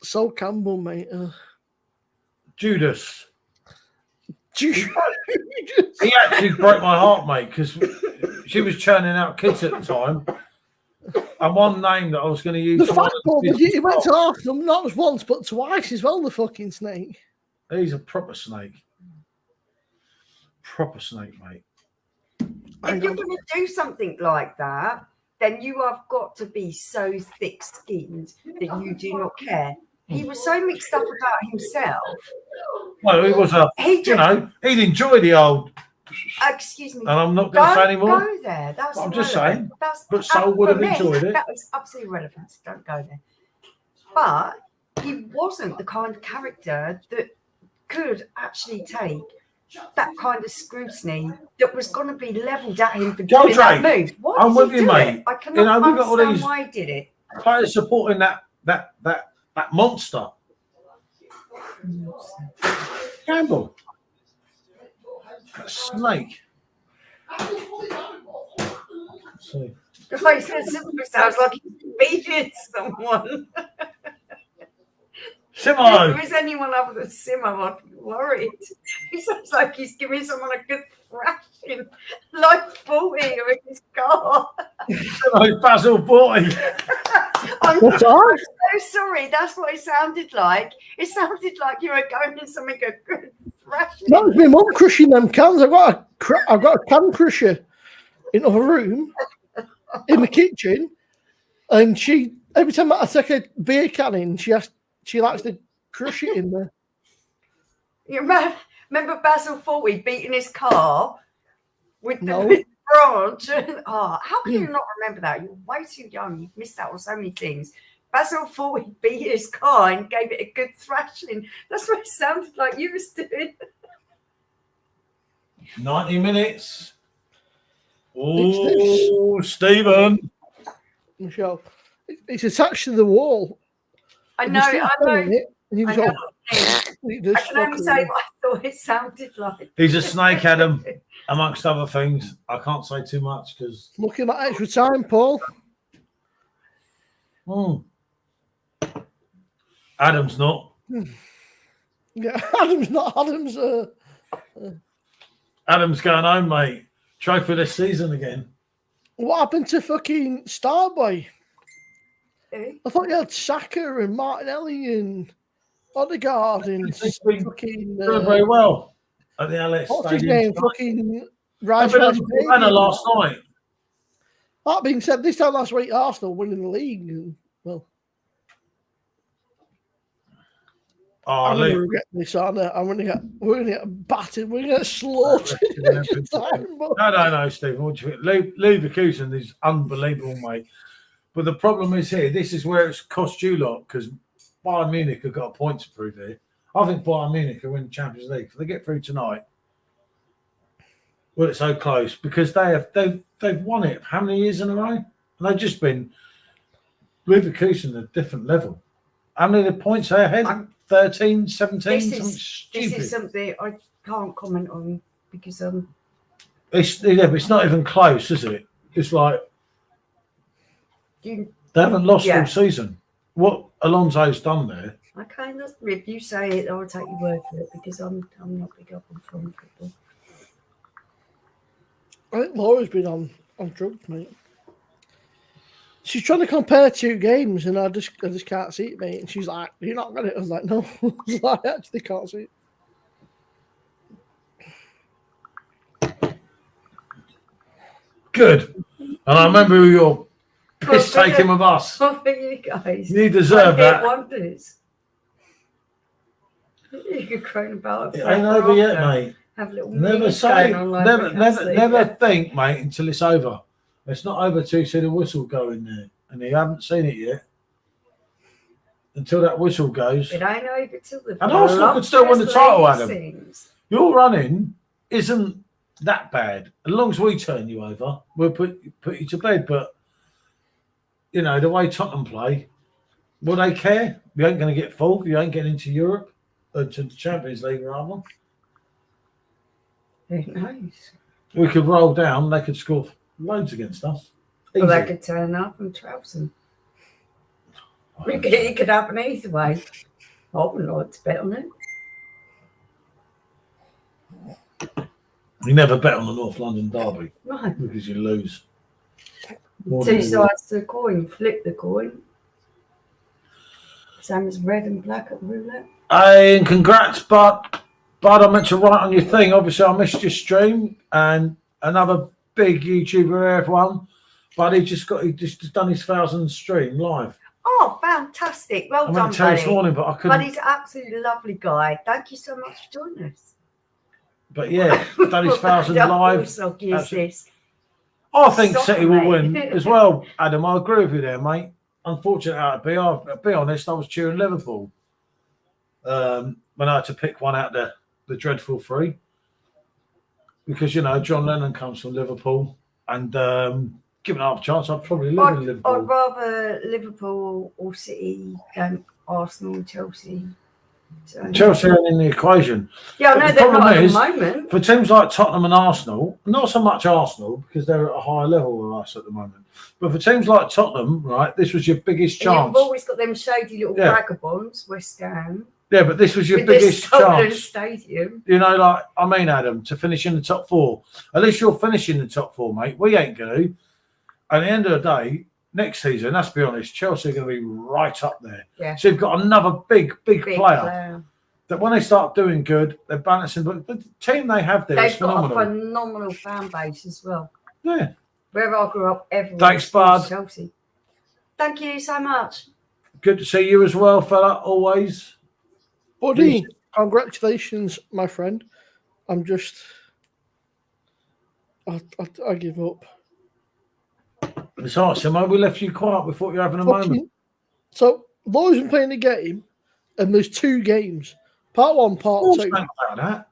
Sol Campbell, mate. Judas. He actually broke my heart, mate, because she was churning out kids at the time. And one name that I was going to use The for fact one of the that he kids went was to Arsenal not just once but twice as well. The fucking snake. He's a proper snake. Proper snake, mate. If you're going to do something like that, then you have got to be so thick-skinned that you do not care. He was so mixed up about himself. Well, he was he'd enjoy the old. Excuse me. And I'm not going to say anymore. Go there. That's I'm just irrelevant. saying. But Sol would have enjoyed it. That was absolutely irrelevant. So don't go there. But he wasn't the kind of character that could actually take that kind of scrutiny that was going to be levelled at him for doing that move. Why I'm did with he you, do mate. it? I cannot we got all understand these why he did it. players supporting that monster. Campbell. That snake. So. Sounds like he's beating someone. Simmo. If there is anyone other than Simmo, I'd be worried. He sounds like he's giving someone a good thrashing, like 40 in his car. Simmo, Basil 40. I'm so sorry. That's what it sounded like. It sounded like you were going in something a good thrashing. That was my mum crushing them cans. I've got a can crusher in the other room in the kitchen, and she every time I take a beer can in, she likes to crush it in there. You remember Basil 40 beating his car with the branch? Oh, how can you not remember that? You're way too young. You've missed out on so many things. Basil 40 beat his car and gave it a good thrashing. That's what it sounded like you was doing. 90 minutes. Oh, Stephen. Michelle, it's attached to the wall. I know. I know. I can only say what I thought it sounded like. He's a snake, Adam, amongst other things. I can't say too much because. Looking at extra time, Paul. Adam's not. Yeah, Adam's not. Adam's going home, mate. Trophy this season again. What happened to fucking Starboy? Who? I thought you had Saka and Martinelli and Odegaard and fucking doing very well at the LS what's Stadium. his name? Fucking Raj. Last night. That being said, this time last week Arsenal winning the league. And, well, I'm going to regret this, aren't I? we're going to get battered. We're going to get slaughtered. No, Stephen. What do you think? Leverkusen is unbelievable, mate. But the problem is here. This is where it's cost you lot because Bayern Munich have got a point to prove here. I think Bayern Munich will win the Champions League. If they get through tonight, well, it's so close because they've won it how many years in a row? And they've just been Leverkusen at a different level. How many of the points are ahead? 13, 17, something stupid. This is something I can't comment on because it's not even close, is it? It's like they haven't lost all season. What Alonso's done there. Okay, if you say it, I'll take your word for it because I'm not big up on foreign football. I think Laura's been on drugs, mate. She's trying to compare two games, and I just can't see it, mate. And she's like, "You're not gonna." I was like, "No, I actually can't see it." Good, and I remember your piss taking with us. For you guys, you deserve that. Wonders. You could crane about it. It ain't over yet, mate. Have little never say, never think, mate, until it's over. It's not over till you see the whistle go in there, and you haven't seen it yet. Until that whistle goes, it ain't over till the. And Arsenal could still win the title, Adam. Your running isn't that bad. As long as we turn you over, we'll put you to bed. But you know the way Tottenham play, will they care? You ain't going to get fourth. You ain't getting into Europe, to the Champions League rather. Who knows? We could roll down. They could score loads against us. Well, they could turn up and trouser them. It could happen either way. I wouldn't like to bet on it. You never bet on the North London derby Right. because you lose. Two sides to the coin. Flip the coin. Same as red and black at the roulette. Hey, and congrats, Bud. Bud, I meant to write on your thing. Obviously, I missed your stream, and another big YouTuber everyone. But he just done his 1,000th stream live. Oh, fantastic. Well I done, meant to tell you this buddy. morning, but I couldn't. But he's an absolutely lovely guy. Thank you so much for joining us. But yeah, done his 1,000 live. I'll use this. I think Sorry, City will mate. win as well, Adam. I agree with you there, mate. Unfortunately, I'll be honest, I was cheering Liverpool when I had to pick one out the dreadful three. Because, you know, John Lennon comes from Liverpool, and given half a chance, I'd probably live in Liverpool. I'd rather Liverpool or City than Arsenal and Chelsea. So, Chelsea aren't in the equation. yeah, I But know the they're problem not at is, the moment. For teams like Tottenham and Arsenal, not so much Arsenal because they're at a higher level than us at the moment, but for teams like Tottenham, right, this was your biggest And chance. you've always got them shady little Yeah. vagabonds, West Ham. Yeah, but this was your With this biggest stolen chance. stadium. You know, like, I mean, Adam, to finish in the top four. At least you're finishing the top four, mate. We ain't going to. At the end of the day, next season, let's be honest, Chelsea are going to be right up there. Yeah. So you've got another big Big player. That when they start doing good, they're balancing. But the team they have there is They've got phenomenal. a phenomenal fan base as well. Yeah. Wherever I grew up, everyone Thanks, supports bud. Chelsea. Thank you so much. Good to see you as well, fella, always. Buddy, congratulations, my friend. I'm just... I give up. It's all right, Simmo. We left you quiet. We thought you were having a moment. So, Laura's been playing the game, and there's 2 games. Part 1, part 2. About that.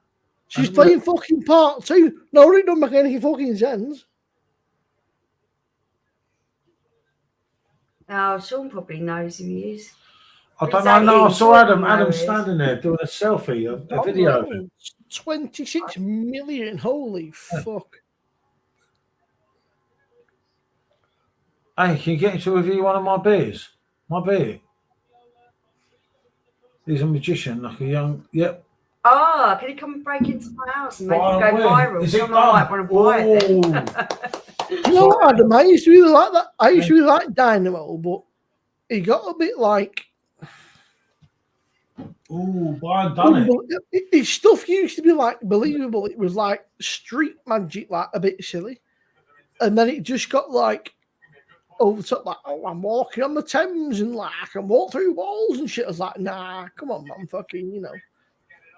She's playing fucking part 2. No, it don't make any fucking sense. Oh, Sean probably knows who he is. I don't Is know. that No, I him? saw Adam. No, Adam it is. standing there doing a selfie, a video of him. 26 million. Holy fuck. Hey, can you get him to review one of my beers? My beer. He's a magician, like a young. Yep. Oh, can he come and break into my house and make By it the go way, viral? is it Someone might done? want to buy it then. You know what, Adam? I used to really like that. I used to really like Dynamo, but he got a bit like... Ooh, Brian done it. His stuff used to be like believable. It was like street magic, like a bit silly. And then it just got like over the top, like, oh, I'm walking on the Thames and like I can walk through walls and shit. I was like, nah, come on, man, fucking, you know.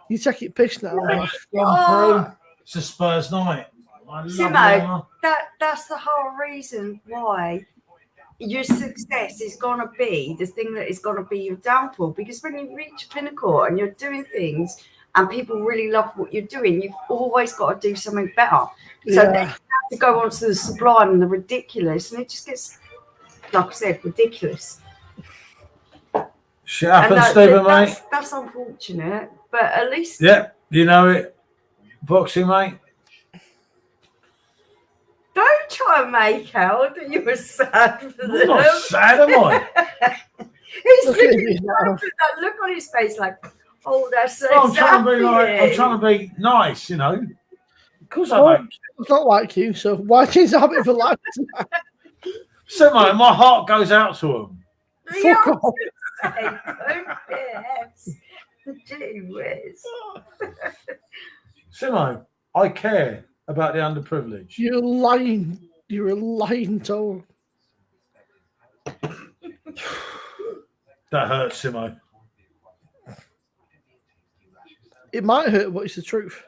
You take it piss now. Man. Oh, It's a Spurs night. I love Simmo, that. that's the whole reason why your success is going to be the thing that is going to be your downfall. Because when you reach a pinnacle and you're doing things and people really love what you're doing, you've always got to do something better. So then you have to go on to the sublime and the ridiculous, and it just gets, like I said, ridiculous. Shit happens, Stephen, mate. That's unfortunate, but at least... Yeah, you know it. Boxing, mate. Don't try and make out that you were sad for I'm them. not sad, am I? He's Look at looking me now. with that look on his face like, oh, that's so I'm sad trying to be for like, I'm you. trying to be nice, you know. Of course I Well, don't. It's not like you, so why change the habit for life? Simmo, my heart goes out to him. Fuck off. Yes. Gee whiz. Simmo, I care about the underprivileged. You're lying. You're a lying toad. That hurts, Simmo. It might hurt, but it's the truth.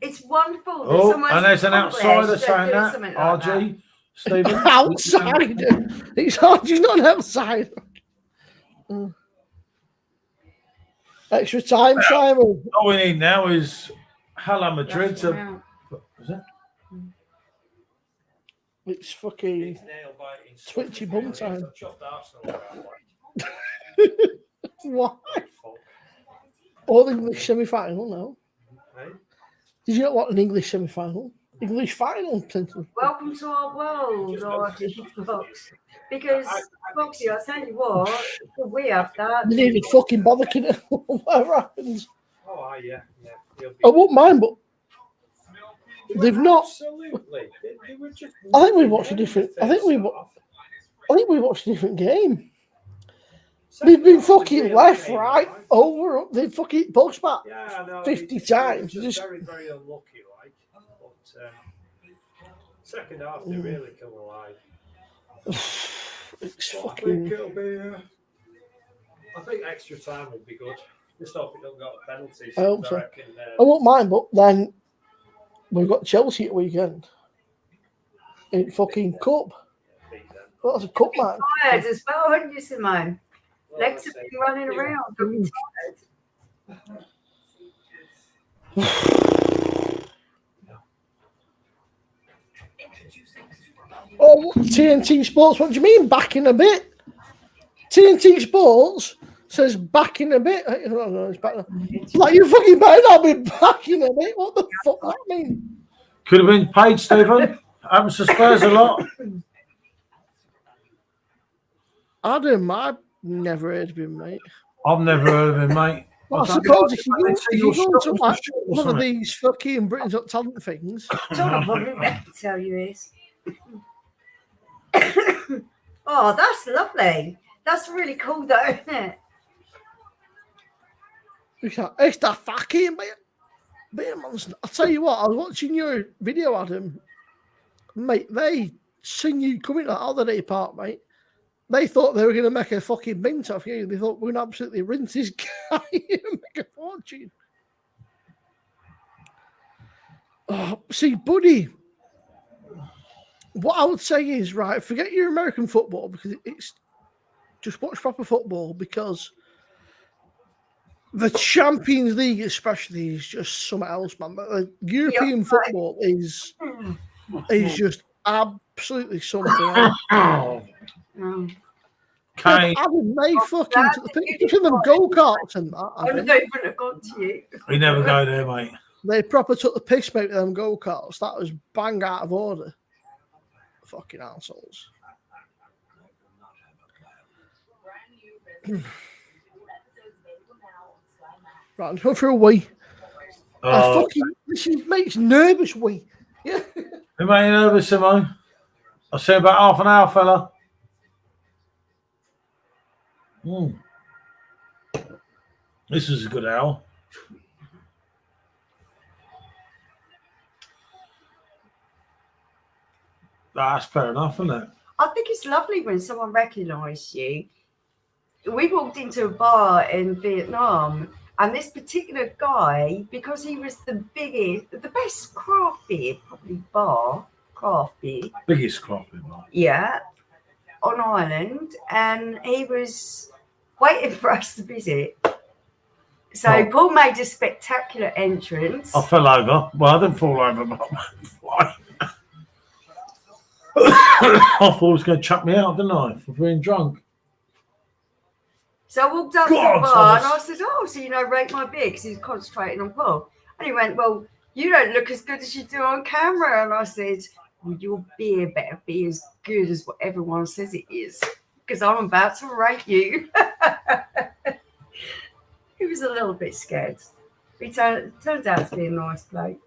It's wonderful. That Oh, someone's and there's an accomplished outsider saying doing that. something like RG, Stephen. Outsider. It's hard. He's not an outsider. Extra time, Simon. All we need now is Hala Madrid That's to. out. Is it? It's fucking twitchy bum time. Why? All English semi-final, no. Did you not want an English semi-final? English final potentially. Welcome to our world, RG Fox. Because, Foxy, I'll tell you what, we have that. They didn't even fucking bother kidding whatever happens. Oh, yeah. I won't mind, but they've not. Absolutely. They were just I think we watched a different. I think we watched a different game. They've been fucking left, right, over, up. They fucking box back 50 times. Just very, very unlucky, like. But second half, they really come alive. It's I fucking. think it'll be. I think extra time would be good. Just hope we don't got penalties. I hope so. reckon, I won't mind, but then we've got Chelsea at weekend in fucking cup. Well, that's a cup match. Tired as well, aren't you, Simone? Legs have been running around. I'm tired. Oh, TNT Sports, what do you mean back in a bit? TNT Sports says back in a bit. I don't know, it's back. Like, you fucking better not be back in a bit. What the fuck that mean? Could have been paid, Stephen. Happens to Spurs a lot. Adam, I've never heard of him, mate. I've never heard of him, mate. Well, I suppose if you go to like one of these fucking Britain's Got Talent things. John, I'll probably better tell you is. Oh, that's lovely. That's really cool, though, isn't it? It's the fucking beer monster. I'll tell you what, I was watching your video, Adam. Mate, they seen you coming out of the park, mate. They thought they were going to make a fucking mint off you. They thought we're going to absolutely rinse this guy and make a fortune. Oh, see, buddy, what I would say is, right, forget your American football because it's just watch proper football because the Champions League especially is just something else, man. But the European football is just absolutely something else. Kane. Adam, they fucking took the picture of them go-karts and that. I don't even have gone to you. We never go there, mate. They proper took the piss out of them go-karts. That was bang out of order. Fucking assholes. Right, I'm going for a wee. This makes nervous wee. Yeah. You made you nervous, Simone? I'll see you about half an hour, fella. This is a good hour. That's fair enough, isn't it? I think it's lovely when someone recognises you. We walked into a bar in Vietnam, and this particular guy, because he was the best craft beer, probably craft beer. Biggest craft beer bar. Yeah, on island, and he was waiting for us to visit. So Paul made a spectacular entrance. I fell over. Well, I didn't fall over, but I thought he was going to chuck me out, didn't I, for being drunk. So I walked up to the bar and I said, "Oh, so rate my beer," because he was concentrating on Paul. And he went, "Well, you don't look as good as you do on camera." And I said, "Well, your beer better be as good as what everyone says it is, because I'm about to rate you." He was a little bit scared. He turned out to be a nice bloke.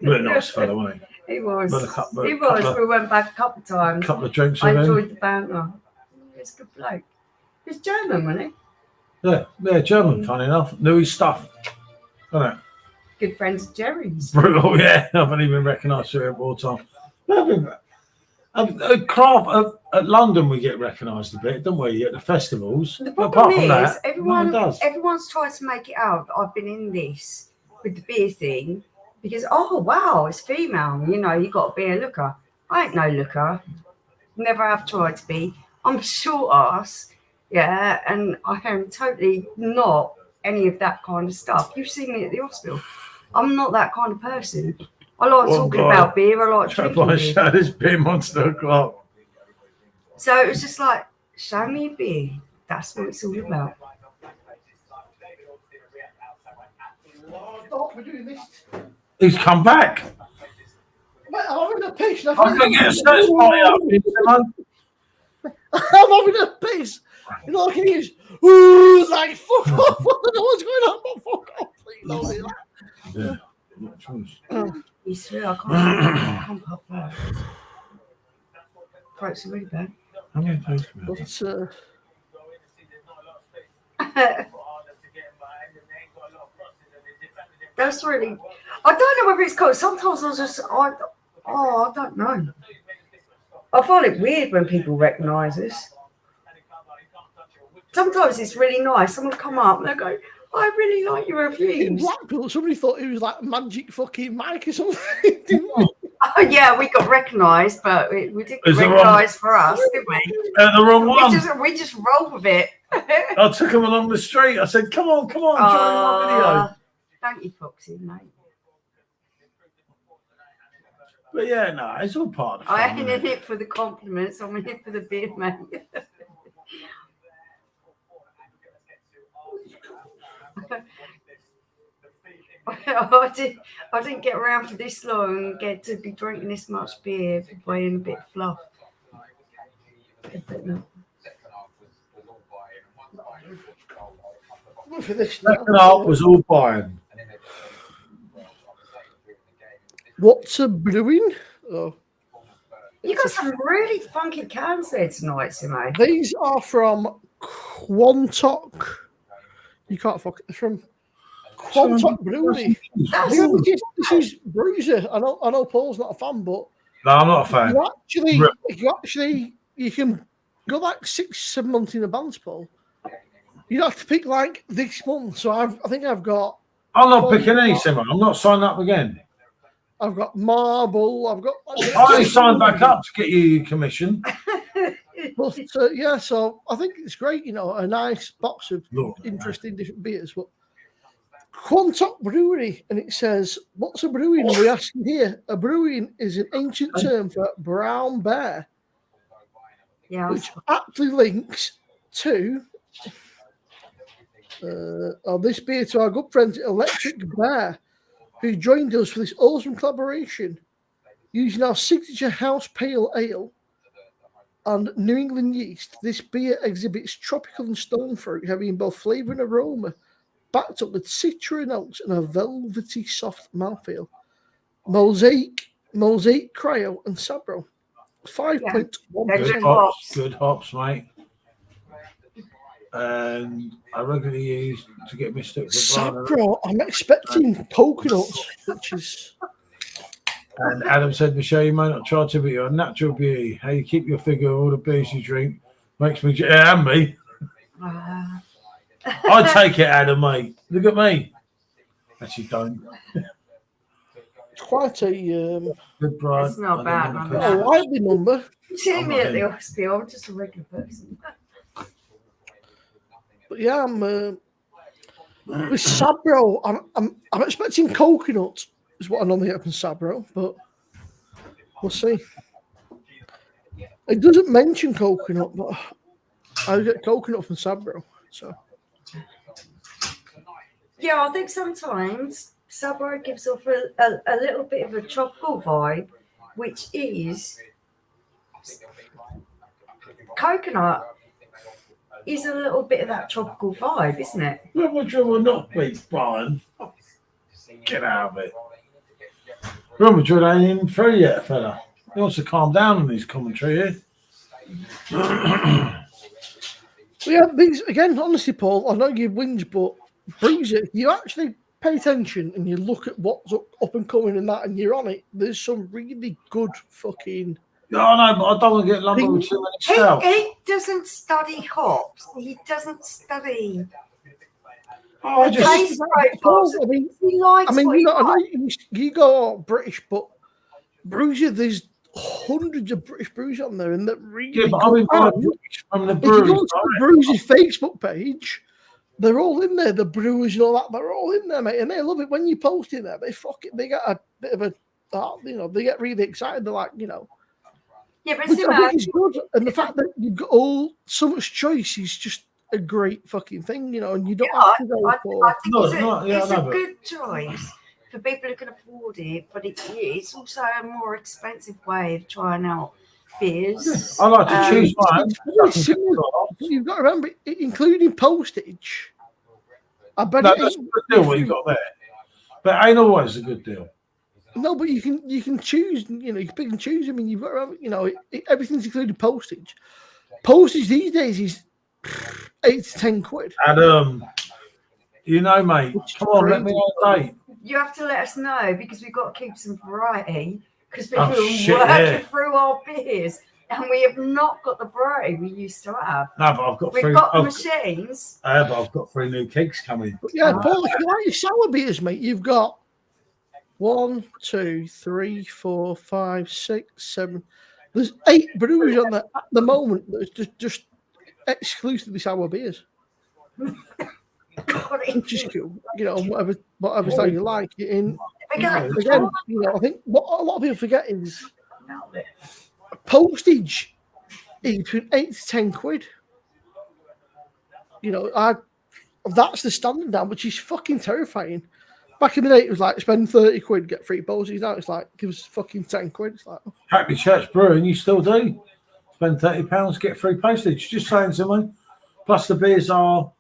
Really nice fellow, wasn't he? He was. We went back a couple of times. Couple of drinks I with him. enjoyed the banter. He was a good bloke. He was German, wasn't he? Yeah, German, funny enough. Knew his stuff. Wasn't it? Good friends of Jerry's. Brutal, yeah. I haven't even recognised her all the time. Craft at London, we get recognised a bit, don't we? At the festivals. The But problem apart from is, that, everyone's trying to make it out that I've been in this with the beer thing because, oh, wow, it's female. You got to be a looker. I ain't no looker. Never have tried to be. I'm a short ass. Yeah, and I am totally not any of that kind of stuff. You've seen me at the hospital. I'm not that kind of person. I like talking about beer. I like drinking beer. Show this beer monster o'clock. So it was just like, show me a beer. That's what it's all about. Oh, we're doing this. He's come back. finished. I'm going to get a search party up here, Simmo. I'm having a piss. You know, I can use. Ooh, like fuck off. I don't know what's going on, but fuck off. Please don't do that. Yeah. No choice. You swear I can't pop that. Throat's really bad. How many days we But That's really. I don't know whether it's cold. Sometimes I don't know. I find it weird when people recognise us. Sometimes it's really nice. Someone come up and they go, "I really like your in reviews." Blackpool, somebody thought it was like magic fucking Mike or something. Didn't they? Oh yeah, we got recognised, but we didn't Is get it wrong? recognised for us, did we? The wrong one. We just roll with it. I took him along the street. I said, come on, join my video. Thank you, Foxy, mate. But yeah, no, it's all part of the fun. I ain't isn't in it? it for the compliments. I'm in it for the beer, mate. I didn't get around for this long and get to be drinking this much beer for being a bit fluff. For this Second half was all buying. What's a brewing? Oh. You got some really funky cans there tonight, Simmo. These are from Quantock. You can't fuck it. They're from Quantock Brewery. This is Bruiser. I know Paul's not a fan, but No, I'm not a fan. You can go like 6-7 months in advance, Paul. You don't have to pick like this month. So I think I've got. I'm not picking any, Simon. I'm not signing up again. I've got Marble. I only signed back up to get you your commission. But yeah, so I think it's great. You know, a nice box of interesting different beers. But Quantock Brewery, and it says, "What's a brewing?" We ask here. A brewing is an ancient term for brown bear, which aptly links to this beer to our good friends Electric Bear, who joined us for this awesome collaboration using our signature house pale ale and New England yeast. This beer exhibits tropical and stone fruit, having both flavour and aroma, backed up with citron notes and a velvety soft mouthfeel. Mosaic Cryo, and Sabro. 5.1%. Good hops, mate. And I regularly use to get my sticks. Sabro, I'm expecting coconuts, which is. And Adam said, Michelle, you may not try to, but you're a natural beauty. How you keep your figure, all the beers you drink, makes me. Yeah, and me. I take it, Adam, mate. Look at me. Actually, don't. It's quite a. Good bride. It's not bad. A lively number. You see me at the hospital. I'm just a regular person. But yeah, I'm with Sabro. I'm expecting coconut is what I normally get from Sabro, but we'll see. It doesn't mention coconut, but I get coconut from Sabro. So yeah, I think sometimes Sabro gives off a little bit of a tropical vibe, which is coconut. Is a little bit of that tropical vibe, isn't it? Which one will not be, Brian? Get out of it. Real Madrid ain't even through yet, fella. He wants to calm down on his commentary here. yeah, these again, honestly, Paul, I know you whinge, but Bruiser, you actually pay attention and you look at what's up and coming and that, and you're on it. There's some really good fucking. No, but I don't want to get lumbered with too many stouts. He doesn't study hops. He doesn't study. Oh, I just. Taste profiles. I mean, He likes I what he know likes. you go British, but Bruiser, there's hundreds of British brews on there, and that really. Yeah, but I mean, from the if you go brewery. to the Brewers' Facebook page, they're all in there. The brewers and all that, they're all in there, mate, and they love it when you post in there. They they get a bit of a, they get really excited. They're like, Yeah, but which I think is good, and the fact that you've got so much choice is just a great fucking thing, and you don't have to go for. I think it's a good choice for people who can afford it, but it's also a more expensive way of trying out beers. I like to choose mine. It's very similar. You've got to remember, including postage. I bet No, it that's a ain't good deal what you got there. But it ain't always a good deal. No, but you can choose. You know, you can pick and choose. I mean, you've got to remember, you know, everything's including postage. Postage these days is 8 to 10 quid. Adam, you know, mate, come on, let me know a date. You have to let us know because we've got to keep some variety because people Oh, are shit, working yeah. through our beers and we have not got the variety we used to have. No, but I've got We've three. got the machines. But I've got 3 new kegs coming. But yeah, Paul, if you like your sour beers, mate, you've got 1, 2, 3, 4, 5, 6, 7. There's 8 breweries on there at the moment that's just exclusively sour beers. Which is cool, you know, whatever style you like. Again, you know, I think what a lot of people forget is postage is between 8 to 10 quid. You know, that's the standard now, which is fucking terrifying. Back in the day, it was like spend 30 quid, get free postage. Now it's like give us fucking 10 quid. It's like Hackney Church Brewing, you still do. Spend £30, get free postage. Just saying, someone. Plus the beers are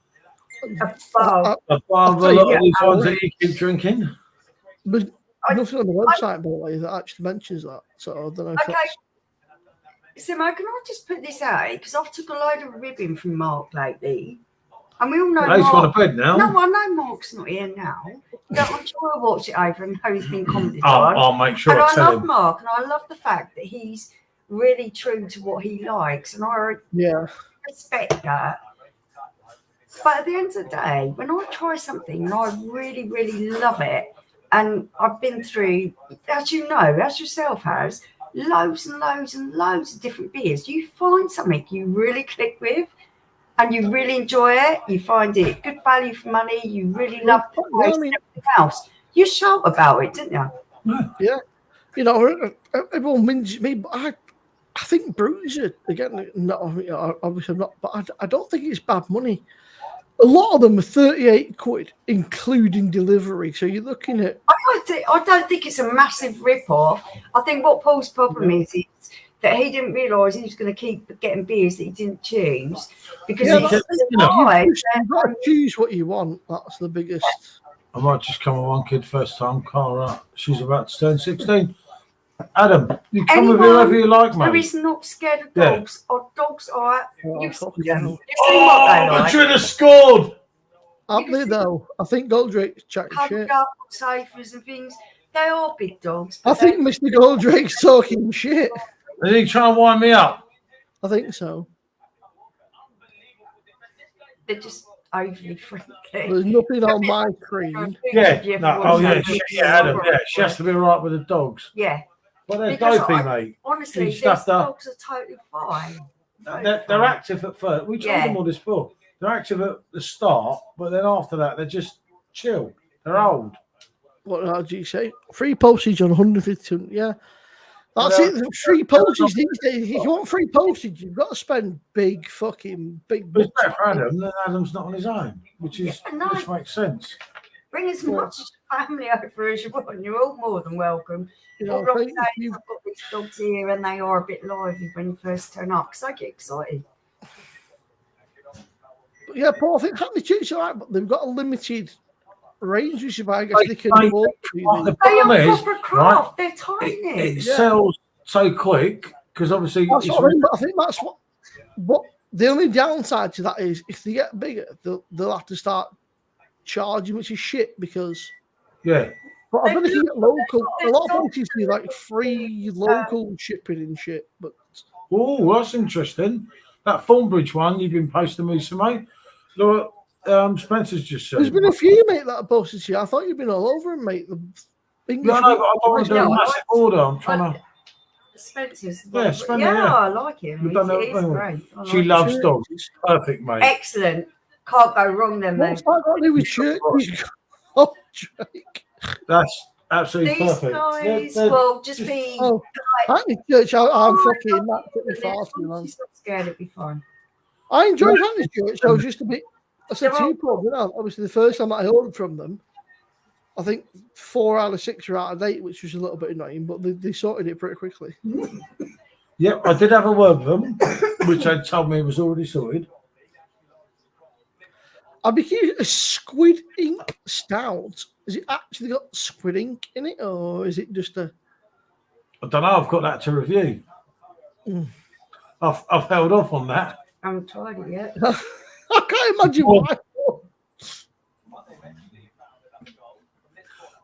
above a lot of these ones that you keep drinking. There's nothing on the website, by the way, that actually mentions that. So I don't know. Okay. Simmo, can I just put this out? Because I've took a load of ribbon from Mark lately. And we all know He's Mark. gone to bed now. No, I know Mark's not here now. But I'm sure I'll watch it over and know he's been commented I'll make sure and I I tell love him. Mark, and I love the fact that he's really true to what he likes. And I respect that. But at the end of the day, when I try something and I really, really love it, and I've been through, as you know, as yourself has, loads and loads and loads of different beers. You find something you really click with and you really enjoy it. You find it good value for money. You really love the taste and everything else. You shout about it, didn't you? Yeah. You know, everyone wins me, but I think breweries are, again, obviously I'm not, but I don't think it's bad money. A lot of them are 38 quid, including delivery. So you're looking at. I don't think it's a massive rip-off. I think what Paul's problem is that he didn't realise he was going to keep getting beers that he didn't choose because You've got to choose what you want. That's the biggest. I might just come with one kid first time. Cara, she's about to turn 16. Adam, you come with whoever you like, mate. Who is not scared of dogs, or dogs are. You've seen what they like. Madrid has scored. Up there, though. I think Goldrake's chatting shit. Safers and things. They are big dogs. I think Mr. Goldrake's talking shit. Is he trying to wind me up? I think so. They're just overly freaky. There's nothing on my cream. Yeah. No. Adam. Yeah. She has to be all right with the dogs. Yeah. Well, they're dopey, mate. Honestly, these dogs are totally fine. They're active at first. We told them all this before. They're active at the start, but then after that, they're just chill. They're old. What do you say? Free postage on 150. Yeah. That's it. Free postage these days. If you want free postage, you've got to spend big bucks. It's better for Adam than Adam's not on his own, which makes sense. Bring as much family over as you want. You're all more than welcome. You know, I've got these dogs here and they are a bit lively when you first turn up because I get excited. But yeah, Paul, I think Hackney Church are right, but they've got a limited range, which I guess they can afford. They are proper craft. They're tiny. It sells so quick because obviously. That's what I mean, but I think that's what the only downside to that is if they get bigger, they'll have to start charging, which is shit because. Yeah. But I bet if you get local, a lot of places do like free local shipping and shit. But that's interesting. That Thornbridge one you've been posting me, mate. Look, Spencer's just said. There's been a few, mate, that I posted to you. I thought you'd been all over them, mate. I don't want to do a massive order. I'm trying to. Spencer's. I like him. We've done great. She loves dogs. It's perfect, mate. Excellent. Can't go wrong then, mate. What's that got to do with church? Oh, Drake. That's absolutely These perfect. guys will just be. Oh, Hackney Church, I'm fucking absolutely fast, man. She's not scared, it'll be fine. I enjoyed Hackney Church. I was just a bit. I said to you, Paul, obviously the first time that I ordered from them, I think 4 out of 6 are out of date, which was a little bit annoying, but they sorted it pretty quickly. Yep, I did have a word with them, which they told me was already sorted. I'd be curious, a squid ink stout. Has it actually got squid ink in it, or is it just a? I don't know. I've got that to review. Mm. I've held off on that. I haven't tried it yet. I can't imagine why.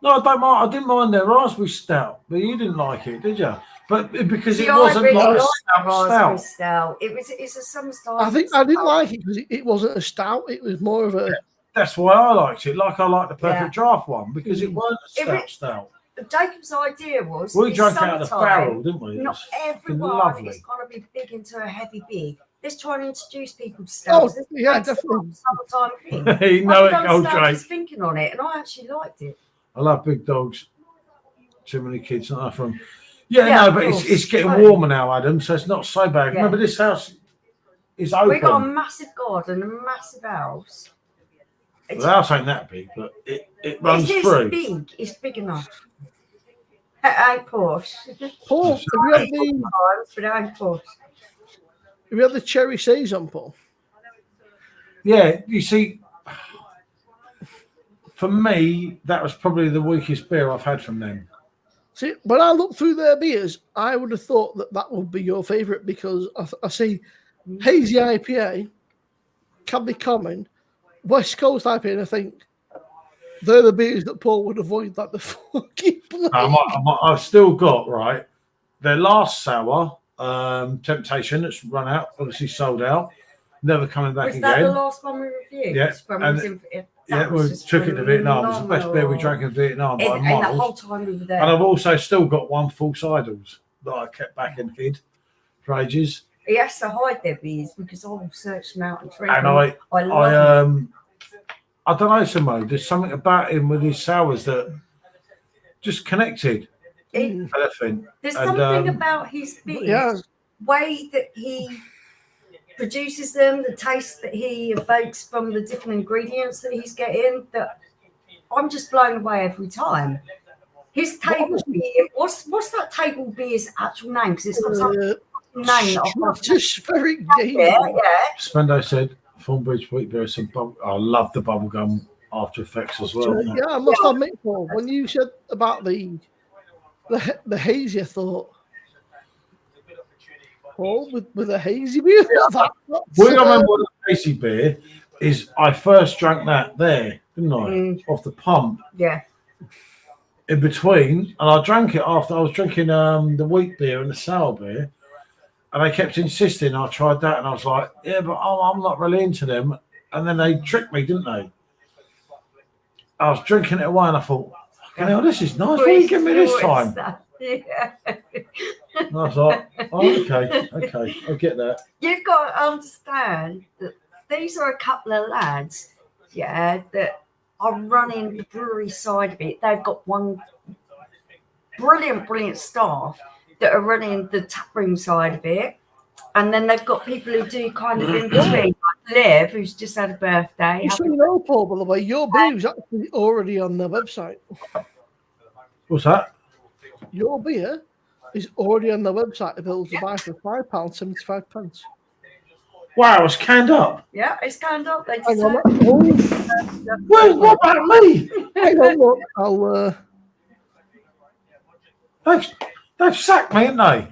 No, I don't mind. I didn't mind their raspberry stout, but you didn't like it, did you? But because See, it wasn't I really like a like raspberry stout. stout. It's a summertime. I think I didn't like it because it wasn't a stout. It was more of a. That's why I liked it. Like I like the perfect draft one because it Mm. weren't a stout. Jacob's idea was We it's drank out of the summertime. barrel, didn't we? It Not was fucking everyone lovely. is going to be big into a heavy beer. Let's try and introduce people to Oh, stouts. yeah, definitely. Summertime thing. You know it, I've Gold done Drake. just thinking on it, and I actually liked it. I love big dogs. Too many kids, not enough from. Yeah, Yeah, no, of but course. it's getting Totally. warmer now, Adam, so it's not so bad. Yeah. Remember, this house is open. We've got a massive garden, a massive house. Well, the house ain't that big, but it runs It's through. big. It's big enough. It ain't posh. Paul, have you had the Sometimes, but it ain't posh. cherry saison, Paul? Yeah, you see, for me, that was probably the weakest beer I've had from them. See, when I look through their beers, I would have thought that would be your favourite because I see hazy IPA can be common, West Coast IPA, and I think they're the beers that Paul would avoid like the fucking plague. I've still got, right, their last sour, Temptation, that's run out, obviously sold out, never coming back Was that again. the last one we reviewed? Yeah, When and- we was in, Yeah, that we was just took it to Vietnam. It was the best beer we phenomenal. drank in Vietnam by And the whole miles. time we were there. And I've also still got one False Idols that I kept back and hid for ages. He has to hide their beers because I will search them out and drink And them. I love them. I don't know, Simmo. There's something about him with his sours that just connected. Elephant. There's and, something about his beers, Yeah. way that he produces them, the taste that he evokes from the different ingredients that he's getting, that I'm just blown away every time. His table beer, what's that table beer's actual name? Because it's got some name that I've got. Stratospheric game. Yeah. Spendo said, Thornbridge wheat beer. I love the bubblegum after effects as well. Yeah, I must admit, Paul, when you said about the hazy, I thought, Paul, with a hazy beer? Well, I remember what the hazy beer is. I first drank that there, didn't I? Off the pump. Yeah. In between, and I drank it after I was drinking the wheat beer and the sour beer, and they kept insisting I tried that, and I was like, yeah, but I'm not really into them. And then they tricked me, didn't they? I was drinking it away, and I thought, fucking hell, this is nice. What are you giving me this time? Yeah. And I was like, oh, okay, I get that. You've got to understand that these are a couple of lads, that are running the brewery side of it. They've got one brilliant staff that are running the taproom side of it. And then they've got people who do kind of in between, like Liv, who's just had a birthday. Just so you know, Paul, by the way, your beer is actually already on their website. What's that? Your beer is already on their website available to buy for £5.75. Wow, it's canned up. Yeah, it's kind of. They Hang on, deserve Well, what about me? hang on, look, I'll They've sacked me, haven't they?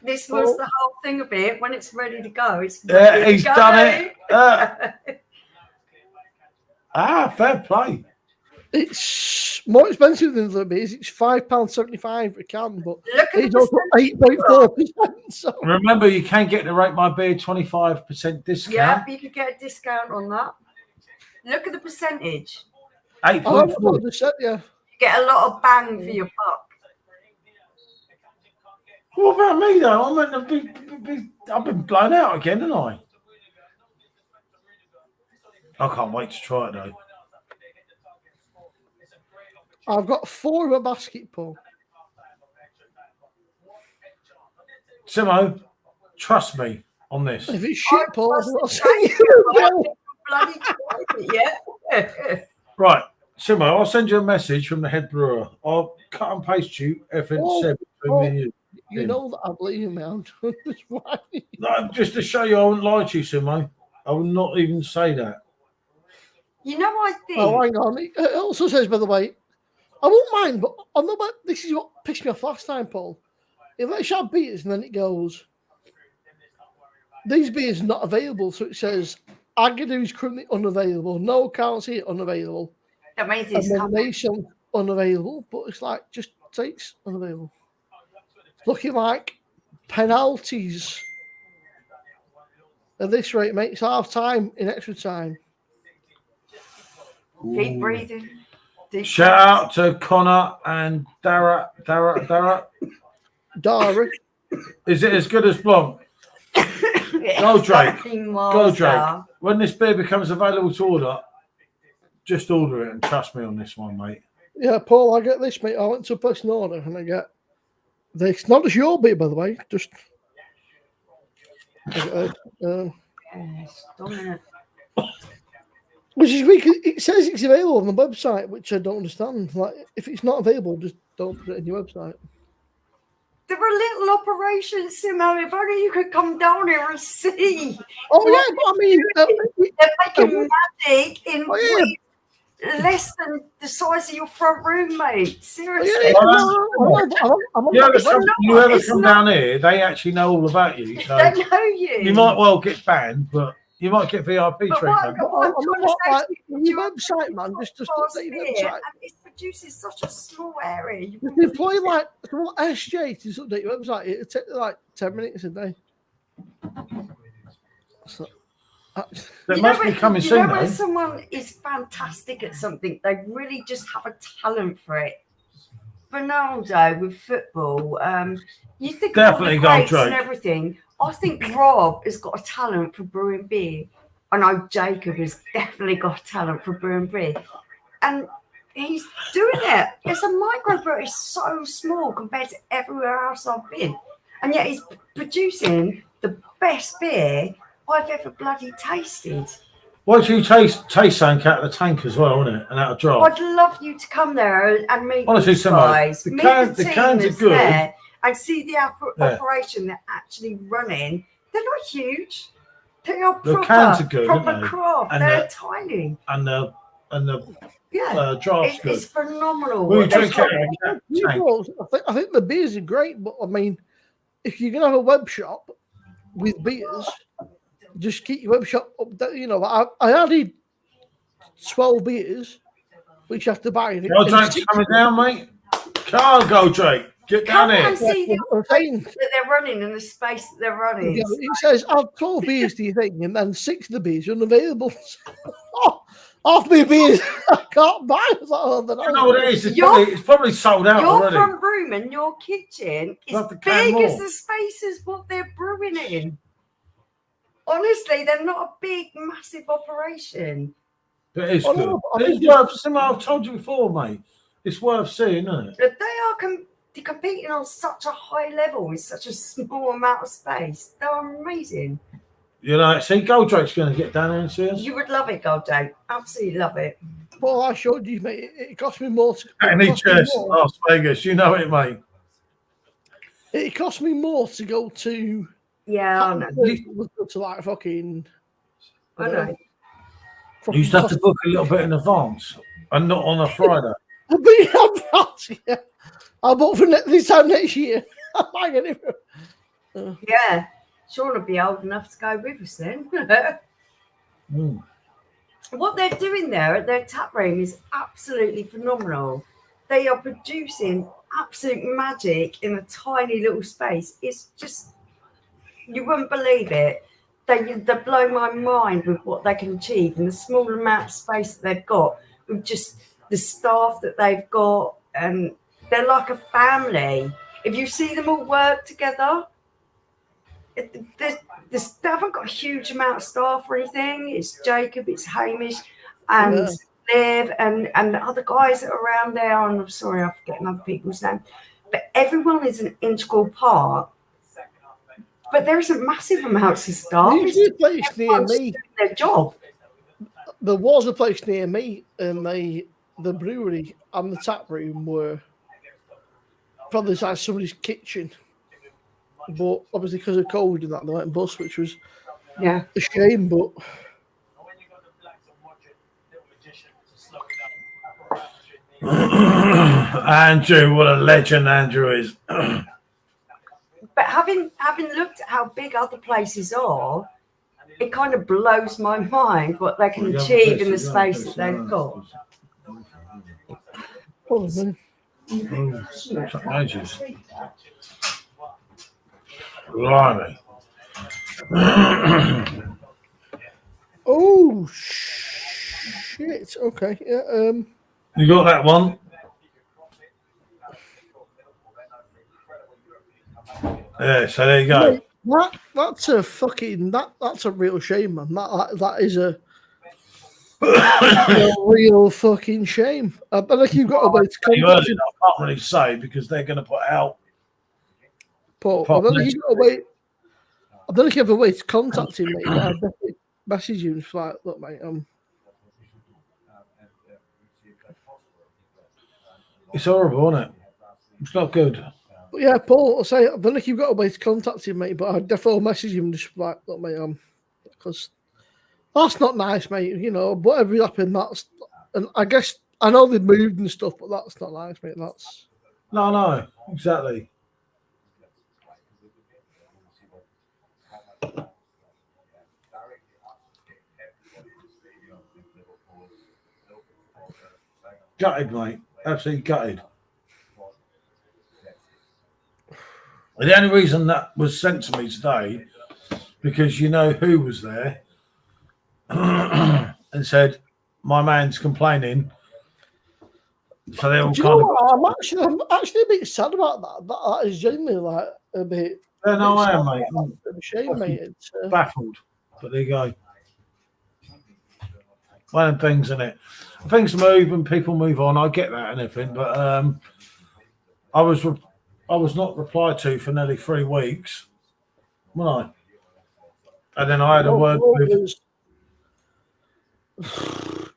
This was the whole thing of it. When it's ready to go, it's Yeah, ready he's to go. done it. Fair play. It's more expensive than the beers. It's £5.75 a can, but Look at it's the also 8.4%. So Remember, you can get the Rate My Beer 25% discount. Yeah, you could get a discount on that. Look at the percentage. I don't know what I 8.4. just said, yeah. You get a lot of bang for your buck. What about me, though? I've been blown out again, haven't I? I can't wait to try it, though. I've got 4 in a basket, Paul. Simmo, trust me on this. If it's shit, Paul, I'll say Bloody tried it, yeah. Right, Simmo, I'll send you a message from the head brewer. I'll cut and paste you everything said between me and you. You know that I believe you, man. That's why. No, just to show you I wouldn't lie to you, Simmo. I would not even say that. You know, I think. Oh, hang on. It also says, by the way, I won't mind, but I know about this is what pissed me off last time, Paul. It lets you have beers and then it goes, these beers are not available. So it says, Agadoo is currently unavailable. No, can't see it, unavailable. That means it's Nation unavailable, but it's like, just takes unavailable. It's looking like penalties. At this rate, mate, it's half time in extra time. Keep breathing. Shout out to Connor and Dara. Dara. Is it as good as Blanc? Go, Drake. Go, Drake. When this beer becomes available to order, just order it and trust me on this one, mate. Yeah, Paul, I get this, mate. I went to a place in order and I get this. Not just your beer, by the way. Just. Which is weak. It says it's available on the website, which I don't understand. Like, if it's not available, just don't put it in your website. There are little operations, Simmo. If only you could come down here and see. Oh yeah, but I mean, they're making magic in less than the size of your front room, mate. Seriously. You ever come down here? They actually know all about you. So they know you. You might well get banned, but you might get VIP treatment. Your website, man, just update your website. And it produces such a small area. You can employ like SJ to update your website. It'll take like 10 minutes a day. So, that must be coming soon, you know though. when someone is fantastic at something, they really just have a talent for it. Ronaldo with football, you think definitely of all the greats and everything. I think Rob has got a talent for brewing beer. I know Jacob has definitely got a talent for brewing beer. And he's doing it. It's a microbrew. It's so small compared to everywhere else I've been. And yet he's producing the best beer I've ever bloody tasted. Why don't you taste something out of the tank as well, isn't it? And out of draft. I'd love you to come there and meet honestly, these guys. The cans are good. There and see the operation they're actually running. They're not huge. They are proper, the cans are good, proper craft. And they're tiny. And the draft's good. It's phenomenal. Will you drink it? I think the beers are great, but I mean, if you're gonna have a web shop with beers, just keep your web shop up. You know, I added 12 beers, which you have to buy. Go Drake's coming down, mate. Can't go, Drake. Get down here. And see the operation that they're running and the space that they're running. Yeah, it says add 12 beers to your thing, and then 6 of the beers are unavailable. Half my beers I can't buy. I was like, oh, you know what it is? It's probably sold out already. Your front room and your kitchen is big as the spaces what they're brewing in. Honestly, they're not a big, massive operation. It is good. It's worth seeing. I've told you before, mate. It's worth seeing, isn't it? But they are competing on such a high level with such a small amount of space. They're amazing. You know, see, Goldrake's going to get down there and see us. You would love it, Goldrake. Absolutely love it. Well, I showed you, mate. It cost me more. Las Vegas, you know it, mate. It cost me more to go to. Yeah, I know. To like fucking. I know. You used to have to book a little bit in advance and not on a Friday. I'll book for this time next year. Yeah. Sean will be old enough to go with us then. What they're doing there at their tap room is absolutely phenomenal. They are producing absolute magic in a tiny little space. It's just, you wouldn't believe it. They blow my mind with what they can achieve in the small amount of space that they've got, with just the staff that they've got, and they're like a family. If you see them all work together, they haven't got a huge amount of staff or anything. It's Jacob, it's Hamish, and Liv, and the other guys that are around there. And I'm sorry, I'm forgetting other people's names. But everyone is an integral part. But there isn't massive amounts of staff. There's a place near me. Their job. There was a place near me, and they the brewery and the tap room were probably like somebody's kitchen. But obviously, because of COVID and that, they went bust, which was Yeah. a shame. But Andrew, what a legend Andrew is. But having looked at how big other places are, it kind of blows my mind what they can achieve in the space that they've got. probably. Ages. Blimey. Oh shit! Okay, yeah. You got that one? Yeah, so there you go. Mate, that's a fucking that's a real shame, man. That is a real fucking shame. I bet you've got a way to You heard contact it, him, I can't really say because they're going to put out. Paul. I don't think you've got a way. I don't think you have a way to contact him, mate. But I'll definitely message you and just like, look, mate. It's horrible, isn't it? It's not good. But yeah, Paul, I'll say I don't think you've got a way to contact him, mate. But I'll definitely message him and just like, look, mate. Because that's not nice, mate. You know, whatever happened, that's. And I guess I know they've moved and stuff, but that's not nice, mate. That's. No, exactly. Gutted, mate. Absolutely gutted. The only reason that was sent to me today, because you know who was there and said, my man's complaining. So they all Do you kind know of. what? I'm actually a bit sad about that. That is genuinely like a bit. Yeah, no, I am, sad. mate. I'm It's a shame, mate. It's, baffled. But there you go. One of them things, isn't it? Things move and people move on. I get that and everything, but I was not replied to for nearly 3 weeks, wasn't I? And then I had a word with.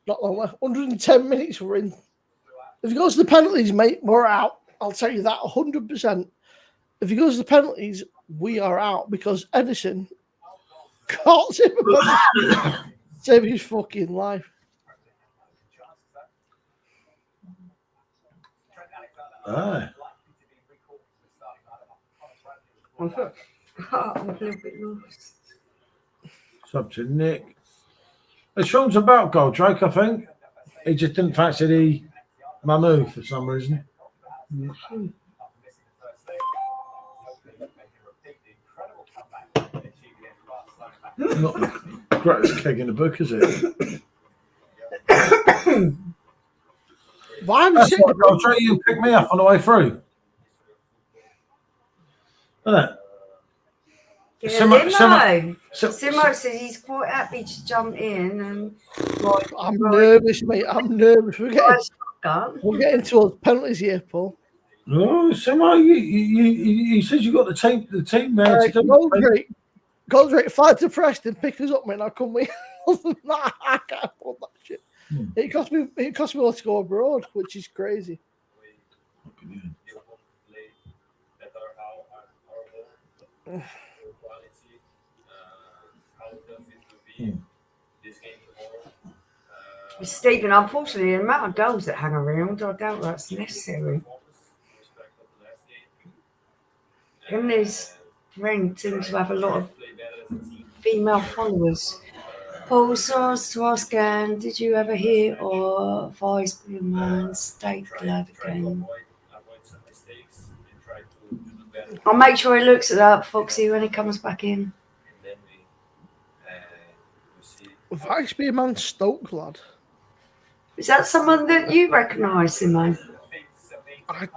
Not long left. 110 minutes we're in. If it goes to the penalties, mate, we're out. I'll tell you that 100%. If it goes to the penalties, we are out because Edison can't save his fucking life. Ah. I'm a little bit lost. It's up to Nick. Sean's about goal, Drake, I think. He just didn't fancy my move for some reason. Not the greatest keg in the book, is it? Why That's what I'll try you pick me up on the way through. Isn't it? Yeah, Simmo Simmo says he's quite happy to jump in and. I'm nervous, mate. I'm nervous. We're getting towards penalties here, Paul. No, Simmo, you said you got the team there to do. Goldrake, fight to Preston, pick us up, mate. I'll come with you. I can't afford that shit. It cost me all to go abroad, which is crazy. Stephen, unfortunately, the amount of goals that hang around, I doubt that's necessary. Him and his friend seem to have a lot of female followers. Paul Source to ask again, did you ever hear or Vice Blue Man State Glad again? I'll make sure he looks at that, Foxy, when he comes back in. Vice be a man Stoke, lad. Is that someone that you recognise, Simone? I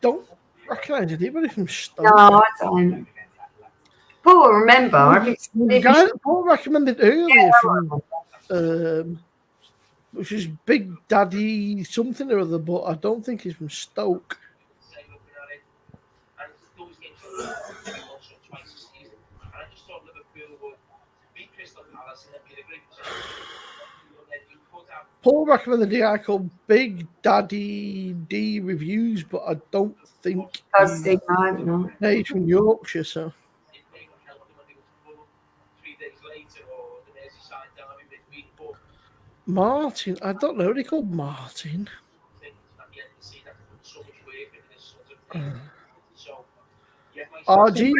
don't recognise anybody from Stoke. No, I don't. Paul, remember, the guy that Paul recommended earlier from, which is Big Daddy something or other, but I don't think he's from Stoke. Paul recommended the guy called Big Daddy D Reviews, but I don't think That's the no. he's from Yorkshire, so. Martin, I don't know. What he called Martin? RG,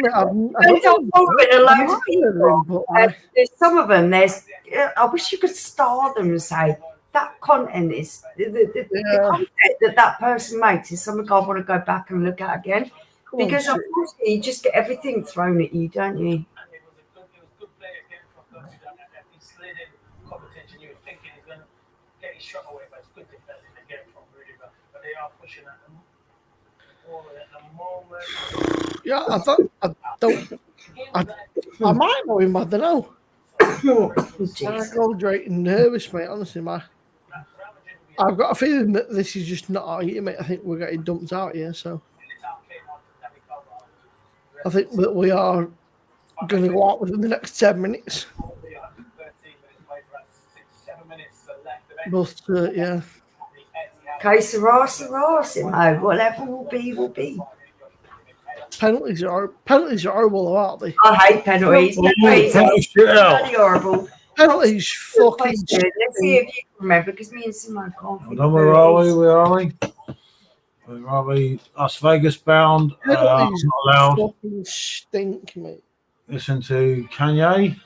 There's some of them. I wish you could star them and say that content is the content that person makes is something I want to go back and look at again. Because unfortunately, you just get everything thrown at you, don't you? Yeah, I might know him, I don't know. I'm graduating nervous, mate. Honestly, I've got a feeling that this is just not out here, mate. I think we're getting dumped out here, so I think that we are going to go out within the next 10 minutes. But yeah. Okay, Sarasi, whatever will be. Penalties are horrible, aren't they? I hate penalties. Penalties horrible. Penalties fucking. Let's see if you can remember, because me and Simmo can't. Hold on, where are we? Where are we? Las Vegas bound. Penalties not allowed. fucking stink, mate. Listen to Cayenne.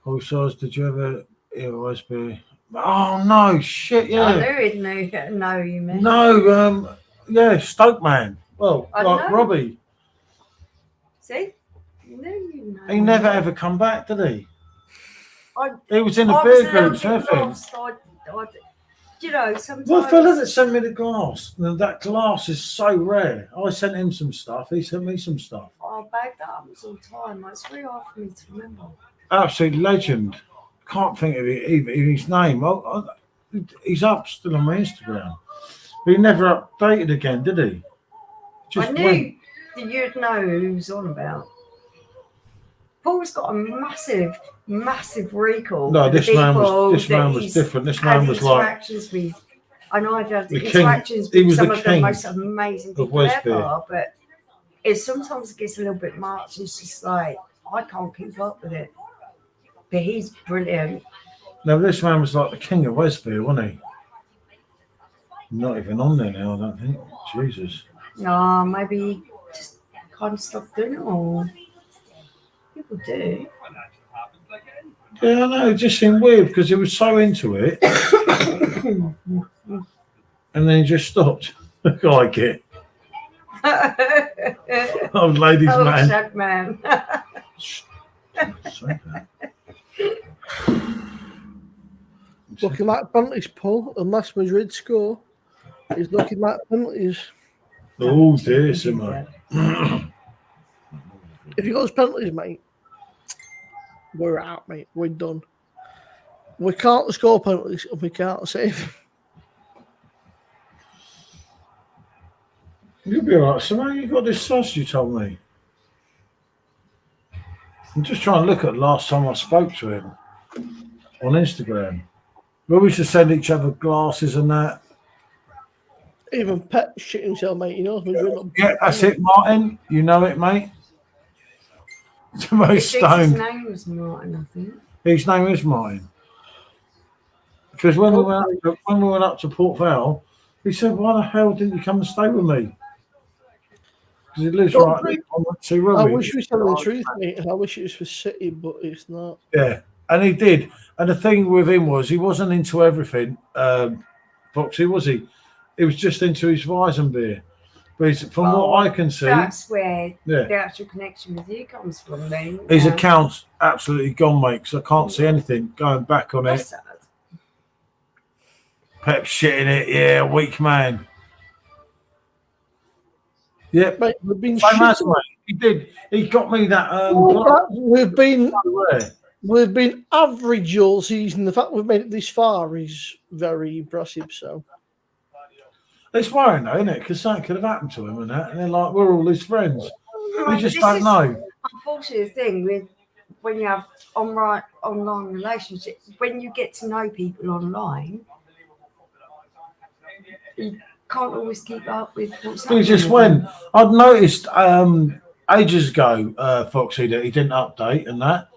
Also, did you ever hear OSB? Oh no, shit, yeah. I knew no, you meant. No, yeah, Stoke man. Well, I like know. Robbie. See? No, you know. He never ever come back, did he? I He was in the was beer a little group bit surfing. lost. You know, sometimes. Well, fella that sent me the glass. That glass is so rare. I sent him some stuff. He sent me some stuff. I bagged that up all the time. It's very hard for me to remember. Absolute legend. Can't think of it, even his name. He's up still on my Instagram. But he never updated again, did he? I knew that you'd know who he's on about. Paul's got a massive recall. No, for the this man was he's different. This had man was like interactions with. I know I've had the interactions king. He with was some the of the king most amazing people ever, but sometimes it gets a little bit much. It's just like I can't keep up with it. But he's brilliant. No, this man was like the king of Westby, wasn't he? Not even on there now, I don't think. Jesus. No, maybe he just kind of stopped doing it all. People do. Yeah, I know. It just seemed weird because he was so into it. And then he just stopped. Like it. Oh, ladies, man. Sad man. Looking like penalties, Paul. Unless Madrid score, he's looking like penalties. Oh, dear, Simmo. If he goes penalties, mate, we're out, mate. We're done. We can't score penalties and we can't save. You'll be all right, Simmo. You got this sauce you told me. I'm just trying to look at the last time I spoke to him on Instagram. We used to send each other glasses and that. Even Pep shit himself, mate. You know, yeah, that's it, Martin. You know it, mate. The most stoned. His name was Martin, I think. His name is Martin. Because when we went up to Port Vale, he said, "Why the hell didn't you come and stay with me?" Because he lives right on the Sea Road. I wish we were telling the truth, mate, and I wish it was for City, but it's not. Yeah, and he did. And the thing with him was he wasn't into everything, Foxy, was he? He was just into his Weizenbeer. But from what I can see, that's where the actual connection with you comes from. Then his account's absolutely gone, mate. Because I can't see anything going back on it. Sad. Pep shitting it, yeah, weak man. Yeah, mate, we've been mate. He did. He got me that. We've been average all season. The fact we've made it this far is very impressive. So it's worrying, though, isn't it? Because something could have happened to him and that, and they're like, we're all his friends. We just don't know. Unfortunately, the thing with when you have online relationships, when you get to know people online, you can't always keep up with what's He happening. just with went. them. I'd noticed ages ago, Foxy, that he didn't update and that.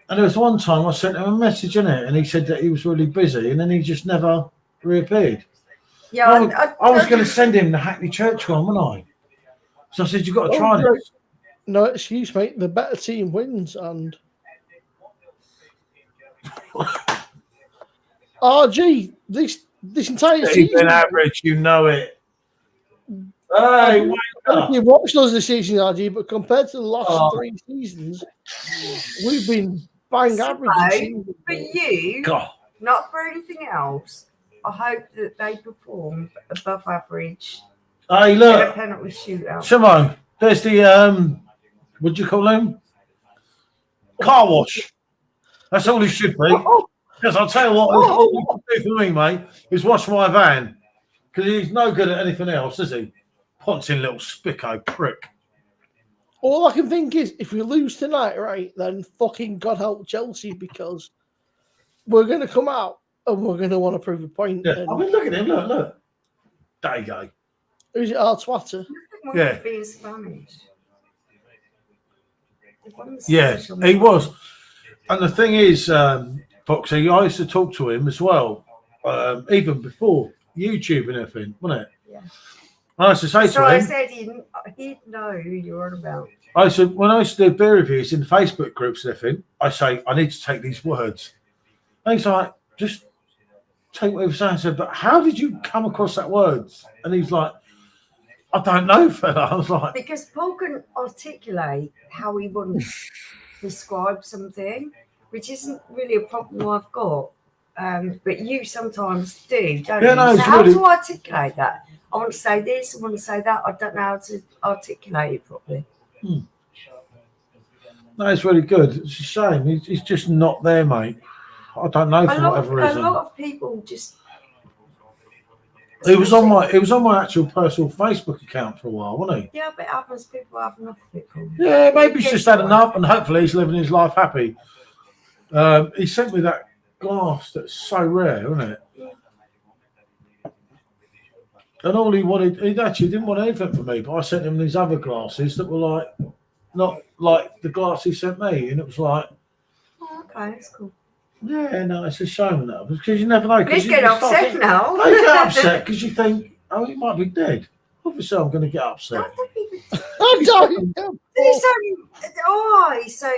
And there was one time I sent him a message in it, and he said that he was really busy, and then he just never reappeared. Yeah, I was going to send him the Hackney Church one, wasn't I? So I said, "You've got to try this." No excuse, mate. The better team wins, and RG this entire He's season. been average, you know it. Hey, wake up. You've watched us this season, RG, but compared to the last Oh. 3 seasons, we've been bang average. So, for you, God. not for anything else, I hope that they perform above average Hey, in a look, penalty shootout. Simmo, there's the what do you call him? Car wash. That's all he should be. Because I'll tell you what, all he can do for me, mate, is wash my van. Because he's no good at anything else, is he? Ponting little spicko prick. All I can think is, if we lose tonight, right, then fucking God help Chelsea, because we're going to come out and we're going to want to prove a point. Yeah. And I mean, look at him, look. There you go. who's it, our twatter? Yeah. Being Spanish. Yeah, he was. And the thing is, Foxy, I used to talk to him as well, even before YouTube and everything, wasn't it? Yeah. I used to say So to I him, said he'd know who you're on about. I said, when I used to do beer reviews in Facebook groups and everything, I say, I need to take these words. And he's like, just take what he was saying. I said, but how did you come across that words? And he's like, I don't know, fella. I was like, Because Paul can articulate how he wants to describe something, which isn't really a problem I've got. But you sometimes do, don't Yeah, you? no, So it's how really- to articulate that? I want to say this, I want to say that. I don't know how to articulate it properly. no, it's really good. It's a shame. He's just not there, mate. I don't know for whatever A reason. lot of people just. He was on my actual personal Facebook account for a while, wasn't he? Yeah, but it happens. People have enough of it. Paul. Yeah, maybe he's Get just had one. enough, and hopefully he's living his life happy. He sent me that glass that's so rare, isn't it? And all he wanted, he actually didn't want anything from me, but I sent him these other glasses that were like, not like the glass he sent me, and it was like, Oh, okay, that's cool. yeah, no, it's a shame that, because you never know. Let's get upset now. I get upset because you think, oh, he might be dead. Obviously, I'm going to get upset. I'm dying. He's so.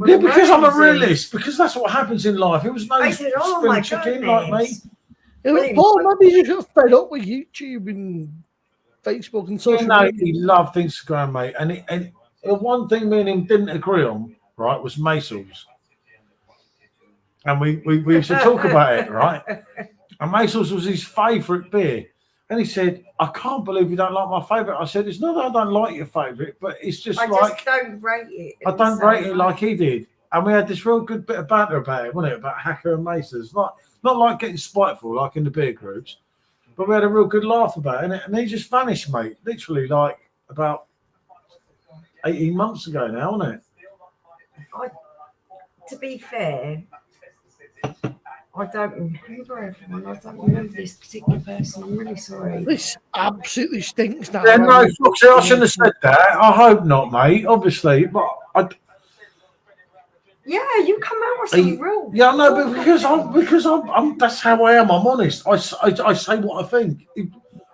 Yeah, because I'm a realist. Because that's what happens in life. It was no I said, oh spring my chicken like me. goodness. Paul, maybe you got fed up with YouTube and Facebook and social No, media. he loved Instagram, mate. And the one thing me and him didn't agree on, right, was Maisels. And we used to talk about it, right? And Maisels was his favourite beer. And he said, I can't believe you don't like my favourite. I said, it's not that I don't like your favourite, but it's just I like, just don't rate it. I don't rate it like he did. And we had this real good bit of banter about it, wasn't it? About Hacker and Maces. Not like getting spiteful like in the beer groups, but we had a real good laugh about it. And he just vanished, mate. Literally like about 18 months ago now, wasn't it? To be fair, I don't remember everyone. I don't remember this particular person. I'm really sorry. This absolutely stinks now. Yeah, no, Foxy, I shouldn't have said that. I hope not, mate. Obviously, but Yeah, you come out with some real. yeah, no, but because I'm that's how I am. I'm honest. I say what I think.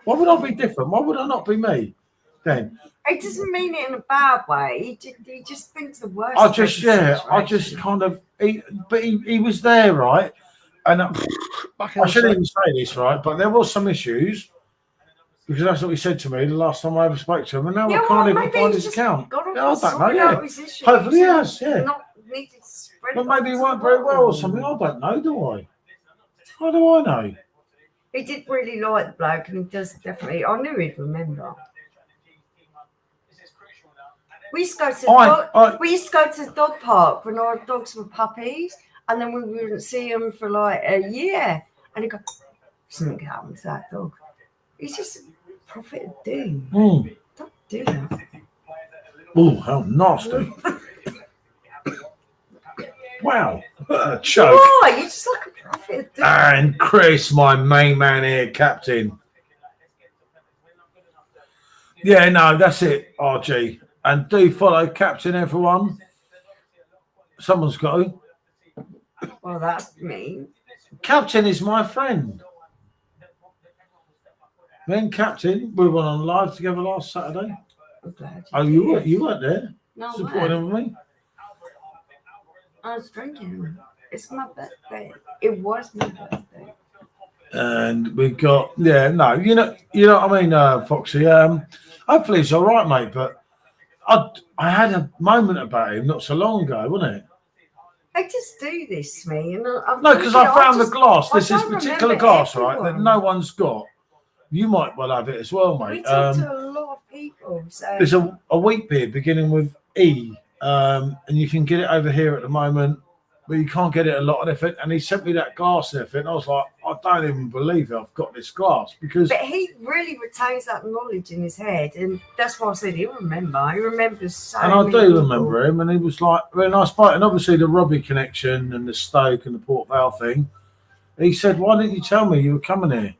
Why would I be different? Why would I not be me? Then It doesn't mean it in a bad way. He just thinks the worst. I of just the I just situation. kind of he was there, right? And I shouldn't even say this, right? But there was some issues because that's what he said to me the last time I ever spoke to him, and now I can't even maybe find he's his just account. got to Yeah, I don't know. sort Yeah, out his issues hopefully he and has. Yeah, Not needed to spread but it maybe he to weren't the very well or world. something. I don't know, do I? How do I know? He did really like the bloke, and he does definitely. I knew he'd remember. We used to go to we used to go to the dog park when our dogs were puppies, and then we wouldn't see them for like a year. And he'd go, something happened to that dog. He's just a prophet of doom. Don't do that. Oh, how nasty. Wow, what a choke. Why? You're just like a prophet. And Chris, my main man here, captain. Yeah, no, that's it, RG. And do follow Captain, everyone. Someone's got to. Well, that's me. Captain is my friend. Me and Captain, we went on live together last Saturday. I'm glad Oh, you weren't there? No, Supporting I with me? was drinking. It's my birthday. It was my birthday. And we got you know what I mean, Foxy. Hopefully it's all right, mate. But I had a moment about him not so long ago, wasn't it? They just do this to me, and I'm No, because I found the glass. I This is don't particular remember glass, right? That everyone. no one's got. You might well have it as well, We mate. talk to a lot of people, so There's a wheat beer beginning with E, and you can get it over here at the moment, but you can't get it a lot of everything. And he sent me that glass and everything. I was like, I don't even believe it. I've got this glass because. But he really retains that knowledge in his head, and that's why I said he'll remember. He remembers so And I many do people. remember him, and he was like a very nice bloke. And obviously the Robbie connection and the Stoke and the Port Vale thing. He said, "Why didn't you tell me you were coming here?"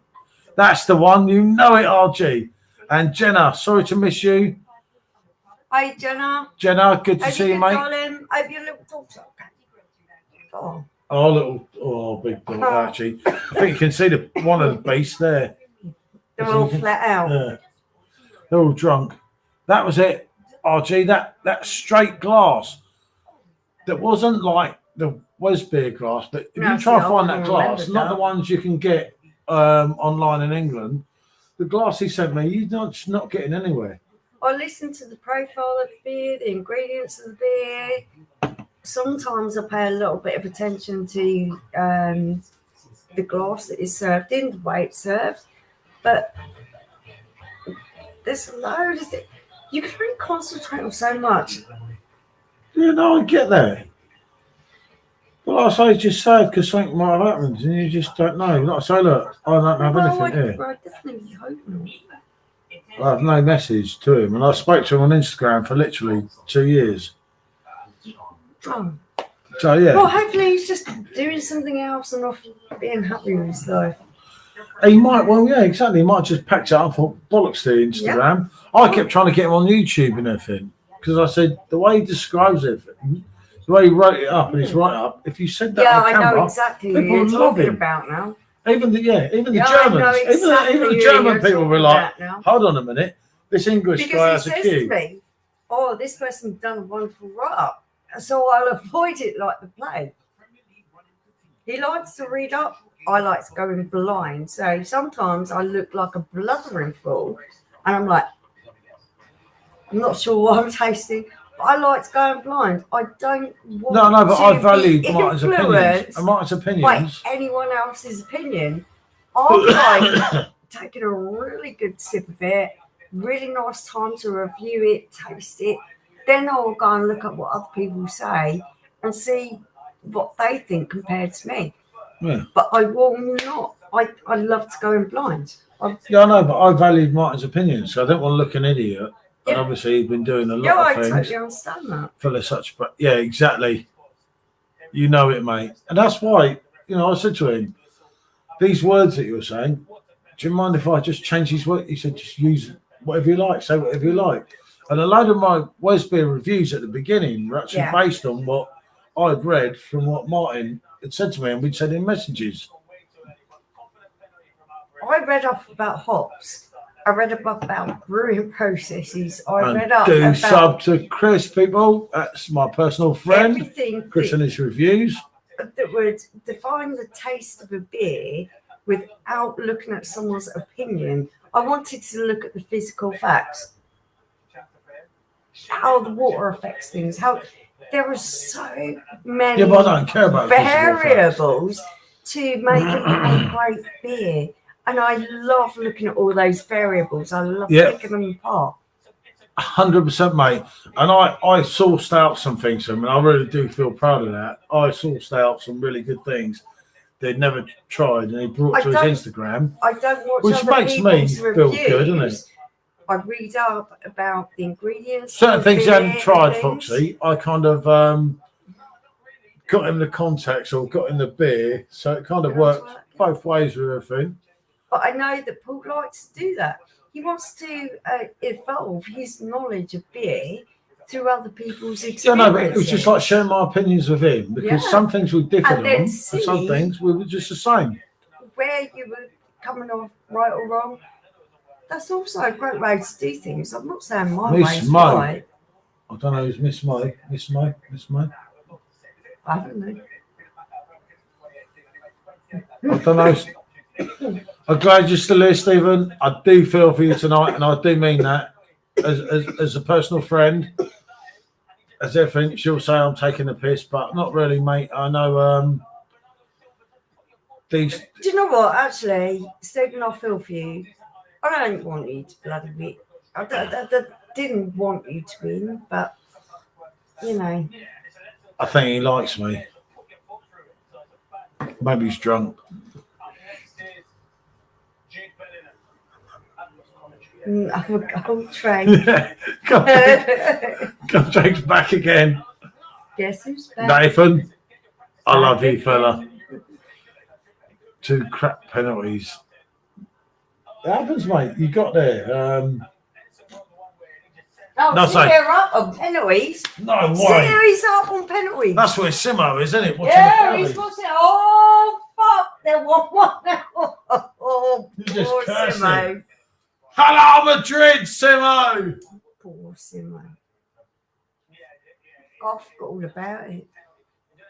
That's the one, you know it, RG. And Jenna, sorry to miss you. Hey, Jenna. Jenna, good to Hope see you you, good, mate. darling. Hope your little dog's okay. Oh, Big dog, actually. I think you can see one of the beasts there. they're all flat out. Yeah. They're all drunk. That was it, RG. That straight glass. That wasn't like the Wesbeer glass, but if No, you try and see, I find that wouldn't glass, remember not that. the ones you can get online in England, the glass he sent me, you're just not getting anywhere. I listen to the profile of the beer, the ingredients of the beer. Sometimes I pay a little bit of attention to the glass that is served in, the way it's served. But there's loads of things. You can really concentrate on so much. Yeah, no, I get that. But like I say, it's just sad because something might have happened and you just don't know. Like I say, look, I don't have anything here. I definitely hope not. I have no message to him. And I spoke to him on Instagram for literally 2 years. Oh. So, yeah. Well, hopefully he's just doing something else and off being happy with his life. He might, well, yeah, exactly. He might just pack it up for bollocks to Instagram. Yeah. I kept trying to get him on YouTube and everything because I said the way he describes everything, the way he wrote it up and his write up. If you said that on camera, I know exactly what people you're would love talking him. about now. Even the Germans, exactly even the who German you're people were talking like, about now. "Hold on a minute, this English guy Because has he a says to cue." me, "Oh, this person's done a wonderful write up," so I'll avoid it like the plague. He likes to read up. I like to go in blind. So sometimes I look like a blithering fool, and I'm like, I'm not sure what I'm tasting. But I like to go in blind. I don't want No, but to I valued be Martin's opinions. influenced And Martin's by opinions. anyone else's opinion. I've like taken a really good sip of it, really nice time to review it, taste it. Then I'll go and look at what other people say and see what they think compared to me. Yeah. But I will not. I love to go in blind. Yeah, I know, but I valued Martin's opinions, so I don't want to look an idiot. Yeah. And obviously, he's been doing a lot Yeah, I of things. totally understand that. Full of such, but yeah, exactly. You know it, mate. And that's why, I said to him, these words that you were saying, do you mind if I just change these words? He said, just use whatever you like, say whatever you like. And a load of my Wesbeer reviews at the beginning were actually based on what I'd read from what Martin had said to me and we'd said in messages. I read up about hops. I read up about brewing processes. I read And up do about sub to Chris, people. That's my personal friend. everything Chris and his reviews. that would define the taste of a beer without looking at someone's opinion. I wanted to look at the physical facts, how the water affects things, how there are so many But I don't care about variables to make it a great beer. And I love looking at all those variables. I love picking them apart. 100%, mate. And I sourced out some things from him, and I really do feel proud of that. I sourced out some really good things they'd never tried, and he brought to his Instagram. I don't watch which other makes me people's feel reviews. good, doesn't it? I read up about the ingredients. Certain things I hadn't tried, things. Foxy. I kind of got him the contacts or got him the beer, so it kind of worked both ways with everything. But I know that Paul likes to do that. He wants to evolve his knowledge of beer through other people's experiences. Yeah, no, but it was just like sharing my opinions with him because some things we differed on, and some things we were just the same. Where you were coming off right or wrong, that's also a great way to do things. I'm not saying my way's right. I don't know who's Miss May. Miss May. I don't know. I don't know. I'm glad you're still here, Stephen. I do feel for you tonight, and I do mean that as a personal friend. As everything, she'll say I'm taking the piss, but not really, mate. I know these. Do you know what? Actually, Stephen, I feel for you. I don't want you to bloody win. I didn't want you to win, but you know. I think he likes me. Maybe he's drunk. I'll train. Come Jake's back again. Guess who's back? Nathan, I love you, fella. 2 crap penalties. It happens, mate. You got there. They're up on penalties. No way. He's up on penalties. That's where Simmo is, isn't it? He's watching. Oh, fuck. They want one now. Oh, poor Simmo. Hello, Madrid, Simmo. Poor Simmo. I forgot all about it.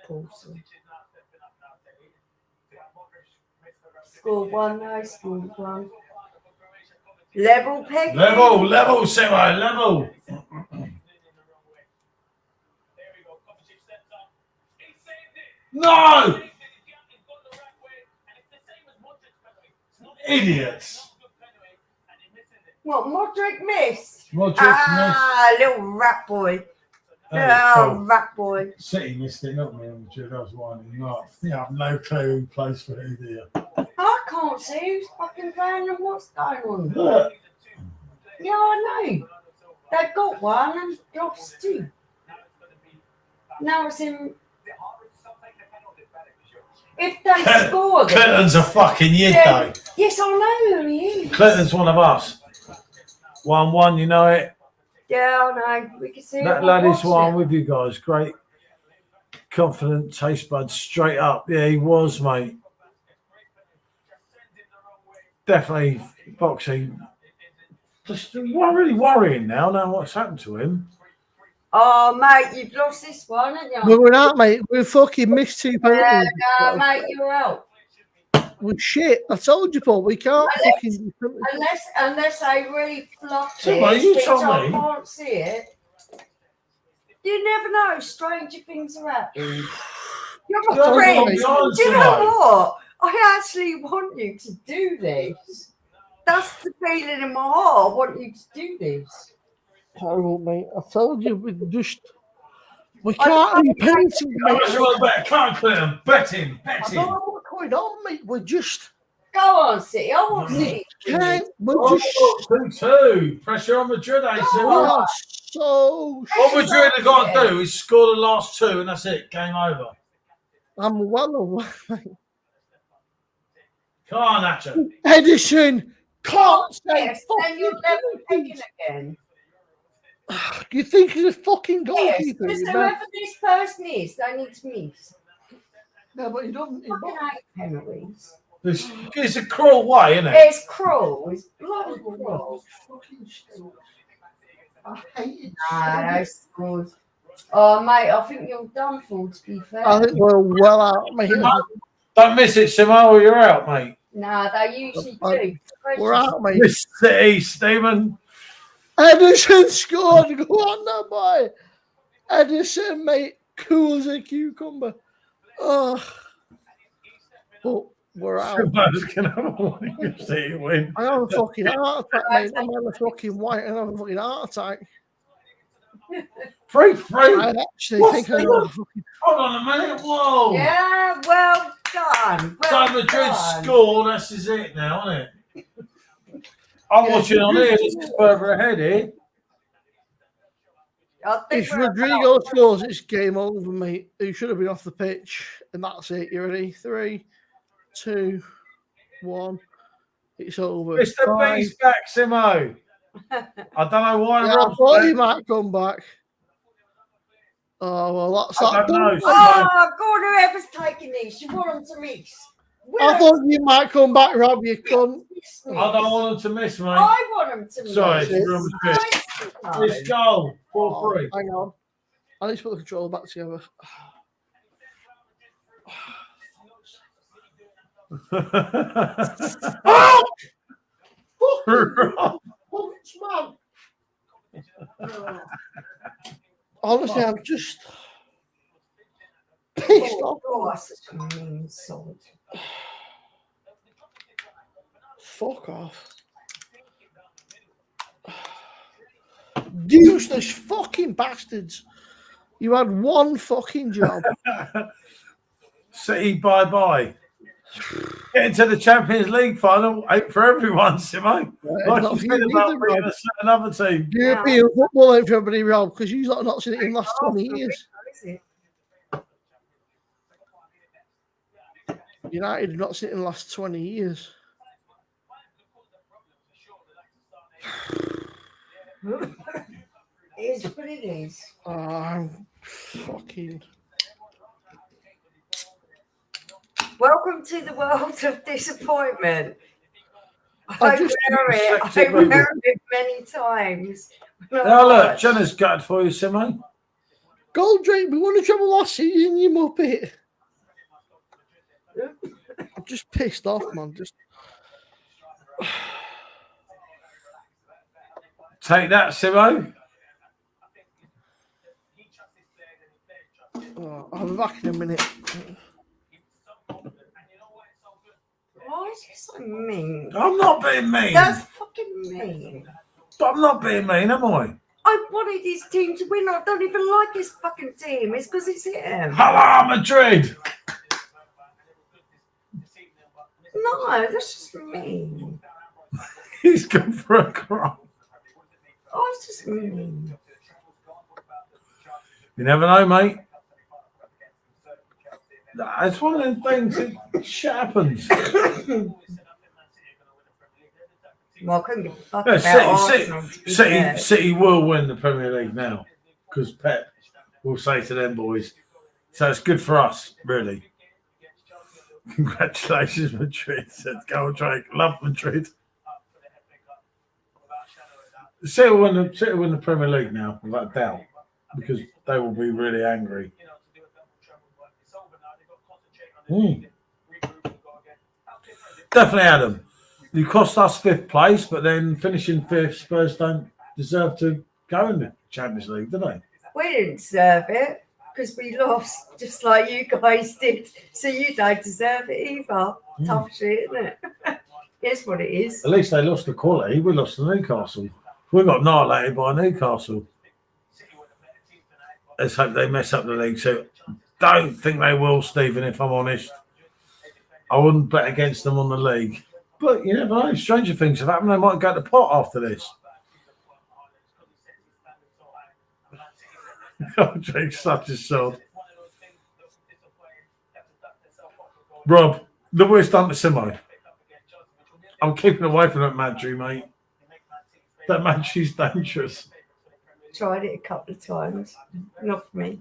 Poor Simmo. Scored 1, no, scored 1. Level, Peggy. Level, Simmo, level. No! Idiots. What, Modric missed? Modric missed. Little rat boy. Rat boy. City missed it, not me. Madrid, I was winding not. Yeah, I've no clue who plays for who there. I can't see who's fucking playing and what's going on. Yeah, I know. They've got 1 and lost 2. Now it's in. If they score, Clinton's a fucking yid, though. Yes, I know who he is. Clinton's one of us. 1-1, you know it. Yeah, I know. We can see that lad is one with you guys. Great, confident taste buds, straight up. Yeah, he was, mate. Definitely, Boxy. Just really worrying now. Now what's happened to him? Oh, mate, you've lost this one, haven't you? We're out, mate. We fucking missed 2 penalties. No, mate, you're out. Well, shit. I told you, Paul. We can't unless I really fluff So, it. mate, you which told I me. can't see it. You never know. Stranger things are happening. You're my friend. Do you know what? I actually want you to do this. That's the feeling in my heart. I want you to do this. Terrible, mate. I told you we can't be painting. How much you want to bet? Can't clear him. Bet him. I don't know what's going on, mate. We're just. Go on, City. I want City. We're just. 2-2. Pressure on Madrid, eh? So. What Madrid have got to do is score the last 2, and that's it. Game over. I'm well aware, mate. Come on, Nacho. Edison can't say. Yes, and you're never picking again. You think he's a fucking Yes, goalkeeper? because whoever this person is, they need to miss. No, but he doesn't. Fucking hate penalties. It's a cruel way, isn't it? It's cruel. It's bloody cruel. I hate it. Nah, that's good. Oh, mate, I think you're done for, to be fair. I think we're well out, mate. Don't miss it, Simmo, or you're out, mate. Nah, they usually do. We're out, mate. Miss City, Stephen. Edison scored. Go on now, boy. Edison, mate, cool as a cucumber. Oh, but we're out. Simmo's going to see it win. I have a fucking heart attack, mate. I'm on a fucking white and I have a fucking heart attack. 3-3. I actually think I know. Hold on a minute. Whoa. Yeah, well done. Well So Madrid done. score. This is it now, isn't it? I'm watching on here. This is further ahead here. I think If we're Rodrigo about- scores, it's game over, mate. He should have been off the pitch, and that's it. You ready? 3, 2, 1. It's over. Mr. Bye. B's back, Simmo. I don't know why Yeah, I Rob's thought back. he might come back. Oh, well, that's I that don't done. know. Oh, God, whoever's taking these, you want them to miss. I thought you might come back, Rob. You couldn't. I don't want them to miss, mate. I want them to miss. Sorry, That's it. it's from Chris. No. It's goal. Oh, 4-3. hang on. I need to put the controller back together. Oh! Honestly, I'm just pissed off. Oh, that's such a mean sod. Fuck off. Useless fucking bastards. You had one fucking job. City, bye-bye. Getting to the Champions League final ain't for everyone, Simmo. Like Not you for said you about neither, beating Rob. another team. European football ain't for everybody, Rob, because you've not seen it in the last 20 years. Is it? United have not seen it in the last 20 years. It is what it is. Oh, I'm fucking... Welcome to the world of disappointment. I I just wear it. accept I it, wear it many times. Not Oh, look, much. Jenna's gutted for you, Simmo. Gold Drake, we won the treble last season, you muppet. I'm just pissed off, man. Just Take that, Simmo. I'll be back in a minute. Why is he so mean? I'm not being mean. That's fucking mean. But I'm not being mean, am I? I wanted his team to win. I don't even like his fucking team. It's because it's him. Hello, Madrid. No, that's just mean. He's gone for a cry. Oh, it's just mean. You never know, mate. It's one of them things that shit happens. Well, I couldn't give a fuck Yeah, about Arsenal, to be fair. City will win the Premier League now because Pep will say to them boys. So it's good for us, really. Congratulations, Madrid. Said Gold Drake. Love Madrid. City will win the Premier League now, without doubt, because they will be really angry. Definitely, Adam. You cost us 5th place, but then finishing 5th, Spurs don't deserve to go in the Champions League, do they? We didn't deserve it because we lost just like you guys did. So you don't deserve it either. Tough shit, isn't it? It's what it is. At least they lost the quality. We lost to Newcastle. We got annihilated by Newcastle. Let's hope they mess up the league. So don't think they will, Stephen, if I'm honest. I wouldn't bet against them on the league. But you never know. Stranger things have happened. They might go to pot after this. Oh, Jake's such a sod. Rob, look what it's done to Simmo. I'm keeping away from that Madry, mate. That Madry's dangerous. Tried it a couple of times. Not for me.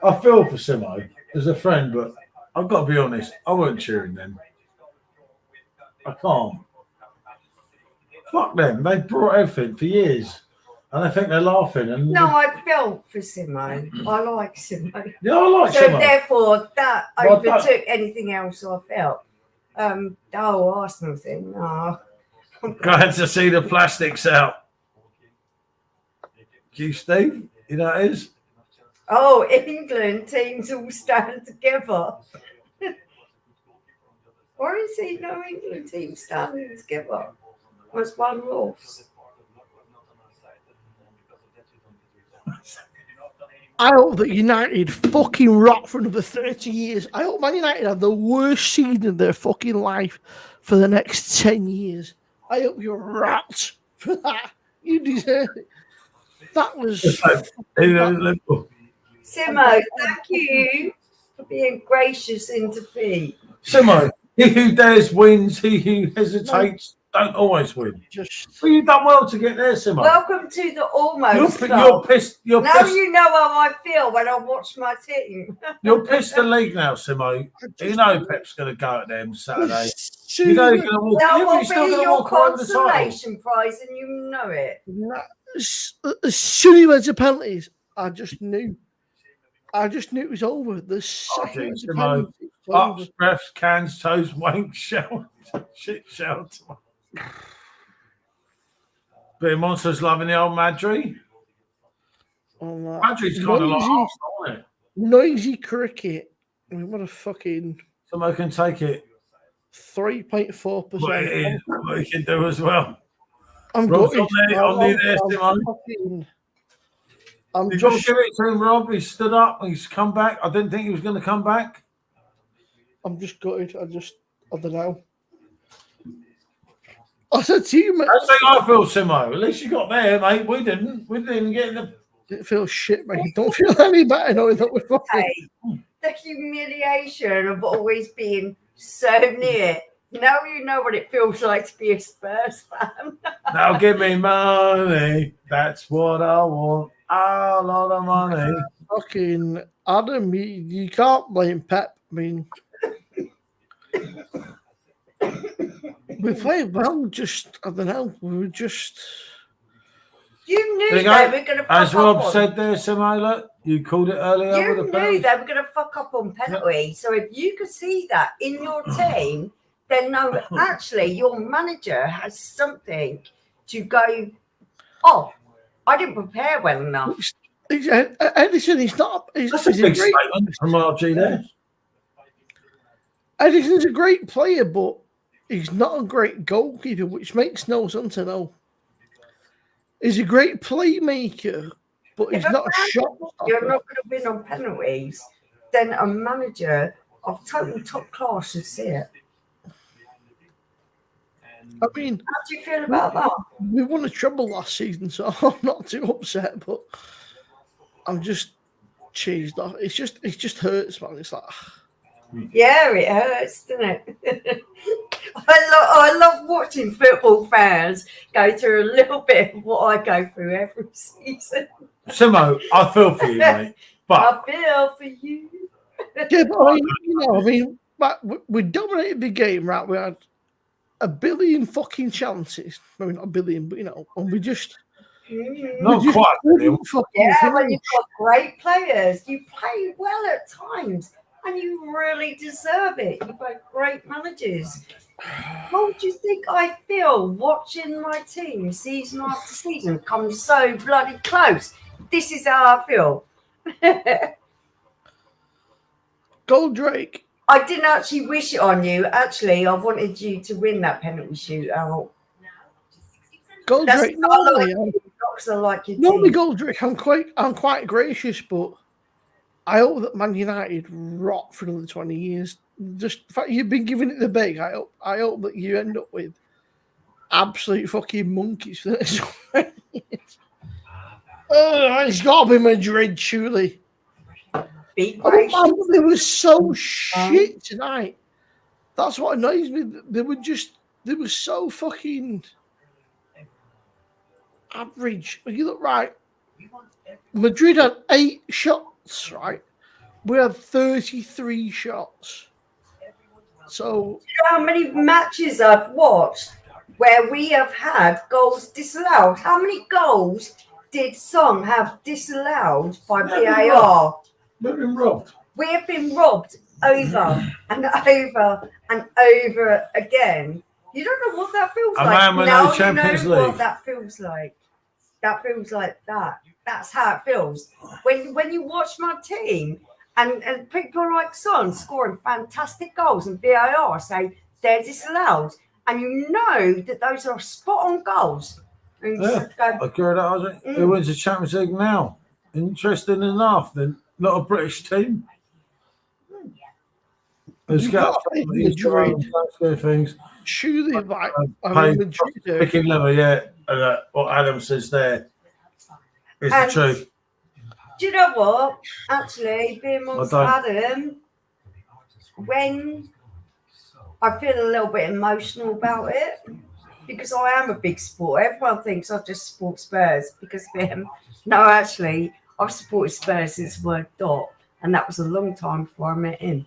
I feel for Simmo as a friend, but I've got to be honest. I weren't cheering then. I can't. Fuck them. They brought everything for years. And I think they're laughing. And No, I felt for Simmo. I like Simmo. yeah, I like So Simmo. therefore, that Well, overtook anything else I felt. Arsenal thing. No. Glad to see the plastics out. You, Steve? You know what it is? Oh, England teams all stand together. Why is he no England team standing together? That's one loss. I hope that United fucking rot for another 30 years. I hope Man United have the worst season of their fucking life for the next 10 years. I hope you're rats for that. You deserve it. That was. Liverpool. Simmo, thank you for being gracious in defeat. Simmo, he who dares wins, he who hesitates don't always win. Just. Well, you've done well to get there, Simmo. Welcome to the almost You're club. pissed. You're Now pissed. you know how I feel when I watch my team. You're pissed the league now, Simmo. You know Pep's going to go at them Saturday. You know you're going to walk. That You're will still be going to your walk around the title. consolation prize, and you know it. As soon as he went to penalties, I just knew. It was over. The second Simmo, ups, breaths, cans, toes, wank, shout, shit, shout. Bit of monsters loving the old Madry. Madry's kind of like Arsenal, isn't it? Noisy cricket. I mean, what a fucking. Somebody can take it. 3.4%. What he can do as well. I'm Rob's gutted. on there, Simmo. I'm You've got just. to give it to him, Rob. He's stood up. He's come back. I didn't think he was going to come back. I'm just gutted. I don't know. I said to you, mate. That's the thing I feel, Simmo. At least you got there, mate. We didn't. We didn't even get in the. It feels shit, mate. Don't feel any better knowing that we're fucking. Hey, the humiliation of always being so near. Now you know what it feels like to be a Spurs fan. Now give me money. That's what I want. A lot of money. Fucking Adam, you can't blame Pep. I mean, we played well. Just I don't know. We were just. You knew There you they go. were going to fuck As up Rob on. said there, Simmo, look, you called it earlier. You with the knew penalty. they were going to fuck up on penalty. So if you could see that in your team, then no, actually, your manager has something to go. Oh, I didn't prepare well enough. Edison, he's not. That's a big statement from RG there. Edison's a great player, but he's not a great goalkeeper, which makes no sense at all. He's a great playmaker, but he's not a shot stopper. You're not going to win on penalties. Then a manager of total top class should see it. I mean, How do you feel about that? we won a treble last season, so I'm not too upset, but I'm just cheesed off. It just hurts, man. It's like. Yeah, it hurts, doesn't it? I love watching football fans go through a little bit of what I go through every season. Simmo, I feel for you, mate. But I feel for you. Yeah, but we dominated the game, right? We had a billion fucking chances. Maybe not a billion, but and we just. not we just quite. couldn't fucking Yeah, when finish. you've got great players, you play well at times. And you really deserve it. You've got great managers. How do you think I feel watching my team season after season come so bloody close? This is how I feel. Gold Drake. I didn't actually wish it on you. Actually, I wanted you to win that penalty shootout. Gold That's Drake. not like you, because I like your Normally, team. Gold Drake. I'm quite gracious, but I hope that Man United rot for another 20 years. Just the fact you've been giving it the big. I hope that you end up with absolute fucking monkeys for the next 20 years. It's got to be Madrid, surely. Be gracious. They were so shit tonight. That's what annoys me. They were so fucking average. You look right. Madrid had 8 shots, right? We had 33 shots. So You know how many matches I've watched where we have had goals disallowed? How many goals did Son have disallowed by VAR? We've been robbed. We have been robbed over and over and over again. You don't know what that feels A like. man with Now no Champions you know League. what that feels like. That feels like that. That's how it feels. When you watch my team and people like Son scoring fantastic goals and VAR say they're disallowed, and you know that those are spot on goals. And you Yeah, just go, I agree with that. Who wins the Champions League now? Interesting enough, then not a British team. Let's You've get got to pay Madrid. things. Surely, like, I Pay mean, Madrid do. picking leather, yeah. And, what Adam says there is the And truth. do you know what? Actually, being amongst don't. Adam, when I feel a little bit emotional about it, because I am a big sport. Everyone thinks I just support Spurs because of him. No, actually, I've supported Spurs since the word dot, and that was a long time before I met him.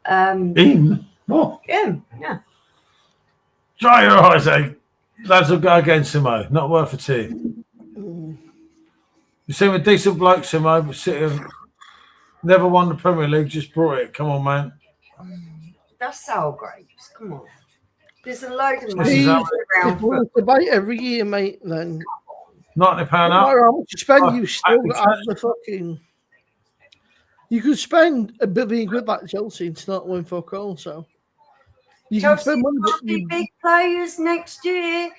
Him? What? Him, yeah. Dry your eyes, eh? Lads will go against Simmo. Not worth a tea. You seem a decent bloke, Simmo, but City never won the Premier League, just brought it. Come on, man. That's sour grapes. Come on. There's a load of This is how money around for It's debate every year, mate. Then £90 no up. matter how much you spend, Oh, you still happy got to have the fucking. You could spend a billion quid like Chelsea and not win for a goal. So you can Chelsea spend money, but, will be big players next year.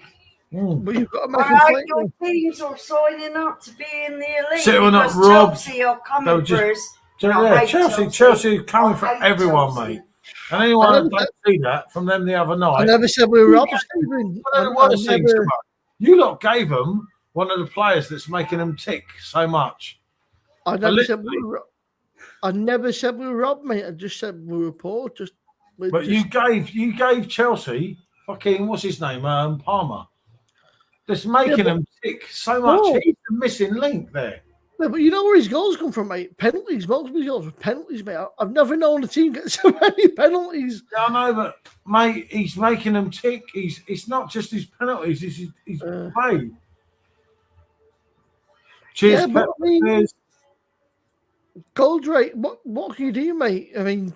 but you've got to make I them hope play. your teams are signing up to be in the elite. City were not because robbed. Chelsea are They coming were just- for us. So, And I yeah, hate Chelsea is coming I for hate everyone, Chelsea. mate. And anyone that don't see that from them the other night, I never said we were robbed, Stephen. you lot gave them one of the players that's making them tick so much. I never said we were. I never said we were robbed, mate. I just said we were poor. But you gave Chelsea fucking what's his name, Palmer. That's making them tick so much. Oh. He's the missing link there. Yeah, but you know where his goals come from, mate? Penalties. Most of his goals were penalties, mate. I've never known a team get so many penalties. Yeah, I know, but mate, he's making them tick. It's not just his penalties; it's his play. Cheers, Yeah, but Pep. I mean, Cheers. gold rate. What can you do, mate? I mean,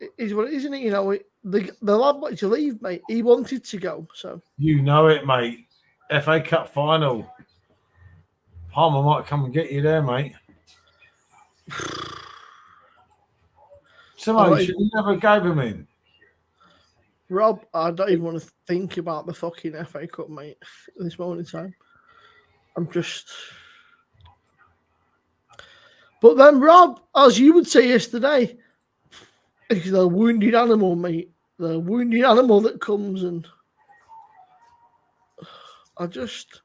it is what it is, isn't it? You know, the lad wanted to leave, mate. He wanted to go, so You know it, mate. FA Cup final. Palmer might come and get you there, mate. So you should never gave him in. Rob, I don't even want to think about the fucking FA Cup, mate. At this moment in time, I'm just. But then, Rob, as you would say yesterday, it's the wounded animal, mate. The wounded animal that comes and I just.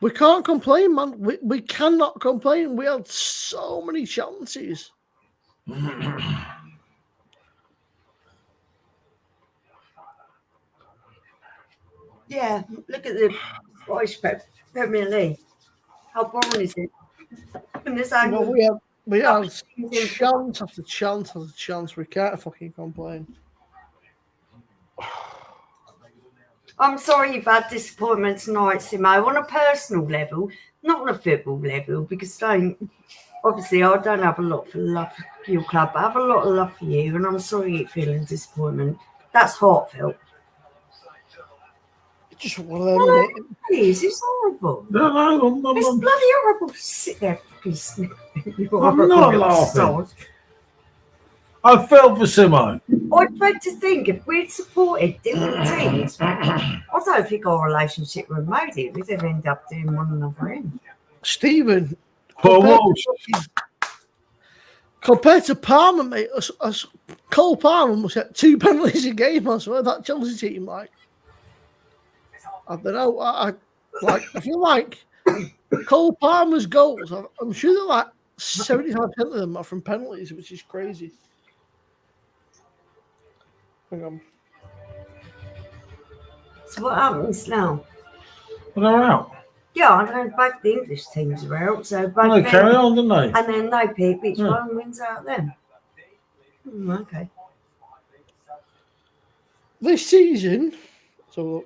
We can't complain, man. We cannot complain. We had so many chances. Yeah, look at the British Premier League. How boring is it? And there's Well, only we have chance after chance after chance. We can't fucking complain. I'm sorry you've had disappointment tonight, Simmo, on a personal level, not on a football level, because obviously I don't have a lot for love for your club, but I have a lot of love for you, and I'm sorry you're feeling disappointment. That's heartfelt. It's just one of them, innit? Please, it's horrible. No, It's I'm bloody horrible to sit there fucking sniffing. I'm not laughing. I felt for Simmo. I tried to think if we'd supported different teams, I don't think our relationship would have made it. We'd have ended up doing one another in. Stephen, Paul Walsh. compared to Palmer, mate, Cole Palmer must get 2 penalties a game. I swear that Chelsea team, like, I don't know. I feel like Cole Palmer's goals. I'm sure that like 75% of them are from penalties, which is crazy. Hang on. So what happens now? Well, they're out. Yeah, I know both the English teams are out, so both Well, they them- carry on, didn't they? and then they pick which Yeah. one wins out then. Okay. This season, so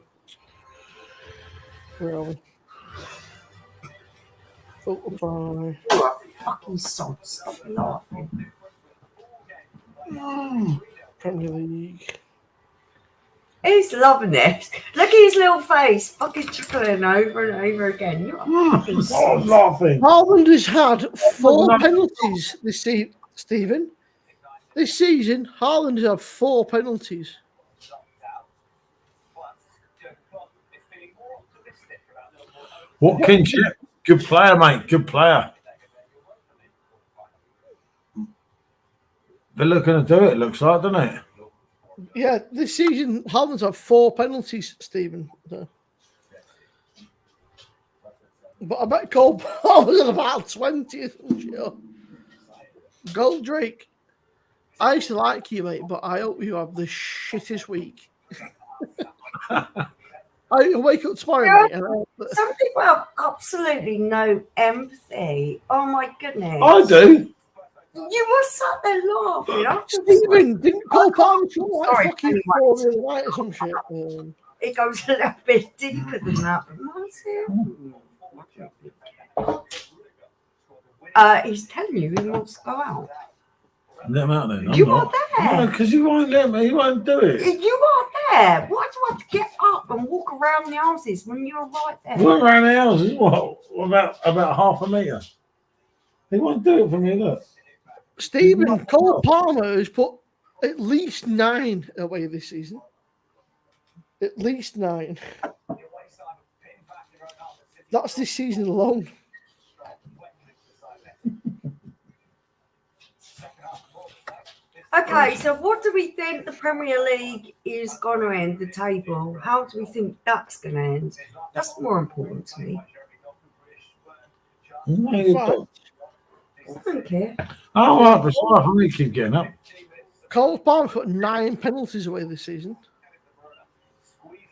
where are we? Oh, fucking sod, stop laughing. Premier League. He's loving it. Look at his little face, fucking chuckling over and over again. You're a fucking I was sod. laughing. Haaland has had 4 no. penalties this season, Stephen. This season, Haaland has had 4 penalties. Watkinship. Good player, mate. Good player. They're looking to do it, looks like, doesn't it? Yeah, this season, Holland's had 4 penalties, Stephen. So. But I bet Cole Palmer's at about 20 or some shit. Goldrake, I used to like you, mate, but I hope you have the shittest week. I wake up tomorrow, mate. And some people have absolutely no empathy. Oh my goodness. I do. You were sat there laughing. Stephen, didn't Cole Palmer feel like Sorry, fucking anyway. 4 the other night or some shit? It goes a little bit deeper than that. He's telling you he wants to go out. Let him out then. I'm You not. are there. No, because you won't let me. You won't do it. You are there. Why do I have to get up and walk around the houses when you're right there? What around the houses? What? About half a metre. He won't do it for me, look. Stephen, Cole Palmer has put at least 9 away this season. At least 9. That's this season alone. Okay, so what do we think the Premier League is going to end the table? How do we think that's going to end? That's more important to me. No, you don't. I don't care. Oh, right, but sorry for me keep getting up. Cole Palmer put 9 penalties away this season.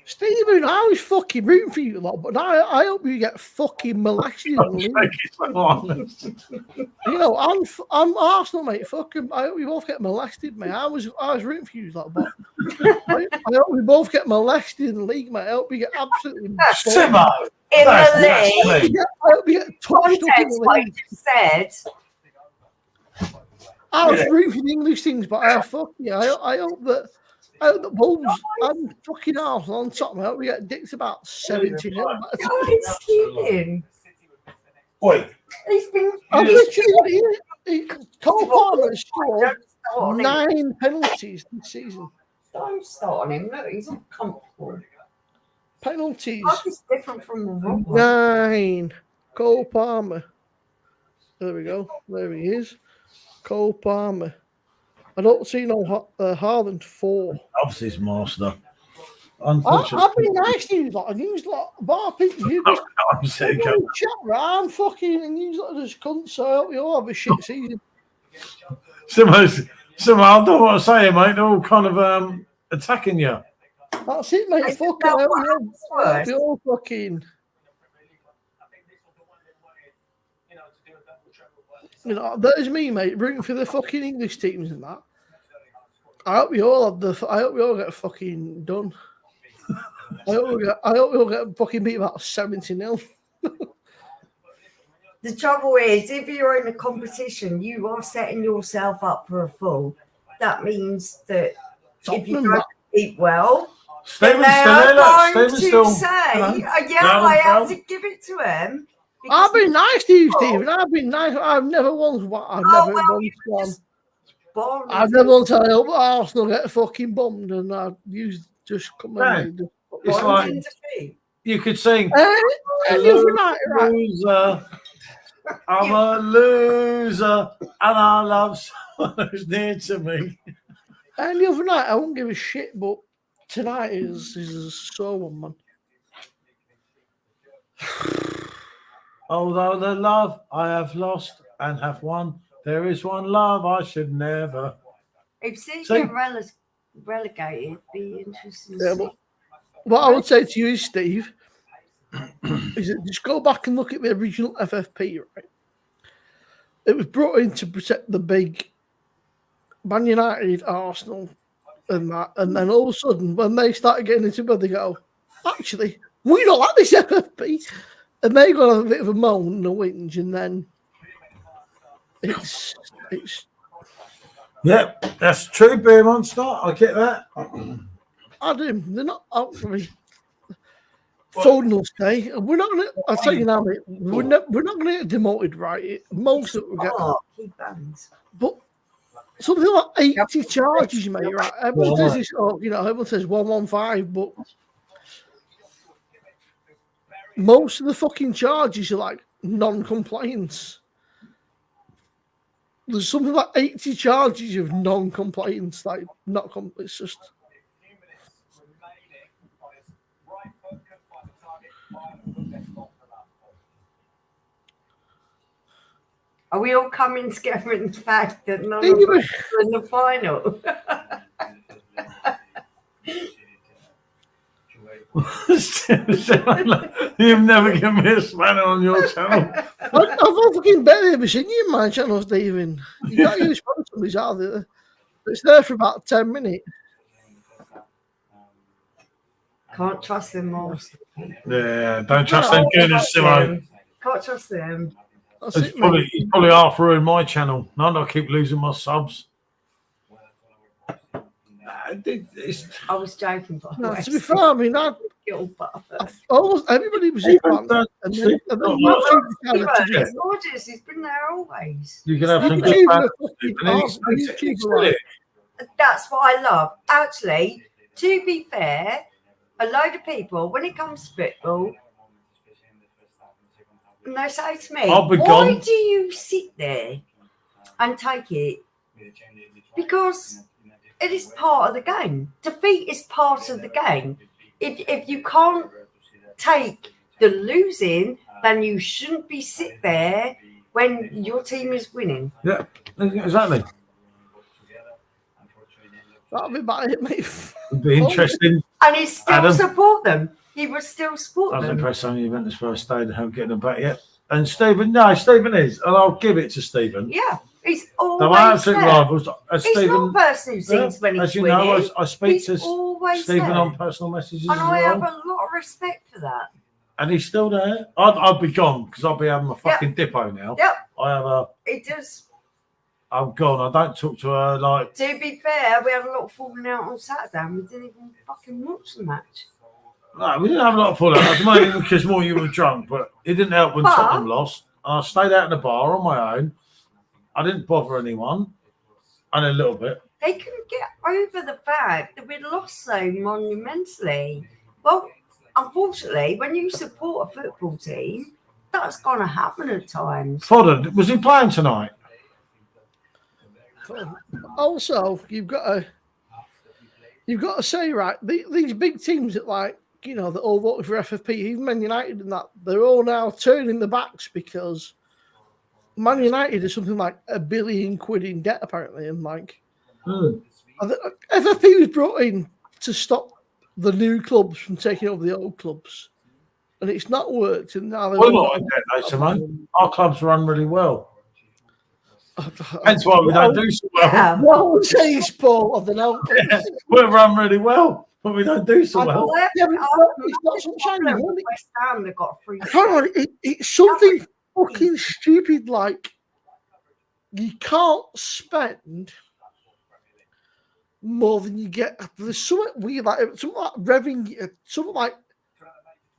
Stephen, I was fucking rooting for you a lot, but I hope you get fucking molested. You know, I'm Arsenal, mate. Fucking, I hope we both get molested, mate. I was rooting for you a lot, but I hope we both get molested in the league, mate. I hope we get absolutely Simmo! In the league, I hope we get touched up in the like league. you said. I was rooting for the English things, but I hope that Wolves and fucking Arsenal on top. I hope we get dicked about 70 nil. He's kidding. Wait. He's been. I'm literally Cole Palmer scored 9 penalties this season. Don't start on him. Look, he's uncomfortable. Penalties. He's different from the wrong one. 9. Cole Palmer. There we go. There he is. Cole Palmer. I don't see no Haaland 4. Obviously, it's master. I've been nice to you, like, and you like, bar people, you just I'm sick of chat around, fucking, and you like just cunt, so I hope you all have a shit season. Simmo, I don't know what to say, mate. They're all kind of attacking you. That's it, mate. Fucking, I hope you all fucking. You know, that is me, mate, rooting for the fucking English teams and that. I hope we all get fucking done. I hope we all get fucking beat about 70-0. The trouble is, if you're in a competition, you are setting yourself up for a fall. That means that if you don't compete well, Stephen's they still are there, going look. to Stephen's say, still. I have to give it to him. I've been nice to you, Stephen. I've been nice. I've never once. I've never once had help Arsenal get fucking bummed, and you just come and it's like you could sing. Loser. I'm a loser, and I love someone who's near to me. And the other night, I won't give a shit, but tonight is a sore one, man. Although the love I have lost and have won, there is one love I should never. If City get relegated, it'd be interesting. Yeah, but what I would say to you is, Steve, is that just go back and look at the original FFP, right? It was brought in to protect the big Man United, Arsenal, and that, and then all of a sudden, when they started getting into it, they go, actually, we don't like this FFP. And they got a bit of a moan and a whinge, and then it's. Yep, that's true, Beer Monster. I get that. I do. They're not out for me. Foden will stay. We're not going to. I'll tell you now, mate. We're not going to get demoted, right? Most of it will get. But something like 80 charges, mate. Right? Everyone says this. Oh, everyone says 115, but. Most of the fucking charges are like non-compliance. there's something like 80 charges of non-compliance. Like, not it's just. Are we all coming together in the fact that none of us are in the final? You've never given me a spanner on your channel. I've not fucking barely ever seen you in my channel, Stephen. You got your responsibilities out there. It's there for about 10 minutes. Can't trust them all. Yeah, don't trust them gooners, Simmo. Can't trust them. He's probably half ruined my channel. No, I keep losing my subs. I was joking, by the way. To be fair, I mean, almost everybody was in front. He's gorgeous. He's been there always. You can have some good fans. That's what I love. Actually, to be fair, a load of people, when it comes to football, and they say to me, why do you sit there and take it? Because it is part of the game. Defeat is part of the game. If you can't take the losing, then you shouldn't be sit there when your team is winning. Yeah, exactly. That'll be about it, mate. It'd be interesting. And he still support them. He would still support them. I was impressed on you went as far as stayed at home getting them back yet. And Stephen is, and I'll give it to Stephen. Yeah, he's always my absolute rivals. He's Stephen, not a person who sings when he's as you winning. know, I speak to Stephen there. on personal messages and as I well. have a lot of respect for that. And he's still there. I'd be gone because I'll be having a fucking dippo now. Yep. I have a. It does. I'm gone. I don't talk to her like. To be fair, we had a lot of falling out on Saturday and we didn't even fucking watch the match. No, we didn't have a lot of fallout. It was mainly because more you were drunk, but it didn't help when Tottenham lost. And I stayed out in the bar on my own. I didn't bother anyone. And a little bit. They couldn't get over the fact that we'd lost so monumentally. Well, unfortunately, when you support a football team, that's going to happen at times. Fodder, was he playing tonight? Also, you've got to say, right, these big teams that that all voted for FFP, even Man United and that, they're all now turning the backs because Man United is something like £1 billion in debt apparently, and FFP was brought in to stop the new clubs from taking over the old clubs, and it's not worked. And now we're not in debt, though, Simone. Our clubs run really well. That's why we don't do so well. Yeah. What says Paul of the now? We run really well, but we don't do so well. It's not some shiny one. West Ham, they got free. It's something fucking stupid. Like you can't spend more than you get. There's something weird, something like revenue, something like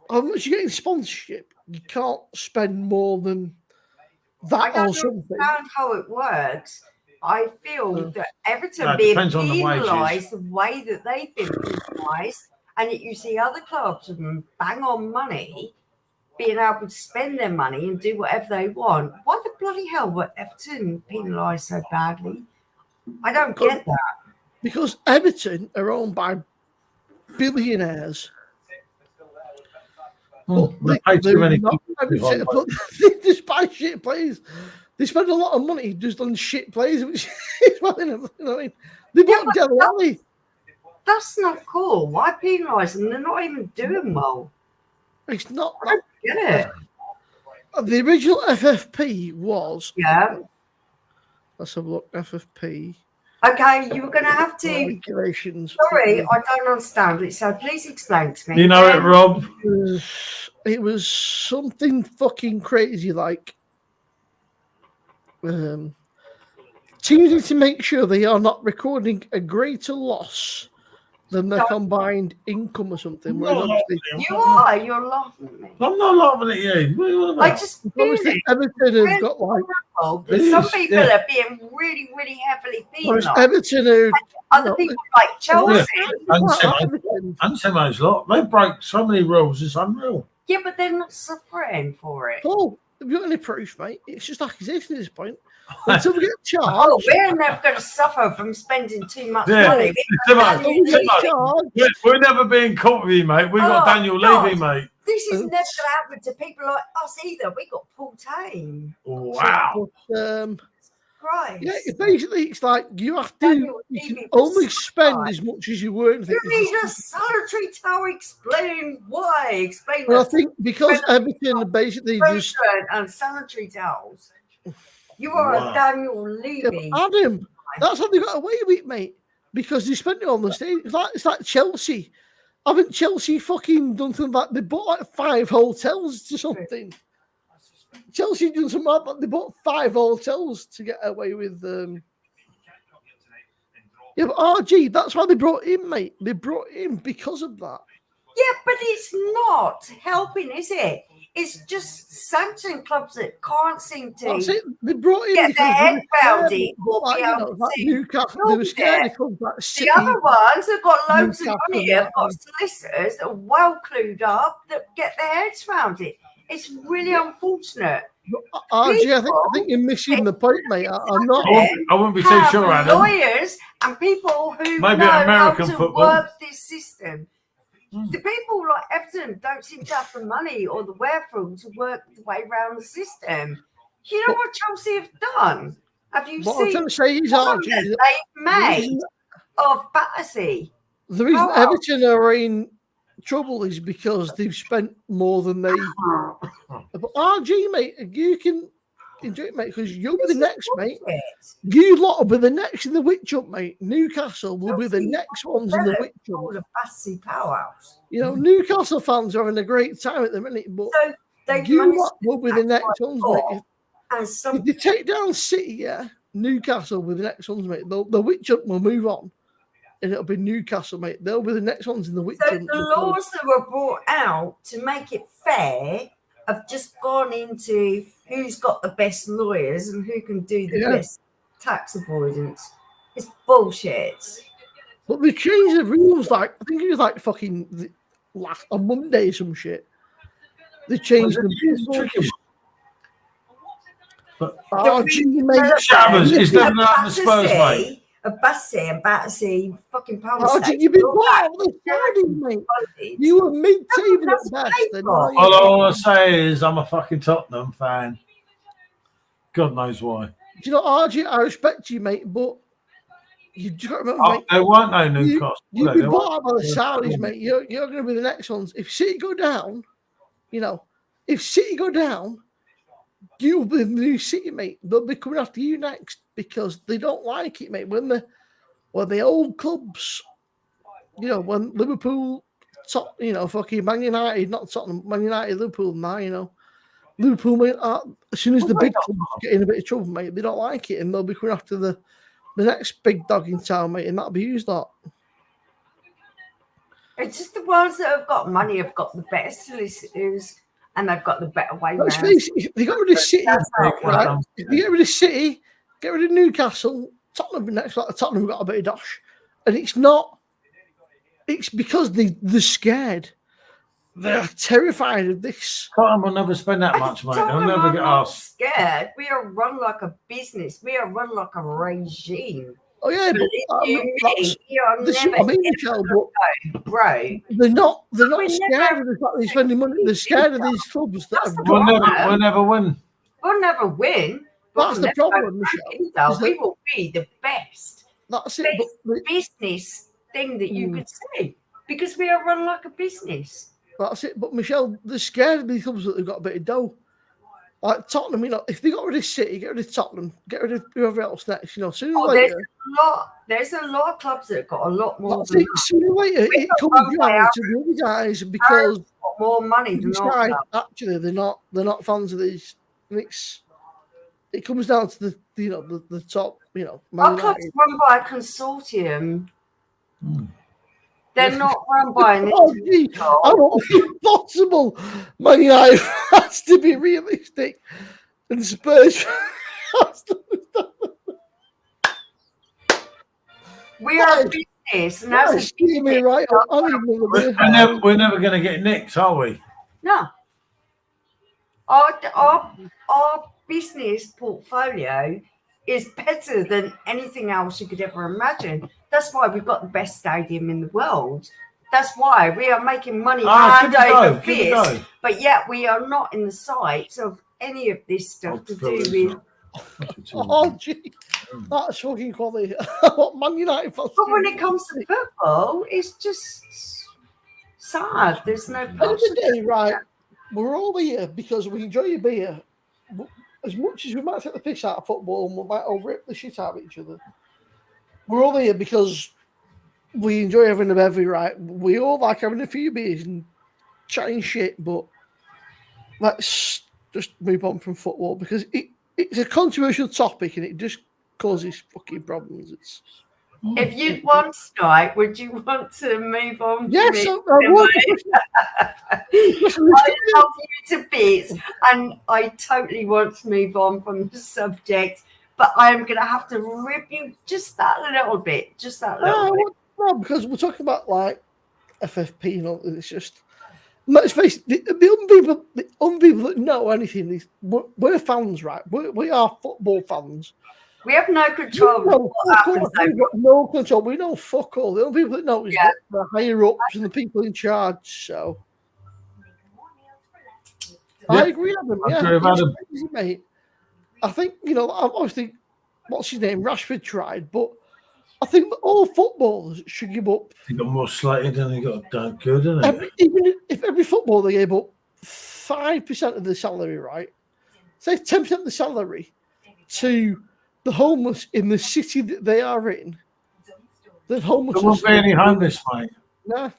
how much you get in sponsorship. You can't spend more than that or something. I don't understand how it works. I feel that Everton being penalised the way that they've been penalised, and yet you see other clubs with bang on money being able to spend their money and do whatever they want. Why the bloody hell were Everton penalised so badly? I don't get that. Because Everton are owned by billionaires. They just buy shit players. They spend a lot of money just on shit players, which is well enough. You know what I mean? They bought Dele Alli. That's not cool. Why penalise them? They're not even doing well. It's not. I don't get it. The original FFP was. Yeah. Let's have a look. FFP. Okay, you were going to have to. Regulations. Sorry, I don't understand it. So please explain to me. You know it, Rob. It was something fucking crazy like. Teams need to make sure they are not recording a greater loss than their combined income or something. You're laughing at me. I'm not laughing at you. What are you on about? I just feel Everton have got like some people are being really, really heavily penalised. Everton are, other people like Chelsea. And Simmo's lot, they break so many rules, it's unreal. Yeah, but they're not suffering for it. Paul, have you got any proof, mate? It's just accusation at this point. until we get Oh, charged. we're never going to suffer from spending too much Yeah. money. Simmo, Until we get Simmo, charged. we're never being caught with you, mate. We got Oh, Daniel God. Levy, mate. This is never going to happen to people like us either. We got Paul Tame. Wow. But, Christ. yeah, basically, it's like you have to. Daniel You can Levy was only spend right. as much as you earn. You need a sanitary towel. Explain why. Explain Well, I that. think because Everton basically just Deodorant and sanitary towels. You are Wow. a Daniel yeah, Levy. but Adam. That's how they got away with it, mate. Because they spent it on the stage. It's like Chelsea. Haven't Chelsea fucking done something like they bought like 5 hotels to something? Chelsea done something like that. They bought 5 hotels to get away with. Yeah, but RG, that's why they brought him, mate. They brought him because of that. Yeah, but it's not helping, is it? It's just sanctioning clubs that can't seem to That's it. They brought him get because their they head were round scared it of, or like, be you able know, to like see. Newcastle. They were scared of clubs like The City. other ones have got loads of Newcastle, money, have got that solicitors that are well clued up that get their heads around it. It's really unfortunate. RG, I think you're missing the point, mate. I'm not. I wouldn't be too Have sure, Adam. lawyers and people who Maybe know American how to football. work this system. The people like Everton don't seem to have the money or the wherewithal to work the way around the system. You know what Chelsea have done? Have you What I'm seen trying to say is, what RG, they've made of Battersea? the reason Oh. Everton are in trouble is because they've spent more than they. But RG, mate, you can enjoy it, mate, because you'll be the next, mate. You lot will be the next in the witch up, mate. Newcastle will be the next ones in the witch up. The Battersea powerhouse. You know, Newcastle fans are having a great time at the minute, but So they've you managed lot will be the next ones, mate. and If some they take down City, yeah, Newcastle will be the next ones, mate. The witch up will move on, and it'll be Newcastle, mate. They'll be the next ones in the witch So up. the laws that were brought out to make it fair have just gone into who's got the best lawyers and who can do the best tax avoidance. It's bullshit. But they changed the rules, like, I think it was like fucking on Monday or some shit. They changed the rules. Oh, gee, mate. Shabbos, it's never like the Spurs, mate. A Battersea, fucking power Oh, state. you've been bought the Saudi, mate. You were mid-table at best. Then All I want to say is I'm a fucking Tottenham fan. God knows why. Do you know, RG, I respect you, mate, but you just got to remember, mate. They weren't no Newcastle. You've been bought out by the Saudis, mate. You're going to be the next ones. If City go down, you know, if City go down, you'll be the new City, mate. They'll be coming after you next because they don't like it, mate. When the old clubs, you know, when Liverpool, fucking Man United, not Tottenham, Man United, Liverpool, now, you know, Liverpool, mate, as soon as the big clubs get in a bit of trouble, mate, they don't like it, and they'll be coming after the next big dog in town, mate, and that'll be used that. It's just the ones that have got money have got the better solicitors and they've got the better way Let's around. face it, if they got rid of City, right? If they get rid of City, get rid of Newcastle, Tottenham next, like Tottenham got a bit of dosh, and it's because they're scared. They're terrified of this. Tottenham will never spend that much, mate. They'll never get asked. Scared. We are run like a business. We are run like a regime. Oh yeah, but this is what I mean, Michelle, but bro. they're not scared of the fact they're spending money. They're scared of these clubs that We'll never win. We'll never win. That's the problem, Michelle. We will be the best. That's it. But business thing that you could say because we are run like a business. That's it. But Michelle, they're scared of these clubs that they've got a bit of dough. Like Tottenham, you know, if they got rid of City, get rid of Tottenham, get rid of whoever else next, you know, sooner or later. There's a lot of clubs that have got a lot more. That's it. Sooner or later, it comes down to the other guys because more money than actually they're not fans of these. And it comes down to the top, you know. Our club's run by a consortium. They're not run by an individual. I don't think it's possible. Man United has to be realistic, and Spurs has to. We are a business, and that's a business. Right. We're never going to get nicked, are we? No. Our business portfolio is better than anything else you could ever imagine. That's why we've got the best stadium in the world. That's why we are making money hand over fist, but yet we are not in the sight of any of this stuff to do with. Oh, gee. That's fucking quality. Man United fans. But when it comes to football, it's just sad. There's no passion. Day, right? We're all here because we enjoy a beer. As much as we might take the piss out of football and we might all rip the shit out of each other, we're all here because we enjoy having a bevy, right? We all like having a few beers and chatting shit, but let's just move on from football because it's a controversial topic and it just causes fucking problems. If you'd want to start, would you want to move on? Yes, I love you to bits, and I totally want to move on from the subject, but I am going to have to rip you just that little bit, No, because we're talking about like FFP and all. It's just, let's face it, the only people that know anything is we're fans, right? We are football fans. We have no control. We've got no control. We know fuck all. The only people that know is the higher ups and the people in charge. So I agree with them. Yeah, mate. I think obviously, what's his name? Rashford tried, but I think that all footballers should give up. He got more slated than he got done good, didn't he? Even if every footballer gave up 5% of the salary, right? Say 10% of the salary to the homeless in the city that they are in. The homeless. There won't be any homeless, mate. Nah.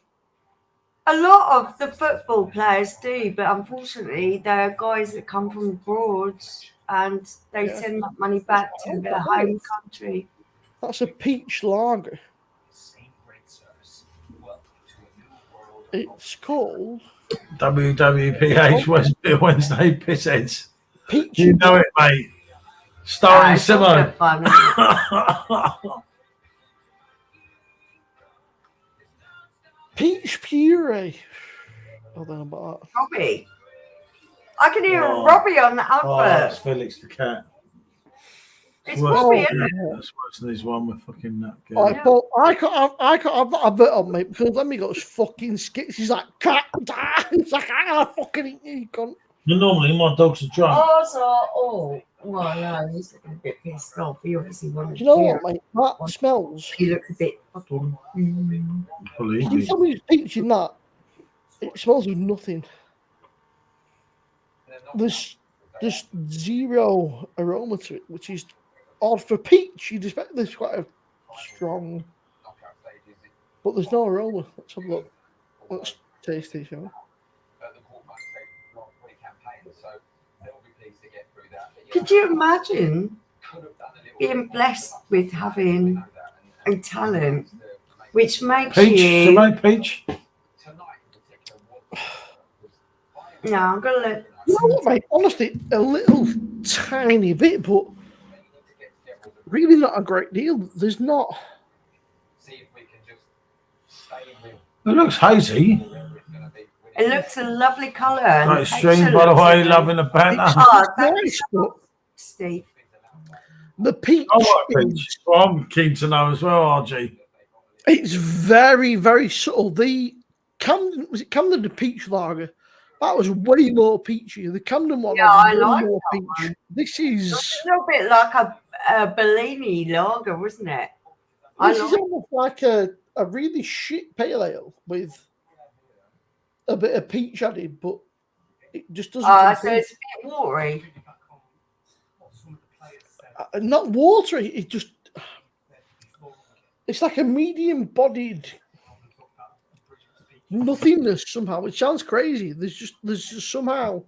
A lot of the football players do, but unfortunately, there are guys that come from abroad and they send that money back to their home country. That's a peach lager. It's called WWPH Wednesday Pissheads. Peach. You know it, mate. Starring Simmo. Peach puree. Oh, then about that. Robbie. I can hear Robbie on the advert. Oh, that's Felix the cat. It's Robbie, isn't it? That's worse than his one with fucking that girl. Right, Paul, I can't have that advert on, mate, because let me go fucking skits. He's like, cat, he's like, I fucking eat you, cunt. Normally, my dogs are drunk. Well, no, he's looking a bit pissed off. He obviously wanted Do you know what, mate? That smells. He looks a bit fucking. Can you tell me who's peach in that? It smells of nothing. There's just zero aroma to it, which is odd for peach. You'd expect there's quite a strong, but there's no aroma. Let's have a look. Let's taste it, shall we? Could you imagine being blessed with having a talent which makes you? Make peach. No, I'm gonna let. You know what, mate? Honestly, a little tiny bit, but really not a great deal. There's not. It looks hazy. It looks a lovely colour. Right, string, by the way, loving the banter. Nice, but Steve. the peach. Peach. Well, I'm keen to know as well, RG. It's very, very subtle. The Camden, was it Camden the peach lager? That was way more peachy. The Camden one, I was way like more that peach. one. This is It's a little bit like a Bellini lager, wasn't it? this is almost like a really shit pale ale with a bit of peach added, but it just doesn't. So it's a bit watery. Not watery. It just. It's like a medium-bodied nothingness somehow. It sounds crazy. There's just somehow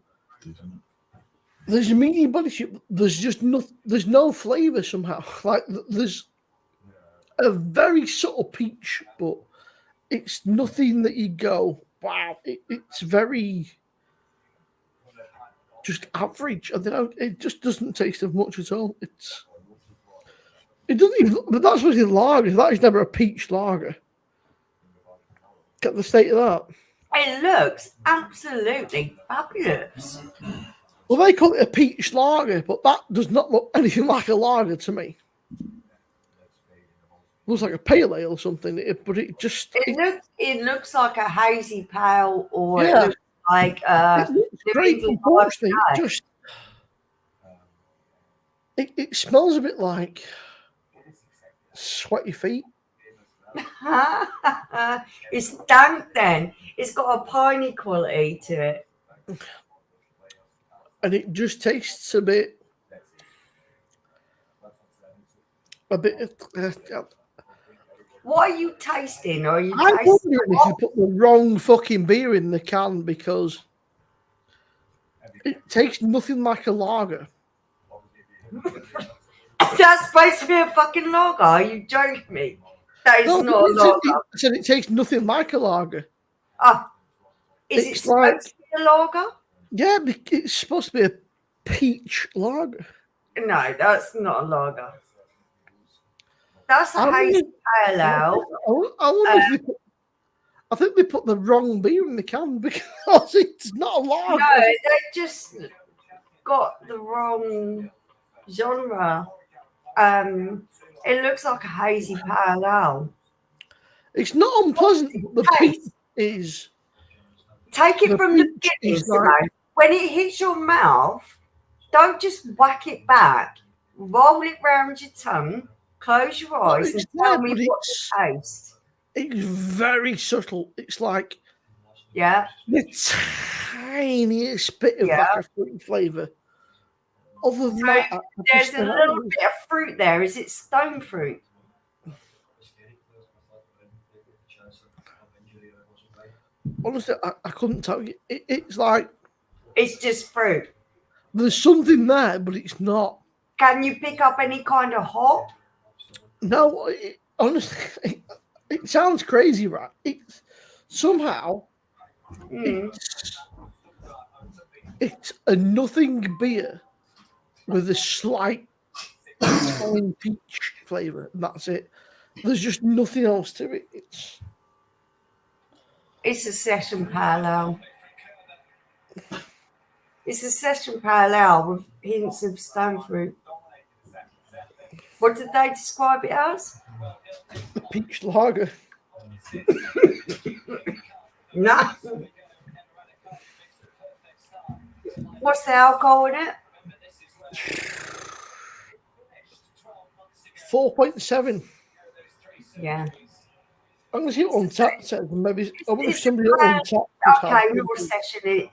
there's a medium body shape. There's just there's no flavor somehow. Like there's a very subtle peach, but it's nothing that you go, wow. It's very just average. I don't know. It just doesn't taste of much at all. It doesn't even. But that's what it's lager. That is never a peach lager. Get the state of that. It looks absolutely fabulous. Well, they call it a peach lager, but that does not look anything like a lager to me. Looks like a pale ale or something, but it just... It looks like a hazy pale, or Yeah. it looks like it looks New great, England unfortunately. IPA. Just... It smells a bit like sweaty feet. It's dank then. It's got a piney quality to it. And it just tastes a bit... What are you tasting? Are you I'm tasting wondering if you put the wrong fucking beer in the can, because it tastes nothing like a lager. That's supposed to be a fucking lager? Are you joking me? That is not a lager. I said it tastes nothing like a lager. Is it It's supposed like- to be a lager? Yeah, it's supposed to be a peach lager. No, that's not a lager. That's a I hazy wonder- pale ale. I wonder if I think they put the wrong beer in the can, because it's not a lager. No, they just got the wrong genre. It looks like a hazy pale ale. It's not unpleasant, but the peach is... Take it The from the peach beginning, is like- Simone. When it hits your mouth, don't just whack it back. Roll it round your tongue, close your eyes, and it's tell there, me but what it tastes. It's very subtle. It's like Yeah. the tiniest bit of like a fruity flavour. Other than that, There's a little bit of fruit there. Is it stone fruit? Honestly, I couldn't tell you. It's like It's just fruit. there's something there, but it's not. Can you pick up any kind of hop? No, honestly, it sounds crazy, right? It's somehow it's a nothing beer with a slight tiny peach flavour, and that's it. There's just nothing else to it. It's a session pale ale. It's a session pale ale with hints of stone fruit. What did they describe it as? A peach lager. No. What's the alcohol in it? 4.7. Yeah. I'm going to see what Untapped says. Maybe I wonder if It's somebody a at pale- Untapped. Okay, no session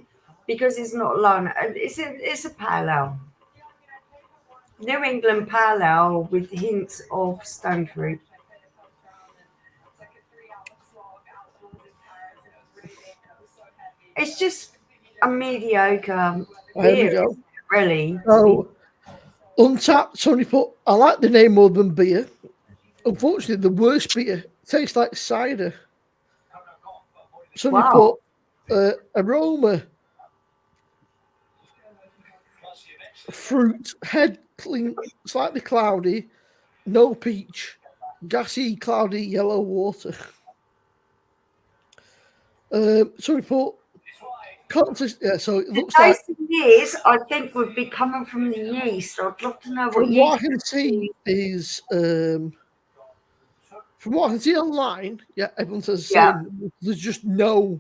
because it's not long. It's a pale ale. New England pale ale with hints of stone fruit. It's just a mediocre There we beer, go. really. So, Untapped, somebody put, I like the name more than beer. Unfortunately, the worst beer tastes like cider. Somebody put aroma, fruit, head clean, slightly cloudy, no peach, gassy, cloudy, yellow water. Somebody put, so it looks like. Tasting this, I think, would be coming from the yeast. I'd love to know what From yeast. what I can see is, from what I can see online, everyone says the same. There's just no,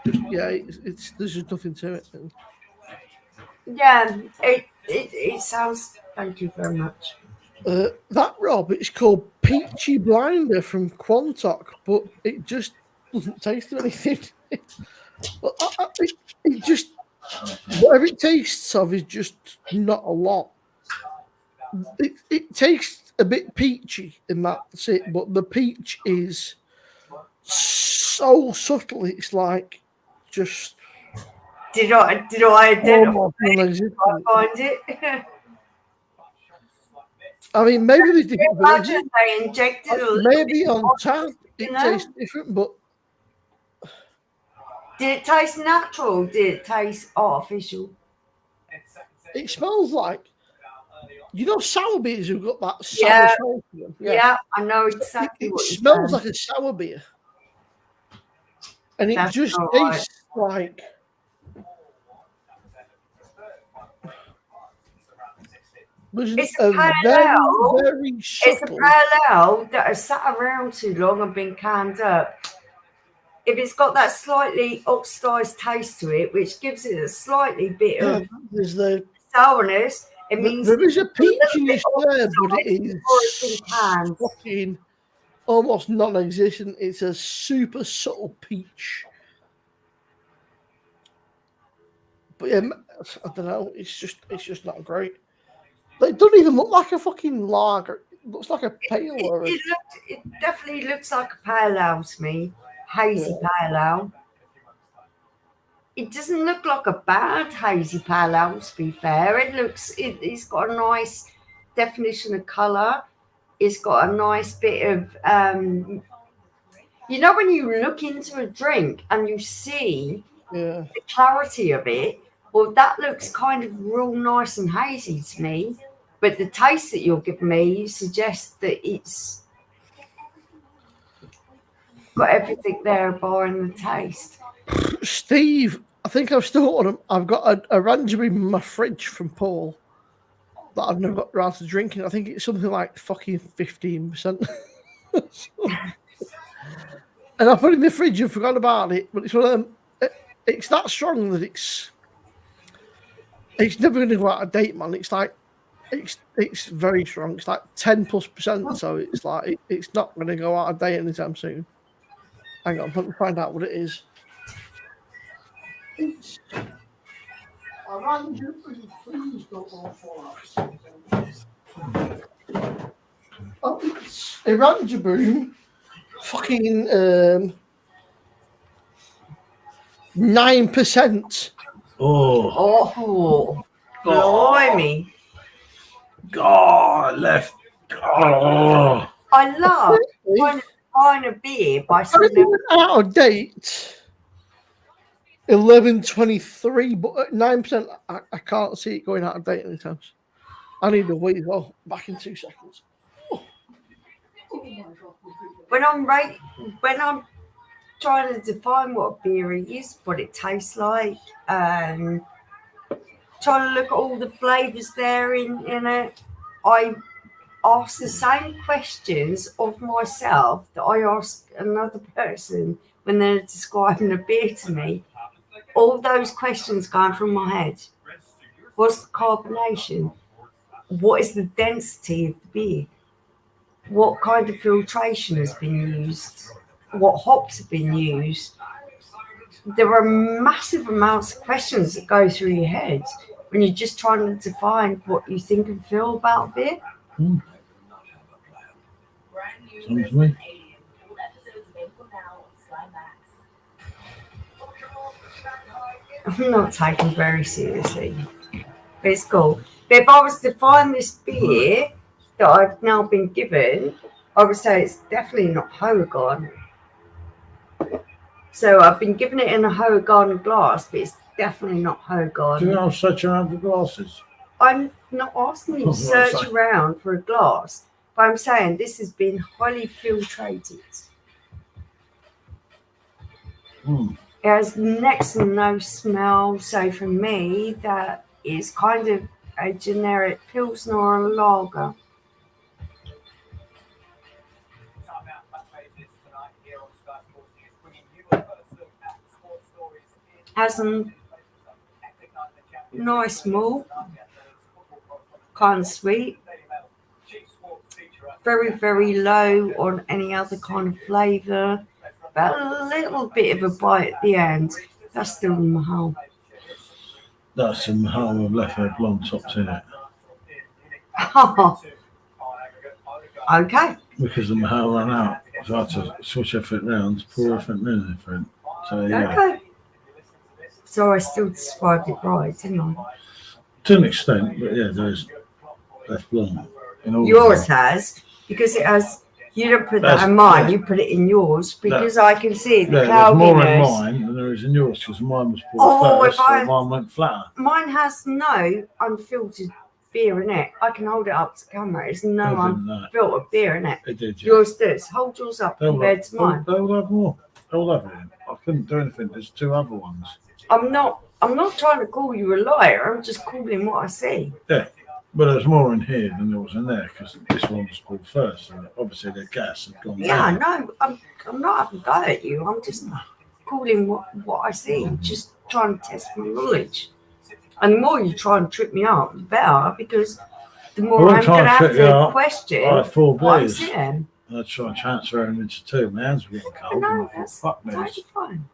it's there's just nothing to it. Yeah, it sounds. Thank you very much. That Rob, it's called Peachy Blinder from Quantock, but it just doesn't taste of anything. It just, whatever it tastes of is just not a lot. It tastes a bit peachy, and that's it. But the peach is so subtle. It's like just. Did I identify it? I find it. I mean, maybe there's different versions. Imagine they injected a little Maybe bit on of tap you it know? tastes different, but Did it taste natural? Did it taste artificial? it smells like, sour beers who've got that sour smell to them. Yeah, I know exactly It what you're smells saying. like a sour beer, and it That's just not right. tastes like Which It's is a a pale very, ale. very It's a subtle. pale ale that has sat around too long and been canned up. If it's got that slightly oxidized taste to it, which gives it a slightly bit Yeah, of there's the sourness, it means there is a it's little peachiness bit there, but it oxidized before it's been is canned. fucking almost non-existent. It's a super subtle peach. But yeah, I don't know. It's just not great. But it doesn't even look like a fucking lager. It looks like a pale or a, It definitely looks like a pale ale to me. Hazy pale ale. It doesn't look like a bad hazy pale ale, to be fair. It's got a nice definition of colour. It's got a nice bit of, when you look into a drink and you see yeah. the clarity of it, well, that looks kind of real nice and hazy to me. But the taste that you're giving me suggests that it's got everything there barring the taste. Steve, I think I've still got them. I've got a Rangery in my fridge from Paul that I've never got around to drinking. I think it's something like fucking 15%. And I put it in the fridge and forgot about it. But it's one of them. It's that strong that it's never going to go out of date, man. It's like it's very strong. It's like 10+%. So it's like it's not going to go out of date anytime soon. Hang on, let me find out what it is. It's a Rangery. Please don't go for that. Oh, it's a Rangery. Fucking 9%. Oh, blimey. God, left. Oh. I love buying a beer by I someone think it went out of date. 11/23, but at 9%, I can't see it going out of date anytime. I need to wait as well. Back in 2 seconds. Oh my God. when I'm trying to define what a beer is, what it tastes like, trying to look at all the flavours there in it, I ask the same questions of myself that I ask another person when they're describing a beer to me. All those questions going through my head. What's the carbonation? What is the density of the beer? What kind of filtration has been used? What hops have been used? There are massive amounts of questions that go through your head when you're just trying to define what you think and feel about beer. Sounds me. I'm not taken very seriously, but it's cool. But if I was to find this beer that I've now been given, I would say it's definitely not Hoegaarden. So I've been given it in a Hoegaarden glass, but it's definitely not Hoegaarden. Do you know search around for glasses? I'm not asking you to search around for a glass, but I'm saying this has been highly filtrated. It has next to no smell, so for me, that is kind of a generic Pilsner or a lager. Has some nice malt, kind of sweet, very, very low on any other kind of flavour, but a little bit of a bite at the end. That's still Mahal. That's some Mahal with left blonde tops in it. Okay. Because the Mahal ran out, so I had to switch everything round, pour everything in different. So yeah. Okay. So I still described it right, didn't I? To an extent, but yeah, there's left blonde. Yours has, because it has. You don't put that in mine. Yeah. You put it in yours because I can see the cloudiness. There's more in mine than there is in yours because mine was poured first, so mine went flatter. Mine has no unfiltered beer in it. I can hold it up to camera. There's no unfiltered beer in it. It did. Yeah. Yours does. Hold yours up compared to mine. They'll have more. They'll have it. I couldn't do anything. There's 2 other ones. I'm not trying to call you a liar. I'm just calling what I see. Yeah. But there's more in here than there was in there because this one was pulled first. So obviously the gas had gone Yeah, down. no, I'm not having a go at you. I'm just calling what I see, just trying to test my knowledge. And the more you try and trip me up, the better, because the I more won't I'm try going to and have trip you to up. question I had 4 what I'm beers. seeing. I'd try and transfer them into 2. My hands were getting cold. No, And I thought, that's fuck totally this. fine.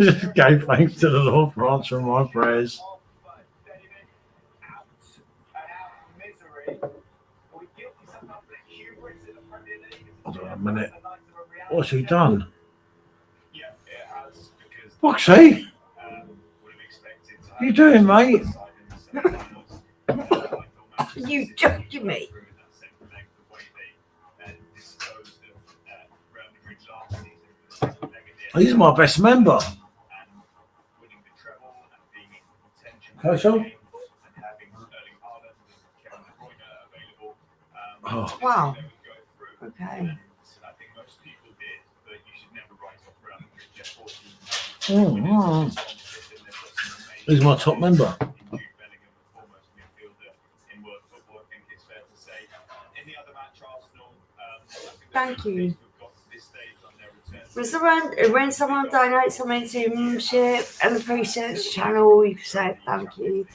Just gave thanks to the Lord for answering my prayers. Hold on a minute. What's he done? Foxy? What are you doing, mate? You joking me? He's my best member. Okay, Sean? Oh. Wow. Okay. He's my top member. Thank you. When someone donates something to membership and appreciates the channel, you say thank you.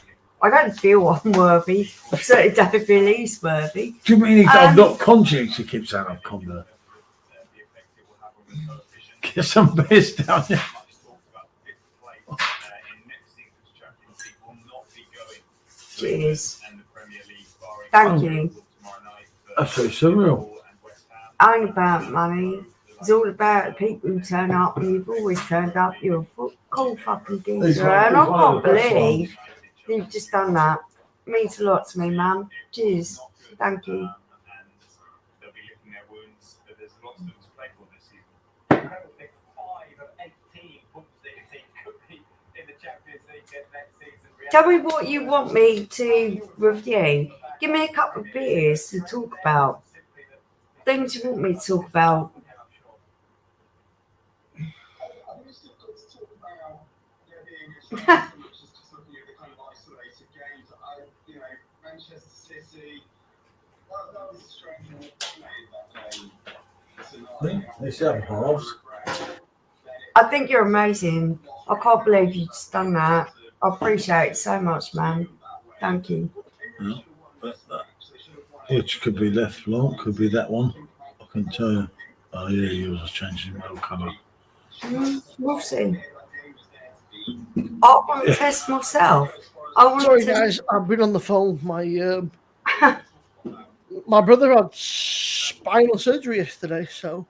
I don't feel I'm worthy. I certainly don't feel he's worthy. Do you mean I've got conjugates? He keeps saying I've conjured. Get some beers down there. Cheers. Thank you. That's so surreal. Ain't about money. It's all about the people who turn up, and you've always turned up. You're a cool fucking geezer, and I can't believe you've just done that. It means a lot to me, man. Cheers. Thank you. Tell me what you want me to review. Give me a couple of beers to talk about. Things you want me to talk about. I think you're amazing. I can't believe you've just done that. I appreciate it so much, man. Thank you. Yeah, which could be left long, could be that one. I can tell you. Oh yeah, yours is changing my colour. We'll see. I want to test myself. Sorry, guys, I've been on the phone. My brother had spinal surgery yesterday, so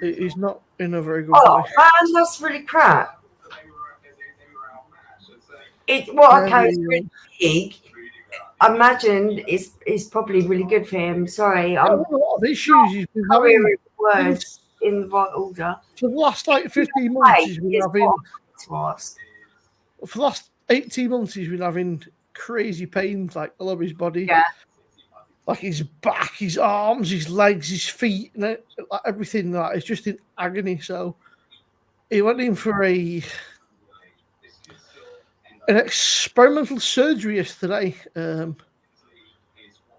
he's not in a very good way. Man, that's really crap. Really big. I imagine it's probably really good for him. Sorry, I'm a lot of issues he's been having. Words in the right order. For the last 15 months, he's been having. For the last 18 months, he's been having crazy pains like all over his body. Yeah. Like his back, his arms, his legs, his feet, and like everything. Like it's just in agony. So he went in for an experimental surgery yesterday, and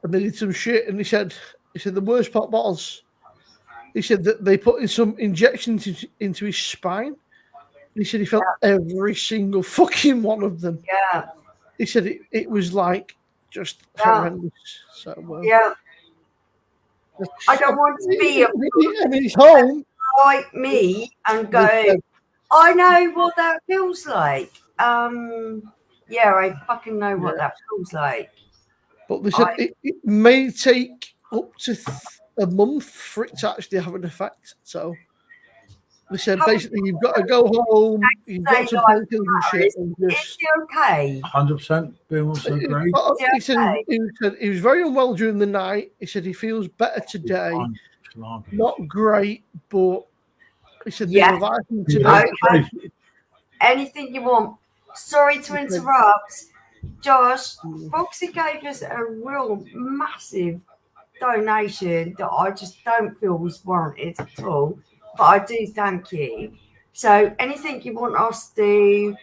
they did some shit. And he said the worst part was, he said that they put in some injections into his spine. He said he felt every single fucking one of them. Yeah. He said it was like just horrendous. So yeah. I don't want to be and he's home like me and go, I know what that feels like. Yeah, I fucking know what that feels like. But they said it may take up to a month for it to actually have an effect. So they said basically you've got to go home, you've got to painkillers and shit. Is he okay? 100%. Being also great. He said he was very unwell during the night. He said he feels better today. Not great, but he said they revived him today. Okay. Anything you want. Sorry to interrupt. Josh, Foxy gave us a real massive donation that I just don't feel was warranted at all. But I do thank you. So anything you want us to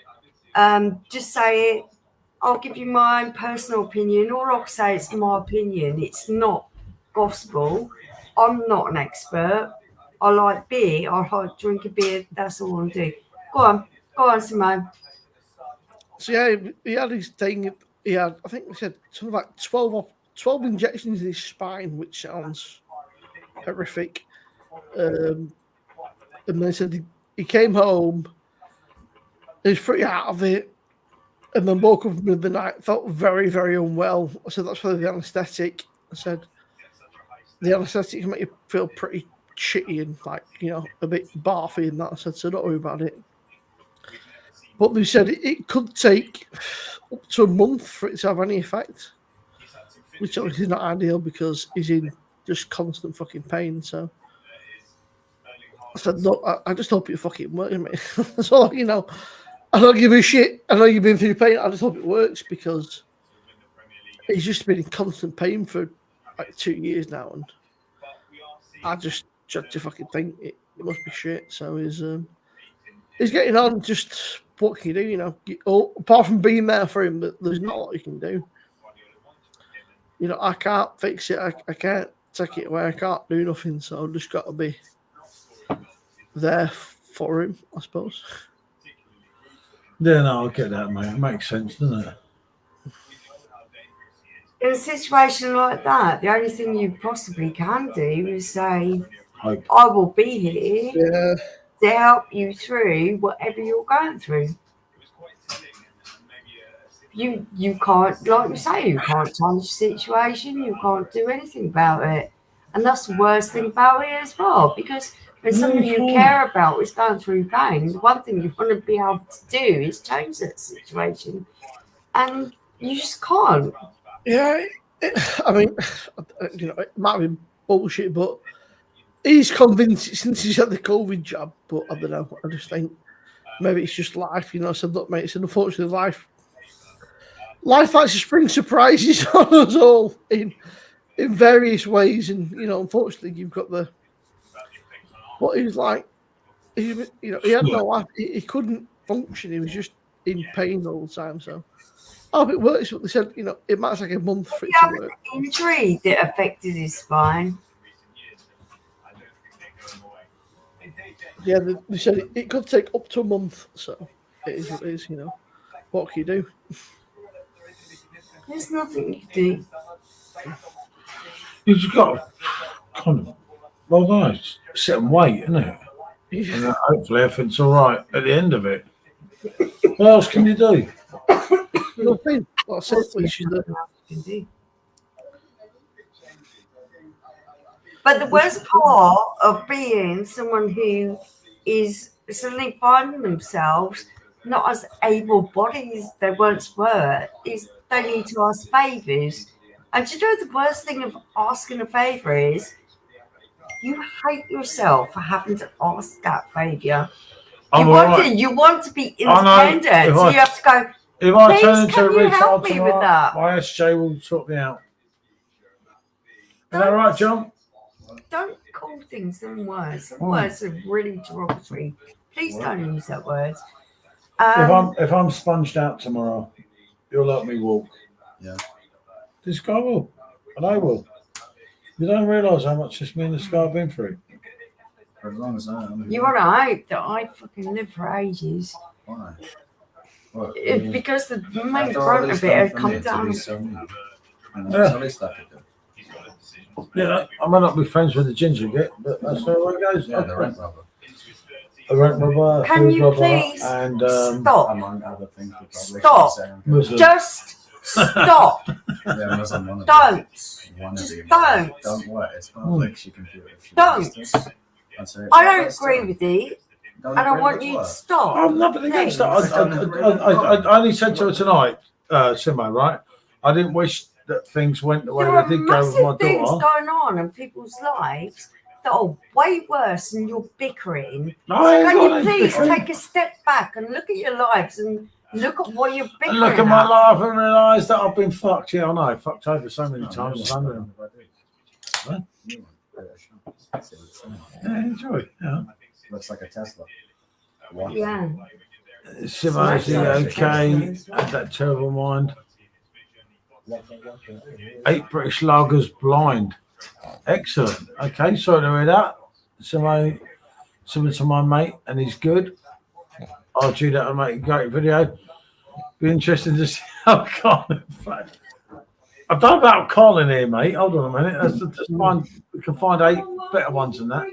just say it. I'll give you my own personal opinion. All I can say is my opinion. It's not gospel. I'm not an expert. I like beer. I like drinking beer. That's all I do. Go on, Simmo. So yeah, he had his thing. He had, I think they said something like 12 injections in his spine, which sounds horrific. And they said he came home. He was pretty out of it. And then woke up in the middle of the night, felt very, very unwell. I said, that's probably the anaesthetic. I said, the anaesthetic can make you feel pretty shitty and like, you know, a bit barfy and that. I said, so don't worry about it. But they said it could take up to a month for it to have any effect, which obviously is not ideal because he's in just constant fucking pain. So I said, look, I just hope it fucking works, mate. That's all, you know. I don't give a shit. I know you've been through pain. I just hope it works because he's just been in constant pain for like 2 years now, and I just fucking think it must be shit. So he's getting on. Just what can you do? You know, apart from being there for him, but there's not a lot you can do. You know, I can't fix it. I can't take it away. I can't do nothing. So I've just got to be there for him, I suppose. Yeah, no, I get that, mate. It makes sense, doesn't it? In a situation like that, the only thing you possibly can do is say, Hope. I will be here Yeah. to help you through whatever you're going through. You can't, like you say, you can't change the situation, you can't do anything about it. And that's the worst thing about it as well, because when something you care about is going through pain, the one thing you want to be able to do is change that situation. And you just can't. Yeah, I mean, you know, it might be bullshit, but he's convinced since he's had the COVID jab. But I don't know. I just think maybe it's just life. You know, I said, look, mate, it's unfortunately life likes to spring surprises on us all in various ways, and you know, unfortunately, you've got the what he was like. He had no life. He couldn't function. He was just in pain all the time. So. I hope it works, but they said, you know, it might take a month for it to work. Injury that affected his spine. Yeah, they said it could take up to a month, so it is what it is, you know. What can you do? There's nothing you can do. You just got to kind of, well, nice, sit and wait, isn't it? Yeah. And then hopefully everything's all right at the end of it. What else can you do? Nothing. Well, simply she's there. But the worst part of being someone who is suddenly finding themselves not as able-bodied as they once were is they need to ask favours. And do you know the worst thing of asking a favour is you hate yourself for having to ask that favour. You want to be independent, so you have to go, if I please, turn into can a you retard help me with tomorrow, that? my SJ will sort me out. Is that right, John? Don't call things some words. Some words are really derogatory. Please don't use that word. If I'm sponged out tomorrow, you'll let me walk. Yeah. This guy will, and I will. You don't realise how much this me and this guy have been through. For as long as I am. You want to hope that I fucking live for ages. Why? What, Because the main after all brunt this of it had done for come me to down. be so mean. And that's the least I could do. Yeah, I might not be friends with the ginger bit, but that's the way it goes. Yeah, the rent robber. A rent robber, Can food you robber, please and stop? Among other things. we probably Stop. should say. Muslim. Just stop. Yeah, Muslim one of Don't. One of Just these. don't. Don't what? It's not like she can do it. If she Don't. wants to. I'd say, I don't let's agree do it. with it, Don't and I agree want with you to what? stop. I'm nothing against that. Please. I only said to her tonight, Simmo, right? I didn't wish that things went the way There are they did go with my massive things daughter. going on in people's lives that are way worse than your bickering. No, So I ain't can got you any please bickering. take a step back and look at your lives and look at what you're bickering And look at my life and realise that I've been fucked. Yeah, I know, fucked over so many times. It's unreal. Huh? Yeah, enjoy. Yeah. Looks like a Tesla. What? Yeah. Simmo, is he okay? Had that terrible mind. 8 British lagers blind. Excellent. Okay, sorry to hear that. Simmo, similar to my mate, and he's good. I'll do that and make a great video. Be interesting to see how Colin. I don't know about Colin here, mate. Hold on a minute. We can find 8 better ones than that.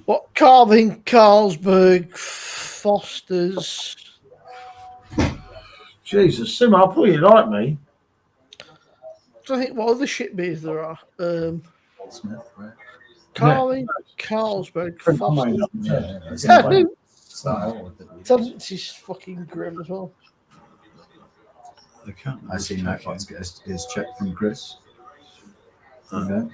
What Carving, Carlsberg, Foster's. Jesus, Simmo, I thought you liked me. I think what other shit beers there are. Smith, right? Carving, Carlsberg, Foster's. Yeah, that's the one. Start out with it. Tennant's is fucking grim as well. I seen that one's get his check from Chris. Okay.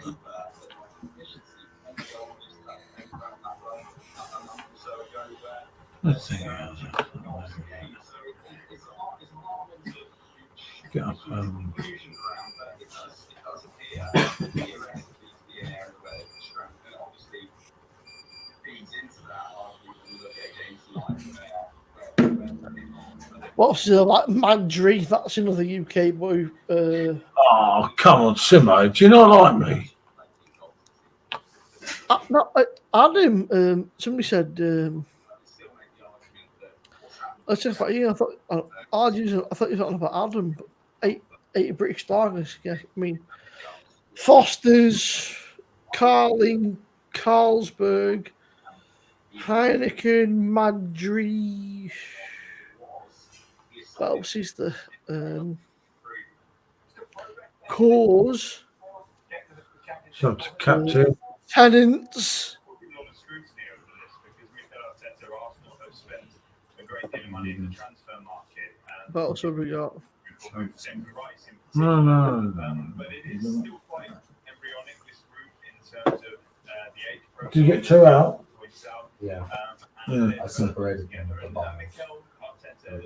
Let's see. Get up. What's like Madry? That's another UK boy. Oh, come on, Simmo. Do you not like me? Adam. Somebody said. I said about you. I thought I thought you were talking about Adam. But eight British lagers. Yeah, I mean Foster's, Carling, Carlsberg, Heineken, Madry. What else is the Cause? So to captain. Tennants. What else have we got? No. Did you get 2 out? Yeah. Yeah. I separated them at the bottom.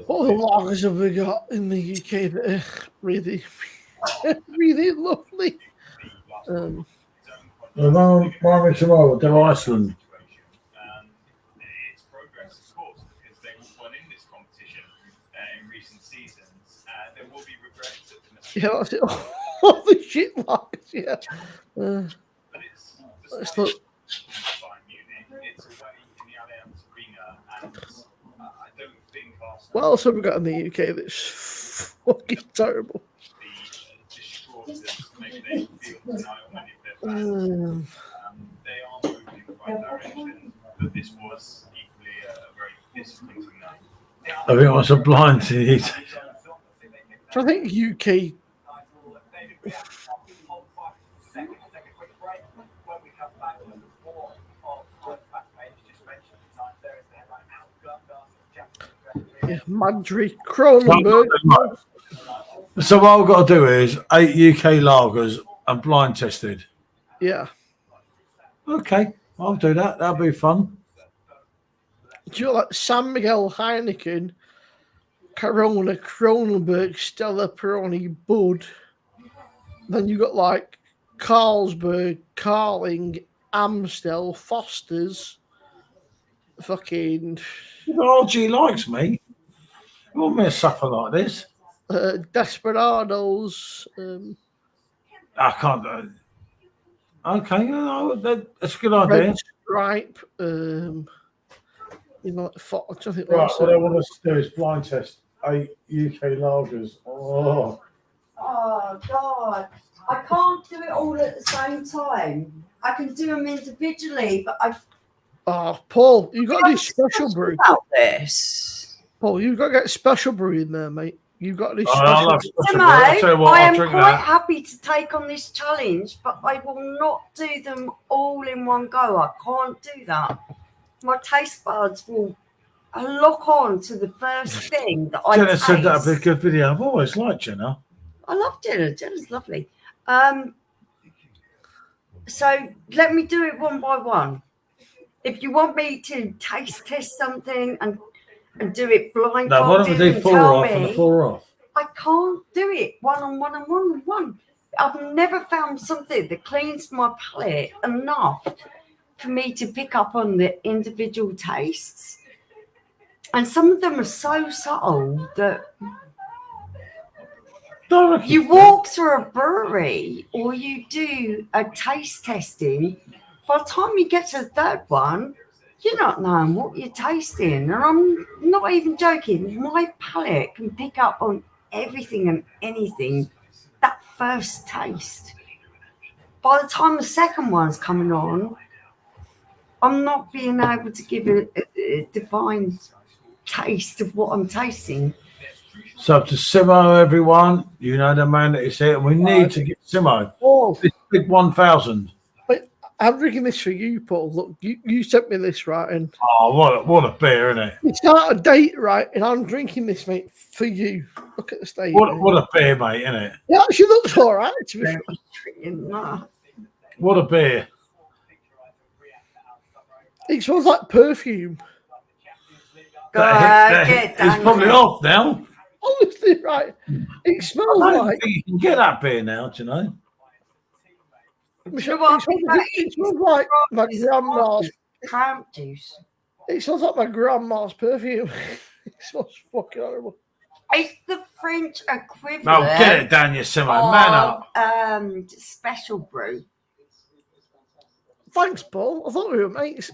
What other lagers have we got in the UK that are really, really lovely? Miami tomorrow, they're Iceland. It's progress, of course, because they will won in this competition in recent seasons. There will be regrets at the Yeah, that's it. All the shit lagers, yeah. but it's Let's look. Bayern Munich. It's away in the Allianz Arena, and I don't think Arsenal What else have we got in the UK that's fucking terrible? destroys them, maybe they feel tonight on many of their fans. They are moving in the right direction, but this was equally a very disappointing night. I think I was a blind to you. So I think UK. Yeah, Madry, Cronenberg. So what I've got to do is 8 UK lagers and blind tested. Yeah. Okay, I'll do that. That'll be fun. Do you know, like San Miguel, Heineken, Corona, Cronenberg, Stella, Peroni, Bud. Then you got like Carlsberg, Carling, Amstel, Foster's, fucking RG likes me. You want me to suffer like this? Desperados. I can't. Okay, that's a good idea. Red Stripe. You know, I think Right, that's what I want us to do is blind test 8 UK lagers. Oh, God. I can't do it all at the same time. I can do them individually, but Paul, you got to do special brew. about this. Paul, you've got to get special brew in there, mate. You've got to do I special. love special brew. Simmo, I'll tell you what, I I'll am drink quite that. happy to take on this challenge, but I will not do them all in one go. I can't do that. My taste buds will lock on to the first thing that I Jenna taste. said that'd be a good video. I've always liked Jenna. I love Jenna. Jenna's lovely. So let me do it one by one. If you want me to taste test something and do it blindfolded No, why don't we do and 4 tell off and me, 4 off? I can't do it one on one and one on one. I've never found something that cleans my palate enough for me to pick up on the individual tastes. And some of them are so subtle that you walk through a brewery or you do a taste testing. By the time you get to the third one, you're not knowing what you're tasting. And I'm not even joking. My palate can pick up on everything and anything that first taste. By the time the second one's coming on, I'm not being able to give a defined taste of what I'm tasting. So to Simmo, everyone, you know the man that is here. And we need to get Simmo. Oh, This big 1,000. I'm drinking this for you, Paul. Look, you sent me this, right? And Oh, what a beer, isn't it? it's out of date, right? And I'm drinking this, mate, for you. Look at the state. What a beer, mate, isn't it? It actually looks all right, to be fair. What a beer. It smells like perfume. It's probably off now. Honestly, right. It smells I don't like. think you can get that beer now, do you know? Michelle, it smells like my grandma's. Tramp juice. It smells like my grandma's perfume. It smells fucking horrible. It's the French equivalent. No, get it down, you Simmo. Man up. Special brew. Thanks, Paul. I thought we were mates.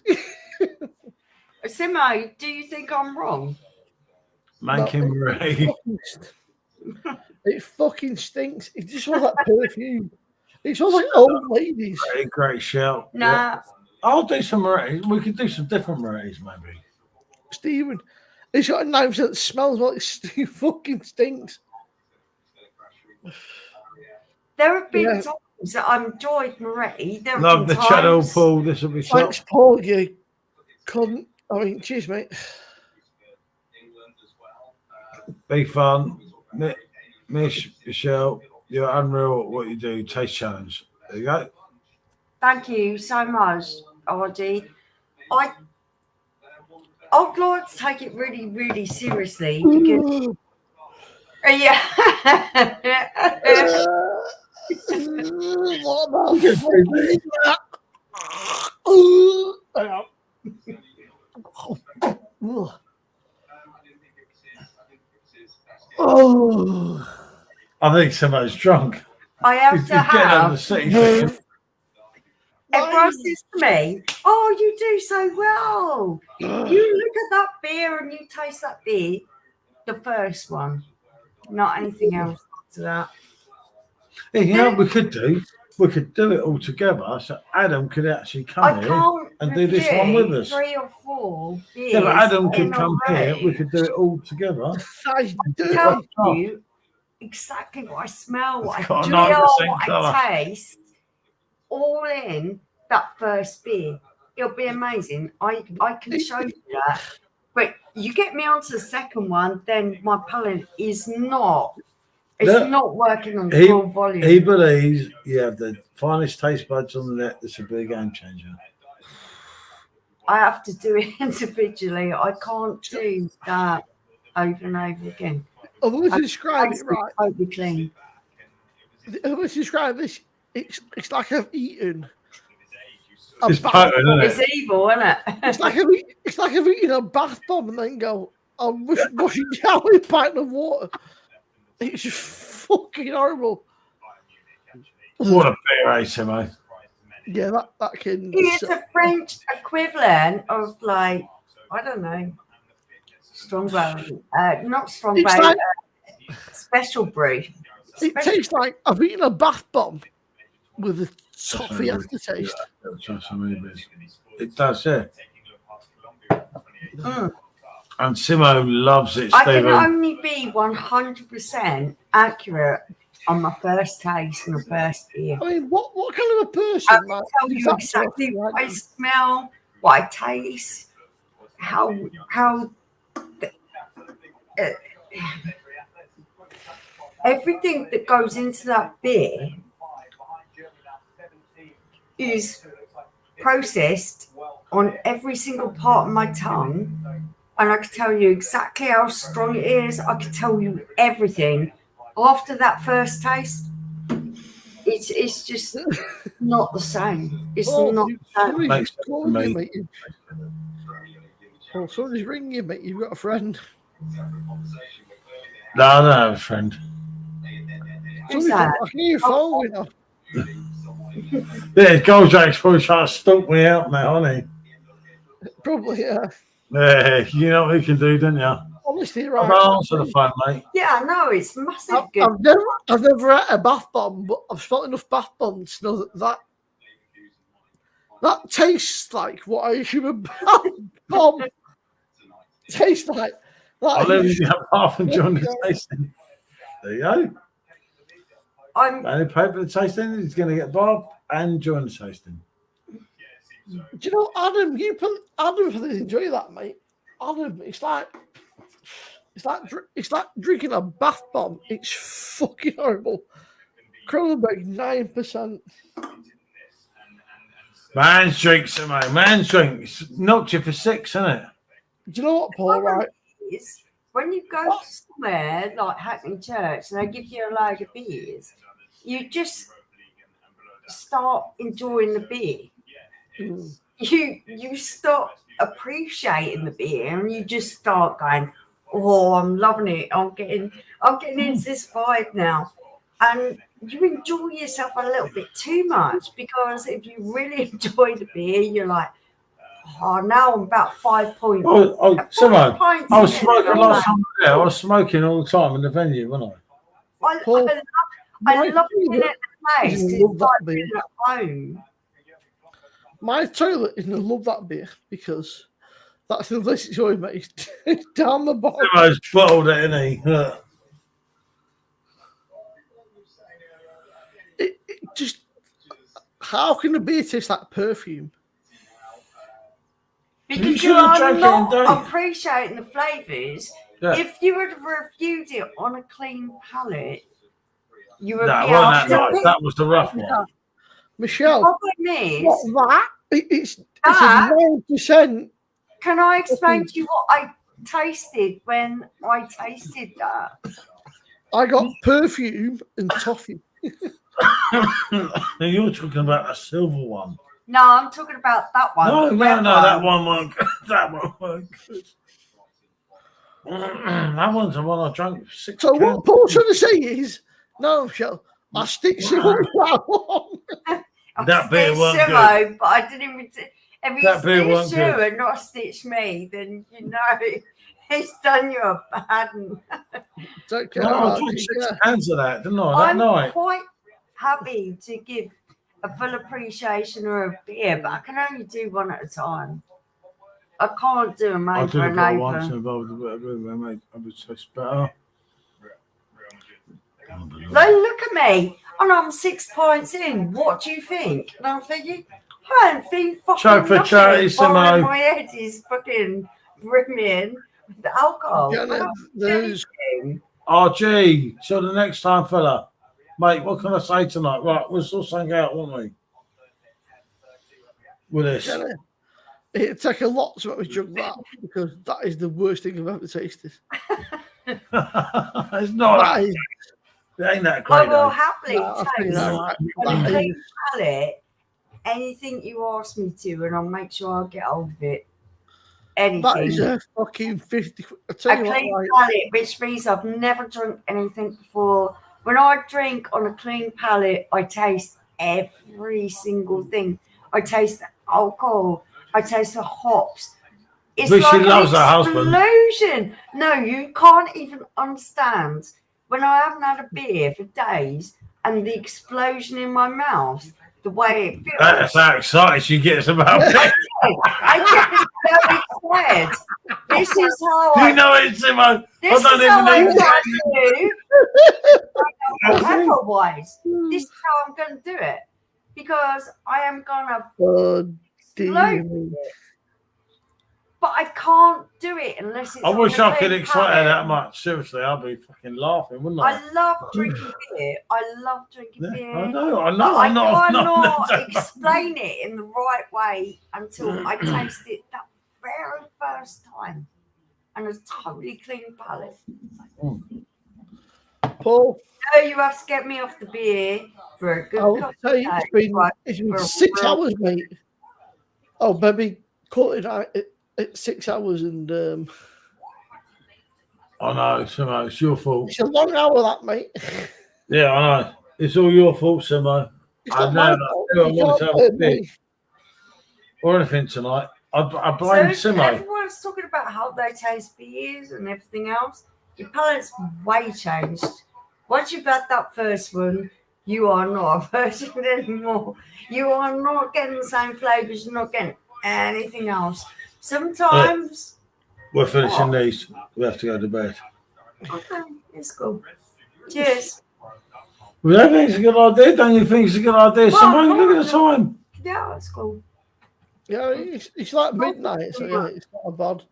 Simmo, do you think I'm wrong? Mankin Marie. It fucking stinks. It just smells like perfume. It smells like old ladies. Great shout. Nah. Yeah. I'll do some Moretti's. We could do some different Moretti's, maybe. Stephen, it's got a 9% that smells like it fucking stinks. There have been times that I've enjoyed Moretti. There have Love been the channel, times- Paul. This will be Thanks, Paul. You couldn't. I mean, cheers, mate. Be fun. Miss Michelle, you're unreal at what you do. Taste challenge. There you go. Thank you so much, Ardy. I'd like to take it really, really seriously because yeah. Oh, I think somebody's drunk. I have He's to getting on the have. seat. thinking, Everyone says to me, "Oh, you do so well. You look at that beer and you taste that beer, the first one, not anything else to that." Hey, you know what we could do? We could do it all together. So Adam could actually I come here. can't and do this one review with us. 3 or 4 beers. Yeah, but Adam in could a come row. here. We could do it all together. I do. Tell you exactly what I smell, what It's got I a feel, 9% what colour. I taste, all in that first beer. It'll be amazing. I can show you that. But you get me onto the second one, then my palate is not. It's No, not working on he- full volume. He believes you have the finest taste buds on the net. This will be a game changer. I have to do it individually. I can't do that over and over again. Otherwise, to describe it right. Totally clean. Otherwise, to describe this, it's like I've eaten. A It's bath potent, isn't It's it? evil, isn't it? It's like I've eaten a bath bomb and then go, I'll wash it down with a pint of water. It's just fucking horrible. What a beer, Simmo. Yeah, that can. It's a French equivalent of like, I don't know, Strongbow. Not Strongbow, It's like- Special Brew. It Special- tastes like I've eaten a bath bomb with a toffee aftertaste. It does, yeah. Mm. And Simmo loves it, I can Stephen. only be 100% accurate on my first taste and the first beer. I mean, what kind of a person? I can like, tell is you that exactly stuff, what like- I smell, what I taste, how everything that goes into that beer is processed on every single part of my tongue, and I can tell you exactly how strong it is. I can tell you everything after that first taste. It's just not the same. It's Oh, not the same. somebody's Makes sense to calling me. you, mate. Oh, somebody's ringing you, mate. You've got a friend. No, I don't have a friend. Who's that? I can hear your phone going off. Yeah, Goldjack's probably trying to stalk me out now, isn't Probably, yeah. he? Yeah, you know what he can do, don't you? Honestly, I right. don't answer the phone, mate. Yeah, I know it's massive. I've, Good. I've never had a bath bomb, but I've smelled enough bath bombs to know that tastes like what I assume a bath bomb tastes like. I'll let you have half and join the tasting. There you go. And he paid for the tasting. He's going to get Bob and join the tasting. Do you know, Adam? Adam probably enjoy that, mate. Adam, it's like drinking a bath bomb. It's fucking horrible. Cronenberg 9%. Man's drink, Simmo. Man's drink. It's knocked you for 6, isn't it? Do you know what, Paul? Right? Is when you go to somewhere like Hackney Church and they give you a load of beers, you just start enjoying the beer. You stop appreciating the beer and you just start going, oh, I'm loving it. I'm getting into this vibe now. And you enjoy yourself a little bit too much, because if you really enjoy the beer, you're like, oh, now I'm about 5 points. Simmo, I was smoking last time there. I was smoking all the time in the venue, wasn't I? I love being at the place. It's like being at home. My toilet is going to love that beer because that's the place it's always made. It's down the bottom. Simmo's bottled it, isn't he? It just, how can a beer taste like perfume? Because you are not appreciating the flavours. Yeah. If you had reviewed it on a clean palate, you would be able that to. nice. That was the rough one. Yeah. Michelle, What that? It's a 9%. Can I explain to you what I tasted when I tasted that? I got perfume and toffee. You're talking about a silver one. No, I'm talking about that one. No, that one won't. That one won't. That one's the one I drank 6 So cans. what Paul's trying to say is, no, Michelle, I stick you on that one. That beer weren't Simmo, good. But I didn't even. If he stitched you and not stitched me, then you know he's done you a bad one. Don't care. I drank 6 cans of that, didn't I? That night. I'm quite happy to give a full appreciation or a beer, but I can only do one at a time. I can't do them over and over. Once involved a bit of room, mate. I would taste better. Look at me, and I'm 6 points in. What do you think? And I'm thinking, I don't think fucking Choke for charity, Simmo. My head is fucking brimming with alcohol. RG, till the next time, fella. Mate, what can I say tonight? Right, we'll sort something out, won't we? With this. It'd take a lot to make me drink that, because that is the worst thing I've ever tasted. It's not. It ain't that great. I will happily taste on a clean palate anything you ask me to, and I'll make sure I'll get hold of it. Anything. That is a fucking 50. A clean palate, which means I've never drunk anything before. When I drink on a clean palate, I taste every single thing. I taste the alcohol. I taste the hops. It's But like she loves her an husband. explosion. No, you can't even understand. When I haven't had a beer for days and the explosion in my mouth, the way it feels. That's how excited she gets about it. I get so excited. This is how You know it, Simmo. This I don't is how I even do. Otherwise, this is how I'm going to do it, because I am going to explode it. But I can't do it unless it's. I wish I could clean excite her palate. that much. Seriously, I'd be fucking laughing, wouldn't I? I love drinking beer. I love drinking beer. I know. But I cannot explain it in the right way until I taste it that very first time, and a totally clean palate. Paul, No, you have to get me off the beer. for a good I would cup of say tea, right, it's been for a 6 real- hours, mate. Oh, baby, cut it out at 6 hours, and I know, Simo, it's your fault. it's a long hour, that, mate. Yeah, I know. It's all your fault, Simo. It's I not my know fault. that. I You wanted can't to have a blame bit me. or anything tonight. I blame So Simo. everyone's talking about how they taste beers and everything else. Your palate's way changed. Once you've had that first one, you are not a virgin anymore. You are not getting the same flavours. You're not getting anything else. Sometimes, We're finishing these. We have to go to bed. okay, it's cool. Cheers. Well, I think it's a good idea. Don't you think it's a good idea? Well, Simo, look at the time. Yeah, it's cool. Yeah, it's like midnight, so yeah, it's not a bad.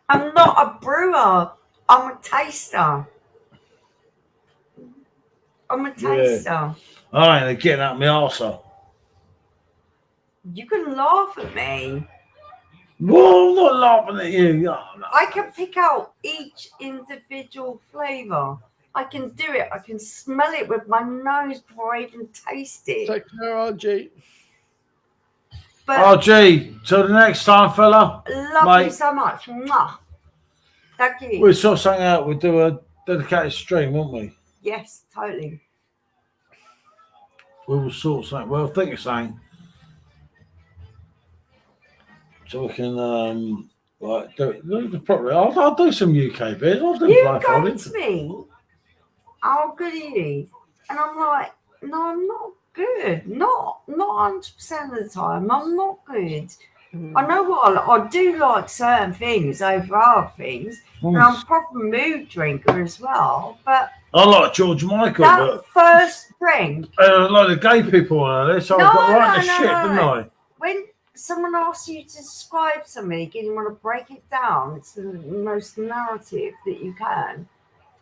I'm not a brewer. I'm a taster. I'm a taster. I ain't getting out my arsehole. You can laugh at me. Well, I'm not laughing at you. Oh, no. I can pick out each individual flavour. I can do it. I can smell it with my nose before I even taste it. Take care, RG. But Oh, gee. Till the next time, fella. love you mate. so much. Mwah. Thank you. We'll sort something out. We'll do a dedicated stream, won't we? Yes, totally. We will sort something. Well, think of something. So we can like do it properly. I'll do some UK beers. I'll do You go blindfolded. to me, how good are you? And I'm like, no, I'm not good. Not 100% of the time. I'm not good. I know what I do like certain things over other things. And I'm a proper mood drinker as well. But I like George Michael, that but first drink, like the gay people on there, so I got right in the shit, didn't I? when someone asks you to describe something and you want to break it down, it's the most narrative that you can.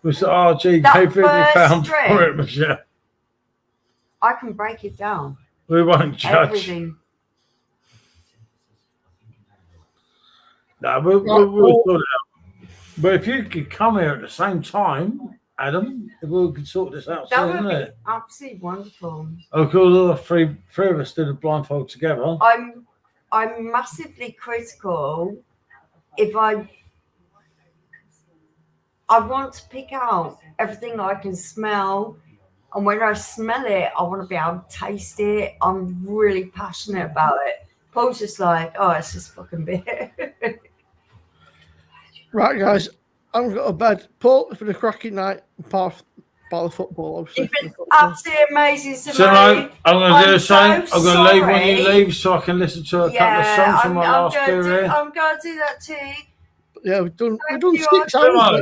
We said, oh, gee, That pay £50 first for it, Michelle. I can break it down. We won't judge. Everything. No, we'll sort it out. But if you could come here at the same time, Adam, if we could sort this out That soon, would isn't be it? absolutely wonderful. Of course, all the three of us did a blindfold together. I'm massively critical. If I want to pick out everything I can smell, and when I smell it, I want to be able to taste it. I'm really passionate about it. Paul's just like, oh, it's just fucking beer. Right, guys, I'm going to bed. Paul, it's been a cracking night. Apart by the football, obviously. You've been absolutely amazing, So, Simone. I'm going to do the same. so I'm going to leave when you sorry. leave so I can listen to a couple of songs from my last beer. I'm going to do that too. Yeah, we've done Thank 6 you, hours. Simone.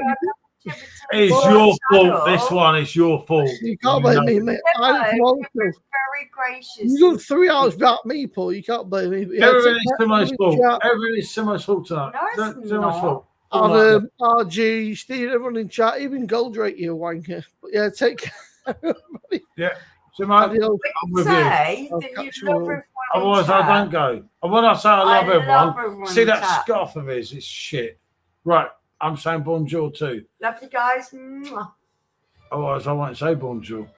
mate. It's your fault. This one is your fault. You can't blame me, mate. I didn't come on You're till. very gracious. You've done 3 hours without me, Paul. You can't blame me. But yeah, Everything take is care, Simo's fault. chat. Everything is Simo's fault tonight. No, it's Simo's not. fault. Adam, RG, Steve, everyone in chat, even Goldrake, you wanker. But yeah, take care. everybody. Yeah. Simo, Adios. I'm with you. Say I'll that catch you you love all. everyone in Otherwise, I chat. don't go. And when I say I love everyone, see in that chat. scarf of his? It's shit. Right. I'm saying bonjour too. Love you guys. Mwah. Otherwise, I won't say bonjour.